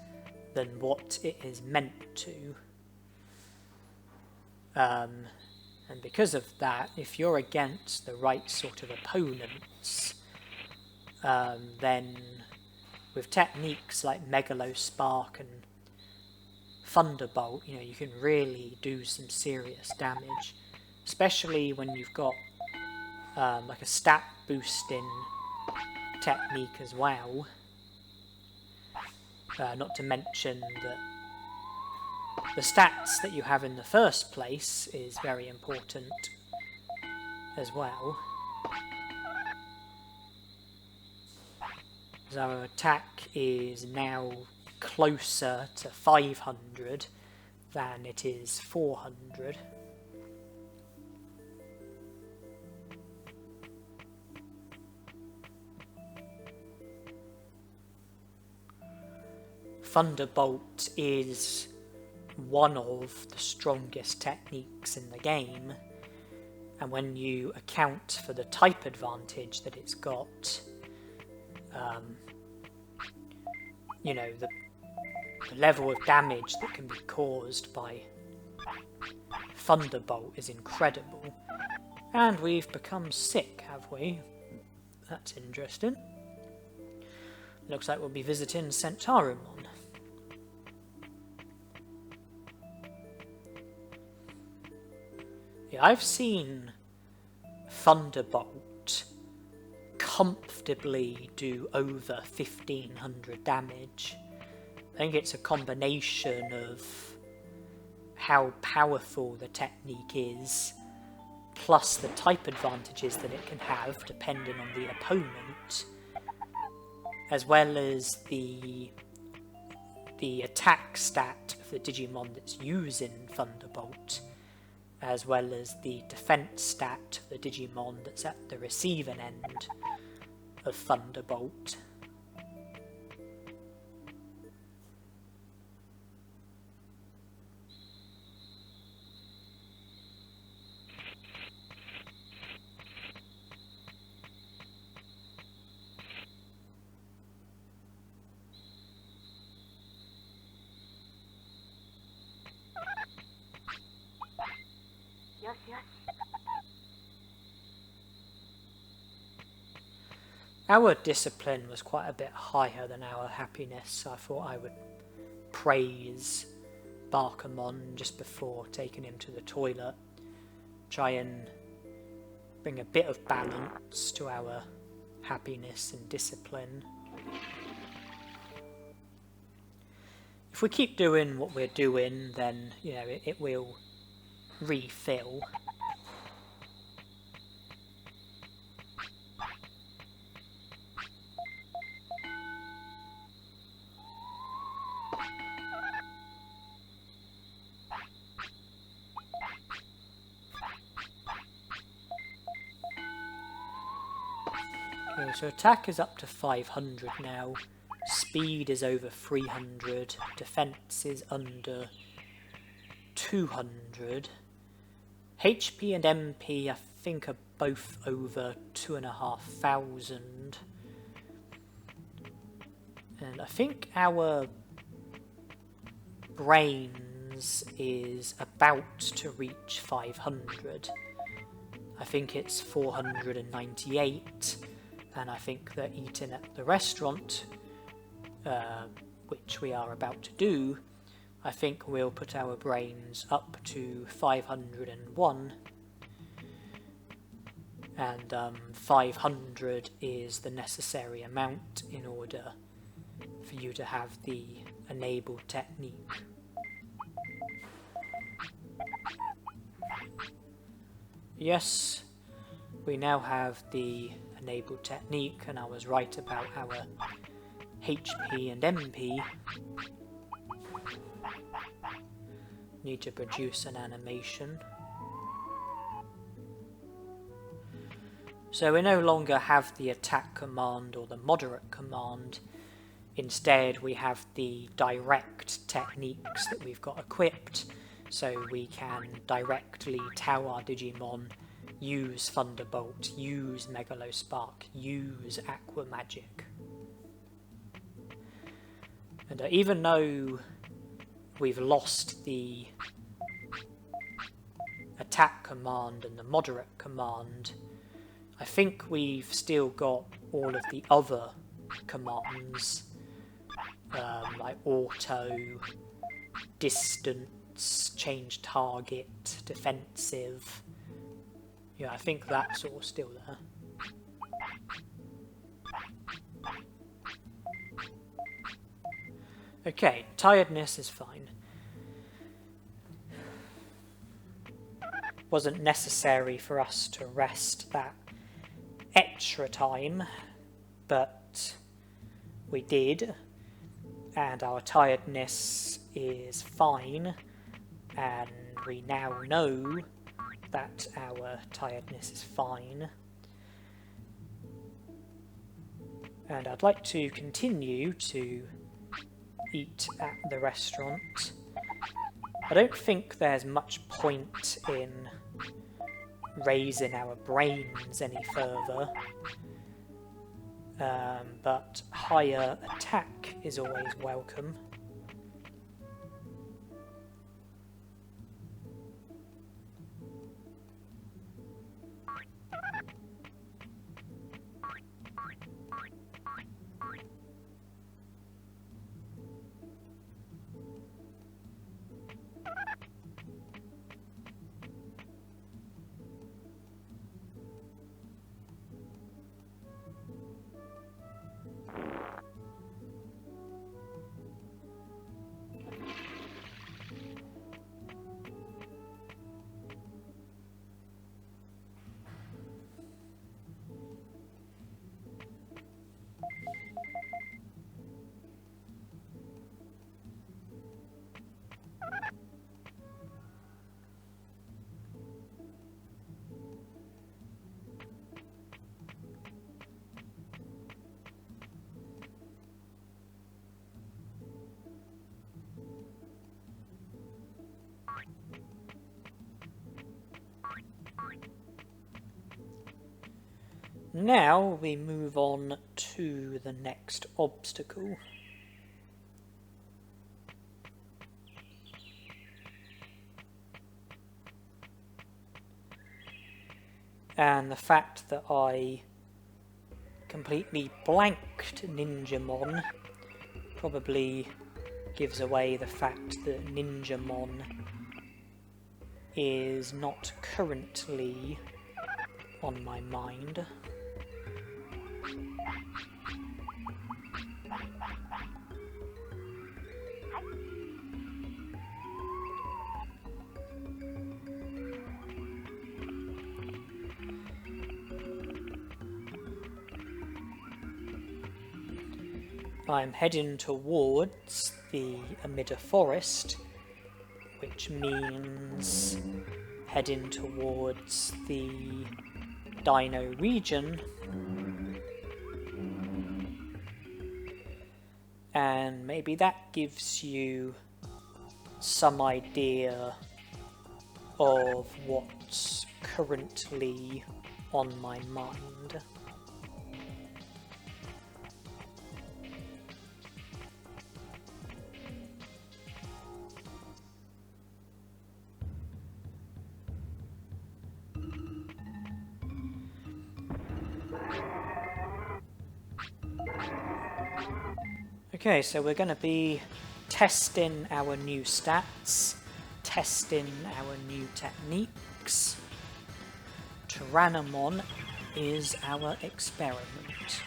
than what it is meant to. And because of that, if you're against the right sort of opponents, then with techniques like Megalospark and Thunderbolt, you know, you can really do some serious damage, especially when you've got like a stat boosting technique as well. Not to mention that the stats that you have in the first place is very important as well. As our attack is now closer to 500 than it is 400. Thunderbolt is one of the strongest techniques in the game, and when you account for the type advantage that it's got, you know, the level of damage that can be caused by Thunderbolt is incredible. And we've become sick, have we? That's interesting. Looks like we'll be visiting Centaurimon. Yeah, I've seen Thunderbolt comfortably do over 1500 damage. I think it's a combination of how powerful the technique is, plus the type advantages that it can have depending on the opponent, as well as the attack stat of the Digimon that's using Thunderbolt, as well as the defense stat of the Digimon that's at the receiving end of Thunderbolt. Our discipline was quite a bit higher than our happiness, so I thought I would praise Barkamon just before taking him to the toilet. try and bring a bit of balance to our happiness and discipline. If we keep doing what we're doing, then, you know, it will refill. Okay, so attack is up to 500 now. Speed is over 300. Defense is under 200. HP and MP, I think, are both over 2,500. And I think our brains is about to reach 500. I think it's 498, and I think that eating at the restaurant, which we are about to do, I think we'll put our brains up to 501, and 500 is the necessary amount in order for you to have the enabled technique. Yes, we now have the enabled technique, and I was right about our HP and MP. Need to produce an animation. So we no longer have the attack command or the moderate command. Instead, we have the direct techniques that we've got equipped, so we can directly tell our Digimon, use Thunderbolt, use Megalospark, use Aqua Magic. And even though we've lost the attack command and the moderate command, I think we've still got all of the other commands, like auto, distance, change target, defensive. Yeah, I think that's all still there. Okay, tiredness is fine. Wasn't necessary for us to rest that extra time, but we did, and our tiredness is fine, and we now know that our tiredness is fine. And I'd like to continue to eat at the restaurant. I don't think there's much point in raising our brains any further, but higher attack is always welcome. Now we move on to the next obstacle. And the fact that I completely blanked Ninjamon probably gives away the fact that Ninjamon is not currently on my mind. I'm heading towards the Amida Forest, which means heading towards the Dino region, and maybe that gives you some idea of what's currently on my mind. Okay, so we're going to be testing our new stats, testing our new techniques. Tyrannomon is our experiment.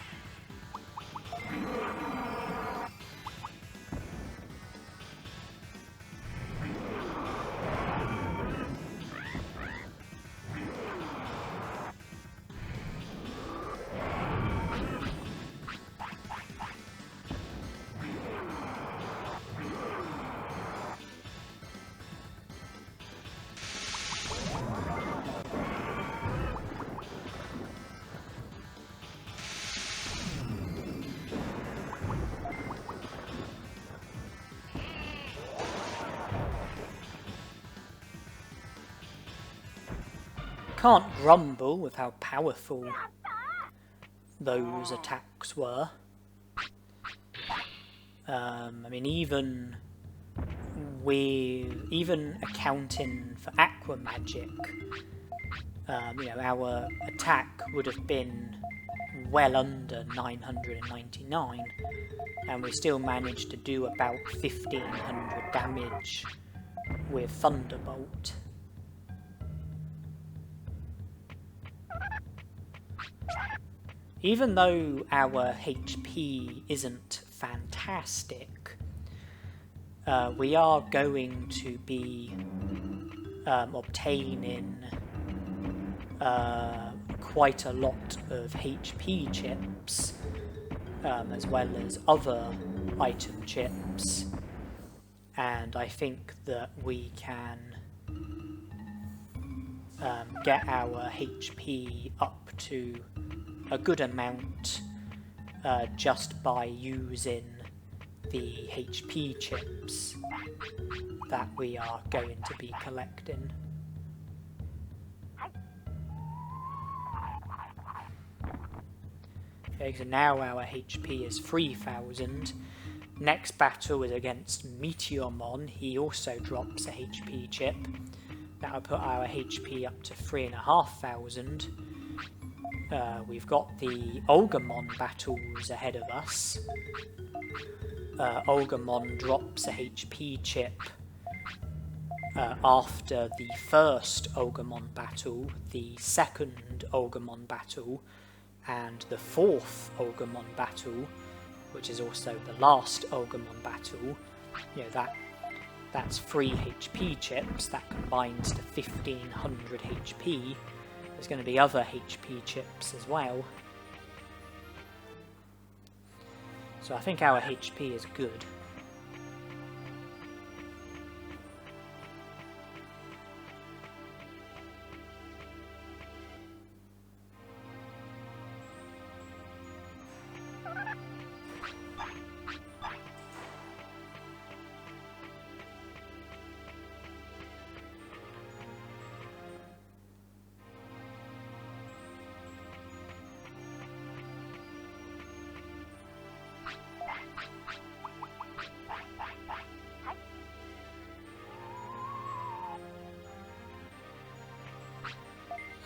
Can't grumble with how powerful those attacks were. I mean, even accounting for Aqua Magic, you know, our attack would have been well under 999, and we still managed to do about 1500 damage with Thunderbolt. Even though our HP isn't fantastic, we are going to be obtaining quite a lot of HP chips, as well as other item chips, and I think that we can get our HP up to a good amount just by using the HP chips that we are going to be collecting. Okay, so now our HP is 3000. Next battle is against Meteormon. He also drops a HP chip. That'll put our HP up to 3500. We've got the Agumon battles ahead of us. Agumon drops a HP chip after the first Agumon battle, the second Agumon battle, and the fourth Agumon battle, which is also the last Agumon battle. You know, that's 3 HP chips. That combines to 1500 HP. There's going to be other HP chips as well. So I think our HP is good.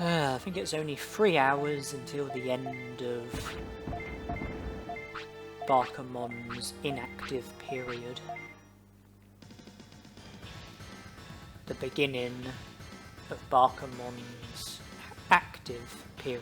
I think it's only 3 hours until the end of Barkamon's inactive period. The beginning of Barkamon's active period.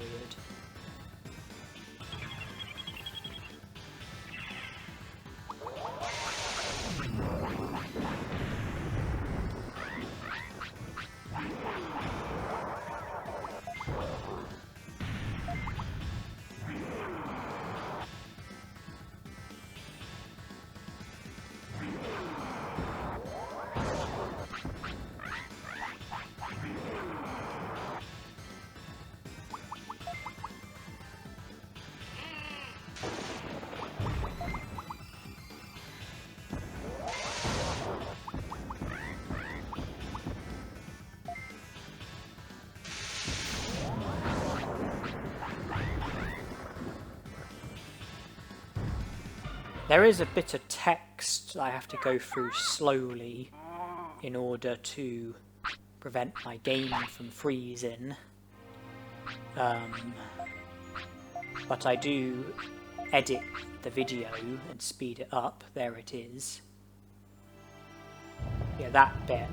There is a bit of text I have to go through slowly in order to prevent my game from freezing. But I do edit the video and speed it up. There it is. Yeah, that bit.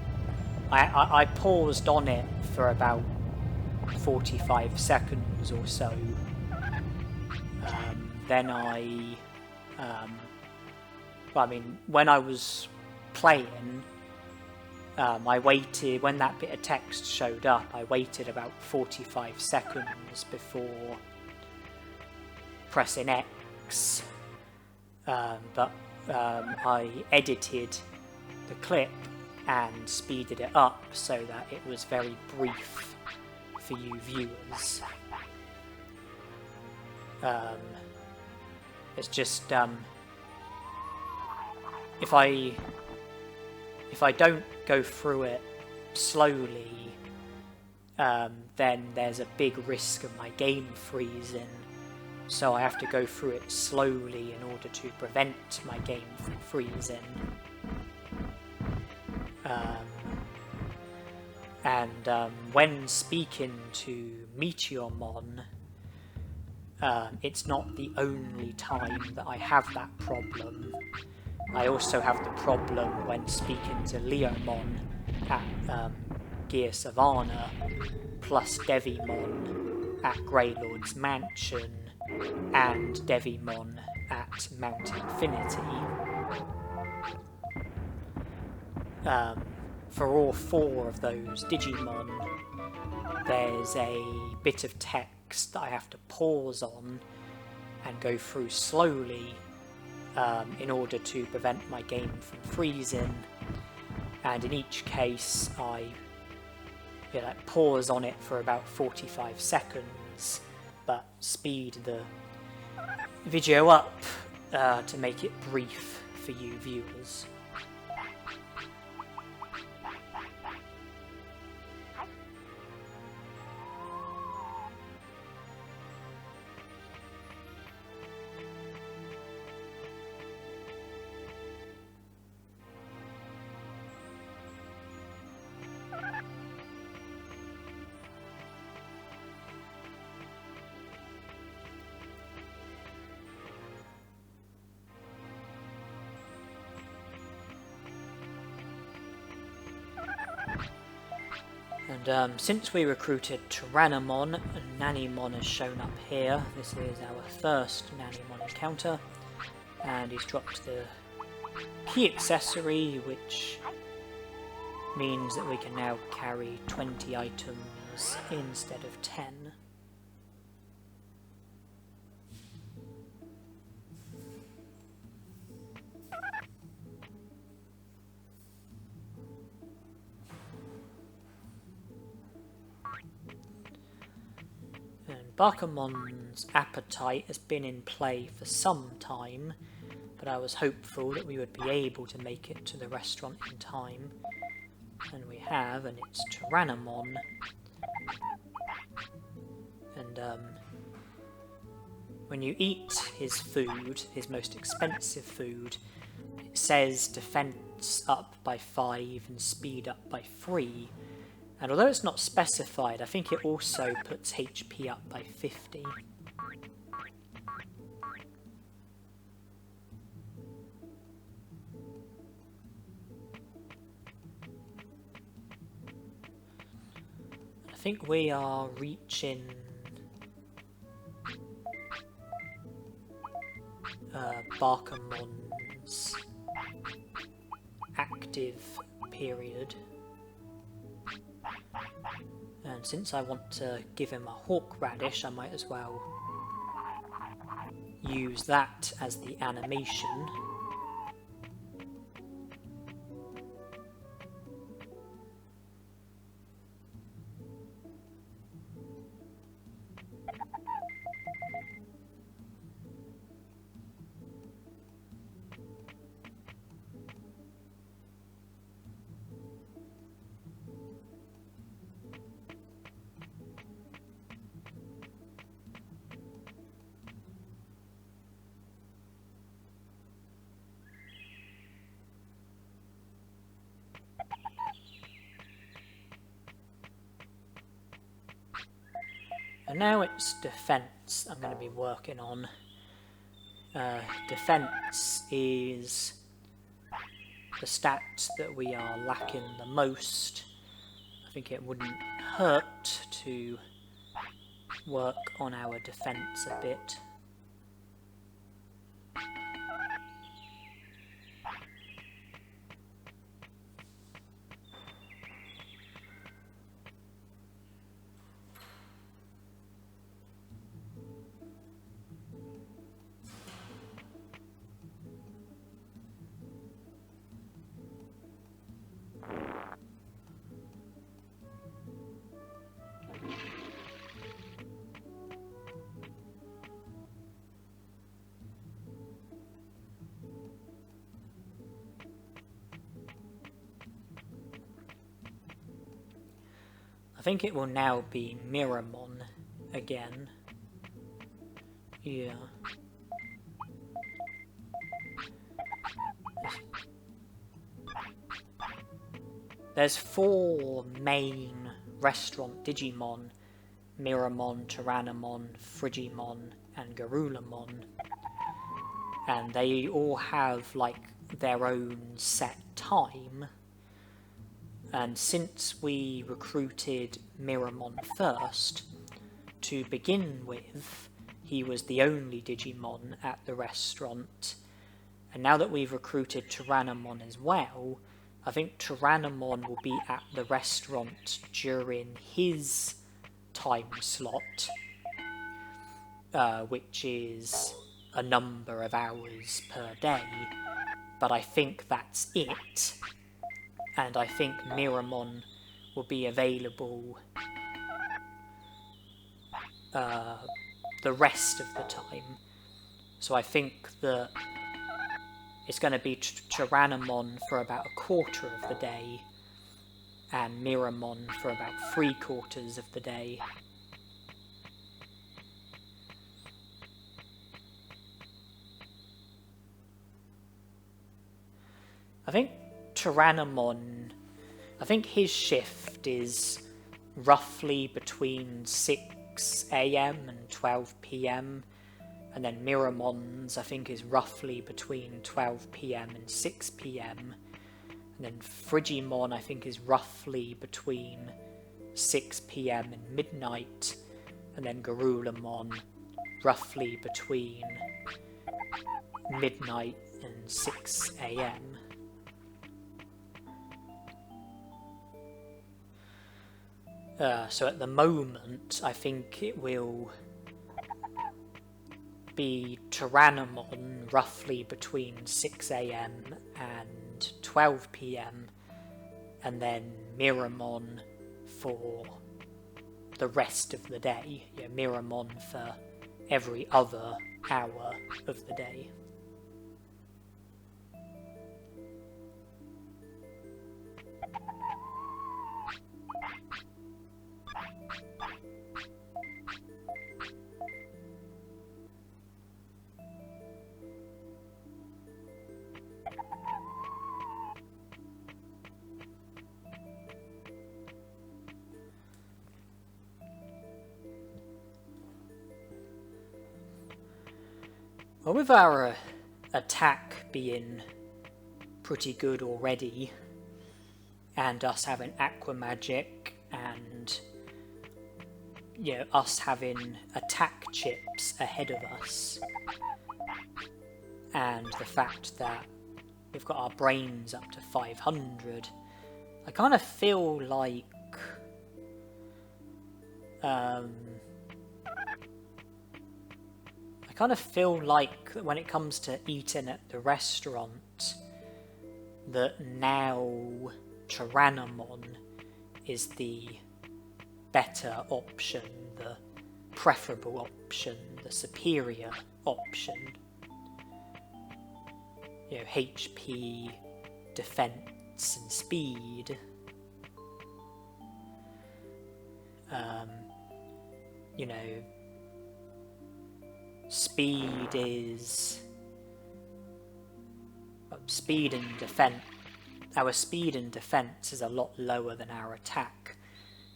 I paused on it for about 45 seconds or so. Then well, I mean, when I was playing, I waited, when that bit of text showed up, I waited about 45 seconds before pressing X, but I edited the clip and speeded it up so that it was very brief for you viewers. It's just if I don't go through it slowly, then there's a big risk of my game freezing, so I have to go through it slowly in order to prevent my game from freezing. When speaking to Meteormon, it's not the only time that I have that problem. I also have the problem when speaking to Leomon at Gear Savannah, plus Devimon at Greylord's Mansion, and Devimon at Mount Infinity. For all four of those Digimon, there's a bit of text that I have to pause on and go through slowly in order to prevent my game from freezing, and in each case I pause on it for about 45 seconds but speed the video up to make it brief for you viewers. And since we recruited Tyrannomon, Numemon has shown up here. This is our first Numemon encounter, and he's dropped the key accessory, which means that we can now carry 20 items instead of 10. Barkamon's appetite has been in play for some time, but I was hopeful that we would be able to make it to the restaurant in time. And we have, and it's Tyrannomon. And when you eat his food, his most expensive food, it says defense up by 5 and speed up by 3. And although it's not specified, I think it also puts HP up by 50. think we are reaching Barkamon's active period. And since I want to give him a hawk radish, I might as well use that as the animation. And now it's defense I'm going to be working on. Defense is the stat that we are lacking the most. I think it wouldn't hurt to work on our defense a bit. I think it will now be Numemon again. Yeah. There's 4 main restaurant Digimon: Numemon, Tyrannomon, Frigimon, and Garurumon. And they all have like their own set time. And since we recruited Numemon first, to begin with, he was the only Digimon at the restaurant. And now that we've recruited Tyrannomon as well, I think Tyrannomon will be at the restaurant during his time slot, which is a number of hours per day. But I think that's it. And I think Numemon will be available the rest of the time. So I think that it's going to be Tyrannomon for about a quarter of the day, and Numemon for about 3/4 of the day. I think Tyrannomon, I think his shift is roughly between 6 AM and 12 PM, and then Numemon's I think is roughly between 12 PM and 6 PM, and then Frigimon I think is roughly between 6 PM and midnight, and then Garurumon roughly between midnight and 6 AM. So at the moment, I think it will be Tyrannomon roughly between 6 AM and 12 PM, and then Numemon for the rest of the day. Yeah, Numemon for every other hour of the day. Well, with our attack being pretty good already, and us having Aqua Magic and you know, us having attack chips ahead of us, and the fact that we've got our brains up to 500, I kind of feel like when it comes to eating at the restaurant, that now Tyrannomon is the better option, the preferable option, the superior option. You know, HP, defense, and speed. You know, speed and defense. Our speed and defense is a lot lower than our attack,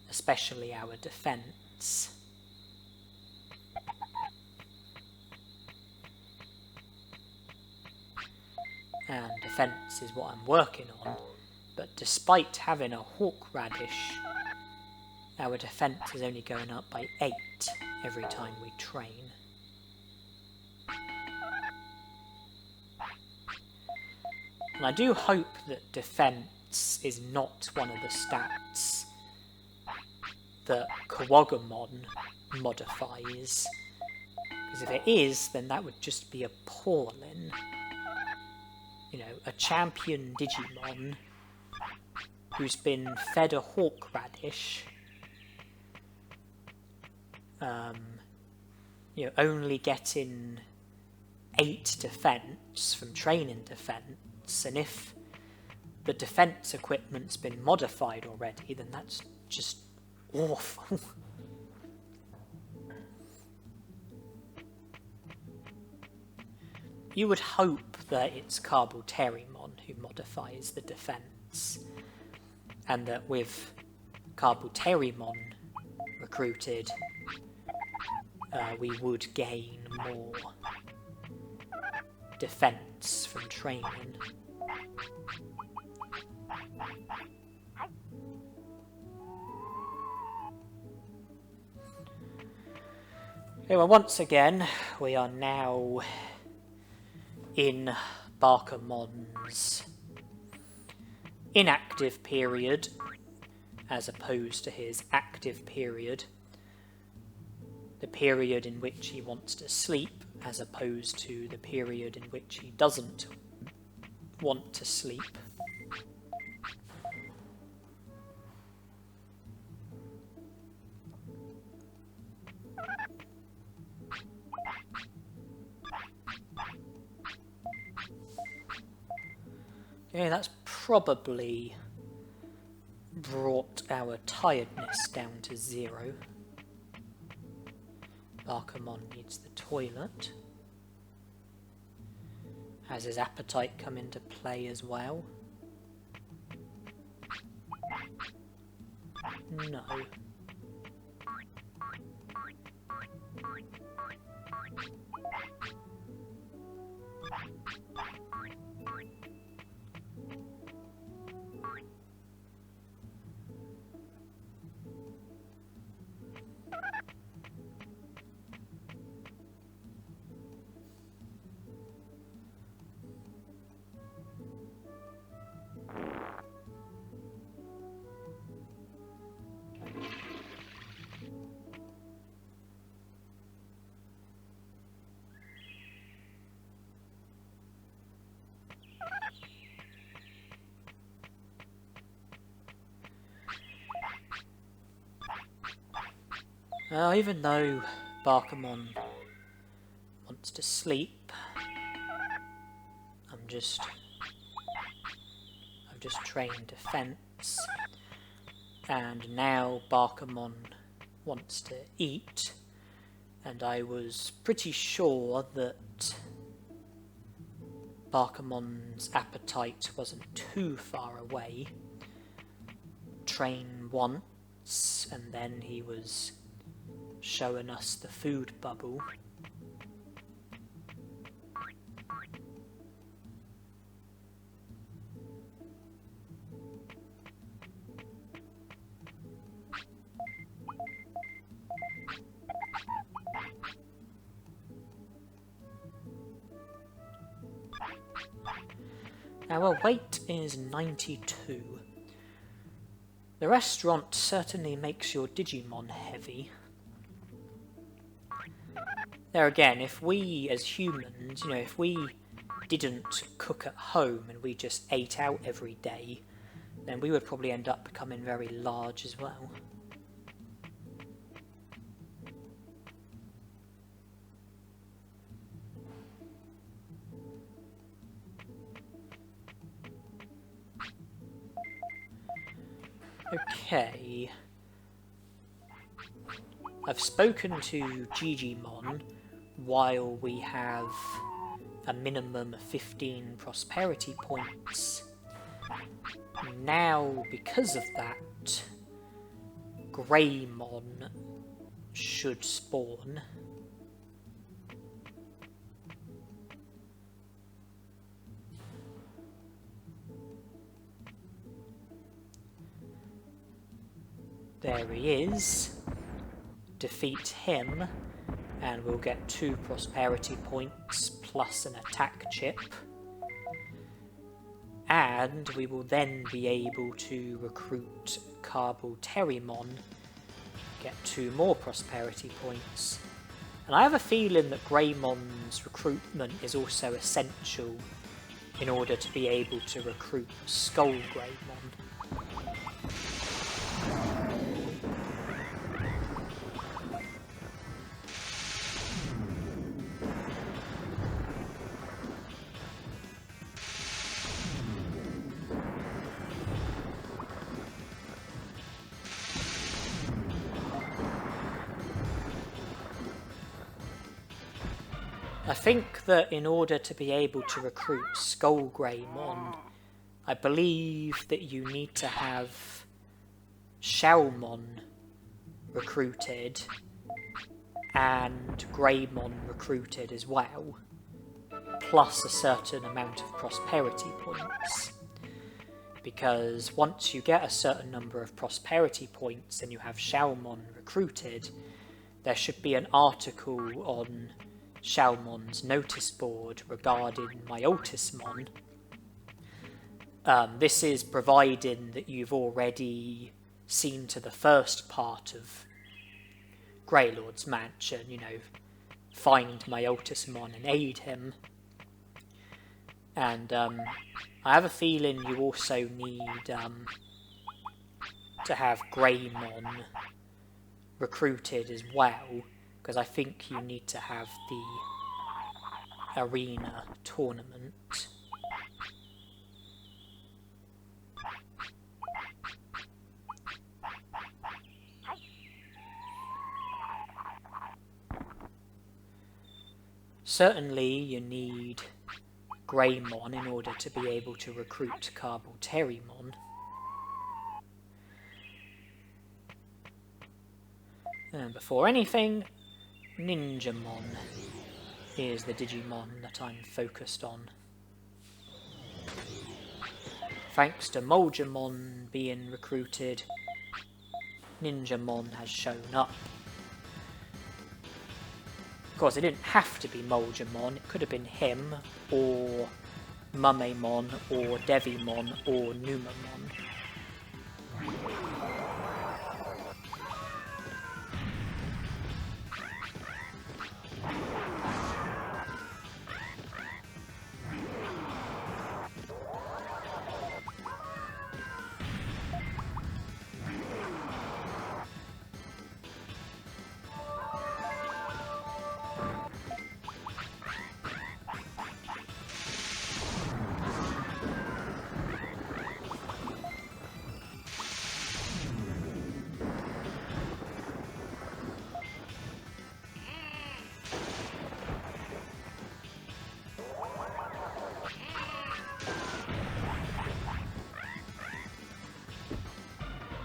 especially our defense. And defense is what I'm working on, but despite having a horseradish, our defense is only going up by 8 every time we train. And I do hope that defense is not one of the stats that Agumon modifies, because if it is, then that would just be appalling. You know, a champion Digimon who's been fed a horseradish, you know, only getting 8 defense from training defense, and if the defense equipment's been modified already, then that's just awful. You would hope that it's Carbuterimon who modifies the defense, and that with Carbuterimon recruited, we would gain more defense from training. Okay, well, once again, we are now in Bakamon's inactive period as opposed to his active period, the period in which he wants to sleep as opposed to the period in which he doesn't want to sleep. Okay, that's probably brought our tiredness down to 0. Bakamon needs the toilet. Has his appetite come into play as well? No. Even though Bakamon wants to sleep, I've just trained defense, and now Bakamon wants to eat, and I was pretty sure that Bakamon's appetite wasn't too far away. Train once, and then he was showing us the food bubble. Our weight is 92. The restaurant certainly makes your Digimon heavy. There again, if we as humans, if we didn't cook at home and we just ate out every day, then we would probably end up becoming very large as well. Okay. I've spoken to Digimon while we have a minimum of 15 prosperity points. Now, because of that, Greymon should spawn. There he is. Defeat him, and we'll get 2 prosperity points plus an attack chip. And we will then be able to recruit Carboterimon, get 2 more prosperity points. And I have a feeling that Greymon's recruitment is also essential in order to be able to recruit Skull Greymon. I think that in order to be able to recruit Skull Greymon, I believe that you need to have Shellmon recruited and Greymon recruited as well, plus a certain amount of prosperity points. Because once you get a certain number of prosperity points and you have Shellmon recruited, there should be an article on Shellmon's notice board regarding Myotismon. This is providing that you've already seen to the first part of Greylord's mansion, find Myotismon and aid him. And I have a feeling you also need to have Greymon recruited as well, because I think you need to have the arena tournament. Certainly you need Greymon in order to be able to recruit Carboterimon. And before anything, Ninjamon is the Digimon that I'm focused on. Thanks to Moljamon being recruited, Ninjamon has shown up. Of course, it didn't have to be Moljamon, it could have been him, or Numemon, or Devimon, or Numemon.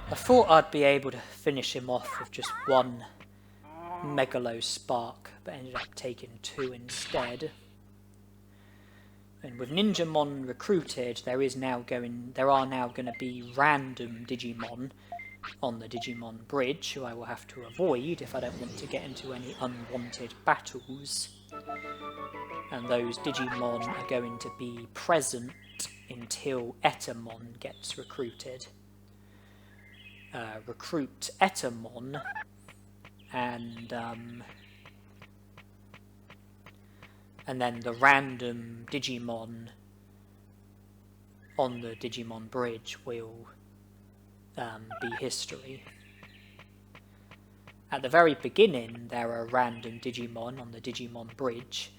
I thought I'd be able to finish him off with just one Megalo Spark, but ended up taking 2 instead. And with Ninjamon recruited, there are now going to be random Digimon on the Digimon Bridge, who I will have to avoid if I don't want to get into any unwanted battles. And those Digimon are going to be present in until Etamon gets recruited. Recruit Etamon, and then the random Digimon on the Digimon bridge will be history. At the very beginning, there are random Digimon on the Digimon bridge,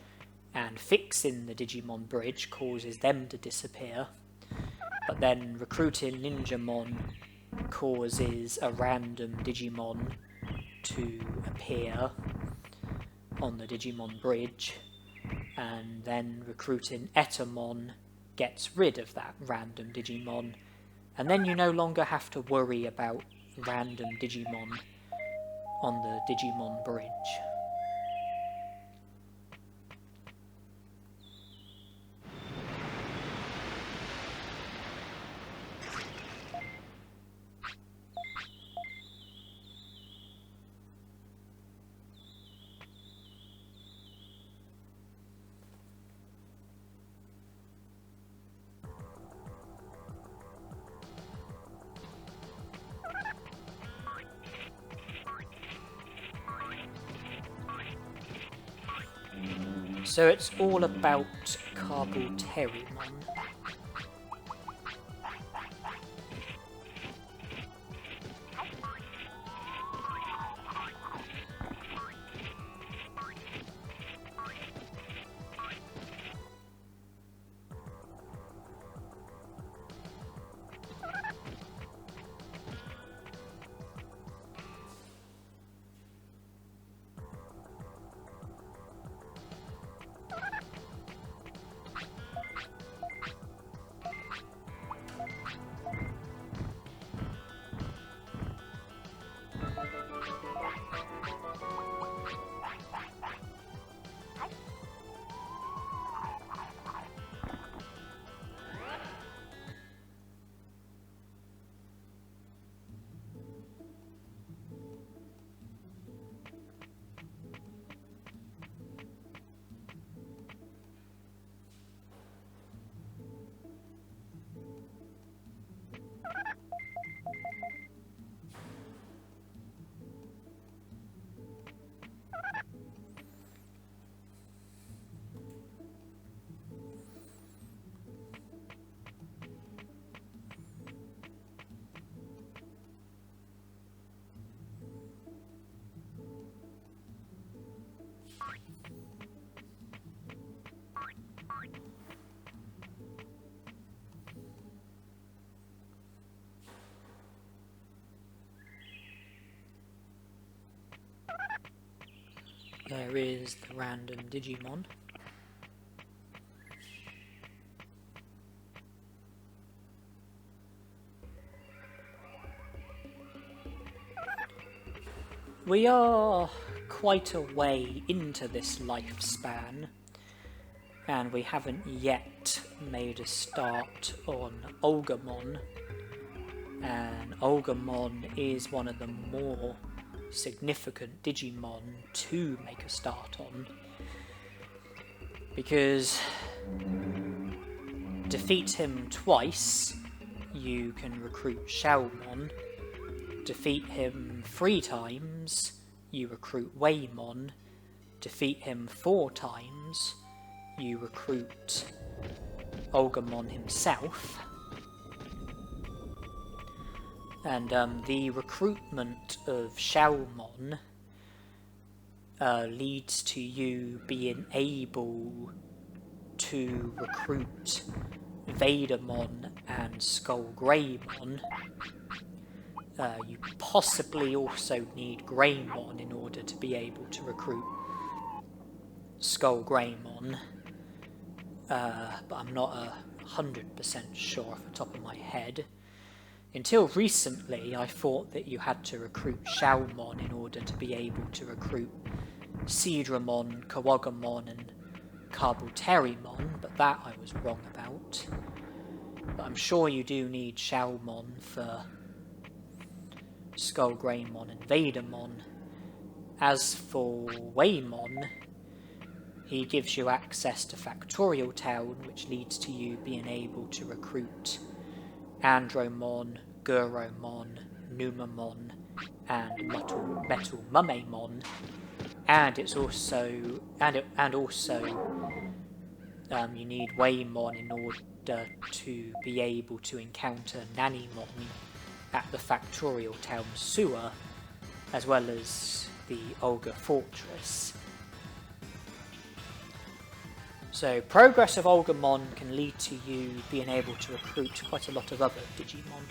and fixing the Digimon bridge causes them to disappear. But then recruiting Ninjamon causes a random Digimon to appear on the Digimon bridge, and then recruiting Etamon gets rid of that random Digimon, and then you no longer have to worry about random Digimon on the Digimon bridge. So it's all about Kabuterimon. There is the random Digimon. We are quite a way into this lifespan, and we haven't yet made a start on Agumon, and Agumon is one of the more significant Digimon to make a start on, because defeat him twice, you can recruit Xiaomon. Defeat him 3 times, you recruit Waymon. Defeat him 4 times, you recruit Agumon himself. And the recruitment of Xiaomon leads to you being able to recruit Vadamon and Skullgreymon. You possibly also need Greymon in order to be able to recruit Skullgreymon, but I'm not 100% sure off the top of my head. Until recently, I thought that you had to recruit Xiaomon in order to be able to recruit Seadramon, Kawagamon, and Kabuterimon, but that I was wrong about. But I'm sure you do need Xiaomon for Skullgreymon and Vadamon. As for Waymon, he gives you access to Factorial Town, which leads to you being able to recruit Andromon, Guromon, Numemon, and Metal Mumemon, and it's also you need Waymon in order to be able to encounter Nanimon at the Factorial Town sewer, as well as the Olga Fortress. So progress of Agumon can lead to you being able to recruit quite a lot of other Digimon.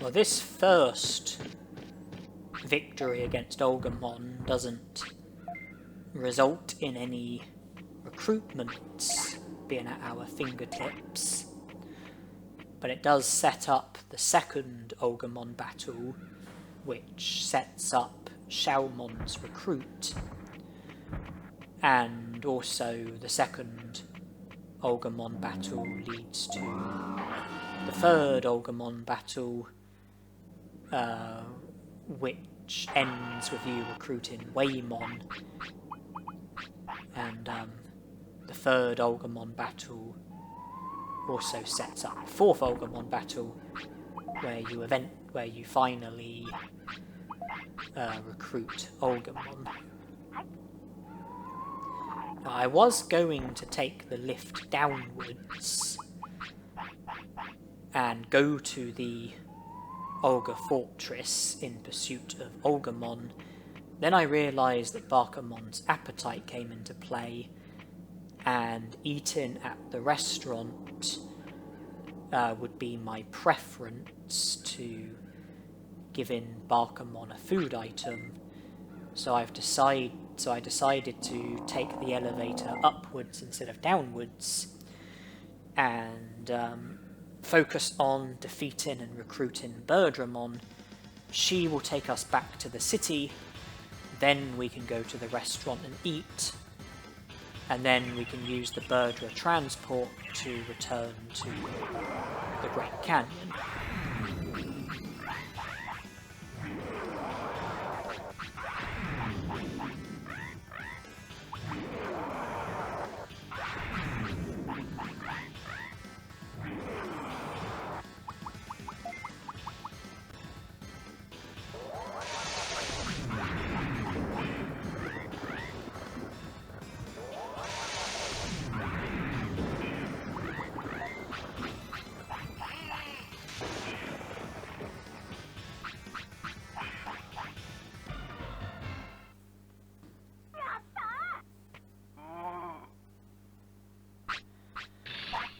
Well, this first victory against Agumon doesn't result in any recruitments being at our fingertips, but it does set up the second Agumon battle, which sets up Xiaomon's recruit, and also the second Agumon battle leads to the third Agumon battle, which ends with you recruiting Waymon, and the third Agumon battle also sets up the fourth Agumon battle, where you finally recruit Agumon. Now, I was going to take the lift downwards and go to the Olga Fortress in pursuit of Agumon. Then I realised that Barkamon's appetite came into play, and eating at the restaurant would be my preference to giving Barkamon a food item. So I decided to take the elevator upwards instead of downwards, and focus on defeating and recruiting Birdramon. She will take us back to the city, then we can go to the restaurant and eat, and then we can use the Birdra transport to return to the Great Canyon.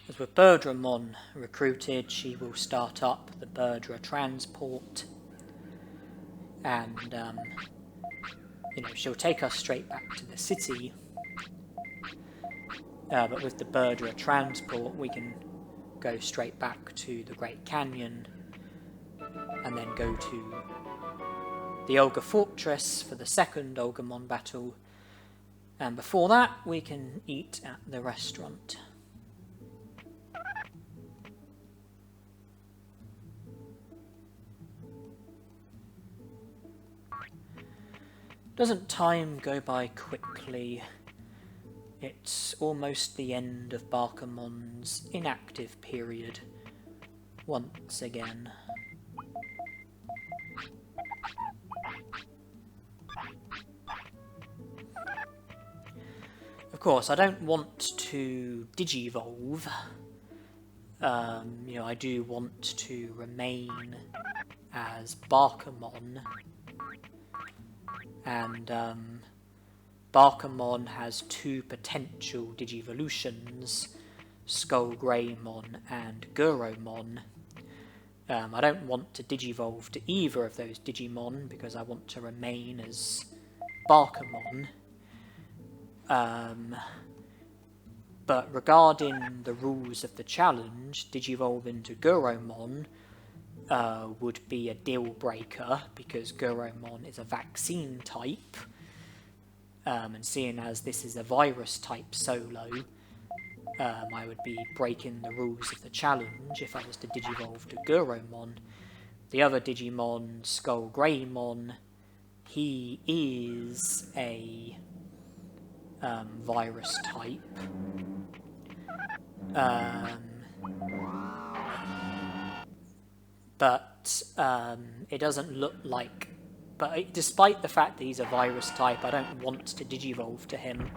As with Birdramon recruited, she will start up the Birdra transport, and she'll take us straight back to the city. But with the Birdra transport, we can go straight back to the Great Canyon, and then go to the Olga Fortress for the second Agumon battle. And before that, we can eat at the restaurant. Doesn't time go by quickly? It's almost the end of Barkamon's inactive period, once again. Of course, I don't want to Digivolve. You know, I do want to remain as Barkamon, and Barkamon has two potential Digivolutions, Skullgreymon and Guromon. I don't want to Digivolve to either of those Digimon because I want to remain as Barkamon. But regarding the rules of the challenge, Digivolve into Guromon would be a deal breaker because Guromon is a vaccine type, and seeing as this is a virus type solo, I would be breaking the rules of the challenge if I was to Digivolve to Guromon. The other Digimon, Skullgreymon, he is a virus type. But it doesn't look like... But despite the fact that he's a virus type, I don't want to Digivolve to him,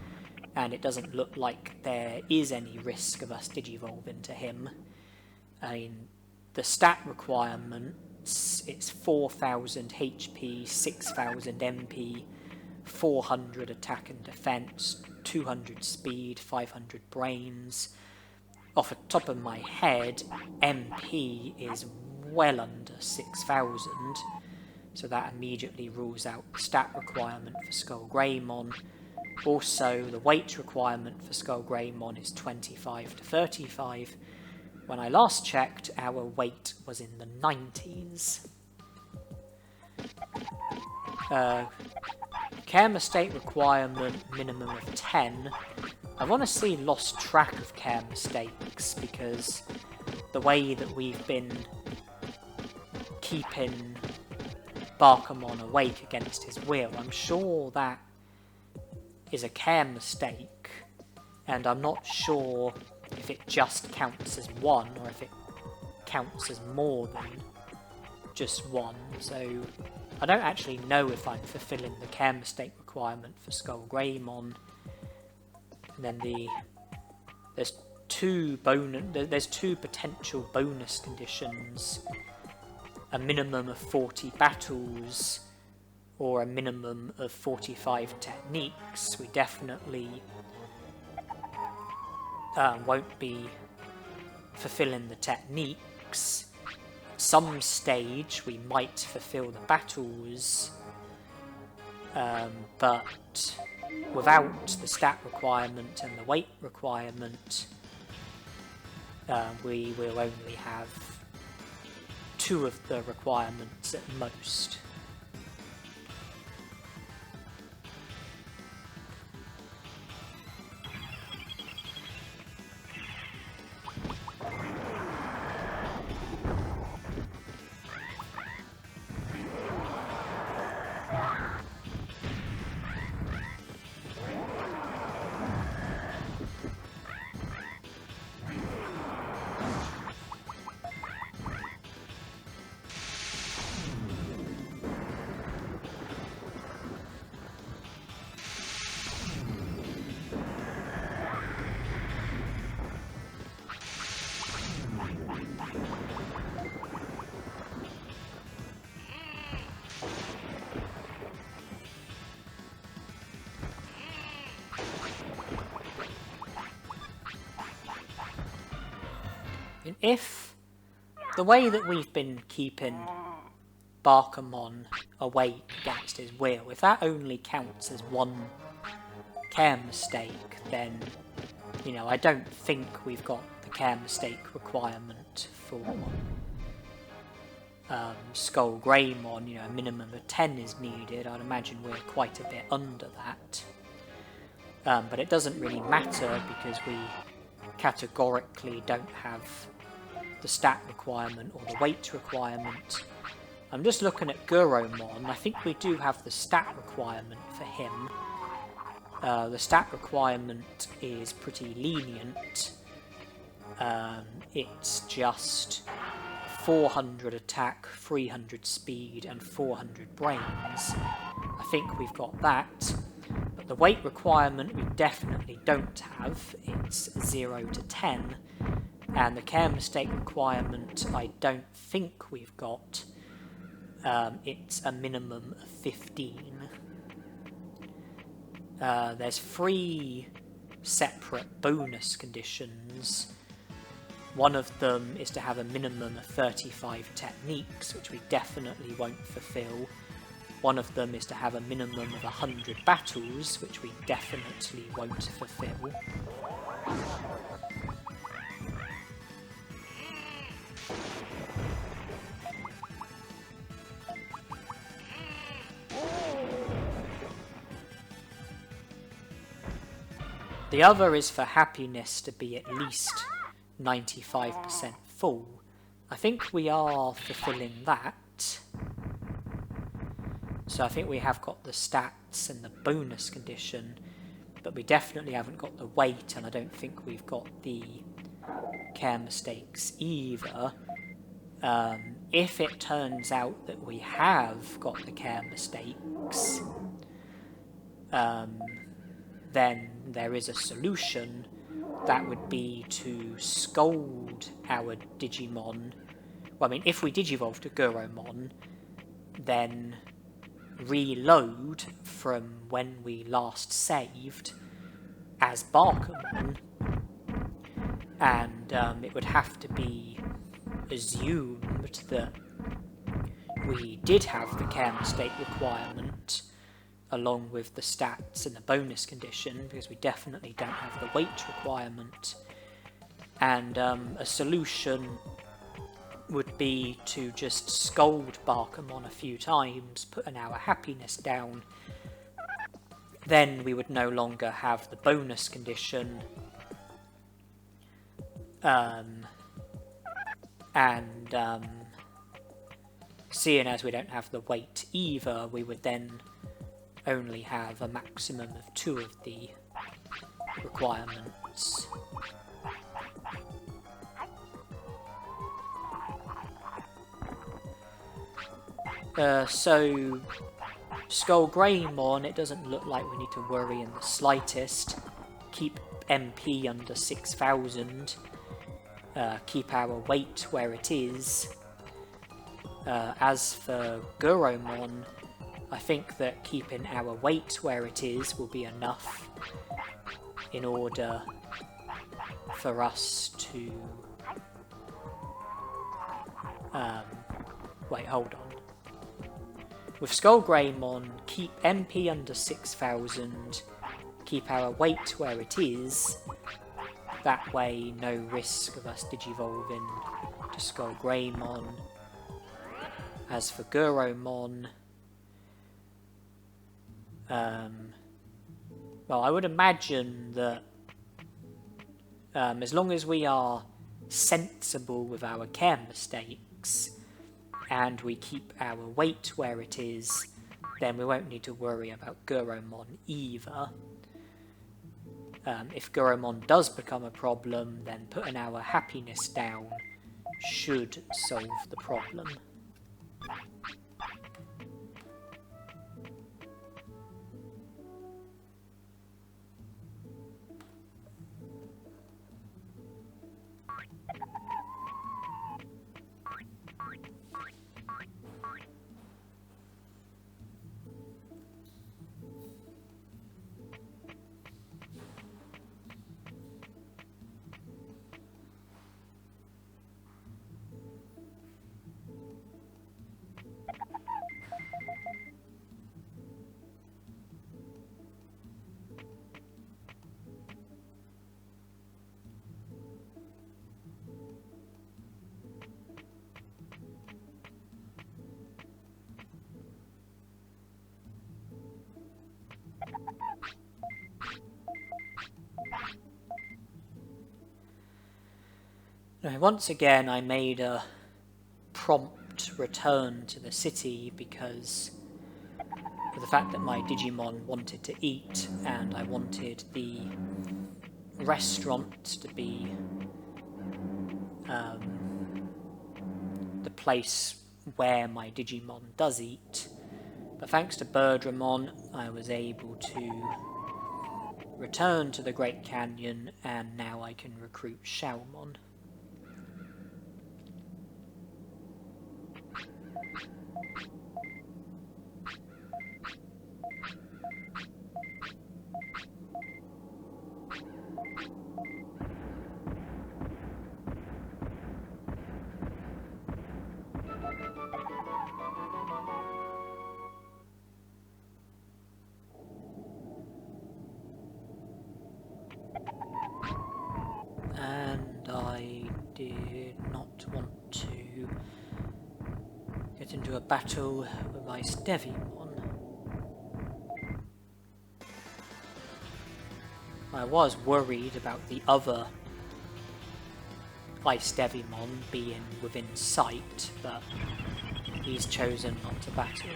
and it doesn't look like there is any risk of us Digivolving to him. I mean, the stat requirements, it's 4000 HP, 6000 MP, 400 attack and defense, 200 speed, 500 brains. Off the top of my head, MP is well under 6000, so that immediately rules out the stat requirement for Skullgreymon. Also, the weight requirement for Skullgreymon is 25 to 35. When I last checked, our weight was in the 90s. Care mistake requirement minimum of 10. I've honestly lost track of care mistakes because the way that we've been keeping Barkamon awake against his will, I'm sure that is a care mistake, and I'm not sure if it just counts as one or if it counts as more than just one. So I don't actually know if I'm fulfilling the care mistake requirement for Skullgreymon. And then there's two potential bonus conditions: a minimum of 40 battles or a minimum of 45 techniques. We definitely won't be fulfilling the techniques. At some stage we might fulfill the battles, but without the stat requirement and the weight requirement, we will only have 2 of the requirements at most. And if the way that we've been keeping Barkamon awake against his will, if that only counts as one care mistake, then, you know, I don't think we've got the care mistake requirement for Skullgreymon. You know, a minimum of 10 is needed. I'd imagine we're quite a bit under that. But it doesn't really matter because we categorically don't have the stat requirement or the weight requirement. I'm just looking at Guromon. I think we do have the stat requirement for him. The stat requirement is pretty lenient. It's just 400 attack, 300 speed, and 400 brains. I think we've got that. But the weight requirement we definitely don't have. It's 0 to 10. And the care mistake requirement I don't think we've got. It's a minimum of 15. There's 3 separate bonus conditions. One of them is to have a minimum of 35 techniques, which we definitely won't fulfill. One of them is to have a minimum of 100 battles, which we definitely won't fulfill. The other is for happiness to be at least 95% full. I think we are fulfilling that. So I think we have got the stats and the bonus condition, but we definitely haven't got the weight, and I don't think we've got the care mistakes either. If it turns out that we have got the care mistakes, then there is a solution. That would be to scold our Digimon. Well, I mean, if we Digivolve to Koromon, then reload from when we last saved as Barkamon, and it would have to be assumed that we did have the care mistake requirement along with the stats and the bonus condition, because we definitely don't have the weight requirement. And a solution would be to just scold Barkamon a few times, put an hour happiness down. Then we would no longer have the bonus condition. Seeing as we don't have the weight either, we would then only have a maximum of 2 of the requirements. So Skull Greymon, it doesn't look like we need to worry in the slightest. Keep MP under 6,000. Keep our weight where it is. As for Koromon, I think that keeping our weight where it is will be enough in order for us to... wait, hold on. With Skull Greymon, keep MP under 6,000, keep our weight where it is. That way, no risk of us Digivolving to Skull Greymon. As for Koromon, well, I would imagine that as long as we are sensible with our care mistakes and we keep our weight where it is, then we won't need to worry about Koromon either. If Koromon does become a problem, then putting our happiness down should solve the problem. Now, once again, I made a prompt return to the city because of the fact that my Digimon wanted to eat, and I wanted the restaurant to be place where my Digimon does eat. But thanks to Birdramon, I was able to return to the Great Canyon, and now I can recruit Shoutmon. And I did not want to get into a battle with my Devimon. I was worried about the other Ice Devimon being within sight, but he's chosen not to battle.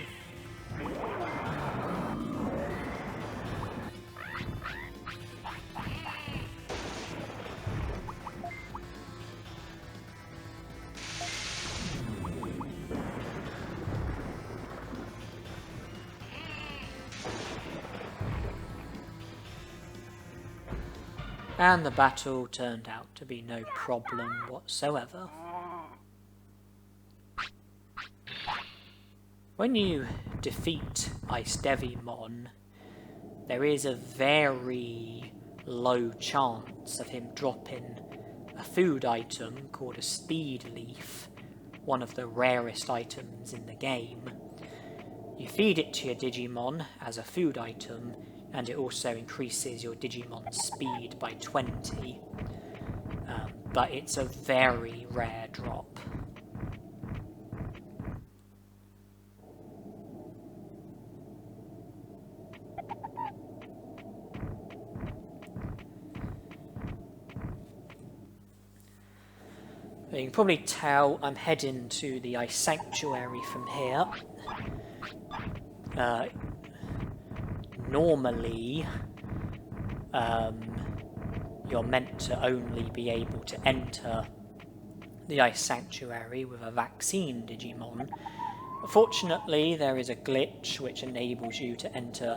And the battle turned out to be no problem whatsoever. When you defeat Ice Devimon, there is a very low chance of him dropping a food item called a speed leaf, one of the rarest items in the game. You feed it to your Digimon as a food item, and it also increases your Digimon's speed by 20, but it's a very rare drop. You can probably tell I'm heading to the Ice Sanctuary from here. Normally, you're meant to only be able to enter the Ice Sanctuary with a Vaccine Digimon. Fortunately, there is a glitch which enables you to enter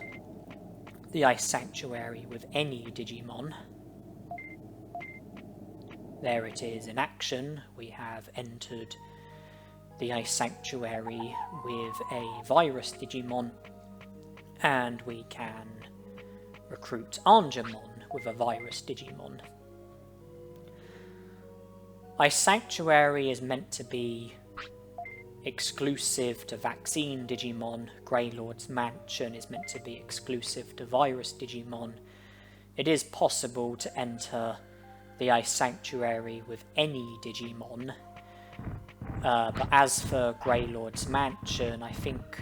the Ice Sanctuary with any Digimon. There it is in action. We have entered the Ice Sanctuary with a Virus Digimon, and we can recruit Agumon with a Virus Digimon. Ice Sanctuary is meant to be exclusive to Vaccine Digimon. Greylord's Mansion is meant to be exclusive to Virus Digimon. It is possible to enter the Ice Sanctuary with any Digimon, but as for Greylord's Mansion, I think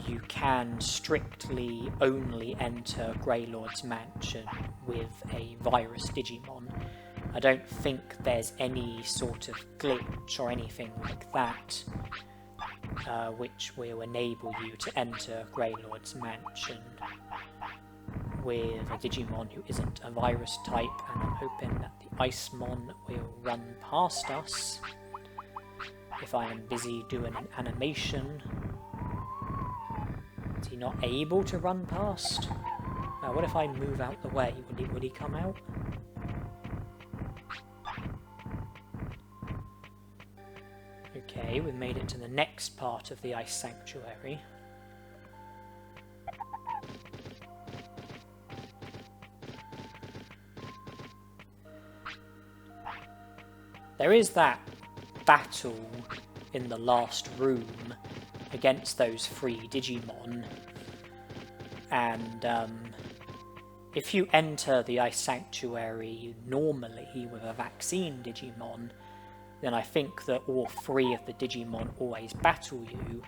you can strictly only enter Greylord's Mansion with a Virus Digimon. I don't think there's any sort of glitch or anything like that which will enable you to enter Greylord's Mansion with a Digimon who isn't a virus type, and I'm hoping that the Icemon will run past us if I am busy doing an animation. Is he not able to run past? What if I move out the way? Would he come out? Okay, we've made it to the next part of the Ice Sanctuary. There is that battle in the last room against those 3 Digimon, and if you enter the Ice Sanctuary normally with a Vaccine Digimon, then I think that all 3 of the Digimon always battle you,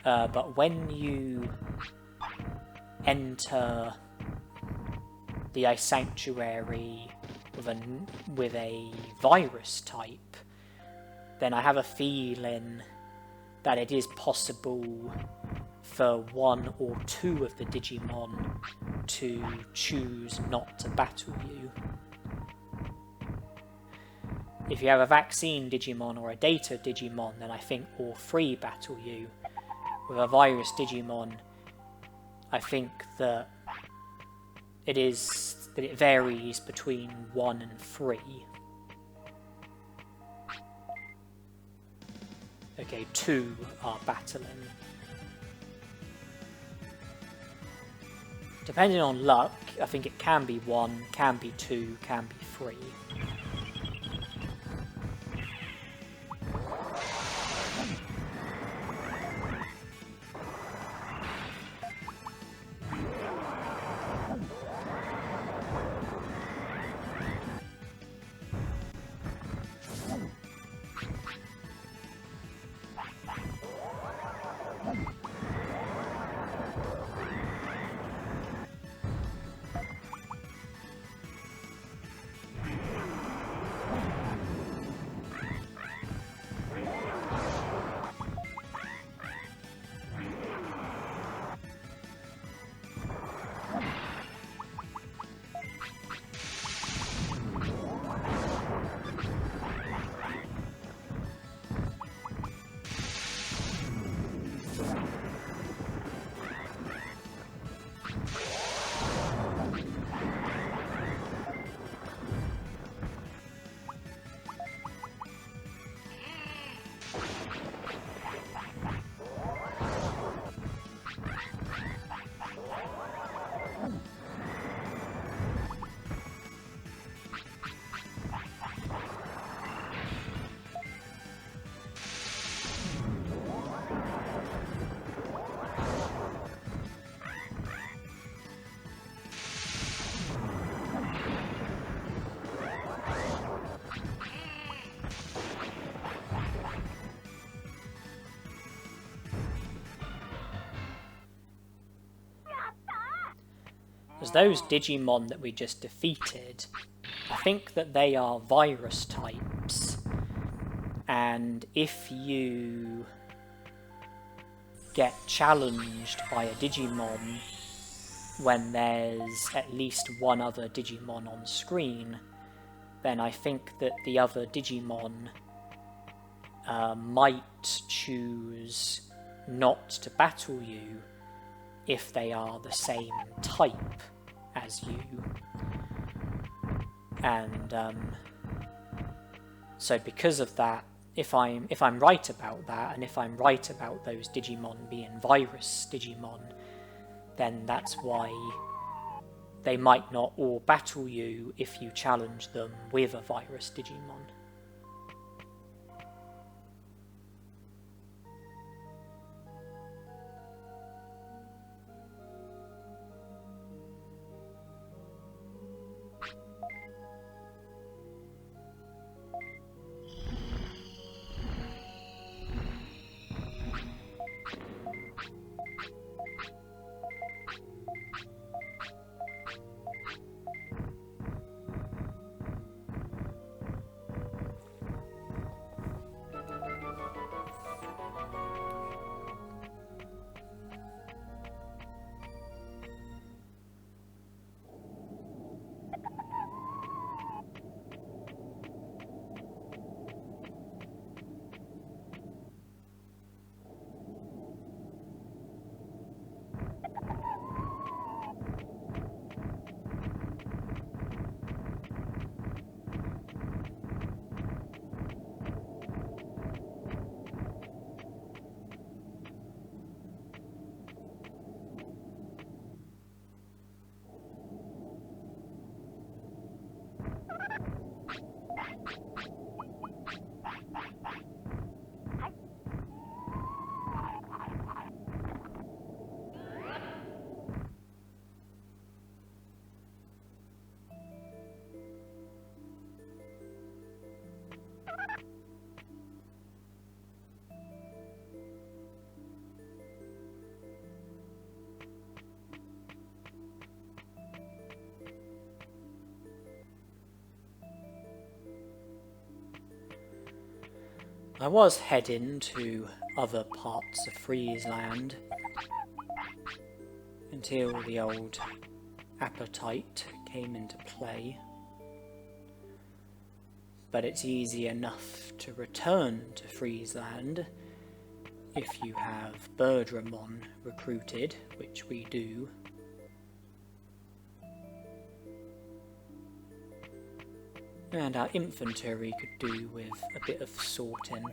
but when you enter the Ice Sanctuary with a virus type, then I have a feeling that it is possible for 1 or 2 of the Digimon to choose not to battle you. If you have a Vaccine Digimon or a Data Digimon, then I think all three battle you. With a Virus Digimon, I think that it varies between 1 and 3. Okay, 2 are battling. Depending on luck, I think it can be 1, can be 2, can be 3. As those Digimon that we just defeated, I think that they are virus types, and if you get challenged by a Digimon when there's at least one other Digimon on screen, then I think that the other Digimon might choose not to battle you if they are the same type as you. And so because of that, if I'm right about that, and if I'm right about those Digimon being Virus Digimon, then that's why they might not all battle you if you challenge them with a Virus Digimon. I was heading to other parts of Friesland until the old appetite came into play. but it's easy enough to return to Friesland if you have Birdramon recruited, which we do. And our infantry could do with a bit of sorting.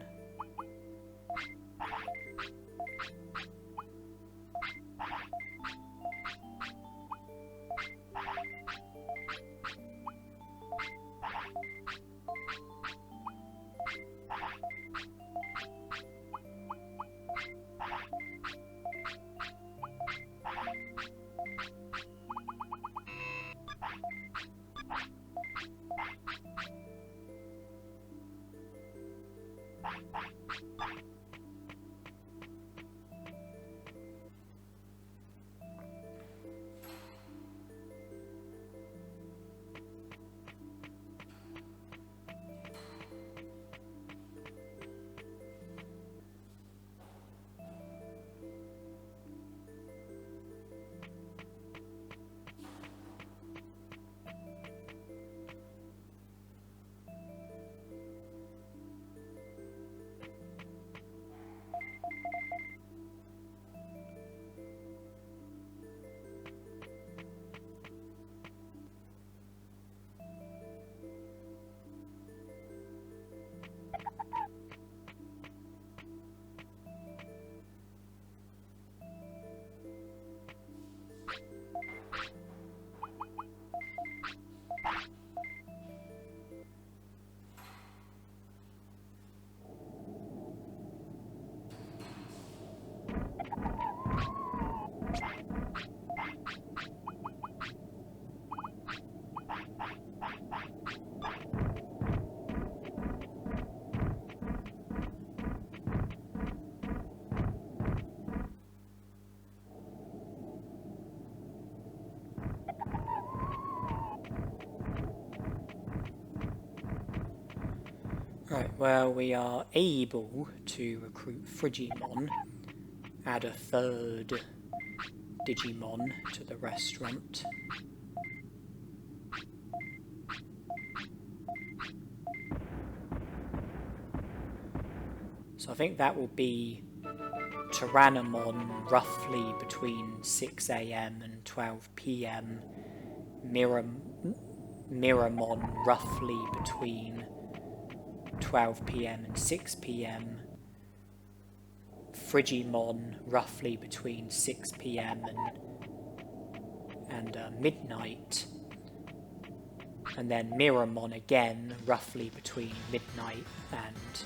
Right, well, we are able to recruit Frigimon, add a third Digimon to the restaurant. So I think that will be Tyrannomon roughly between 6 AM and 12 PM, Miramon roughly between 12 PM and 6 PM, Frigimon roughly between 6 PM and midnight, and then Miramon again roughly between midnight and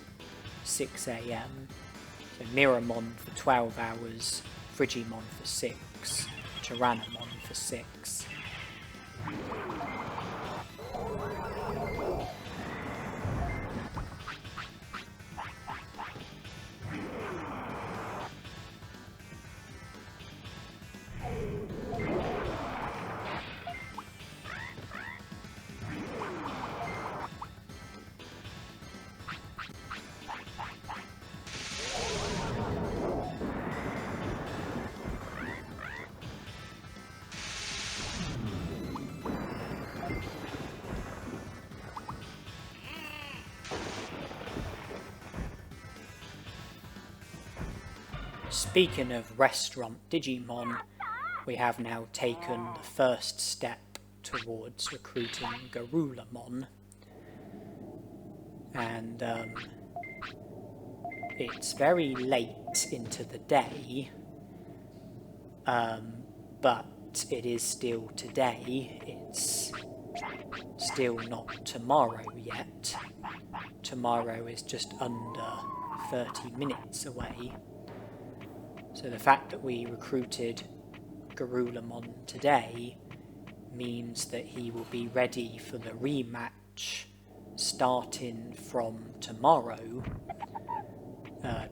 6 AM. So Miramon for 12 hours, Frigimon for 6, Tyrannomon for 6. Speaking of restaurant Digimon, we have now taken the first step towards recruiting Garurumon, and it's very late into the day, but it is still today. It's still not tomorrow yet. Tomorrow is just under 30 minutes away. So the fact that we recruited Garurumon today means that he will be ready for the rematch starting from tomorrow.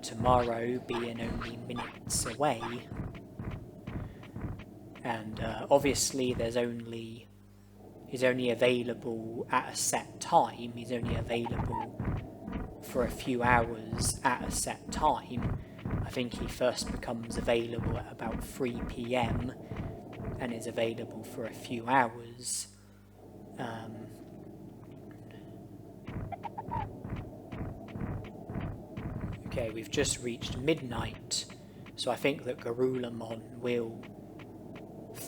Tomorrow being only minutes away. And obviously he's only available at a set time. He's only available for a few hours at a set time. I think he first becomes available at about 3 PM and is available for a few hours. Okay, we've just reached midnight, so I think that Garurumon will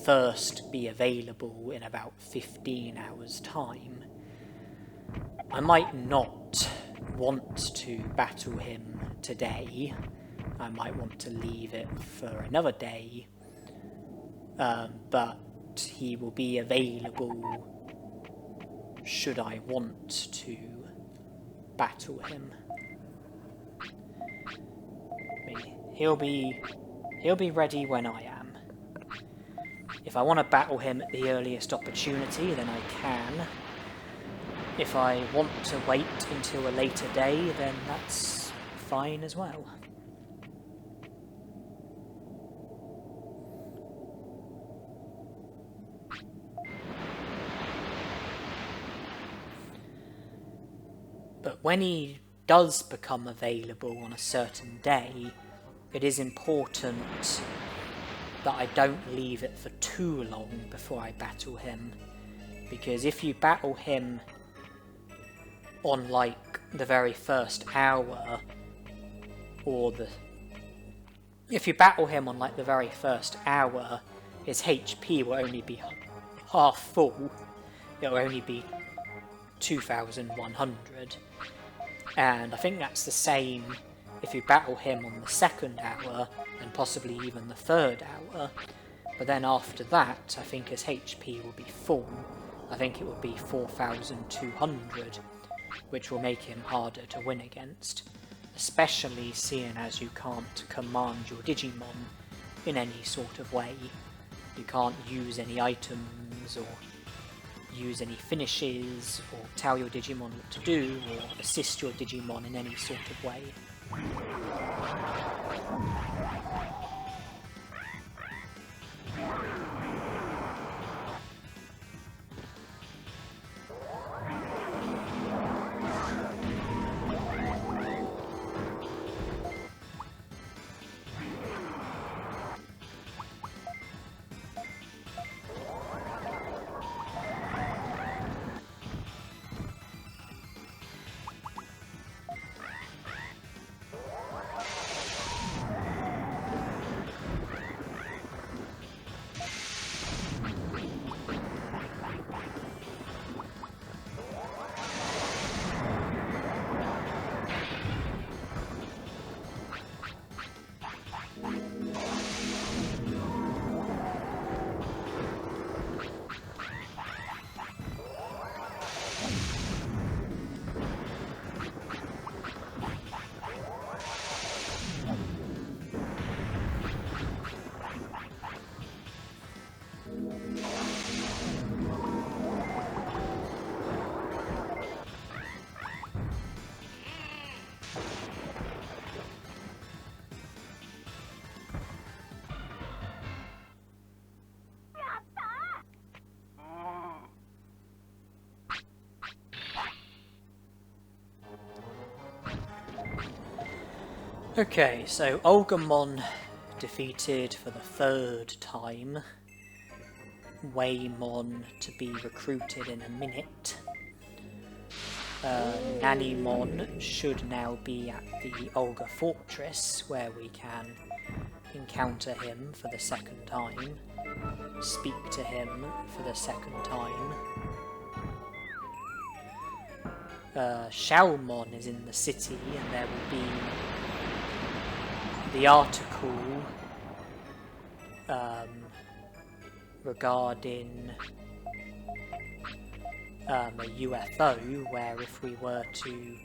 first be available in about 15 hours' time. I might not want to battle him today. I might want to leave it for another day, but he will be available should I want to battle him. I mean, he'll be ready when I am. If I want to battle him at the earliest opportunity, then I can. If I want to wait until a later day, then that's fine as well. But when he does become available on a certain day, it is important that I don't leave it for too long before I battle him. Because if you battle him on like the very first hour, if you battle him on like the very first hour, his HP will only be half full. It'll only be 2,100. And I think that's the same if you battle him on the second hour and possibly even the third hour. But then after that, I think his HP will be full. I think it will be 4,200, which will make him harder to win against. Especially seeing as you can't command your Digimon in any sort of way. You can't use any items or use any finishes or tell your Digimon what to do or assist your Digimon in any sort of way. Okay, so Agumon defeated for the third time. Waymon to be recruited in a minute. Numemon should now be at the Olga Fortress, where we can encounter him for the second time, speak to him for the second time. Xiaomon is in the city, and there will be the article regarding a UFO, where if we were to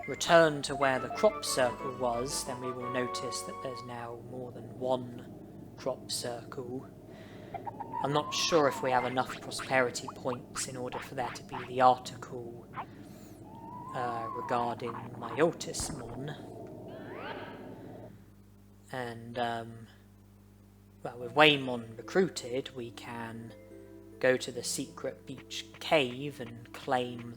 return to where the crop circle was, then we will notice that there's now more than one crop circle. I'm not sure if we have enough prosperity points in order for there to be the article regarding Myotismon. And, well, with Waymon recruited, we can go to the secret beach cave and claim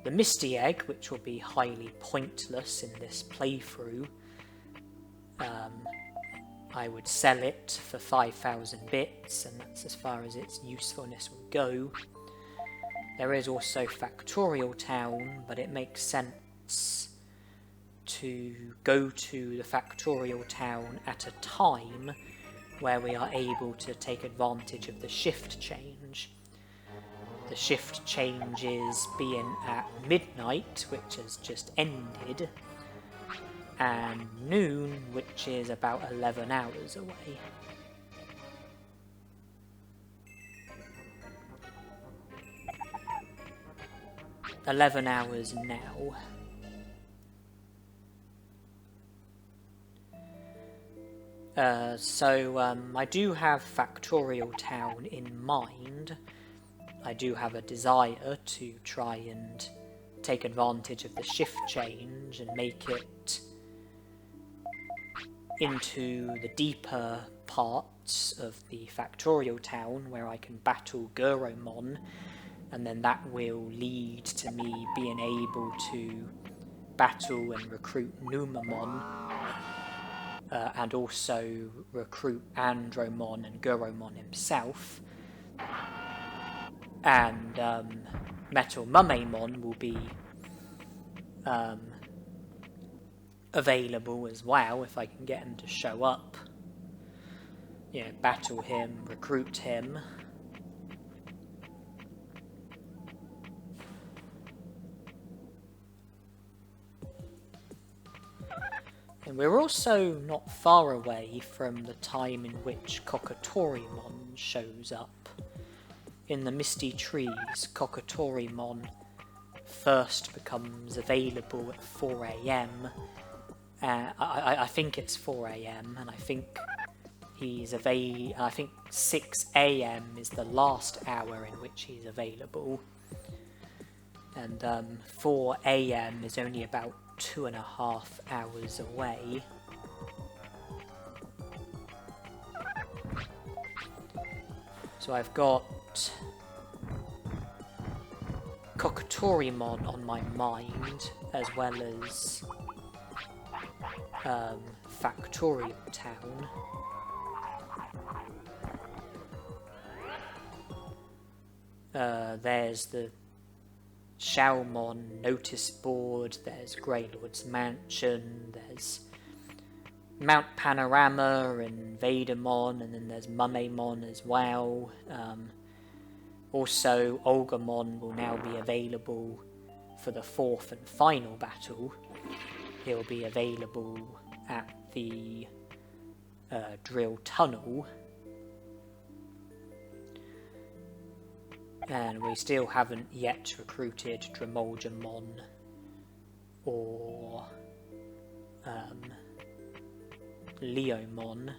the Misty Egg, which will be highly pointless in this playthrough. I would sell it for 5,000 bits, and that's as far as its usefulness will go. There is also Factorial Town, but it makes sense to go to the Factorial Town at a time where we are able to take advantage of the shift change. The shift change is being at midnight, which has just ended, and noon, which is about 11 hours away. "11 hours now." I do have Factorial Town in mind. I do have a desire to try and take advantage of the shift change and make it into the deeper parts of the Factorial Town where I can battle Koromon, and then that will lead to me being able to battle and recruit Numemon, and also recruit Andromon and Koromon himself. And Metal Numemon will be available as well if I can get him to show up. Battle him, recruit him. And we're also not far away from the time in which Kokatorimon shows up. In the Misty Trees, Kokatorimon first becomes available at 4 AM. I think it's 4 AM, and I think I think 6 AM is the last hour in which he's available. And 4 AM is only about 2.5 hours away. So I've got Kokatorimon on my mind, as well as Factorial Town. There's the Shaomon notice board, there's Greylord's Mansion, there's Mount Panorama and Vadermon, and then there's Numemon as well. Also, Agumon will now be available for the 4th and final battle. He'll be available at the Drill Tunnel. And we still haven't yet recruited Dremolgemon or Leomon.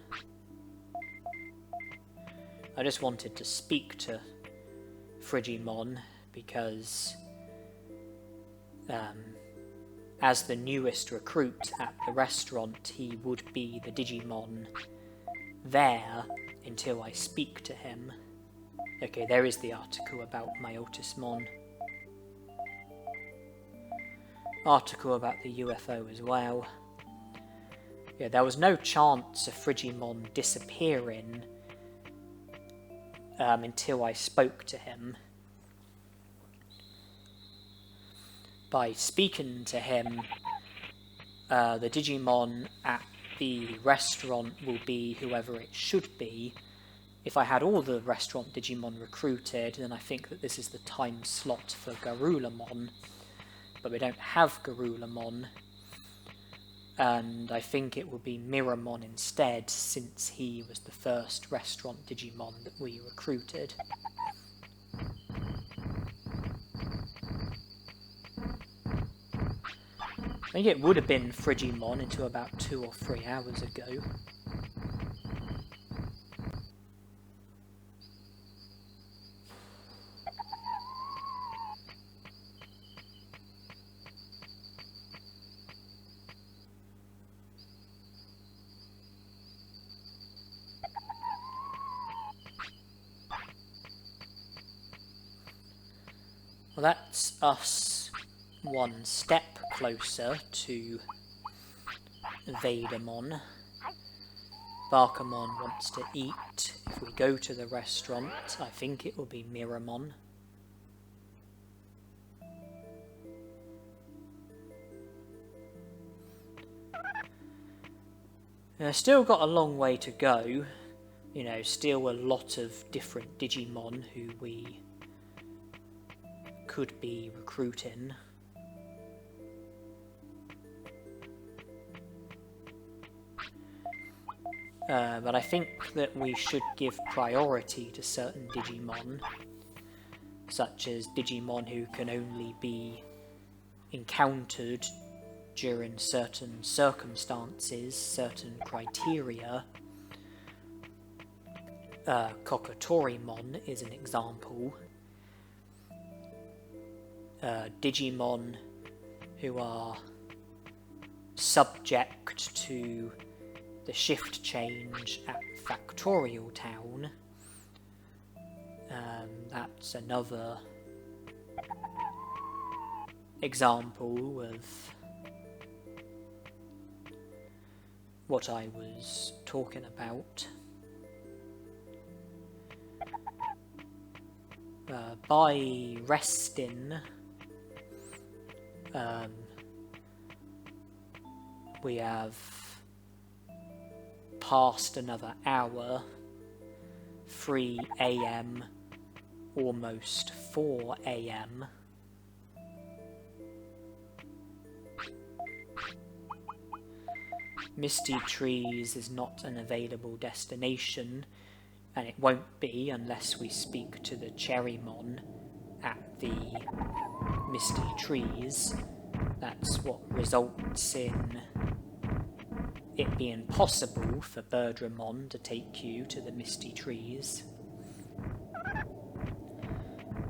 I just wanted to speak to Frigimon because as the newest recruit at the restaurant, he would be the Digimon there until I speak to him. Okay, there is the article about Myotismon. Article about the UFO as well. Yeah, there was no chance of Frigimon disappearing until I spoke to him. By speaking to him, the Digimon at the restaurant will be whoever it should be. If I had all the restaurant Digimon recruited, then I think that this is the time slot for Garulamon. But we don't have Garulamon. And I think it will be Miramon instead, since he was the first restaurant Digimon that we recruited. I think it would have been Frigimon until about 2 or 3 hours ago. Well, that's us one step closer to Vadermon. Barkamon wants to eat. If we go to the restaurant, I think it will be Miramon. Still got a long way to go. You know, still a lot of different Digimon who we could be recruiting. But I think that we should give priority to certain Digimon, such as Digimon who can only be encountered during certain circumstances, certain criteria. Kokotorimon is an example. Digimon who are subject to the shift change at Factorial Town. That's another example of what I was talking about. By resting, we have passed another hour, 3 AM, almost 4 AM. Misty Trees is not an available destination, and it won't be unless we speak to the Cherrymon at the Misty Trees. That's what results in it being possible for Birdramon to take you to the Misty Trees.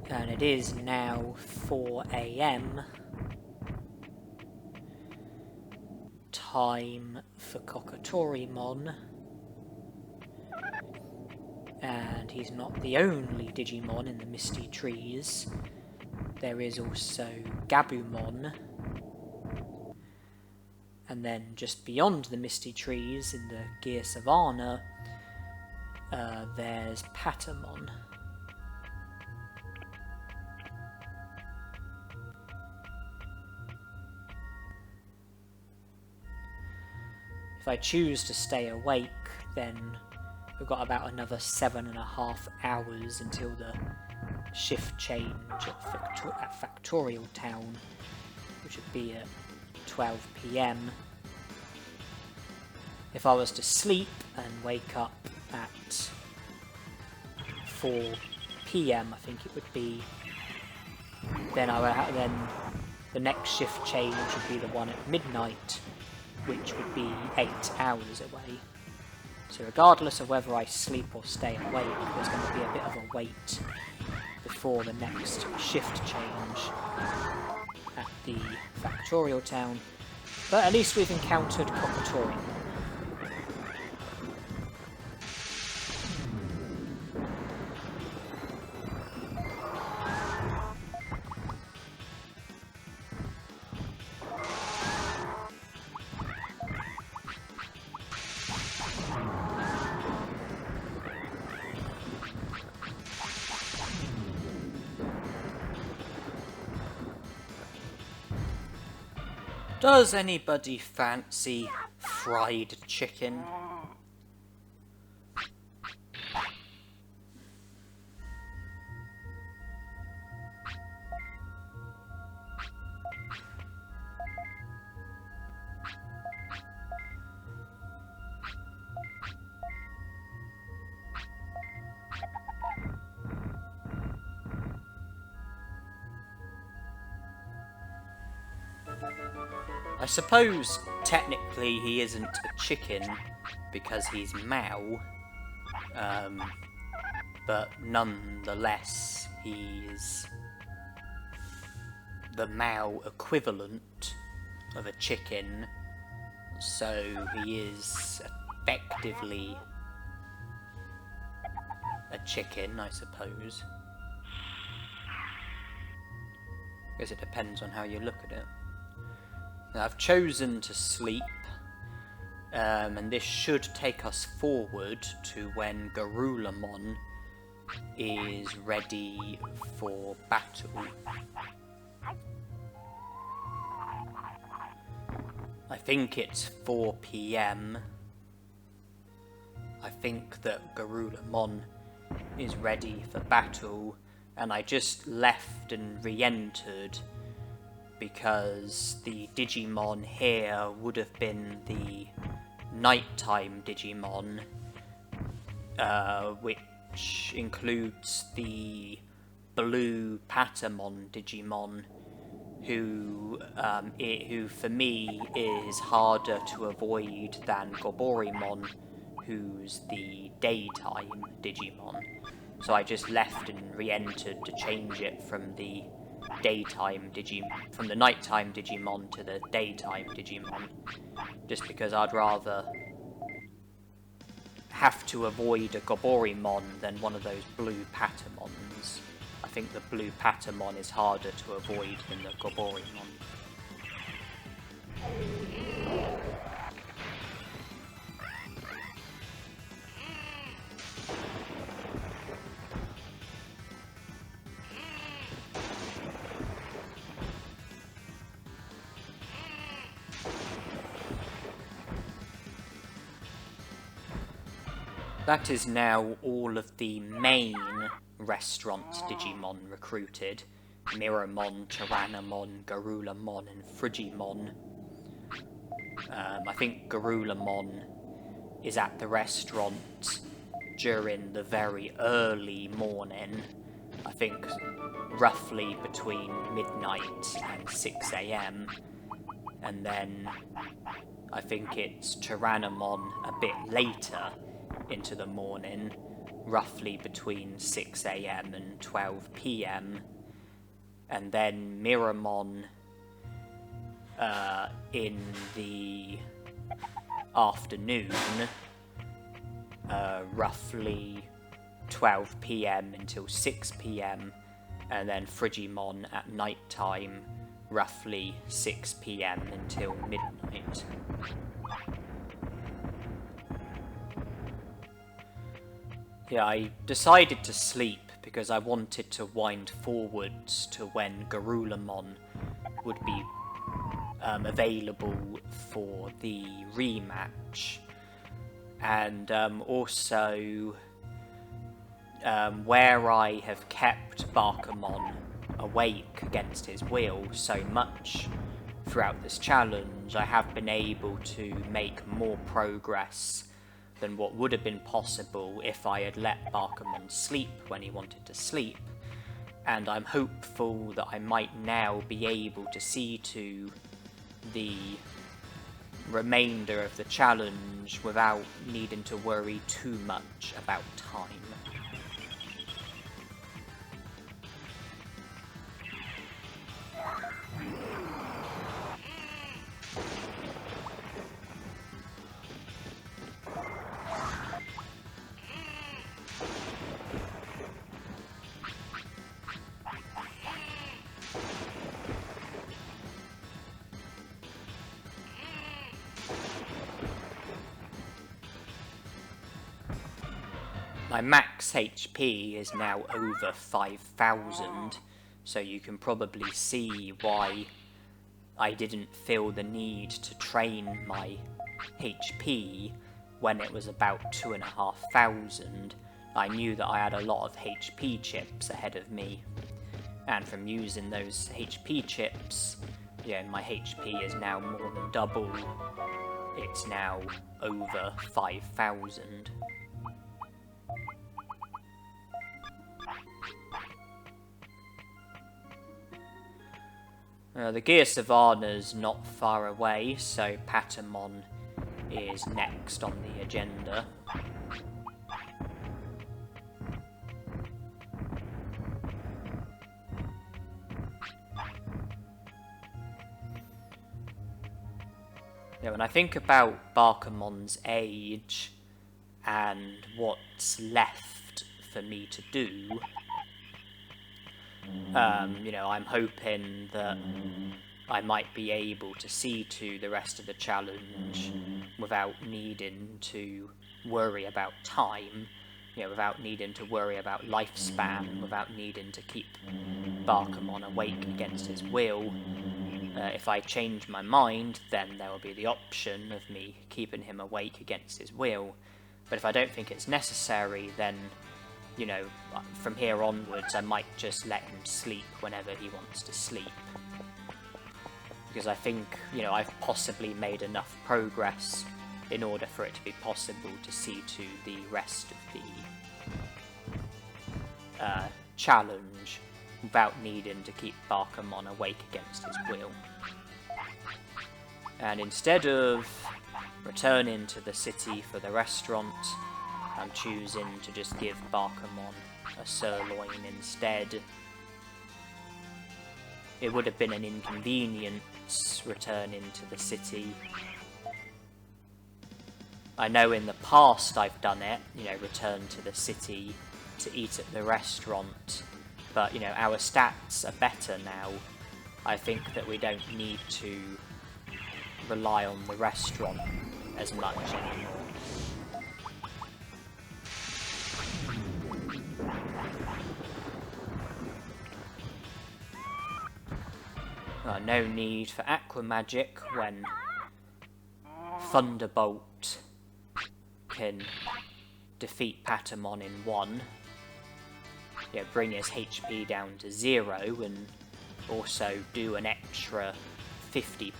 And it is now 4 AM. Time for Kokotorimon. And he's not the only Digimon in the Misty Trees. There is also Gabumon. And then just beyond the Misty Trees in the Gear Savannah, there's Patamon. If I choose to stay awake, then we've got about another 7.5 hours until the shift change at Factorial Town, which would be at 12 PM. If I was to sleep and wake up at 4 PM, I think it would be, then then the next shift change would be the one at midnight, which would be 8 hours away. So regardless of whether I sleep or stay awake, there's going to be a bit of a wait before the next shift change at the Factorial Town. But at least we've encountered Kokotori. Does anybody fancy fried chicken? I suppose technically he isn't a chicken because he's Mao, but nonetheless he's the Mao equivalent of a chicken, so he is effectively a chicken, I suppose. I guess it depends on how you look at it. Now, I've chosen to sleep, and this should take us forward to when Garulamon is ready for battle. I think it's 4 PM, I think that Garurumon is ready for battle, and I just left and re-entered because the Digimon here would have been the nighttime Digimon, which includes the blue Botamon Digimon, who for me is harder to avoid than Gabumon, who's the daytime Digimon. So I just left and re-entered to change it from the nighttime Digimon to the daytime Digimon, just because I'd rather have to avoid a Gabumon than one of those blue Botamons. I think the blue Botamon is harder to avoid than the Gabumon. That is now all of the main restaurants Digimon recruited. Mirrormon, Tyrannomon, Garurumon and Frigimon. I think Garurumon is at the restaurant during the very early morning. I think roughly between midnight and 6 AM. And then I think it's Tyrannomon a bit later into the morning, roughly between 6 AM and 12 PM, and then Mirrormon in the afternoon, roughly 12 PM until 6 PM, and then Frigimon at night time, roughly 6 PM until midnight. Yeah, I decided to sleep because I wanted to wind forwards to when Garurumon would be available for the rematch. And also where I have kept Botamon awake against his will so much throughout this challenge, I have been able to make more progress than what would have been possible if I had let Botamon sleep when he wanted to sleep, and I'm hopeful that I might now be able to see to the remainder of the challenge without needing to worry too much about time. My max HP is now over 5,000, so you can probably see why I didn't feel the need to train my HP when it was about 2,500. I knew that I had a lot of HP chips ahead of me, and from using those HP chips, yeah, my HP is now more than double. It's now over 5,000. The Gear Savannah's not far away, so Botamon is next on the agenda. Now, when I think about Botamon's age and what's left for me to do, you know, I'm hoping that I might be able to see to the rest of the challenge without needing to worry about time, you know, without needing to worry about lifespan, without needing to keep Botamon awake against his will. If I change my mind, then there will be the option of me keeping him awake against his will. But if I don't think it's necessary, then, you know, from here onwards I might just let him sleep whenever he wants to sleep. Because I think, you know, I've possibly made enough progress in order for it to be possible to see to the rest of the challenge without needing to keep Barkamon awake against his will. And instead of returning to the city for the restaurant, I'm choosing to just give Barkamon a sirloin instead. It would have been an inconvenience returning to the city. I know in the past I've done it, you know, returned to the city to eat at the restaurant, but, you know, our stats are better now. I think that we don't need to rely on the restaurant as much anymore. No need for Aqua Magic when Thunderbolt can defeat Patamon in one. Yeah, bring his HP down to 0 and also do an extra 50%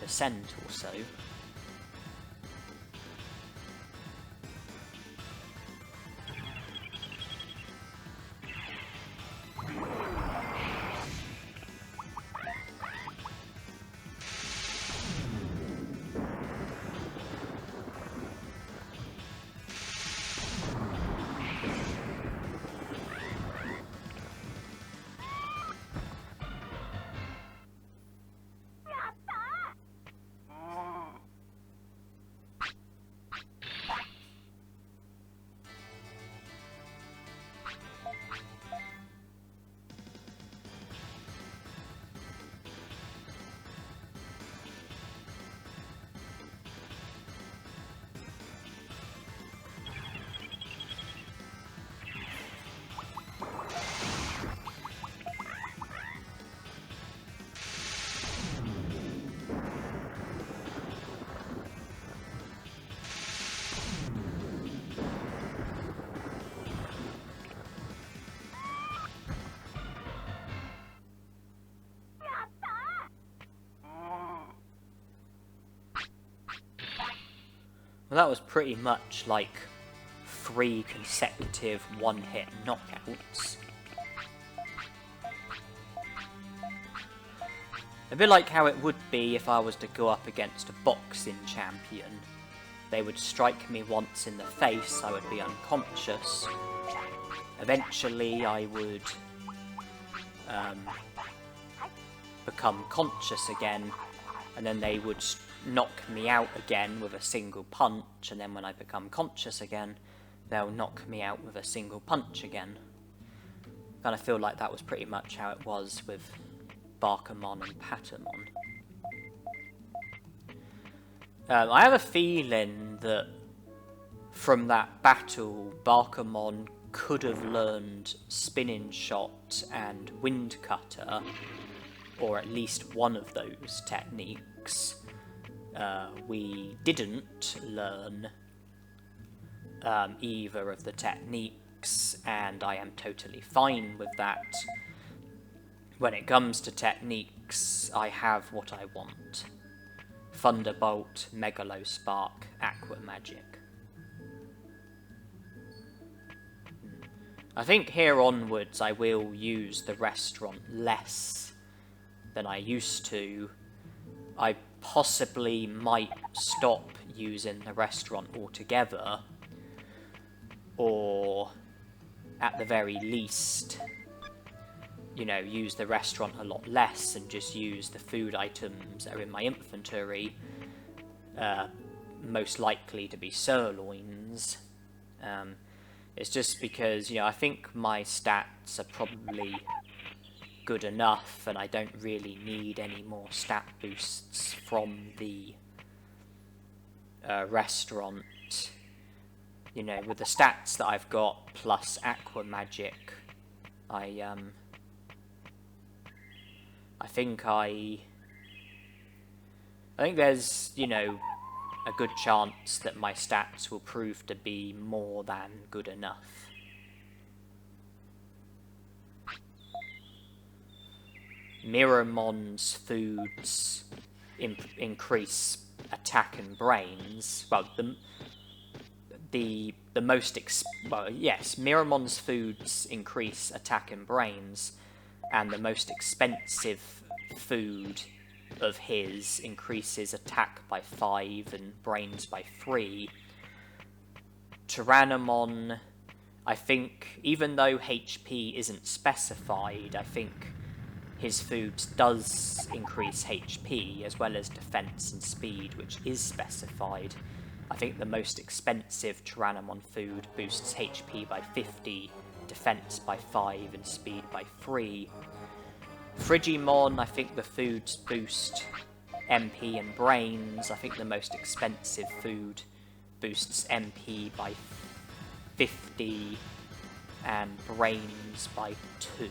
or so. Well, that was pretty much like 3 consecutive one-hit knockouts. A bit like how it would be if I was to go up against a boxing champion. They would strike me once in the face, I would be unconscious. Eventually I would become conscious again, and then they would knock me out again with a single punch, and then when I become conscious again, they'll knock me out with a single punch again. Kind of feel like that was pretty much how it was with Barkamon and Patamon. I have a feeling that from that battle, Barkamon could have learned Spinning Shot and Wind Cutter, or at least one of those techniques. We didn't learn either of the techniques, and I am totally fine with that. When it comes to techniques, I have what I want. Thunderbolt, Megalospark, Aqua Magic. I think here onwards I will use the restaurant less than I used to. I possibly might stop using the restaurant altogether, or at the very least, you know, use the restaurant a lot less and just use the food items that are in my inventory, most likely to be sirloins. It's just because, you know, I think my stats are probably good enough, and I don't really need any more stat boosts from the restaurant. You know, with the stats that I've got plus Aqua Magic, I think there's, you know, a good chance that my stats will prove to be more than good enough. Miromon's foods increase attack and brains. Well, yes, Miramon's foods increase attack and brains, and the most expensive food of his increases attack by 5 and brains by 3. Tyrannomon, I think, even though HP isn't specified, I think his foods does increase HP, as well as defense and speed, which is specified. I think the most expensive Tyrannomon food boosts HP by 50, defense by 5, and speed by 3. Frigimon, I think the foods boost MP and brains. I think the most expensive food boosts MP by 50 and brains by 2.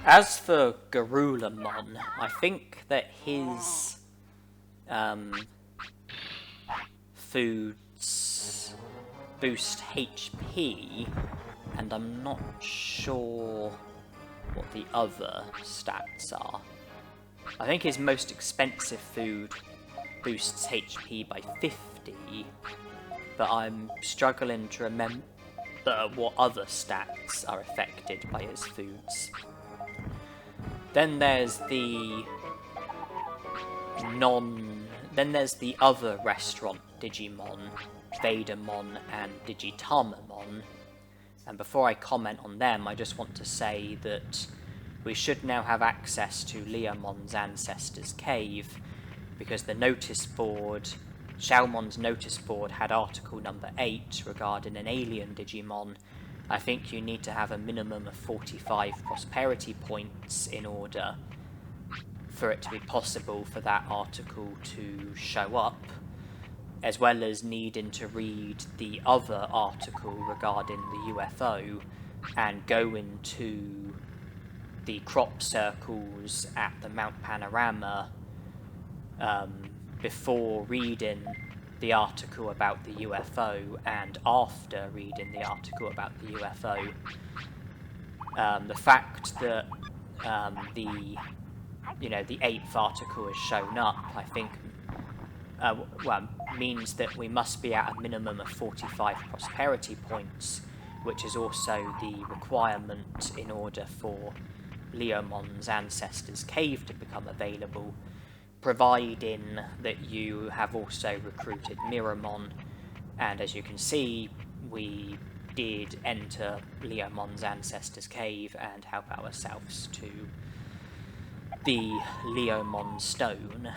As for Garurumon, I think that his foods boost HP, and I'm not sure what the other stats are. I think his most expensive food boosts HP by 50, but I'm struggling to remember what other stats are affected by his foods. Then there's the other restaurant Digimon, Vadamon and Digitamamon. And before I comment on them, I just want to say that we should now have access to Leomon's Ancestors Cave, because the notice board, Xiaomon's notice board, had article number 8 regarding an alien Digimon. I think you need to have a minimum of 45 prosperity points in order for it to be possible for that article to show up, as well as needing to read the other article regarding the UFO and go into the crop circles at the Mount Panorama before reading the article about the UFO and after reading the article about the UFO. The fact that the 8th article has shown up, I think, means that we must be at a minimum of 45 prosperity points, which is also the requirement in order for Leomon's Ancestors Cave to become available, providing that you have also recruited Miramon. And as you can see, we did enter Leomon's Ancestors Cave and help ourselves to the Leomon Stone.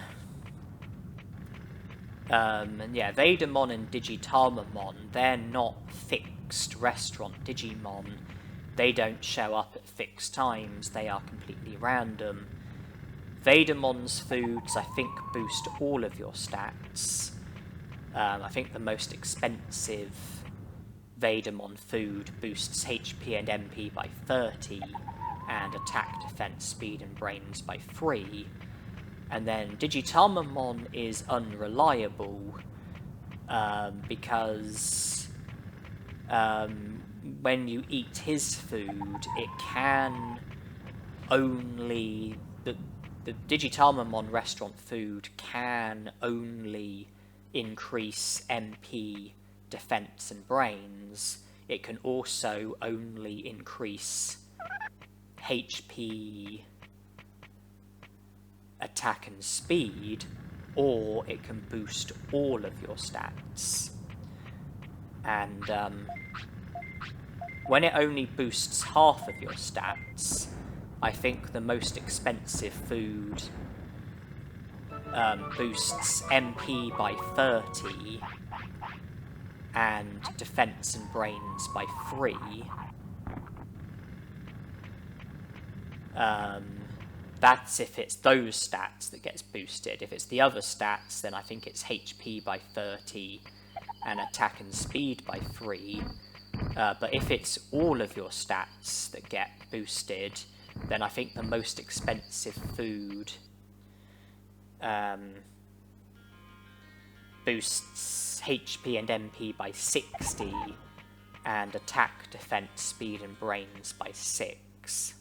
And yeah, Vadamon and Digitamamon, they're not fixed restaurant Digimon. They don't show up at fixed times, they are completely random. Vadamon's foods, I think, boost all of your stats. I think the most expensive Vadamon food boosts HP and MP by 30, and attack, defense, speed, and brains by 3. And then Digitamamon is unreliable, because when you eat his food, it can only... the Digitalmamon restaurant food can only increase MP, defense and brains. It can also only increase HP, attack and speed, or it can boost all of your stats. And when it only boosts half of your stats, I think the most expensive food boosts MP by 30 and defense and brains by 3. That's if it's those stats that gets boosted. If it's the other stats, then I think it's HP by 30 and attack and speed by 3. But if it's all of your stats that get boosted, then I think the most expensive food boosts HP and MP by 60 and attack, defense, speed and brains by 6.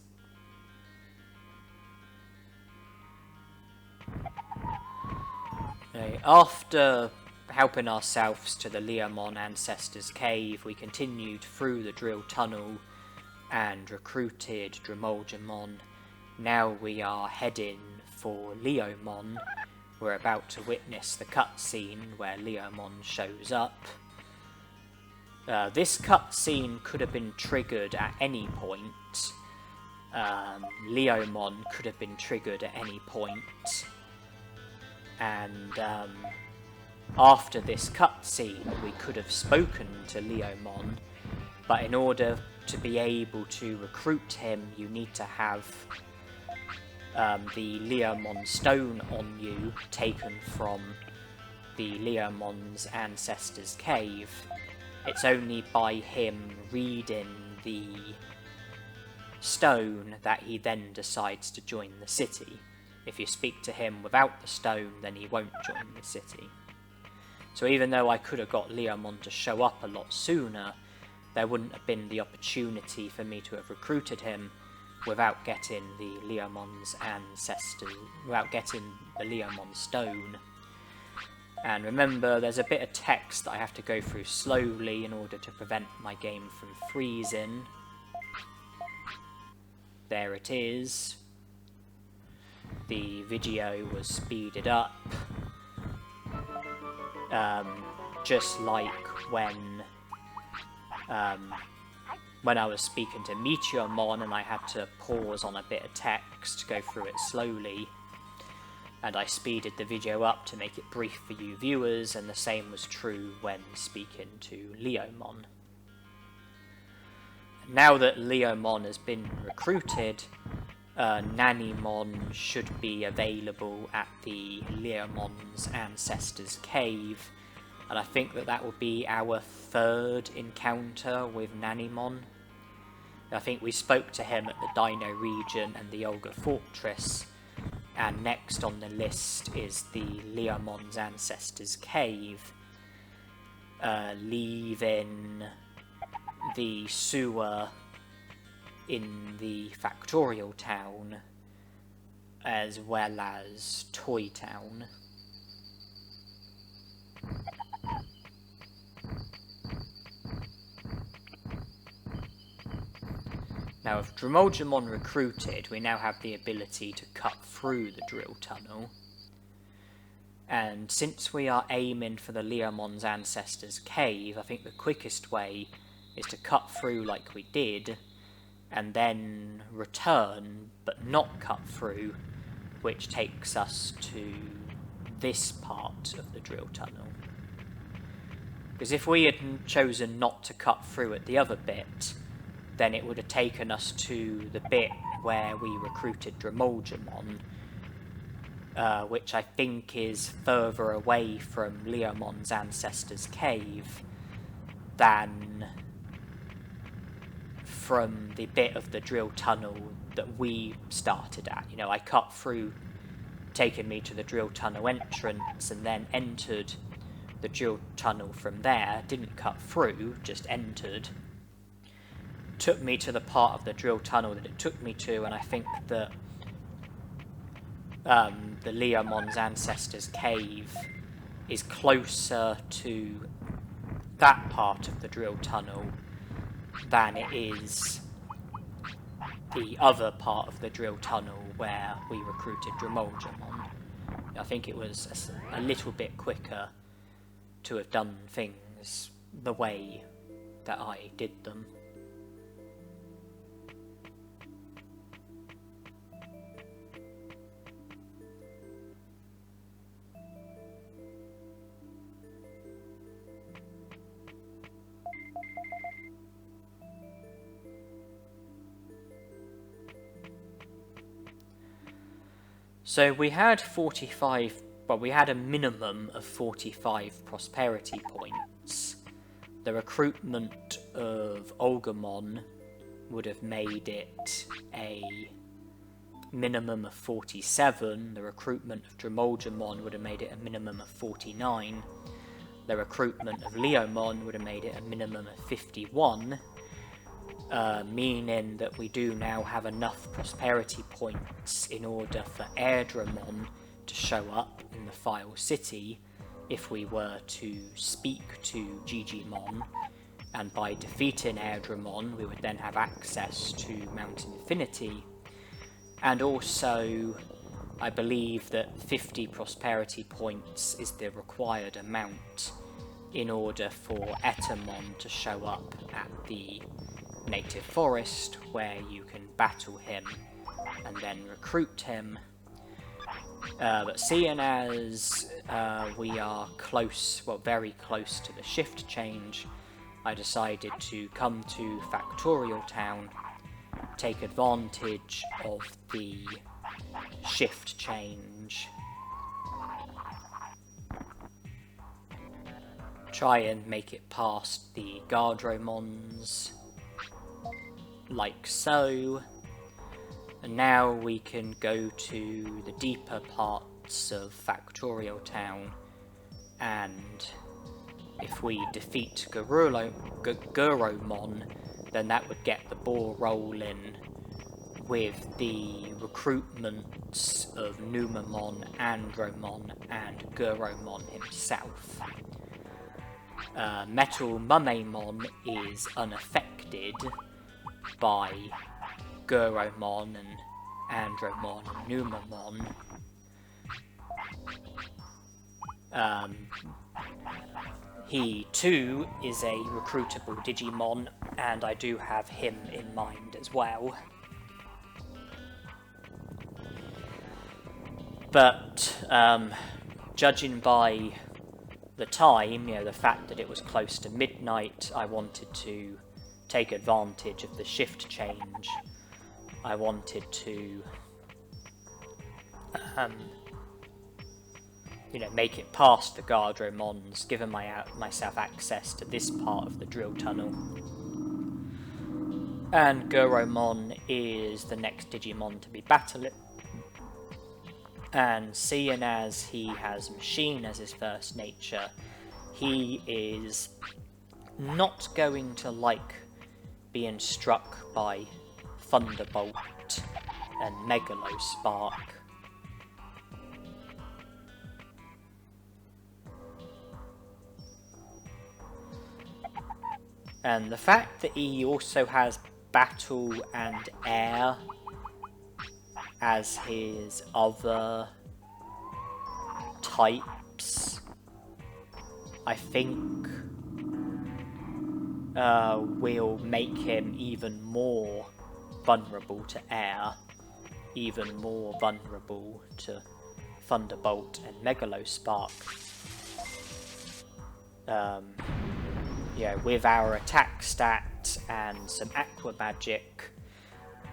After helping ourselves to the Leomon Ancestors Cave, we continued through the drill tunnel and recruited Dremolgemon. Now we are heading for Leomon. We're about to witness the cutscene where Leomon shows up. This cutscene could have been triggered at any point. Leomon could have been triggered at any point. And after this cutscene, we could have spoken to Leomon, but in order to be able to recruit him, you need to have the Leomon stone on you, taken from the Leomon's Ancestors Cave. It's only by him reading the stone that he then decides to join the city. If you speak to him without the stone, then he won't join the city. So even though I could have got Leomon to show up a lot sooner, there wouldn't have been the opportunity for me to have recruited him without getting the Leomon's ancestor, without getting the Leomon stone. And remember, there's a bit of text that I have to go through slowly in order to prevent my game from freezing. There it is. The video was speeded up. Just like when I was speaking to Meteormon and I had to pause on a bit of text, go through it slowly, and I speeded the video up to make it brief for you viewers, and the same was true when speaking to Leomon. Now that Leomon has been recruited, Numemon should be available at the Leomon's Ancestors Cave, and I think that will be our third encounter with Numemon. I think we spoke to him at the Dino region and the Olga Fortress, and next on the list is the Leomon's Ancestors Cave, leaving the sewer in the Factorial Town, as well as Toy Town. Now, with Dremolgemon recruited, we now have the ability to cut through the drill tunnel. And since we are aiming for the Leomon's Ancestors Cave, I think the quickest way is to cut through like we did, and then return, but not cut through, which takes us to this part of the drill tunnel. Because if we had chosen not to cut through at the other bit, then it would have taken us to the bit where we recruited Dremolgemon, which I think is further away from Leomon's Ancestors Cave than from the bit of the drill tunnel that we started at. You know, I cut through, taking me to the drill tunnel entrance, and then entered the drill tunnel from there. Didn't cut through, just entered. Took me to the part of the drill tunnel that it took me to, and I think that the Leomon's ancestors' cave is closer to that part of the drill tunnel than it is the other part of the drill tunnel where we recruited Digimon. I think it was a little bit quicker to have done things the way that I did them. So we had 45, well, we had a minimum of 45 prosperity points. The recruitment of Agumon would have made it a minimum of 47. The recruitment of Digimon would have made it a minimum of 49. The recruitment of Leomon would have made it a minimum of 51. Meaning that we do now have enough prosperity points in order for Agumon to show up in the File City if we were to speak to Digimon, and by defeating Agumon we would then have access to Mountain Infinity. And also, I believe that 50 prosperity points is the required amount in order for Etamon to show up at the native forest, where you can battle him and then recruit him. But seeing as we are close, well, very close to the shift change, I decided to come to Factorial Town, take advantage of the shift change, try and make it past the Gardromons, like so, and now we can go to the deeper parts of Factorial Town, and if we defeat Koromon, then that would get the ball rolling with the recruitments of Numemon, Andromon, and Koromon himself. Metal Numemon is unaffected by Koromon and Andromon and Numemon. He too is a recruitable Digimon, and I do have him in mind as well. But judging by the time, the fact that it was close to midnight, I wanted to take advantage of the shift change. I wanted to make it past the Gardromons, giving myself access to this part of the drill tunnel. And Koromon is the next Digimon to be battled. And seeing as he has Machine as his first nature, he is not going to like being struck by Thunderbolt and Megalospark. And the fact that he also has Battle and Air as his other types, I think will make him even more vulnerable to air, even more vulnerable to Thunderbolt and Megalospark. With our attack stat and some Aqua Magic,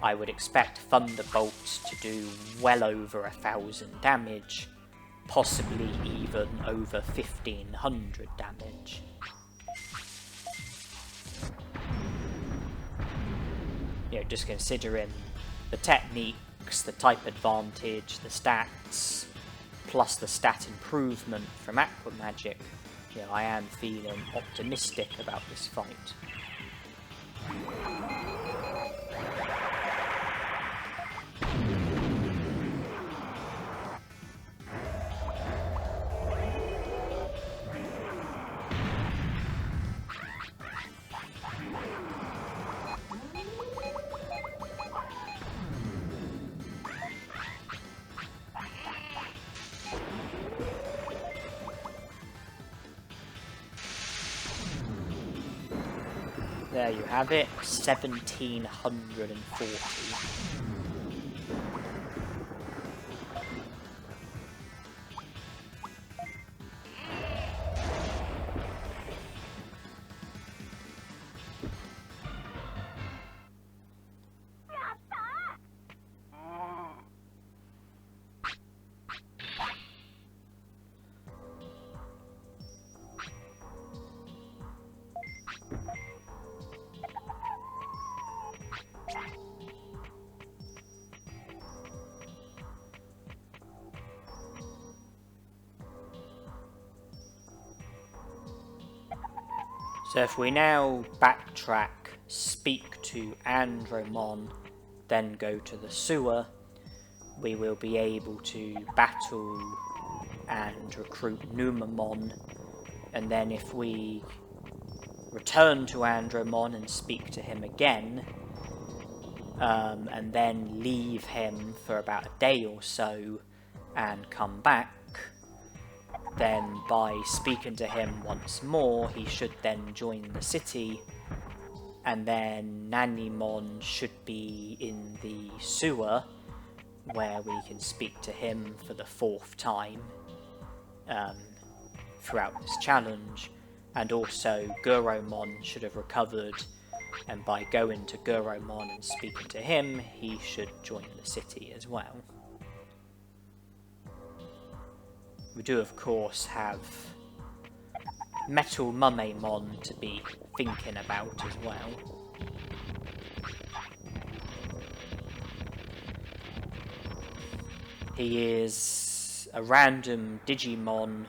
I would expect Thunderbolt to do well over 1,000 damage, possibly even over 1,500 damage. Just considering the techniques, the type advantage, the stats, plus the stat improvement from Aqua Magic, I am feeling optimistic about this fight. there you have it, 1740. So if we now backtrack, speak to Andromon, then go to the sewer, we will be able to battle and recruit Numemon, and then if we return to Andromon and speak to him again, and then leave him for about a day or so and come back, then by speaking to him once more, he should then join the city, and then Numemon should be in the sewer, where we can speak to him for the 4th time throughout this challenge, and also Koromon should have recovered, and by going to Koromon and speaking to him, he should join the city as well. We do, of course, have Metal Numemon to be thinking about as well. He is a random Digimon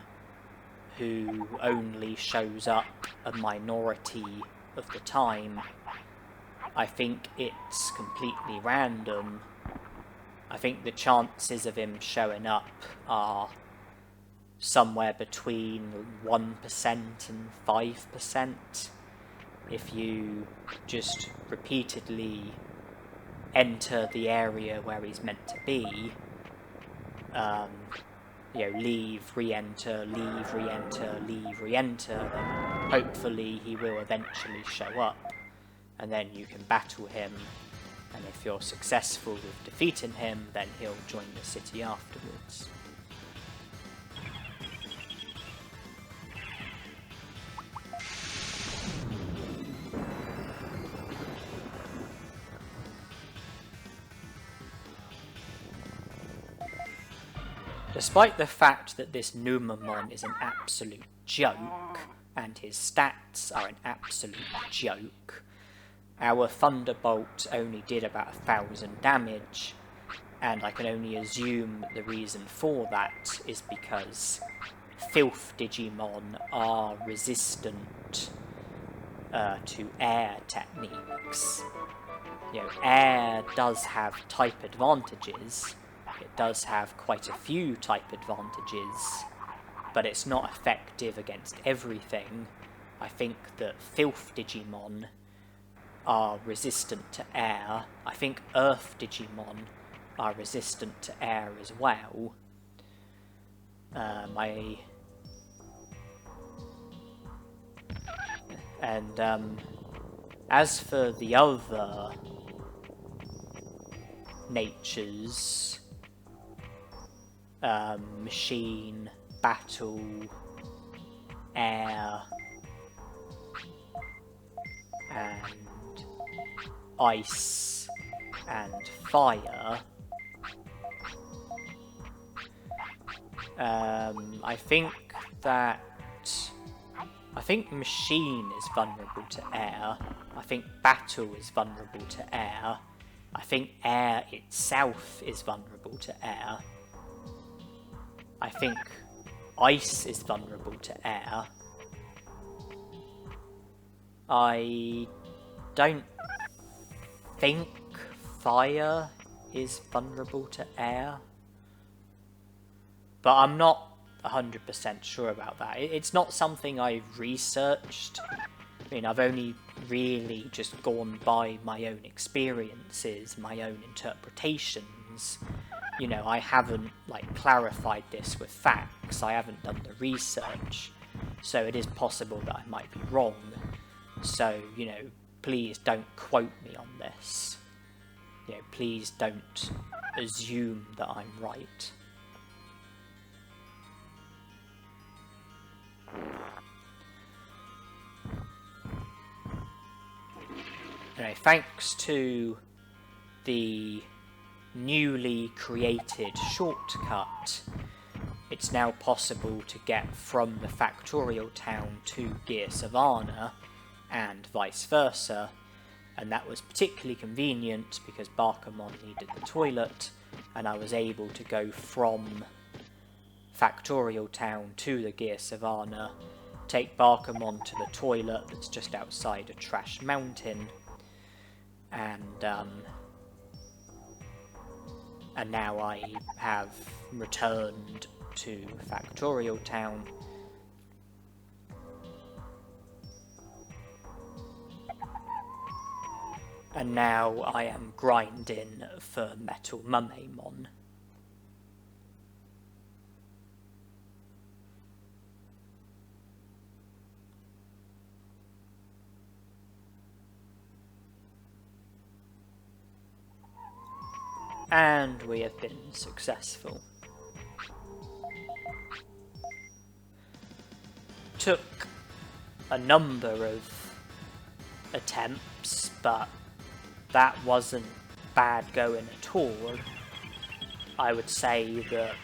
who only shows up a minority of the time. I think it's completely random. I think the chances of him showing up are somewhere between 1% and 5%. If you just repeatedly enter the area where he's meant to be, leave, re-enter, leave, re-enter, leave, re-enter, then hopefully he will eventually show up, and then you can battle him, and if you're successful with defeating him, then he'll join the city afterwards. Despite the fact that this Numemon is an absolute joke, and his stats are an absolute joke, our Thunderbolt only did about 1,000 damage, and I can only assume that the reason for that is because Filth Digimon are resistant to air techniques. Air does have type advantages. It does have quite a few type advantages, but it's not effective against everything. I think that Filth Digimon are resistant to air. I think Earth Digimon are resistant to air as well. As for the other natures, machine, battle, air, and ice, and fire, I think machine is vulnerable to air. I think battle is vulnerable to air. I think air itself is vulnerable to air. I think ice is vulnerable to air. I don't think fire is vulnerable to air. But I'm not 100% sure about that. It's not something I've researched. I've only really just gone by my own experiences, my own interpretations. I haven't clarified this with facts. I haven't done the research, so it is possible that I might be wrong. So please don't quote me on this. You know, please don't assume that I'm right. Anyway, thanks to the newly created shortcut, it's now possible to get from the Factorial Town to Gear Savannah, and vice versa, and that was particularly convenient because Barkamon needed the toilet, and I was able to go from Factorial Town to the Gear Savannah, take Barkamon to the toilet that's just outside a Trash Mountain, and now I have returned to Factorial Town. And now I am grinding for Metal Numemon. And we have been successful. Took a number of attempts, but that wasn't bad going at all. I would say that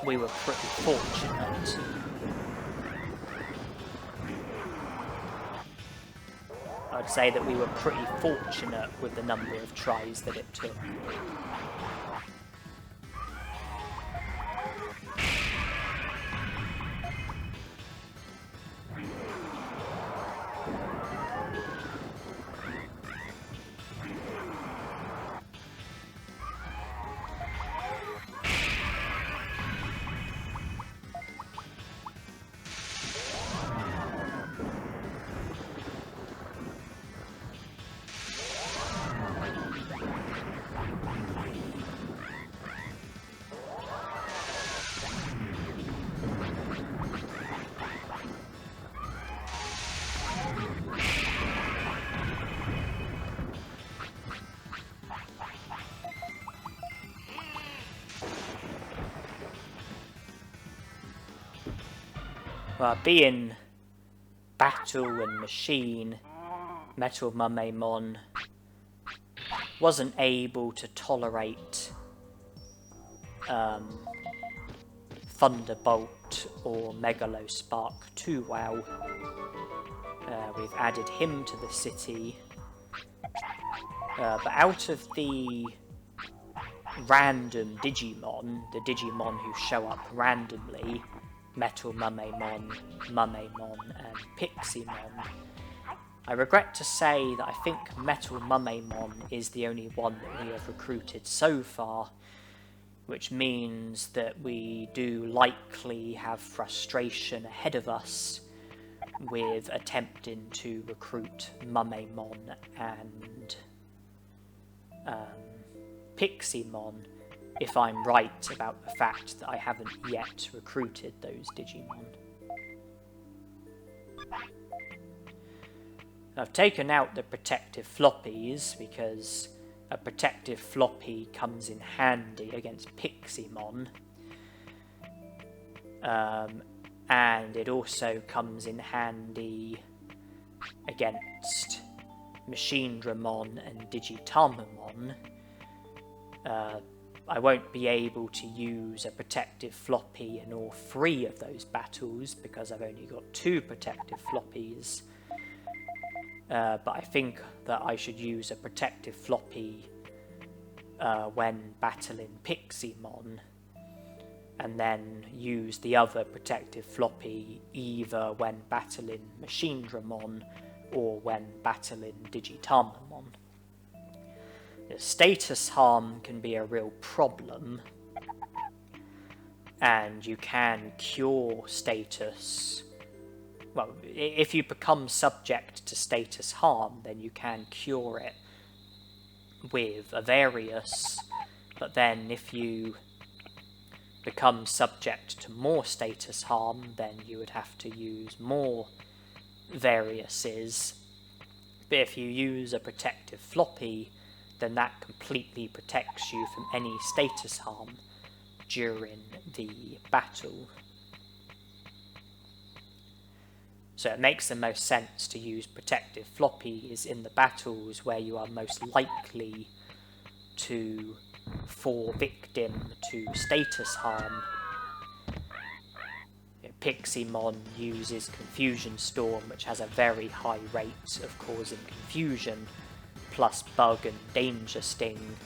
we were pretty fortunate. I'd say that we were pretty fortunate with the number of tries that it took. Well, being Battle and Machine, Metal Numemon wasn't able to tolerate Thunderbolt or Megalospark too well. We've added him to the city. But out of the random Digimon, the Digimon who show up randomly, Metal Numemon, Numemon, and Piximon, I regret to say that I think Metal Numemon is the only one that we have recruited so far, which means that we do likely have frustration ahead of us with attempting to recruit Numemon and Piximon, if I'm right about the fact that I haven't yet recruited those Digimon. I've taken out the protective floppies because a protective floppy comes in handy against Piximon, and it also comes in handy against Machinedramon and Digitamon. I won't be able to use a protective floppy in all three of those battles because I've only got 2 protective floppies. But I think that I should use a protective floppy when battling Piximon, and then use the other protective floppy either when battling Machinedramon or when battling Digitamon. The status harm can be a real problem, and you can cure status. Well, if you become subject to status harm, then you can cure it with a Various, but then if you become subject to more status harm, then you would have to use more Variouses But if you use a protective floppy, then that completely protects you from any status harm during the battle. So it makes the most sense to use protective floppies in the battles where you are most likely to fall victim to status harm. Piximon uses Confusion Storm, which has a very high rate of causing confusion, plus Bug and Danger Sting,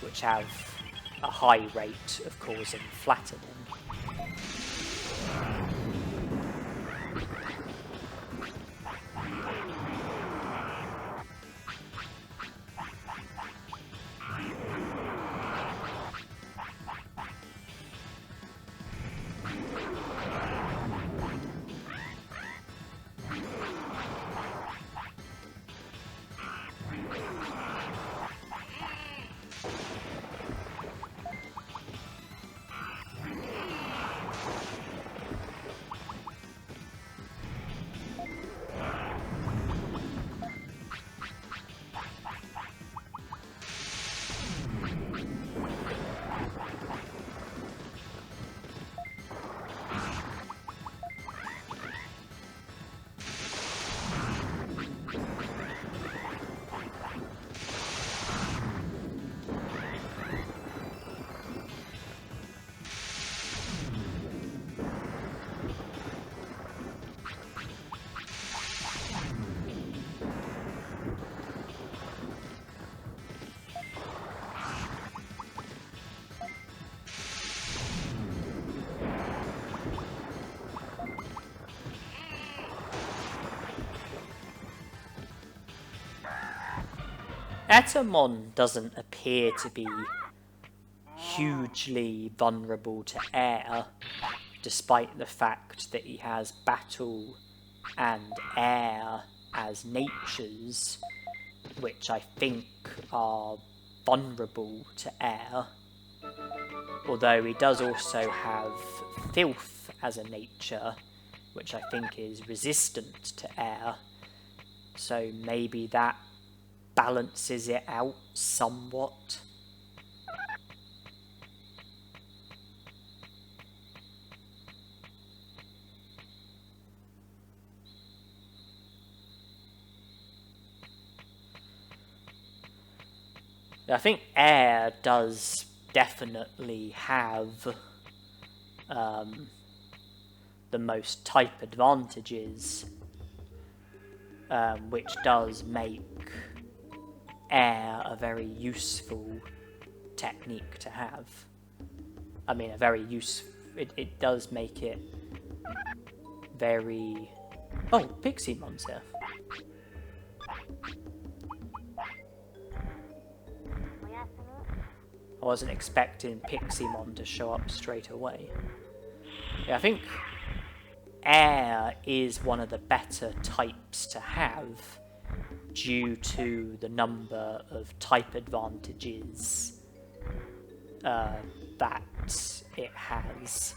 which have a high rate of causing flattening. Agumon doesn't appear to be hugely vulnerable to air, despite the fact that he has battle and air as natures, which I think are vulnerable to air. Although he does also have filth as a nature, which I think is resistant to air, so maybe that balances it out somewhat. I think air does definitely have the most type advantages, which does make air a very useful technique to have. I mean, it does make it very... Oh, Piximon's here. I wasn't expecting Piximon to show up straight away. Yeah, I think air is one of the better types to have due to the number of type advantages that it has.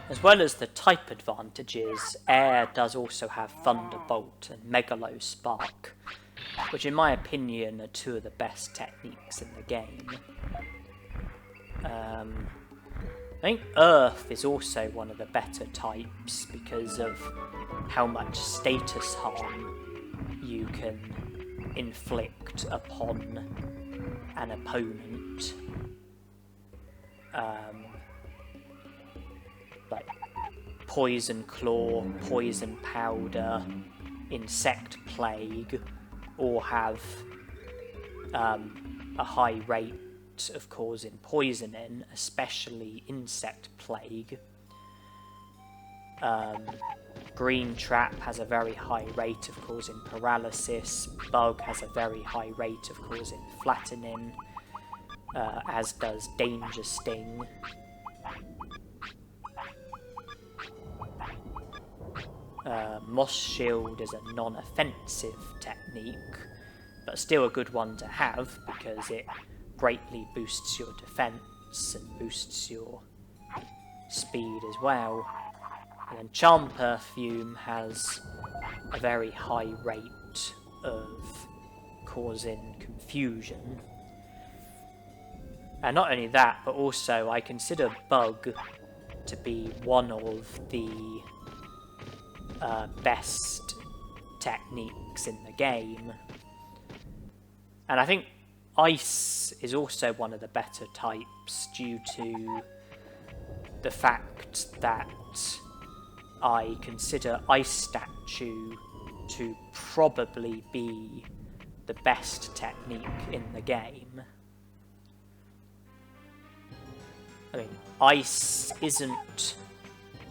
As well as the type advantages, Air does also have Thunderbolt and Megalo Spark, which in my opinion are two of the best techniques in the game. I think Earth is also one of the better types because of how much status harm you can inflict upon an opponent. Like Poison Claw, Poison Powder, Insect Plague all have a high rate of causing poisoning, especially Insect Plague. Green Trap has a very high rate of causing paralysis. Bug has a very high rate of causing flattening, as does Danger Sting. Moss Shield is a non-offensive technique, but still a good one to have because it greatly boosts your defense and boosts your speed as well. And then Charm Perfume has a very high rate of causing confusion. And not only that, but also I consider Bug to be one of the best techniques in the game. And I think Ice is also one of the better types due to the fact that I consider Ice Statue to probably be the best technique in the game. I mean, Ice isn't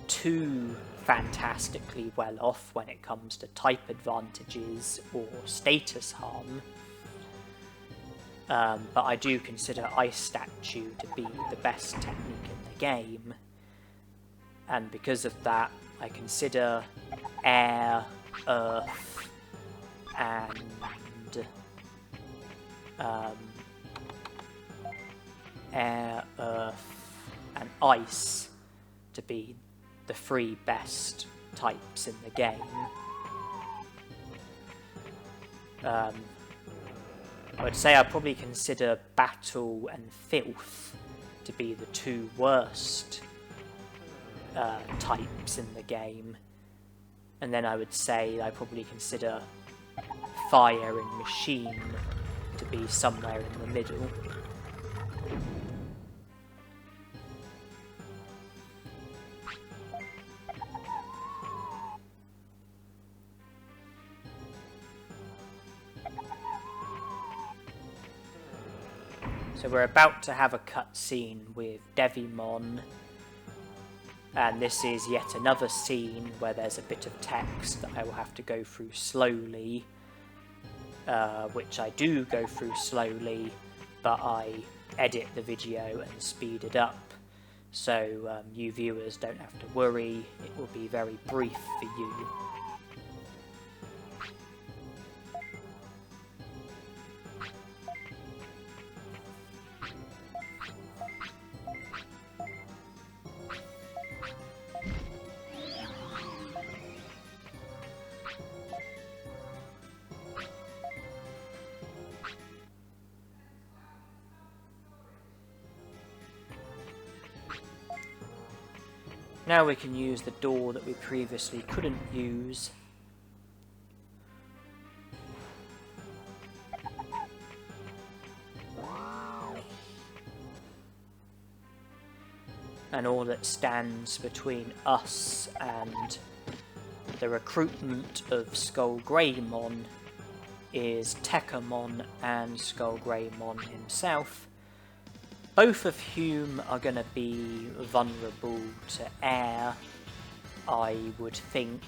too fantastically well off when it comes to type advantages or status harm, but I do consider Ice Statue to be the best technique in the game, and because of that I consider Air, Earth, and Ice to be the three best types in the game. I would say I'd probably consider Battle and Filth to be the two worst types in the game, and then I would say I probably consider Fire and Machine to be somewhere in the middle. So we're about to have a cutscene with Devimon, and this is yet another scene where there's a bit of text that I will have to go through slowly, which I do go through slowly, but I edit the video and speed it up, so you viewers don't have to worry, it will be very brief for you. Now we can use the door that we previously couldn't use. And all that stands between us and the recruitment of Skullgreymon is Tekamon and Skullgreymon himself, both of whom are going to be vulnerable to air, I would think.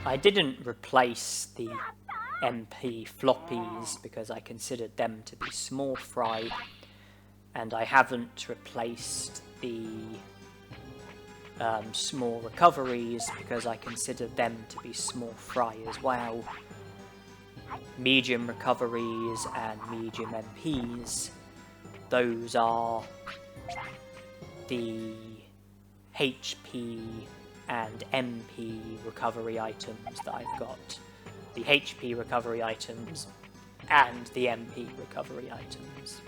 I didn't replace the MP floppies because I considered them to be small fry, and I haven't replaced the small recoveries because I considered them to be small fry as well. Medium recoveries and medium MPs, those are the HP and MP recovery items that I've got. The HP recovery items and the MP recovery items.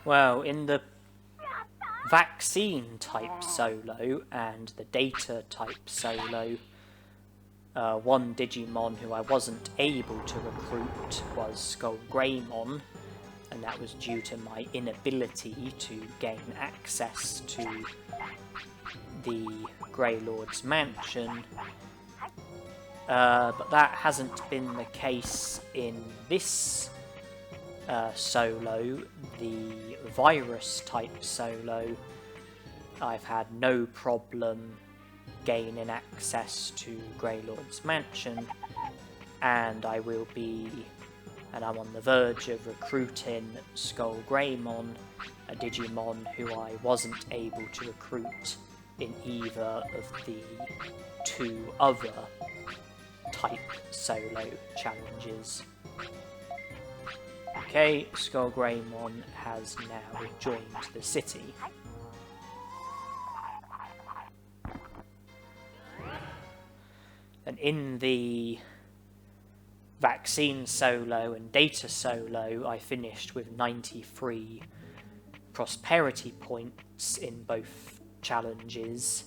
Well, in the Vaccine type solo and the Data type solo, one Digimon who I wasn't able to recruit was Greymon, and that was due to my inability to gain access to the Grey Lord's mansion. But that hasn't been the case in this solo, the Virus type solo. I've had no problem gaining access to Grey Lord's mansion, and I'm on the verge of recruiting Greymon, a Digimon who I wasn't able to recruit in either of the two other type solo challenges. Okay, Greymon has now joined the city. And in the Vaccine solo and Data solo, I finished with 93 prosperity points in both challenges.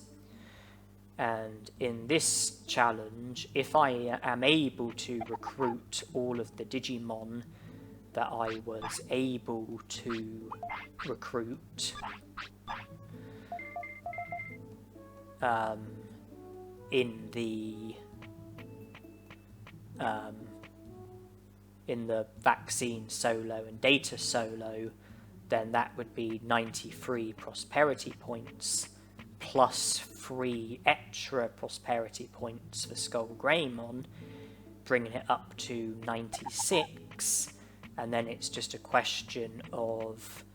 And in this challenge, if I am able to recruit all of the Digimon that I was able to recruit in the Vaccine solo and Data solo, then that would be 93 prosperity points plus 3 extra prosperity points for Greymon, bringing it up to 96. And then it's just a question of,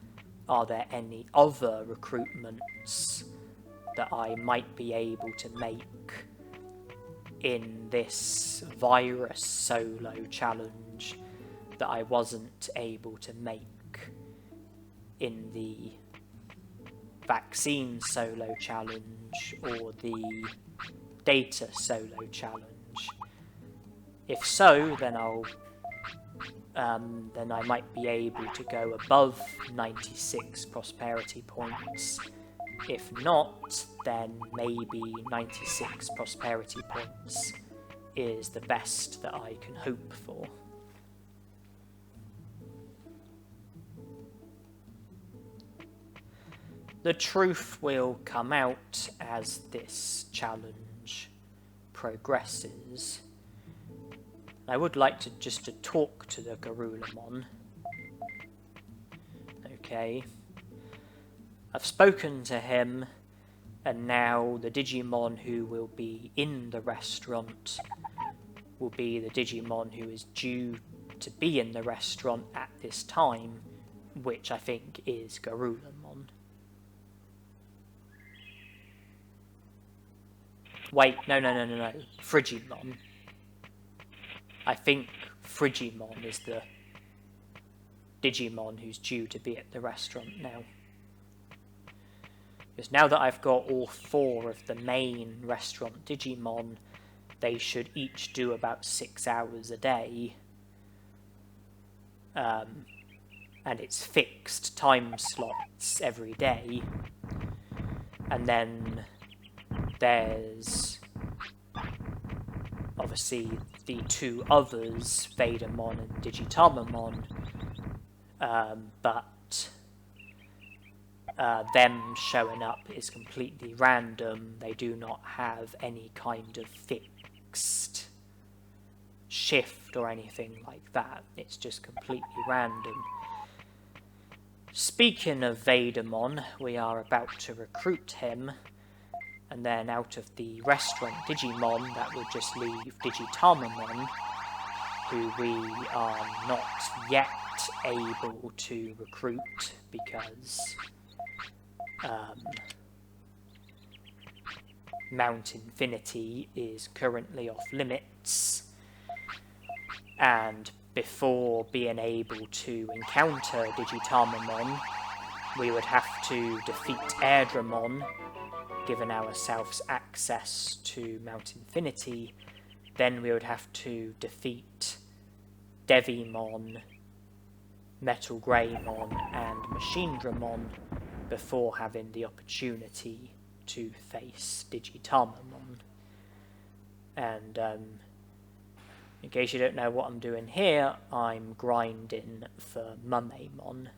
are there any other recruitments that I might be able to make in this Virus solo challenge that I wasn't able to make in the Vaccine solo challenge or the Data solo challenge. If so, then then I might be able to go above 96 prosperity points. If not, then maybe 96 prosperity points is the best that I can hope for. The truth will come out as this challenge progresses. I would like to talk to the Garurumon. Okay. I've spoken to him, And now the Digimon who will be in the restaurant will be the Digimon who is due to be in the restaurant at this time, which I think is Garurumon. Wait, no, Frigimon. I think Frigimon is the Digimon who's due to be at the restaurant now. Because now that I've got all 4 of the main restaurant Digimon, they should each do about 6 hours a day. And it's fixed time slots every day. And then there's obviously the 2 others, Vadomon and Digitamamon, but them showing up is completely random. They do not have any kind of fixed shift or anything like that. It's just completely random. Speaking of Vadomon, we are about to recruit him, and then out of the restaurant Digimon, that will just leave Digitamamon, who we are not yet able to recruit because Mount Infinity is currently off limits, and before being able to encounter Digitamamon, we would have to defeat Airdramon, given ourselves access to Mount Infinity. Then we would have to defeat Devimon, Metal Greymon and Machinedramon before having the opportunity to face Digitamamon. And in case you don't know what I'm doing here, I'm grinding for Numemon.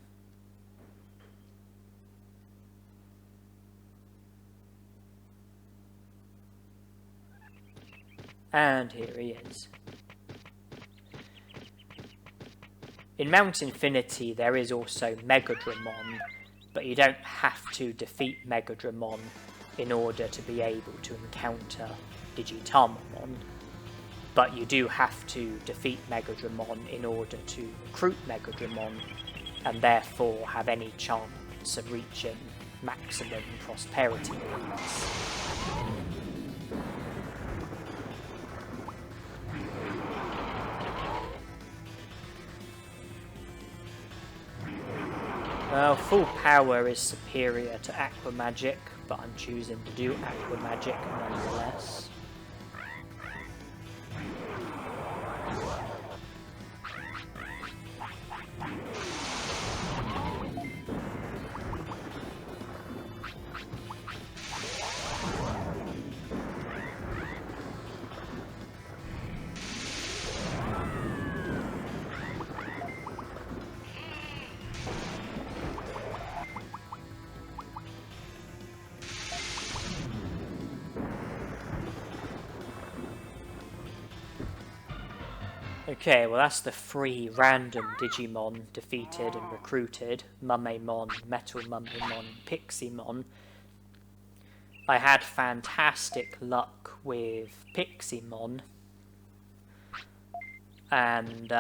And here he is. In Mount Infinity there is also Megadramon, but you don't have to defeat Megadramon in order to be able to encounter Digitamamon. But you do have to defeat Megadramon in order to recruit Megadramon, and therefore have any chance of reaching maximum prosperity rates. Well, full power is superior to Aqua Magic, but I'm choosing to do Aqua Magic nonetheless. Okay, well that's the 3 random Digimon defeated and recruited. Numemon, Metal Numemon, Piximon. I had fantastic luck with Piximon. And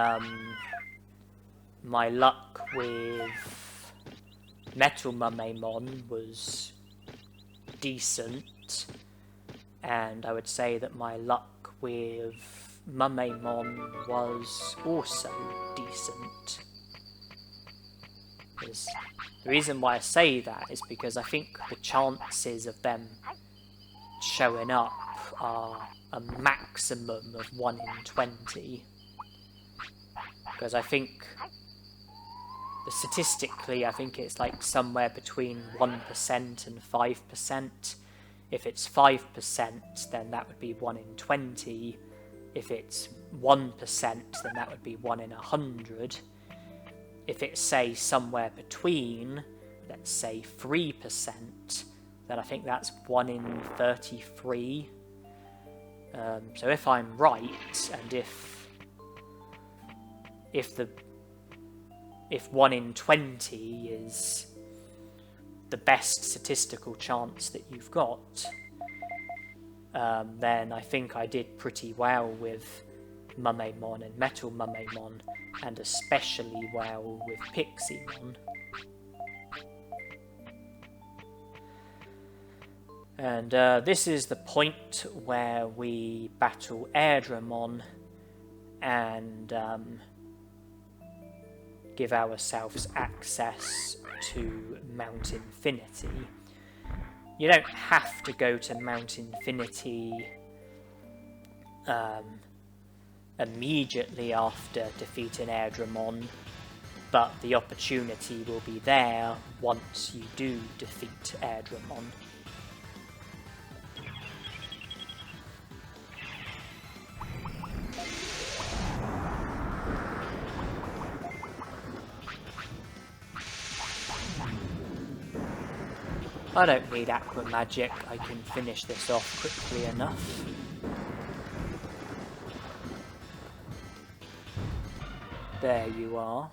my luck with Metal Numemon was decent. And I would say that my luck with Numemon was also decent. The reason why I say that is because I think the chances of them showing up are a maximum of 1 in 20. Because I think, statistically, I think it's like somewhere between 1% and 5%. If it's 5%, then that would be 1 in 20. If it's 1%, then that would be 1 in 100. If it's, say, somewhere between, let's say 3%, then I think that's 1 in 33. So if I'm right, and if 1 in 20 is the best statistical chance that you've got, then I think I did pretty well with Numemon and Metal Numemon, and especially well with Piximon. And this is the point where we battle Agumon and give ourselves access to Mount Infinity. You don't have to go to Mount Infinity immediately after defeating Agumon, but the opportunity will be there once you do defeat Agumon. I don't need Aqua Magic, I can finish this off quickly enough. There you are.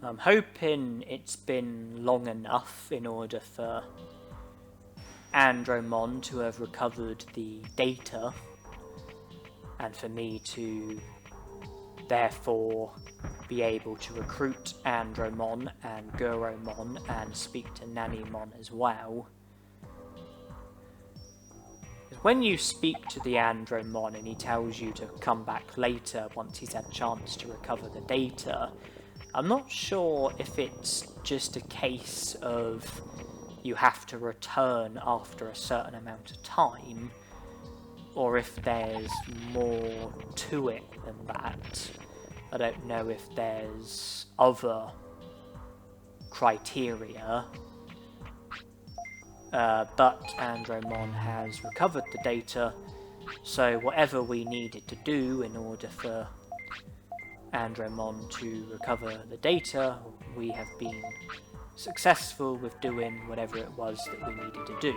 I'm hoping it's been long enough in order for Andromon to have recovered the data, and for me to therefore be able to recruit Andromon and Koromon and speak to Numemon as well. When you speak to the Andromon and he tells you to come back later once he's had a chance to recover the data, I'm not sure if it's just a case of you have to return after a certain amount of time, or if there's more to it than that. I don't know if there's other criteria, but Andromon has recovered the data, so whatever we needed to do in order for Andromon to recover the data, we have been successful with doing whatever it was that we needed to do.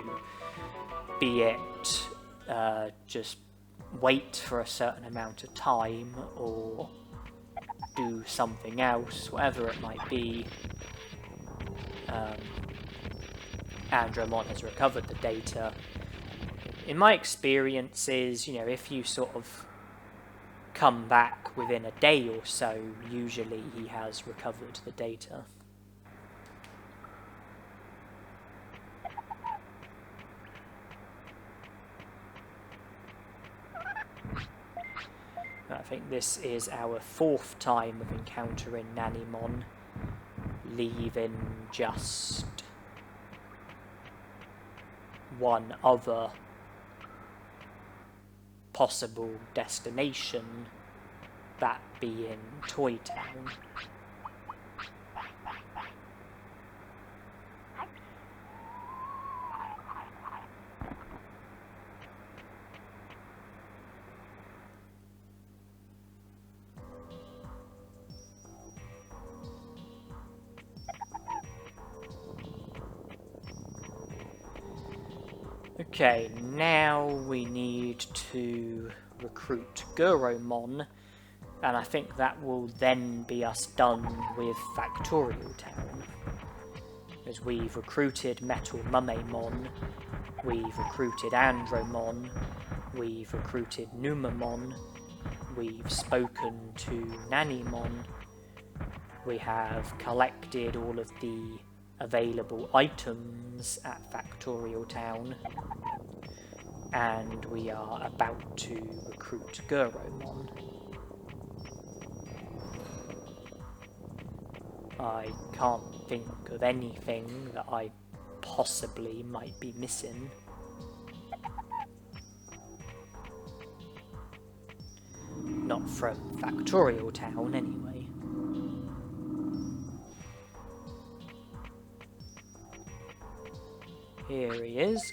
Be it just wait for a certain amount of time, or do something else, whatever it might be. Andromon has recovered the data. In my experiences, if you sort of come back within a day or so, usually he has recovered the data. I think this is our 4th time of encountering Numemon, leaving just one other possible destination, that being Toy Town. Okay, now we need to recruit Koromon, and I think that will then be us done with Factorial Town. As we've recruited Metal Numemon, we've recruited Andromon, we've recruited Numemon, we've spoken to Numemon, we have collected all of the available items at Factorial Town, and we are about to recruit Koromon. I can't think of anything that I possibly might be missing. Not from Factorial Town, anyway. Here he is.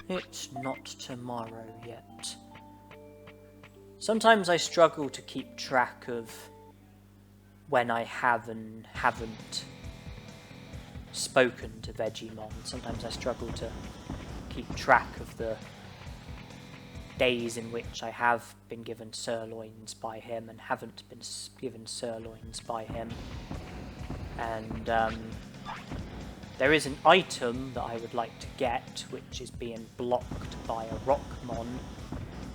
It's not tomorrow yet. Sometimes I struggle to keep track of when I have and haven't spoken to Digimon. Sometimes I struggle to keep track of the days in which I have been given sirloins by him and haven't been given sirloins by him. And there is an item that I would like to get, which is being blocked by a Rockmon.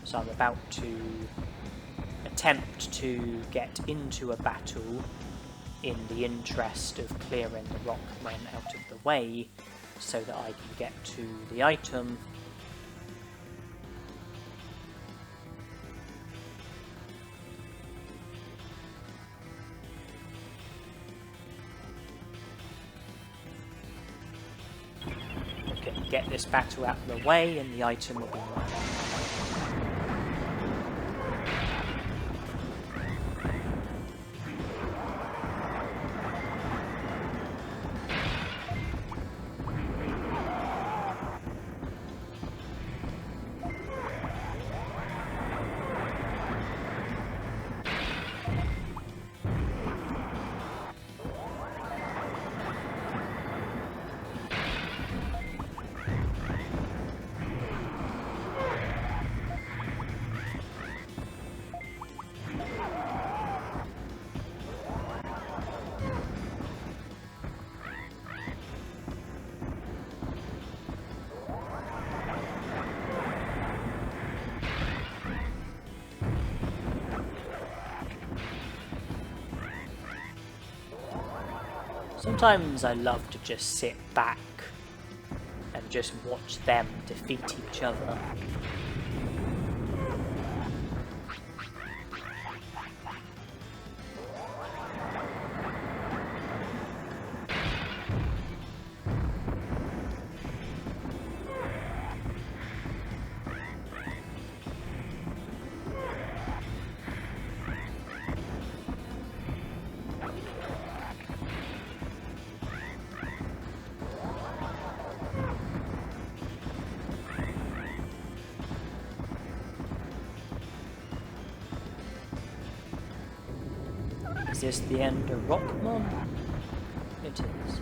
So I'm about to attempt to get into a battle in the interest of clearing the Rockmon out of the way so that I can get to the item. Get this battle out of the way and the item will be mine. Sometimes I love to just sit back and just watch them defeat each other. Is this the end of Rockmon? It is.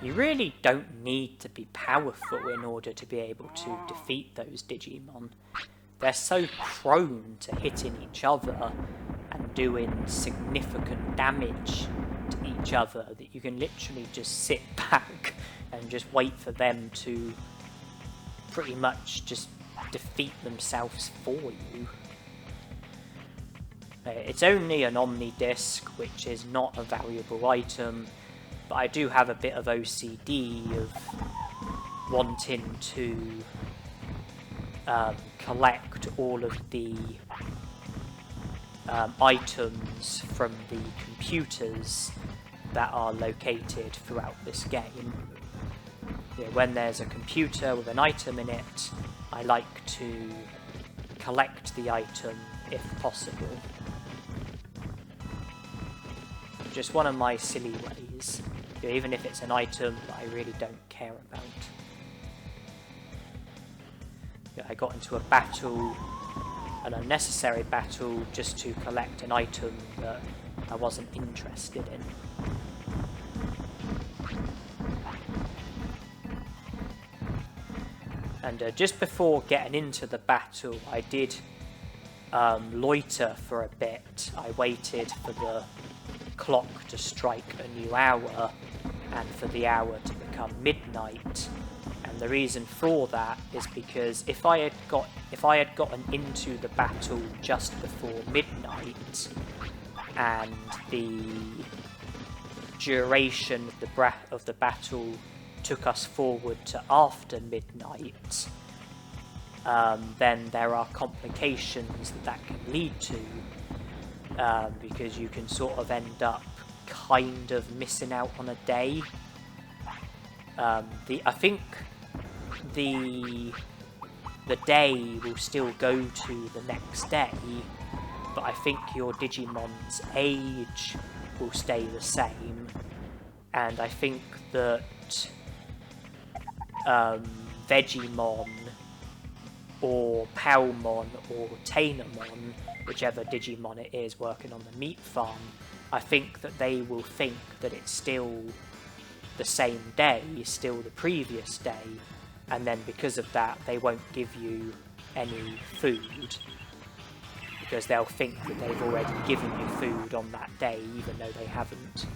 You really don't need to be powerful in order to be able to defeat those Digimon. They're so prone to hitting each other and doing significant damage to each other that you can literally just sit back and just wait for them to pretty much just defeat themselves for you. It's only an Omni Disc, which is not a valuable item, but I do have a bit of OCD of wanting to collect all of the items from the computers that are located throughout this game. when there's a computer with an item in it, I like to collect the item if possible. Just one of my silly ways, even if it's an item that I really don't care about. I got into a battle, an unnecessary battle, just to collect an item that I wasn't interested in. And just before getting into the battle, I did loiter for a bit. I waited for the clock to strike a new hour and for the hour to become midnight. And the reason for that is because if I had gotten into the battle just before midnight and the duration of the battle took us forward to after midnight, then there are complications that can lead to, because you can sort of end up kind of missing out on a day. I think the day will still go to the next day, but I think your Digimon's age will stay the same, and I think that Vegemon or Palmon or Tainamon, whichever Digimon it is working on the meat farm, I think that they will think that it's still the same day, still the previous day, and then because of that they won't give you any food, because they'll think that they've already given you food on that day even though they haven't.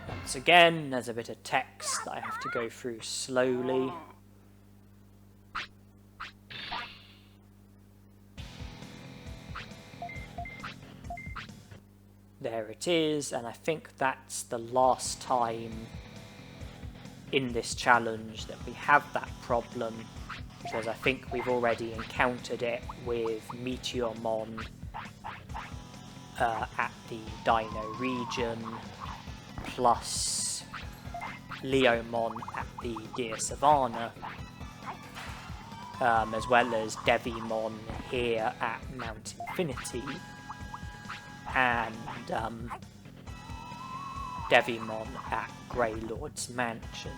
Once again, there's a bit of text that I have to go through slowly. There it is, and I think that's the last time in this challenge that we have that problem, because I think we've already encountered it with Meteormon at the Dino region, plus Leomon at the Deer Savannah, as well as Devimon here at Mount Infinity, and Devimon at Greylord's Mansion.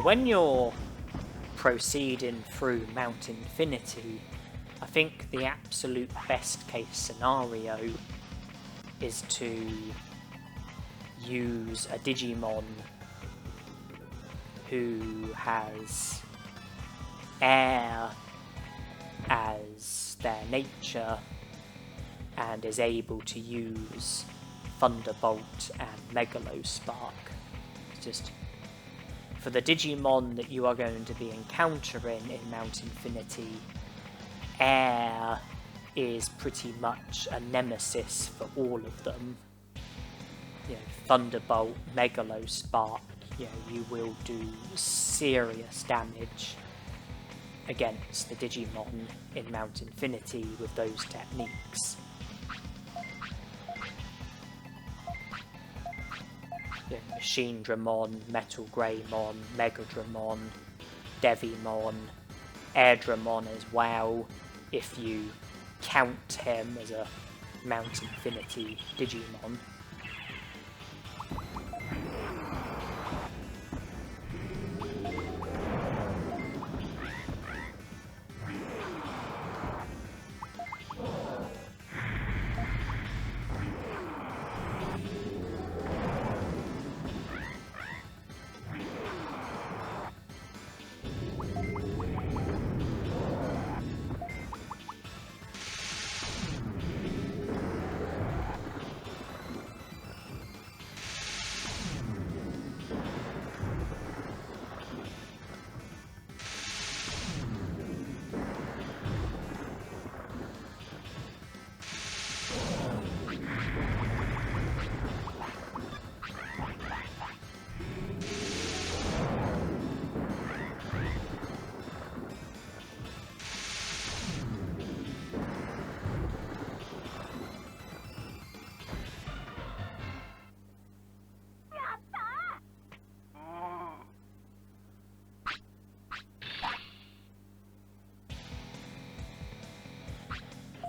When you're proceeding through Mount Infinity, I think the absolute best case scenario is to use a Digimon who has air as their nature, and is able to use Thunderbolt and Megalospark. It's just, for the Digimon that you are going to be encountering in Mount Infinity, air is pretty much a nemesis for all of them. You know, Thunderbolt, Megalospark, you will do serious damage against the Digimon in Mount Infinity with those techniques. Machine Dramon, Metal Greymon, Mega Dramon, Devimon, Air Dramon as well, if you count him as a Mount Infinity Digimon.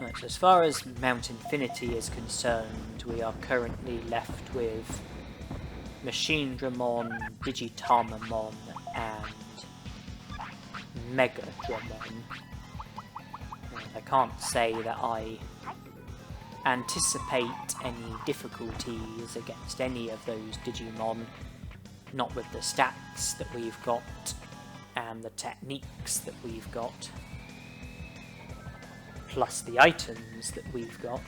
Right, so as far as Mount Infinity is concerned, we are currently left with Machine Dramon, Digitamamon, and Mega Dramon. And I can't say that I anticipate any difficulties against any of those Digimon, not with the stats that we've got and the techniques that we've got, plus the items that we've got.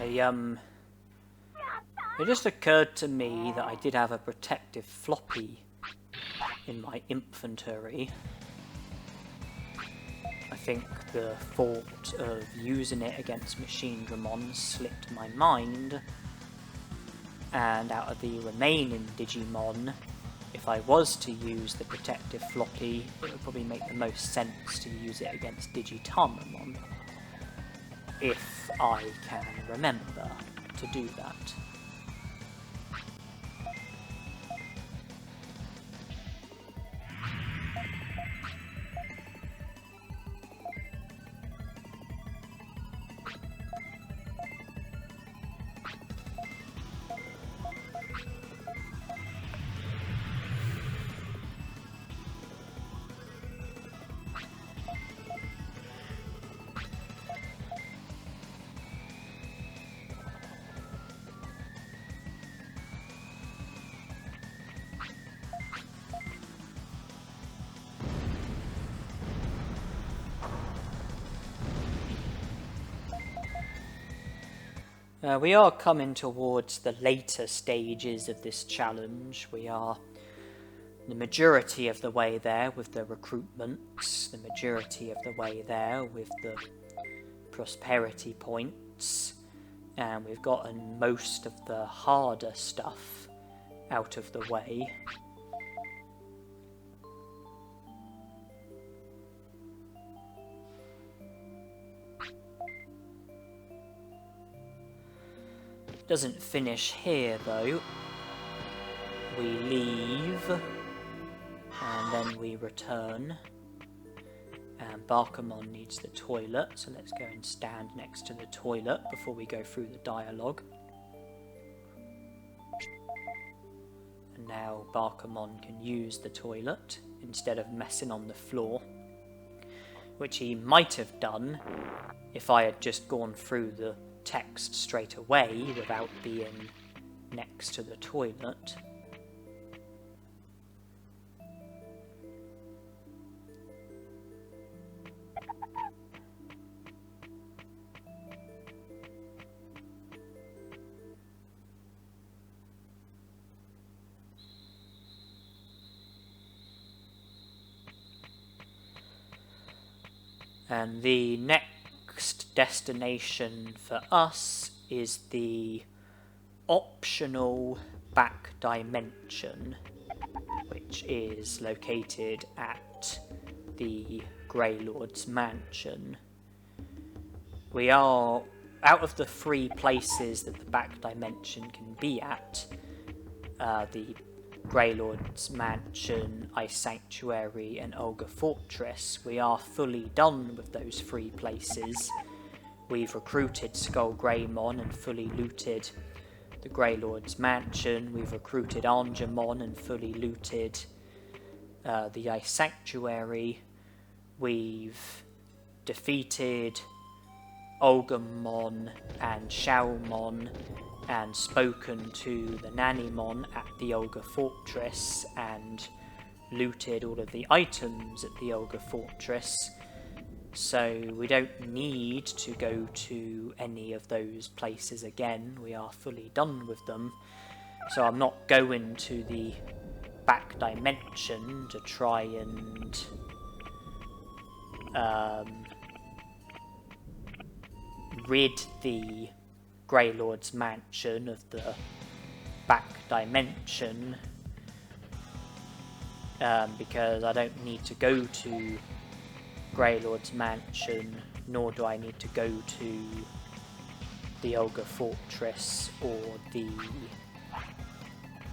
It just occurred to me that I did have a protective floppy in my inventory. I think the thought of using it against Machine Dramon slipped my mind, and out of the remaining Digimon, if I was to use the protective floppy, it would probably make the most sense to use it against Digitamon, if I can remember to do that. We are coming towards the later stages of this challenge. We are the majority of the way there with the recruitments, the majority of the way there with the prosperity points, and we've gotten most of the harder stuff out of the way. Doesn't finish here though. We leave and then we return, and Barkamon needs the toilet, so let's go and stand next to the toilet before we go through the dialogue. And now Barkamon can use the toilet instead of messing on the floor, which he might have done if I had just gone through the text straight away without being next to the toilet. And the next destination for us is the optional back dimension, which is located at the Grey Lord's mansion. We are, out of the 3 places that the back dimension can be at, the Grey Lord's mansion, Ice Sanctuary and Olga Fortress, we are fully done with those 3 places. We've recruited Skull Greymon and fully looted the Grey Lord's mansion. We've recruited Agumon and fully looted the Ice Sanctuary. We've defeated Agumon and Xiaomon and spoken to the Numemon at the Olga Fortress and looted all of the items at the Olga Fortress. So we don't need to go to any of those places again. We are fully done with them. So I'm not going to the back dimension to try and rid the Grey Lord's mansion of the back dimension, because I don't need to go to Grey Lord's mansion, nor do I need to go to the Olga Fortress or the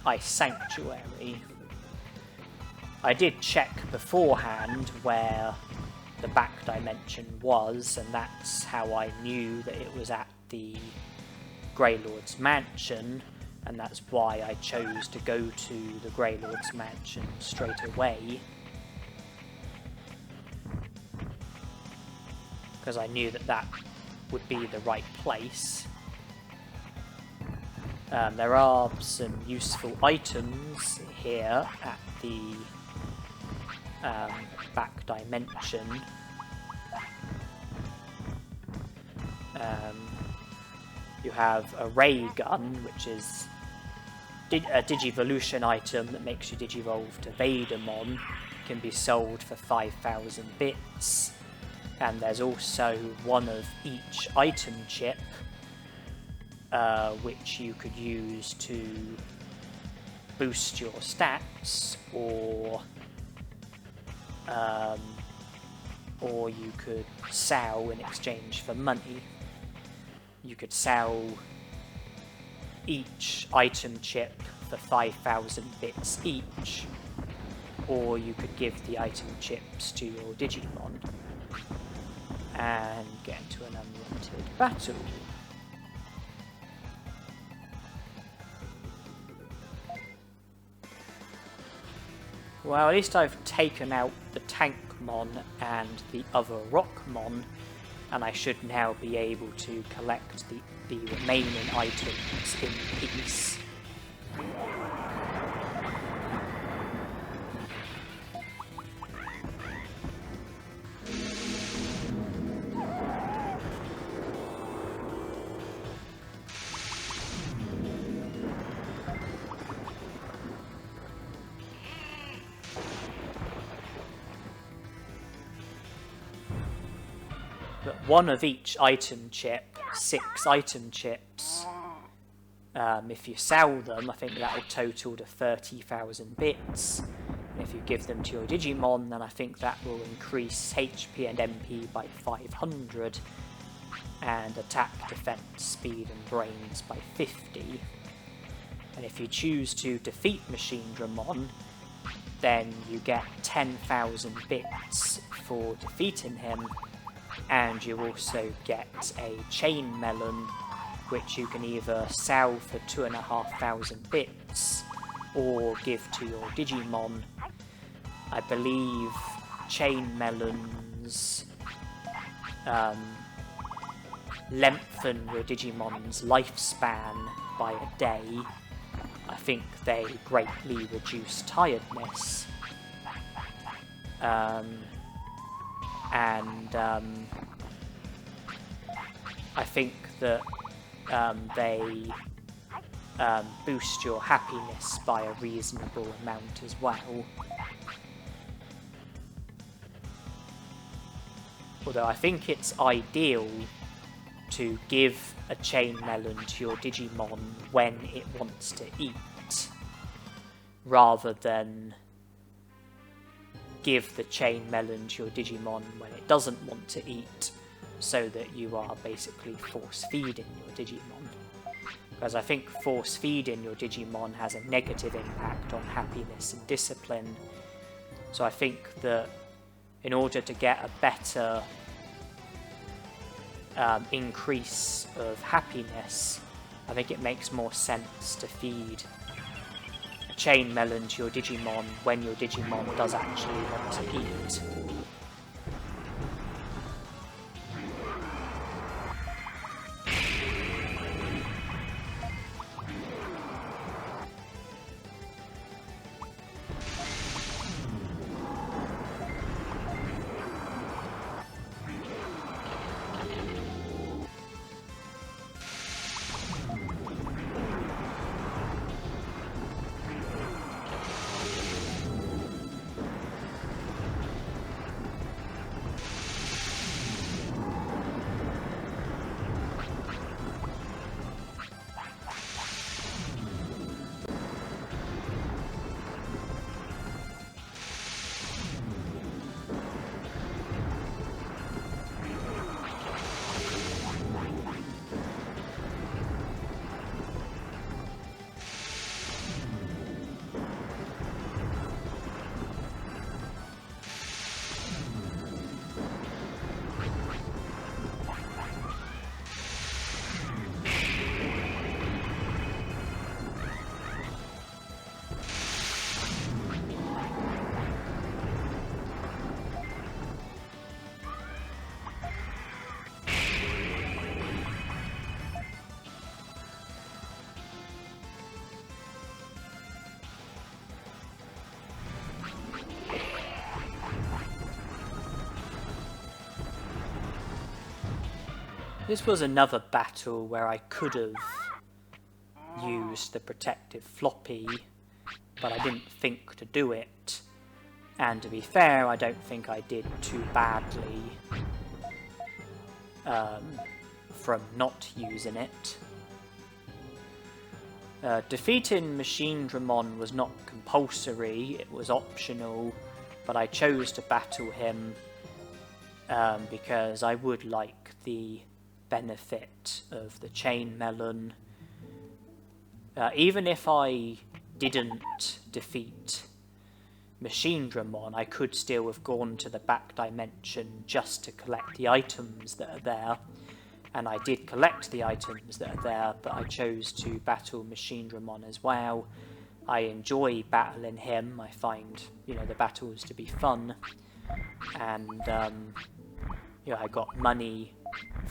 Ice Sanctuary. I did check beforehand where the back dimension was, and that's how I knew that it was at the Grey Lord's mansion, and that's why I chose to go to the Grey Lord's mansion straight away, because I knew that that would be the right place. There are some useful items here at the back dimension. You have a ray gun, which is a Digivolution item that makes you Digivolve to Vadomon, can be sold for 5,000 bits. And there's also one of each item chip, which you could use to boost your stats, or you could sell in exchange for money. You could sell each item chip for 5,000 bits each, or you could give the item chips to your Digimon and get into an unlimited battle. Well, at least I've taken out the Tankmon and the other Rockmon, and I should now be able to collect the remaining items in peace. But one of each item chip, 6 item chips, if you sell them, I think that will total to 30,000 bits. And if you give them to your Digimon, then I think that will increase HP and MP by 500, and attack, defense, speed and brains by 50. And if you choose to defeat Machine Dramon, then you get 10,000 bits for defeating him, and you also get a Chain Melon, which you can either sell for 2,500 bits or give to your Digimon. I believe Chain Melons lengthen your Digimon's lifespan by a day. I think they greatly reduce tiredness. I think that they boost your happiness by a reasonable amount as well. Although I think it's ideal to give a Chain Melon to your Digimon when it wants to eat, rather than give the Chain Melon to your Digimon when it doesn't want to eat, so that you are basically force-feeding your Digimon. Because I think force-feeding your Digimon has a negative impact on happiness and discipline. So I think that in order to get a better increase of happiness, I think it makes more sense to feed a Chain Melon to your Digimon when your Digimon does actually want to eat. This was another battle where I could have used the protective floppy, but I didn't think to do it. And to be fair, I don't think I did too badly from not using it. Defeating Machinedramon was not compulsory, it was optional, but I chose to battle him because I would like the benefit of the Chain Melon. Even if I didn't defeat Machinedramon, I could still have gone to the back dimension just to collect the items that are there. And I did collect the items that are there, but I chose to battle Machinedramon as well. I enjoy battling him. I find, you know, the battles to be fun. And, you know, I got money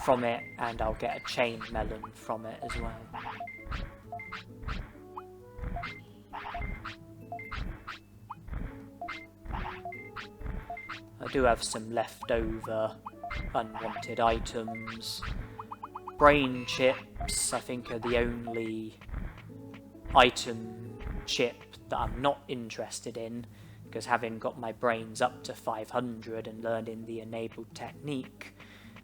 from it, and I'll get a Chain Melon from it as well. I do have some leftover unwanted items. Brain chips, I think, are the only item chip that I'm not interested in, because having got my brains up to 500 and learning the enabled technique,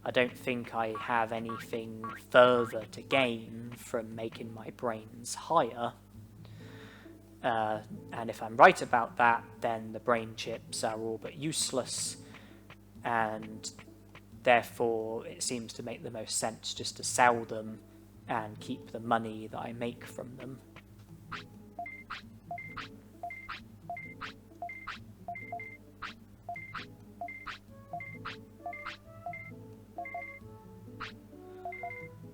I don't think I have anything further to gain from making my brains higher. And if I'm right about that, then the brain chips are all but useless, and therefore it seems to make the most sense just to sell them and keep the money that I make from them.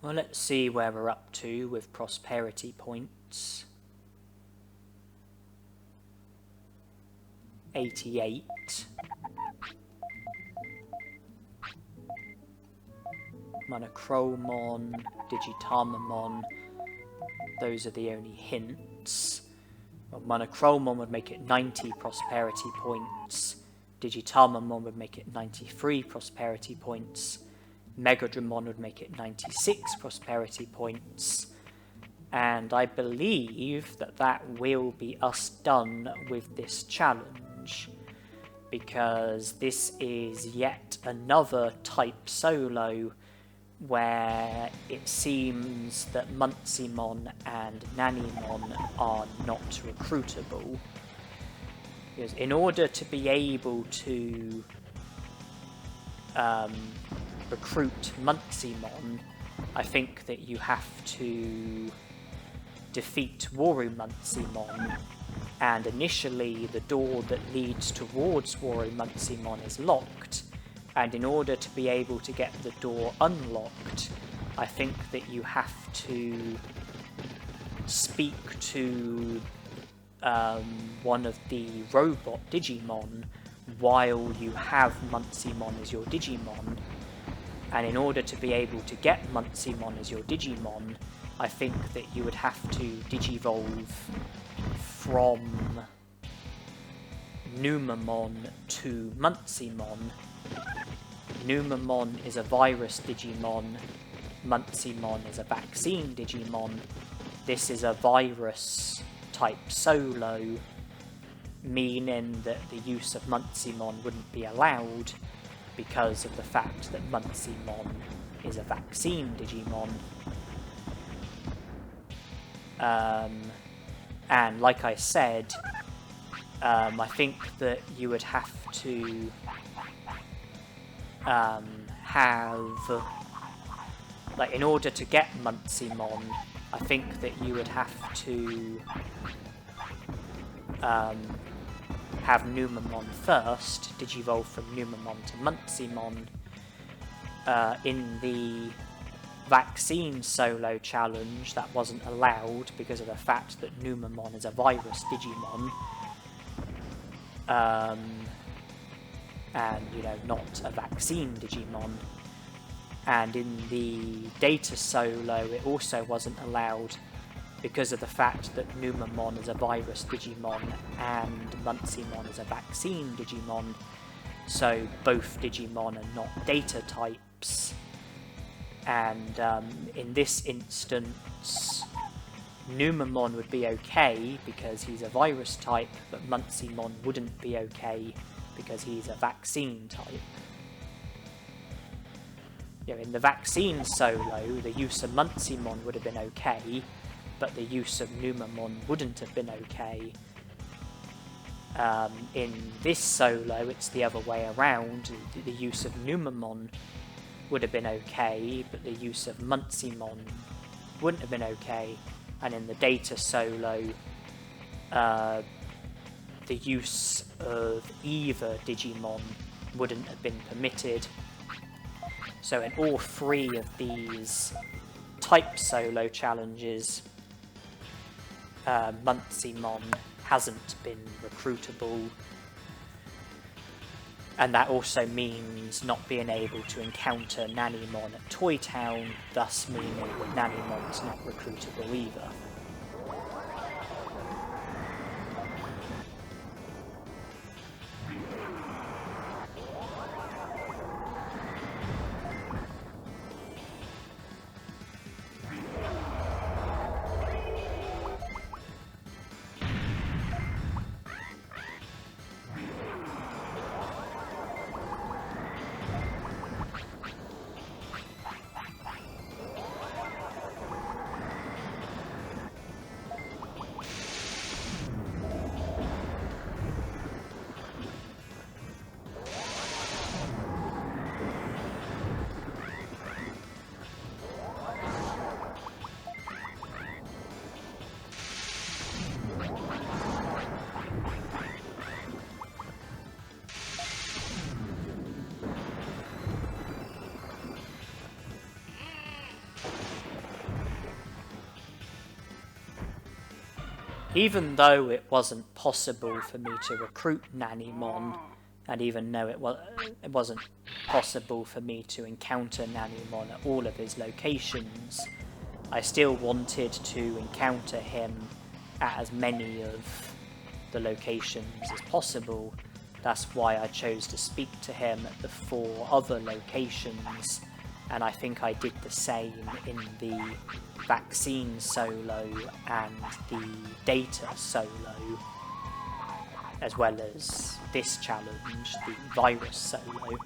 Well, let's see where we're up to with prosperity points. 88. Koromon, Digitamon, those are the only hints. Well, Koromon would make it 90 prosperity points, Digitamon would make it 93 prosperity points, Megadramon would make it 96 prosperity points, and I believe that that will be us done with this challenge, because this is yet another type solo where it seems that Muncymon and Nanimon are not recruitable. Because in order to be able to recruit Muncymon, I think that you have to defeat Muncymon, and initially the door that leads towards Muncymon is locked, and in order to be able to get the door unlocked, I think that you have to speak to one of the robot Digimon while you have Muncymon as your Digimon, and in order to be able to get Muncymon as your Digimon, I think that you would have to Digivolve from Numemon to Muncymon. Numemon is a Virus Digimon, Muncymon is a Vaccine Digimon. This is a Virus type solo, meaning that the use of Muncymon wouldn't be allowed because of the fact that Muncymon is a Vaccine Digimon. And like I said, I think that you would have to like, in order to get Muncymon, I think that you would have to have Numemon first, Digivolve from Numemon to Muncymon. In the Vaccine solo challenge, that wasn't allowed because of the fact that Numemon is a Virus Digimon. And, you know, not a Vaccine Digimon. And in the Data solo, it also wasn't allowed because of the fact that Numemon is a Virus Digimon and Muncymon is a Vaccine Digimon. So both Digimon are not Data types, and in this instance Numemon would be okay because he's a virus type, but Muncymon wouldn't be okay because he's a vaccine type. You know, in the vaccine solo, the use of Muncymon would have been okay, but the use of Numemon wouldn't have been okay. In this solo, it's the other way around. The use of Numemon would have been okay, but the use of Muncymon wouldn't have been okay. And in the Data solo, the use of either Digimon wouldn't have been permitted. So in all three of these type solo challenges, Muncymon hasn't been recruitable, and that also means not being able to encounter Nanimon at Toy Town, thus meaning that Nanimon's not recruitable either. Even though it wasn't possible for me to recruit Nanimon, and even though it wasn't possible for me to encounter Nanimon at all of his locations, I still wanted to encounter him at as many of the locations as possible. That's why I chose to speak to him at the 4 other locations, and I think I did the same in the Vaccine solo and the Data solo, as well as this challenge, the Virus solo.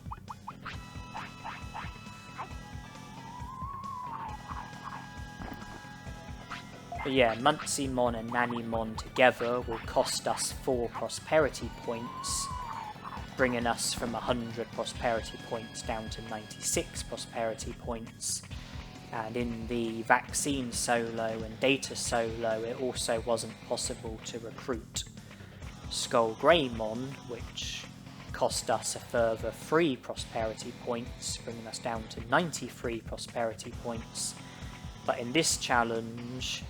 But yeah, Muncymon and Nanimon together will cost us 4 prosperity points, bringing us from 100 prosperity points down to 96 prosperity points. And in the Vaccine solo and Data solo, it also wasn't possible to recruit Skullgreymon, which cost us a further 3 prosperity points, bringing us down to 93 prosperity points. But in this challenge,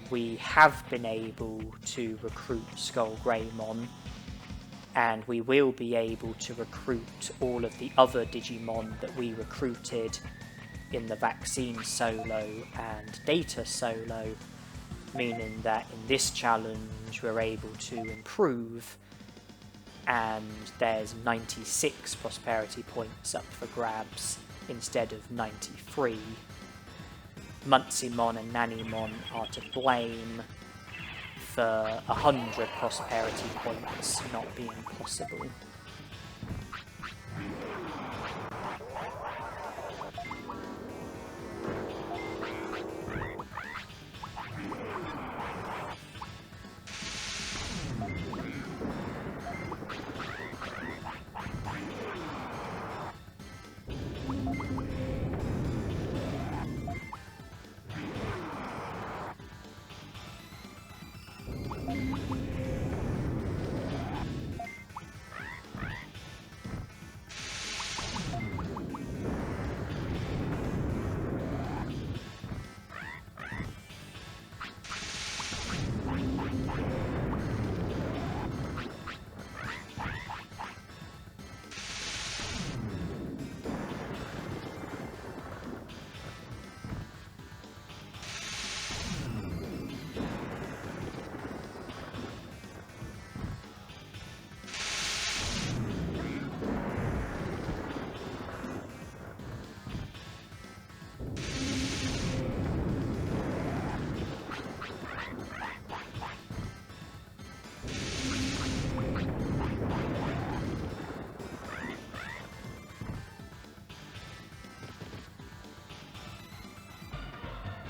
we have been able to recruit Skullgreymon, and we will be able to recruit all of the other Digimon that we recruited in the Vaccine solo and Data solo, meaning that in this challenge we're able to improve, and there's 96 prosperity points up for grabs instead of 93. Muncymon and Nanimon are to blame for 100 prosperity points not being possible.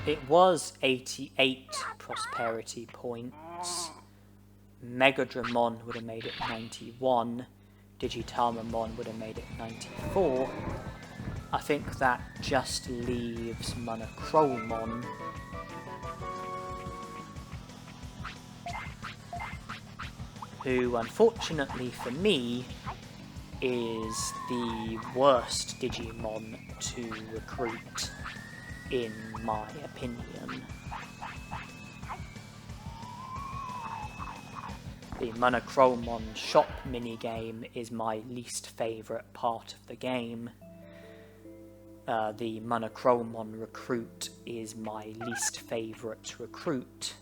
It was 88 prosperity points. Megadramon would have made it 91. Digitalmamon would have made it 94. I think that just leaves Monochromon, who unfortunately for me is the worst Digimon to recruit, in my opinion. The Monochromon shop minigame is my least favourite part of the game. The Monochromon recruit is my least favourite recruit.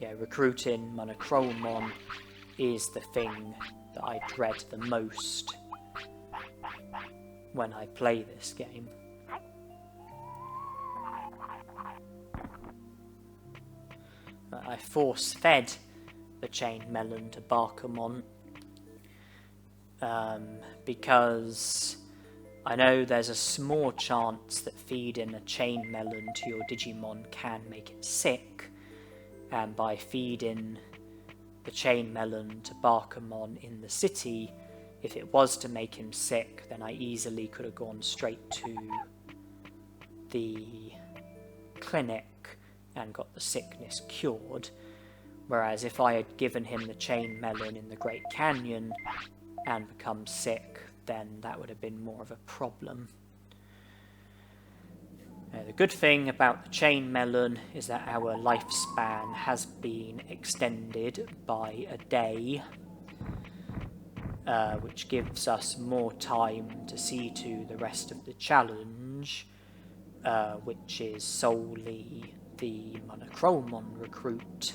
Yeah, recruiting Monochromon is the thing that I dread the most when I play this game. I force-fed the chain melon to Barkamon because I know there's a small chance that feeding a chain melon to your Digimon can make it sick, and by feeding the chain melon to Barkamon in the city, if it was to make him sick, then I easily could have gone straight to the clinic and got the sickness cured. Whereas if I had given him the chain melon in the Great Canyon and become sick, then that would have been more of a problem. The good thing about the chain melon is that our lifespan has been extended by a day, which gives us more time to see to the rest of the challenge, which is solely the Monochromon recruit.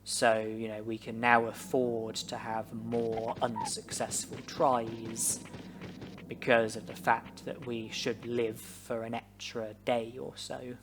So, you know, we can now afford to have more unsuccessful tries because of the fact that we should live for an extra day or so.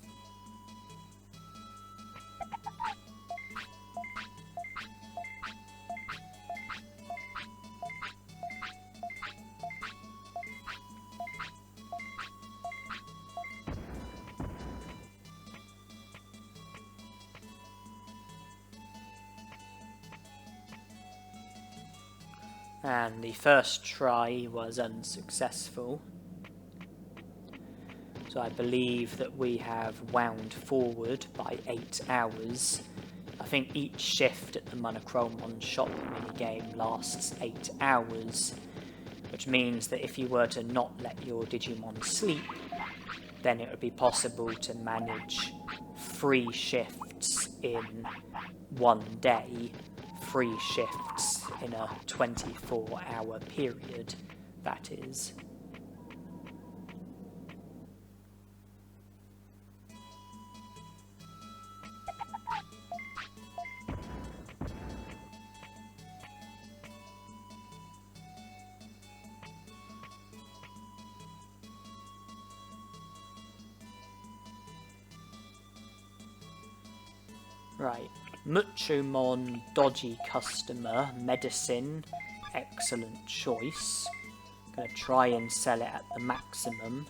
And the first try was unsuccessful. So I believe that we have wound forward by 8 hours. I think each shift at the Monochromon shop minigame lasts 8 hours, which means that if you were to not let your Digimon sleep, then it would be possible to manage 3 shifts in one day, 3 shifts in a 24-hour period, that is. Right, Muchumon, dodgy customer, medicine, excellent choice. Gonna try and sell it at the maximum.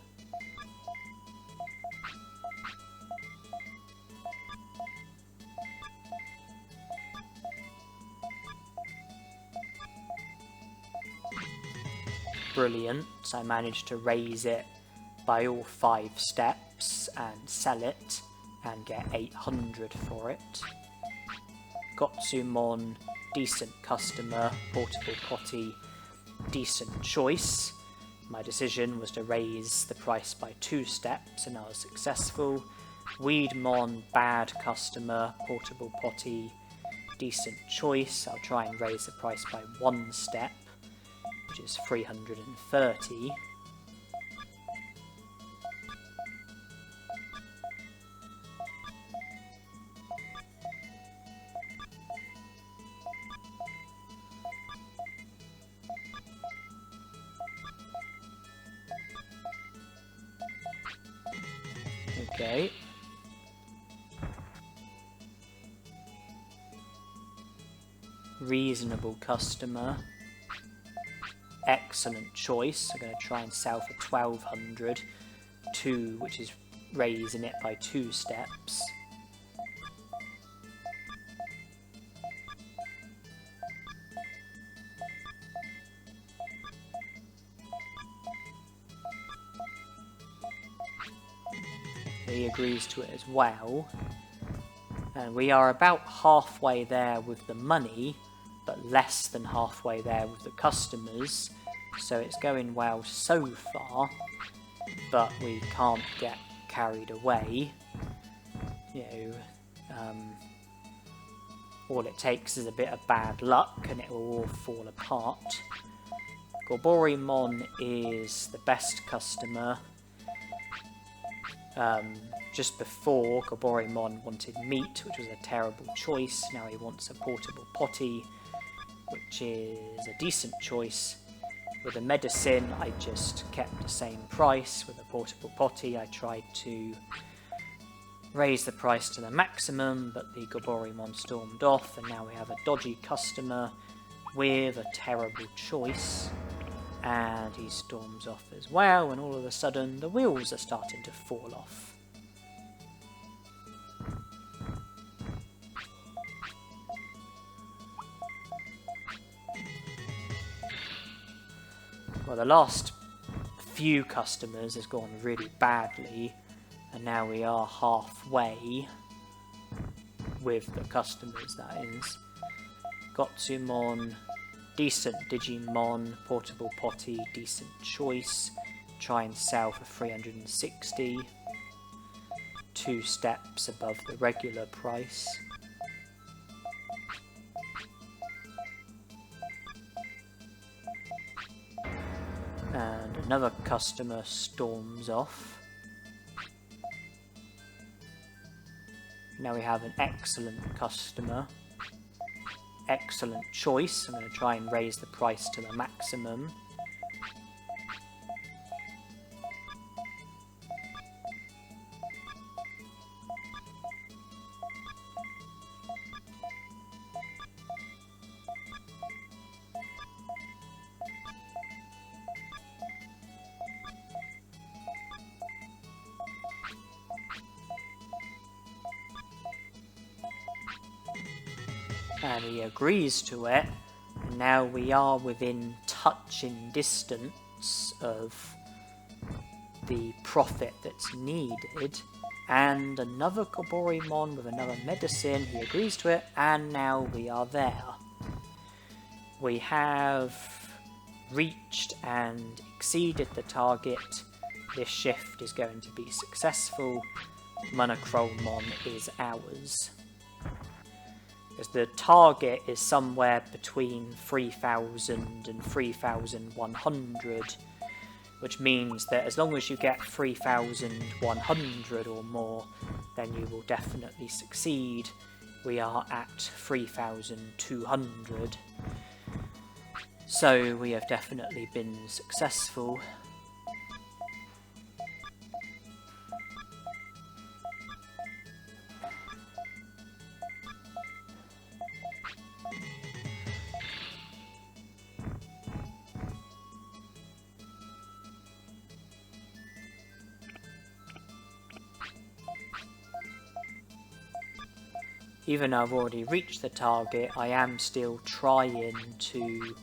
Brilliant, I managed to raise it by all 5 steps and sell it and get 800 for it. Gotsumon, decent customer, portable potty, decent choice. My decision was to raise the price by 2 steps and I was successful. Weedmon, bad customer, portable potty, decent choice. I'll try and raise the price by 1 step, which is 330. Okay. reasonable customer. Excellent choice. I'm going to try and sell for 1200. 2, which is raising it by 2 steps. He agrees to it as well. And we are about halfway there with the money, but less than halfway there with the customers. So it's going well so far, but we can't get carried away. All it takes is a bit of bad luck and it will all fall apart. Gabumon is the best customer. Just before, Gabumon wanted meat, which was a terrible choice. Now he wants a portable potty, which is a decent choice. With a medicine, I just kept the same price. With a portable potty, I tried to raise the price to the maximum, but the Gabumon stormed off, and now we have a dodgy customer with a terrible choice. And he storms off as well, and all of a sudden the wheels are starting to fall off. Well, the last few customers has gone really badly, and now we are halfway with the customers, that is. Gotsumon, decent Digimon, portable potty, decent choice. Try and sell for 360. 2 steps above the regular price. And another customer storms off. Now we have an excellent customer. Excellent choice. I'm going to try and raise the price to the maximum. And he agrees to it. And now we are within touching distance of the profit that's needed. And another Gabumon with another medicine. He agrees to it, and now we are there. We have reached and exceeded the target. This shift is going to be successful. Koromon is ours. Because the target is somewhere between 3,000 and 3,100, which means that as long as you get 3,100 or more, then you will definitely succeed. We are at 3,200, so we have definitely been successful. Even though I've already reached the target, I am still trying to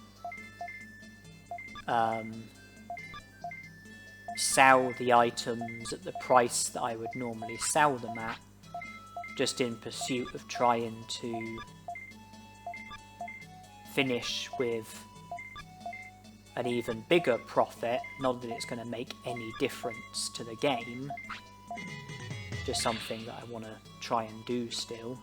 sell the items at the price that I would normally sell them at, just in pursuit of trying to finish with an even bigger profit. Not that it's going to make any difference to the game, just something that I want to try and do still.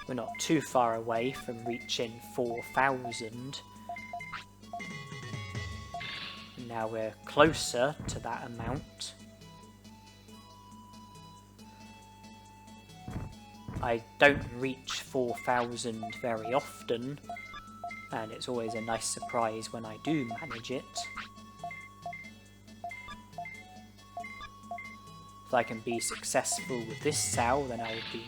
We're not too far away from reaching 4,000. Now we're closer to that amount. I don't reach 4,000 very often, and it's always a nice surprise when I do manage it. If I can be successful with this cell, then I would be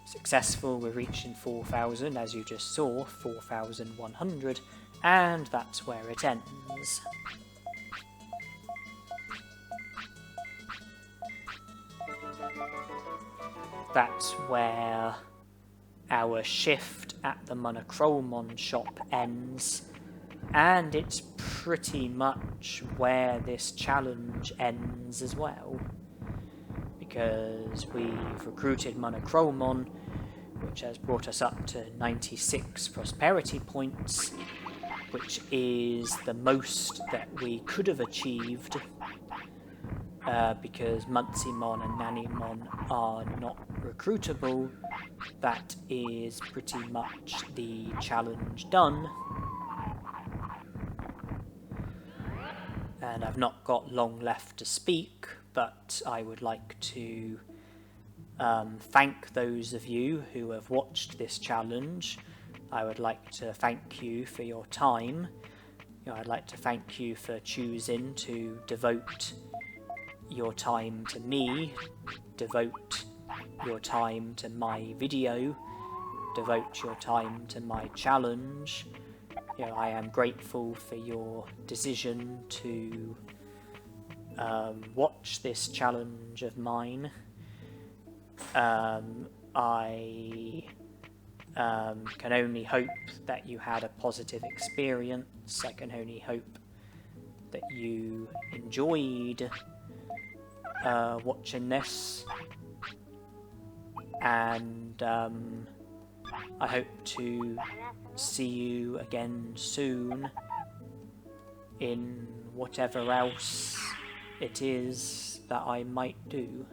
successful with reaching 4,000, as you just saw, 4,100, and that's where it ends. That's where our shift at the Koromon shop ends, and it's pretty much where this challenge ends as well, because we've recruited Koromon, which has brought us up to 96 prosperity points, which is the most that we could have achieved, because Muncymon and Nanimon are not recruitable. That is pretty much the challenge done. And I've not got long left to speak, but I would like to thank those of you who have watched this challenge. I would like to thank you for your time. I'd like to thank you for choosing to devote your time to me, devote your time to my video, devote your time to my challenge. I am grateful for your decision to watch this challenge of mine. I can only hope that you had a positive experience. I can only hope that you enjoyed watching this, and I hope to see you again soon in whatever else it is that I might do.